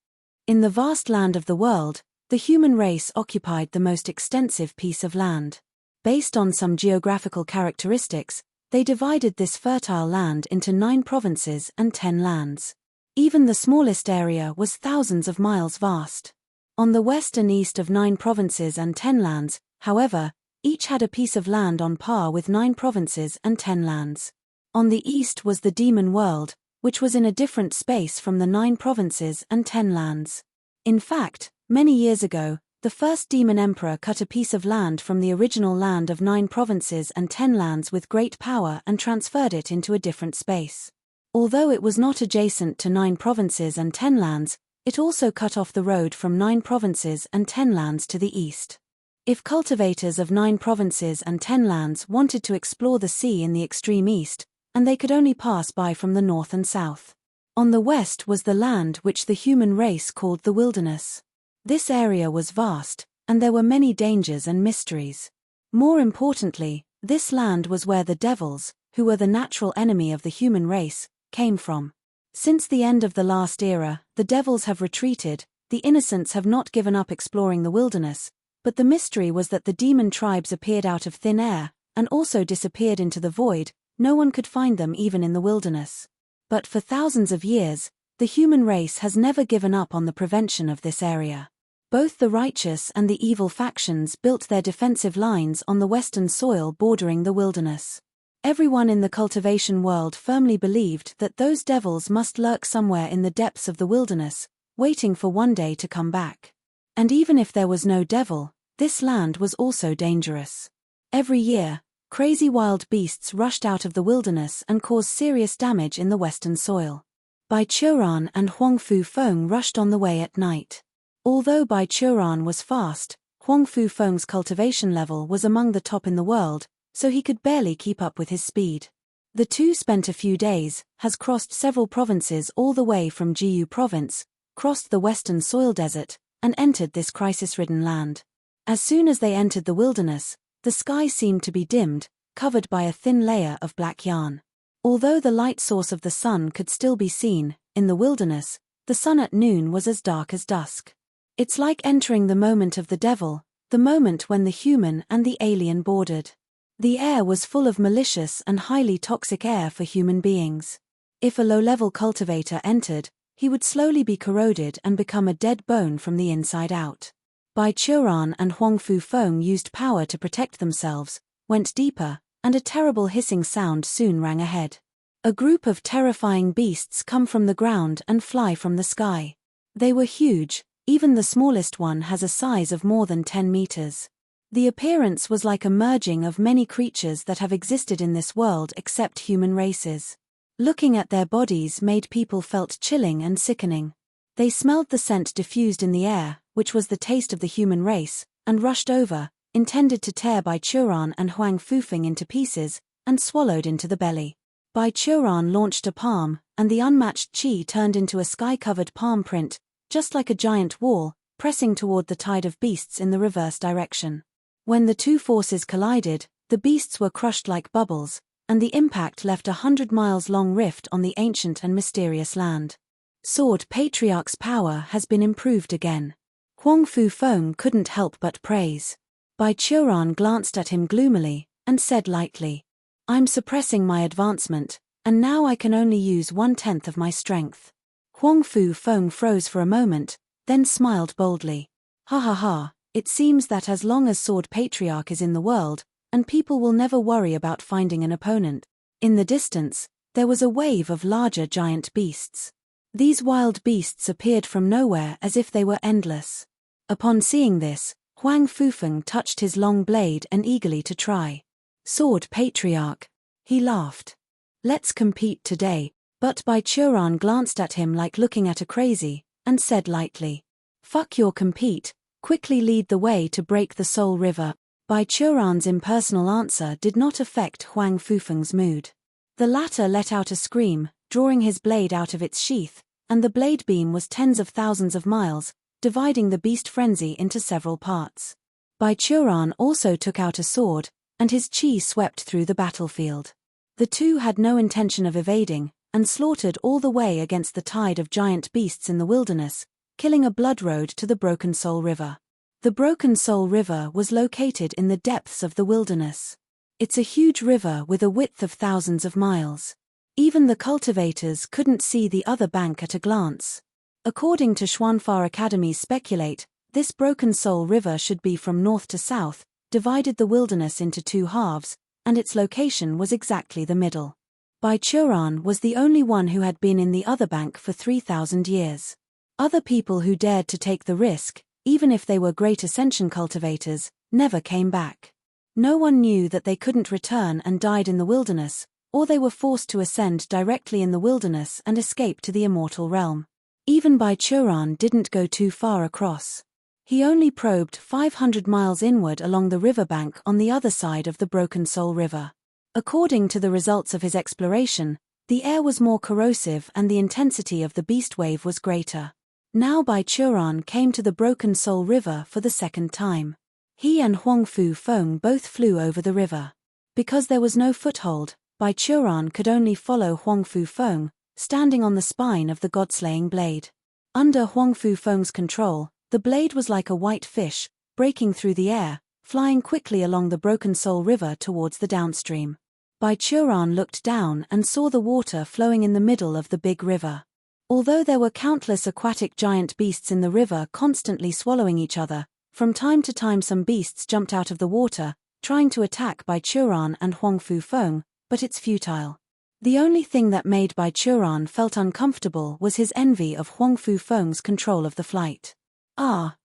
In the vast land of the world, the human race occupied the most extensive piece of land. Based on some geographical characteristics, they divided this fertile land into 9 provinces and 10 lands. Even the smallest area was thousands of miles vast. On the west and east of 9 provinces and 10 lands, however, each had a piece of land on par with 9 provinces and 10 lands. On the east was the demon world, which was in a different space from the 9 provinces and 10 lands. In fact, many years ago, the first demon emperor cut a piece of land from the original land of 9 provinces and 10 lands with great power and transferred it into a different space. Although it was not adjacent to 9 provinces and 10 lands, it also cut off the road from 9 provinces and 10 lands to the east. If cultivators of 9 provinces and 10 lands wanted to explore the sea in the extreme east, and they could only pass by from the north and south. On the west was the land which the human race called the wilderness. This area was vast, and there were many dangers and mysteries. More importantly, this land was where the devils, who were the natural enemy of the human race, came from. Since the end of the last era, the devils have retreated, the innocents have not given up exploring the wilderness, but the mystery was that the demon tribes appeared out of thin air, and also disappeared into the void. No one could find them even in the wilderness. But for thousands of years, the human race has never given up on the prevention of this area. Both the righteous and the evil factions built their defensive lines on the western soil bordering the wilderness. Everyone in the cultivation world firmly believed that those devils must lurk somewhere in the depths of the wilderness, waiting for one day to come back. And even if there was no devil, this land was also dangerous. Every year, crazy wild beasts rushed out of the wilderness and caused serious damage in the western soil. Bai Churan and Huang Fufeng rushed on the way at night. Although Bai Churan was fast, Huang Fufeng's cultivation level was among the top in the world, so he could barely keep up with his speed. The two spent a few days, has crossed several provinces all the way from Jiyu province, crossed the western soil desert, and entered this crisis-ridden land. As soon as they entered the wilderness, the sky seemed to be dimmed, covered by a thin layer of black yarn. Although the light source of the sun could still be seen, in the wilderness, the sun at noon was as dark as dusk. It's like entering the moment of the devil, the moment when the human and the alien bordered. The air was full of malicious and highly toxic air for human beings. If a low-level cultivator entered, he would slowly be corroded and become a dead bone from the inside out. Bai Churan and Huang Fufeng used power to protect themselves, went deeper, and a terrible hissing sound soon rang ahead. A group of terrifying beasts come from the ground and fly from the sky. They were huge. Even the smallest one has a size of more than 10 meters. The appearance was like a merging of many creatures that have existed in this world except human races. Looking at their bodies made people felt chilling and sickening. They smelled the scent diffused in the air, which was the taste of the human race, and rushed over, intended to tear Bai Churan and Huang Fufeng into pieces, and swallowed into the belly. Bai Churan launched a palm, and the unmatched chi turned into a sky-covered palm print, just like a giant wall, pressing toward the tide of beasts in the reverse direction. When the two forces collided, the beasts were crushed like bubbles, and the impact left a 100-mile-long rift on the ancient and mysterious land. Sword Patriarch's power has been improved again. Huang Fufeng couldn't help but praise. Bai Churan glanced at him gloomily, and said lightly, "I'm suppressing my advancement, and now I can only use 1/10 of my strength." Huang Fufeng froze for a moment, then smiled boldly. "Ha ha ha, it seems that as long as Sword Patriarch is in the world, and people will never worry about finding an opponent." In the distance, there was a wave of larger giant beasts. These wild beasts appeared from nowhere as if they were endless. Upon seeing this, Huang Fufeng touched his long blade and eagerly to try. "Sword Patriarch," he laughed. "Let's compete today." But Bai Churan glanced at him like looking at a crazy, and said lightly, "Fuck your compete, quickly lead the way to break the Soul River." Bai Churan's impersonal answer did not affect Huang Fufeng's mood. The latter let out a scream, drawing his blade out of its sheath, and the blade beam was tens of thousands of miles, dividing the beast frenzy into several parts. Bai Churan also took out a sword, and his chi swept through the battlefield. The two had no intention of evading, and slaughtered all the way against the tide of giant beasts in the wilderness, killing a blood road to the Broken Soul River. The Broken Soul River was located in the depths of the wilderness. It's a huge river with a width of thousands of miles. Even the cultivators couldn't see the other bank at a glance. According to Xuanfa Academy's speculate, this Broken Soul River should be from north to south, divided the wilderness into two halves, and its location was exactly the middle. Bai Churan was the only one who had been in the other bank for 3,000 years. Other people who dared to take the risk, even if they were great ascension cultivators, never came back. No one knew that they couldn't return and died in the wilderness, or they were forced to ascend directly in the wilderness and escape to the immortal realm. Even Bai Churan didn't go too far across. He only probed 500 miles inward along the riverbank on the other side of the Broken Soul River. According to the results of his exploration, the air was more corrosive and the intensity of the beast wave was greater. Now Bai Churan came to the Broken Soul River for the second time. He and Huang Fufeng both flew over the river. Because there was no foothold, Bai Churan could only follow Huang Fufeng, standing on the spine of the god-slaying blade. Under Huang Fufeng's control, the blade was like a white fish, breaking through the air, flying quickly along the Broken Soul River towards the downstream. Bai Churan looked down and saw the water flowing in the middle of the big river. Although there were countless aquatic giant beasts in the river constantly swallowing each other, from time to time some beasts jumped out of the water, trying to attack Bai Churan and Huang Fufeng, but it's futile. The only thing that made Bai Churan felt uncomfortable was his envy of Huang Fufeng's control of the flight.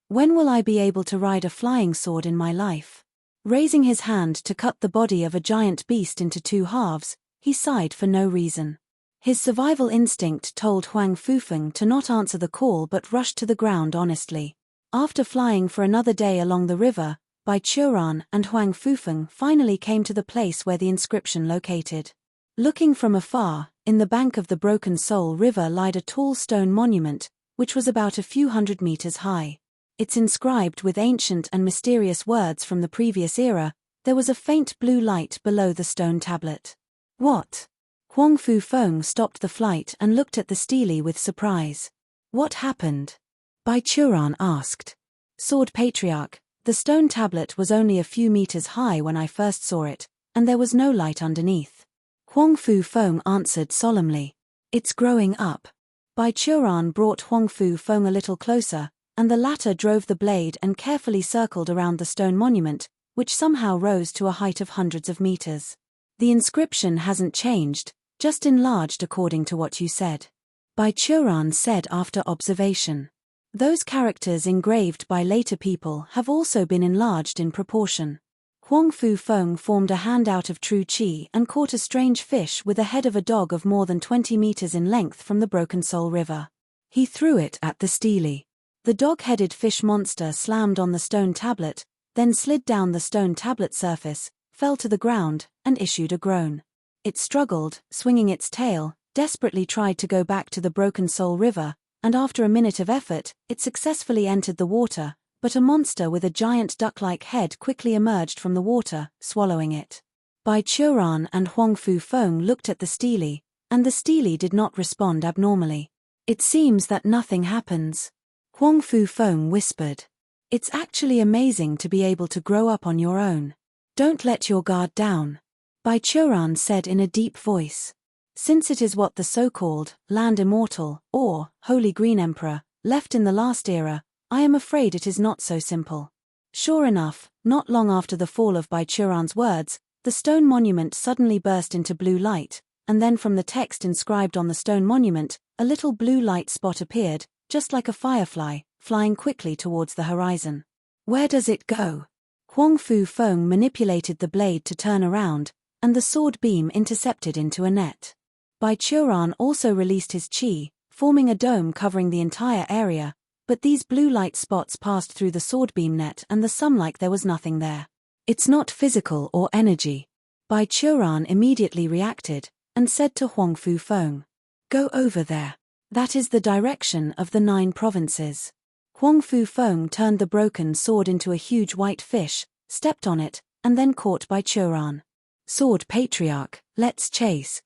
When will I be able to ride a flying sword in my life? Raising his hand to cut the body of a giant beast into two halves, he sighed for no reason. His survival instinct told Huang Fufeng to not answer the call but rush to the ground honestly. After flying for another day along the river, Bai Churan and Huang Fufeng finally came to the place where the inscription located. Looking from afar, in the bank of the Broken Soul River lied a tall stone monument, which was about a few hundred meters high. It's inscribed with ancient and mysterious words from the previous era. There was a faint blue light below the stone tablet. What? Huang Fufeng stopped the flight and looked at the stele with surprise. What happened? Bai Churan asked. Sword Patriarch, the stone tablet was only a few meters high when I first saw it, and there was no light underneath. Huang Fufeng answered solemnly. It's growing up. Bai Churan brought Huang Fufeng a little closer, and the latter drove the blade and carefully circled around the stone monument, which somehow rose to a height of hundreds of meters. The inscription hasn't changed, just enlarged according to what you said. Bai Churan said after observation. Those characters engraved by later people have also been enlarged in proportion. Huang Fufeng formed a hand out of true chi and caught a strange fish with a head of a dog of more than 20 meters in length from the Broken Soul River. He threw it at the stele. The dog-headed fish monster slammed on the stone tablet, then slid down the stone tablet surface, fell to the ground, and issued a groan. It struggled, swinging its tail, desperately tried to go back to the Broken Soul River, and after a minute of effort, it successfully entered the water, but a monster with a giant duck-like head quickly emerged from the water, swallowing it. Bai Churan and Huang Fu Feng looked at the stele, and the stele did not respond abnormally. It seems that nothing happens. Huang Fu Feng whispered. It's actually amazing to be able to grow up on your own. Don't let your guard down. Bai Churan said in a deep voice. Since it is what the so-called Land Immortal, or Holy Green Emperor, left in the last era, I am afraid it is not so simple. Sure enough, not long after the fall of Bai Churan's words, the stone monument suddenly burst into blue light, and then from the text inscribed on the stone monument, a little blue light spot appeared, just like a firefly, flying quickly towards the horizon. Where does it go? Huang Fu Feng manipulated the blade to turn around, and the sword beam intercepted into a net. Bai Churan also released his qi, forming a dome covering the entire area, but these blue light spots passed through the sword beam net and the sum like there was nothing there. It's not physical or energy. Bai Churan immediately reacted, and said to Huang Fu Feng, go over there. That is the direction of the 9 provinces. Huang Fu Feng turned the broken sword into a huge white fish, stepped on it, and then caught Bai Churan. Sword Patriarch, let's chase,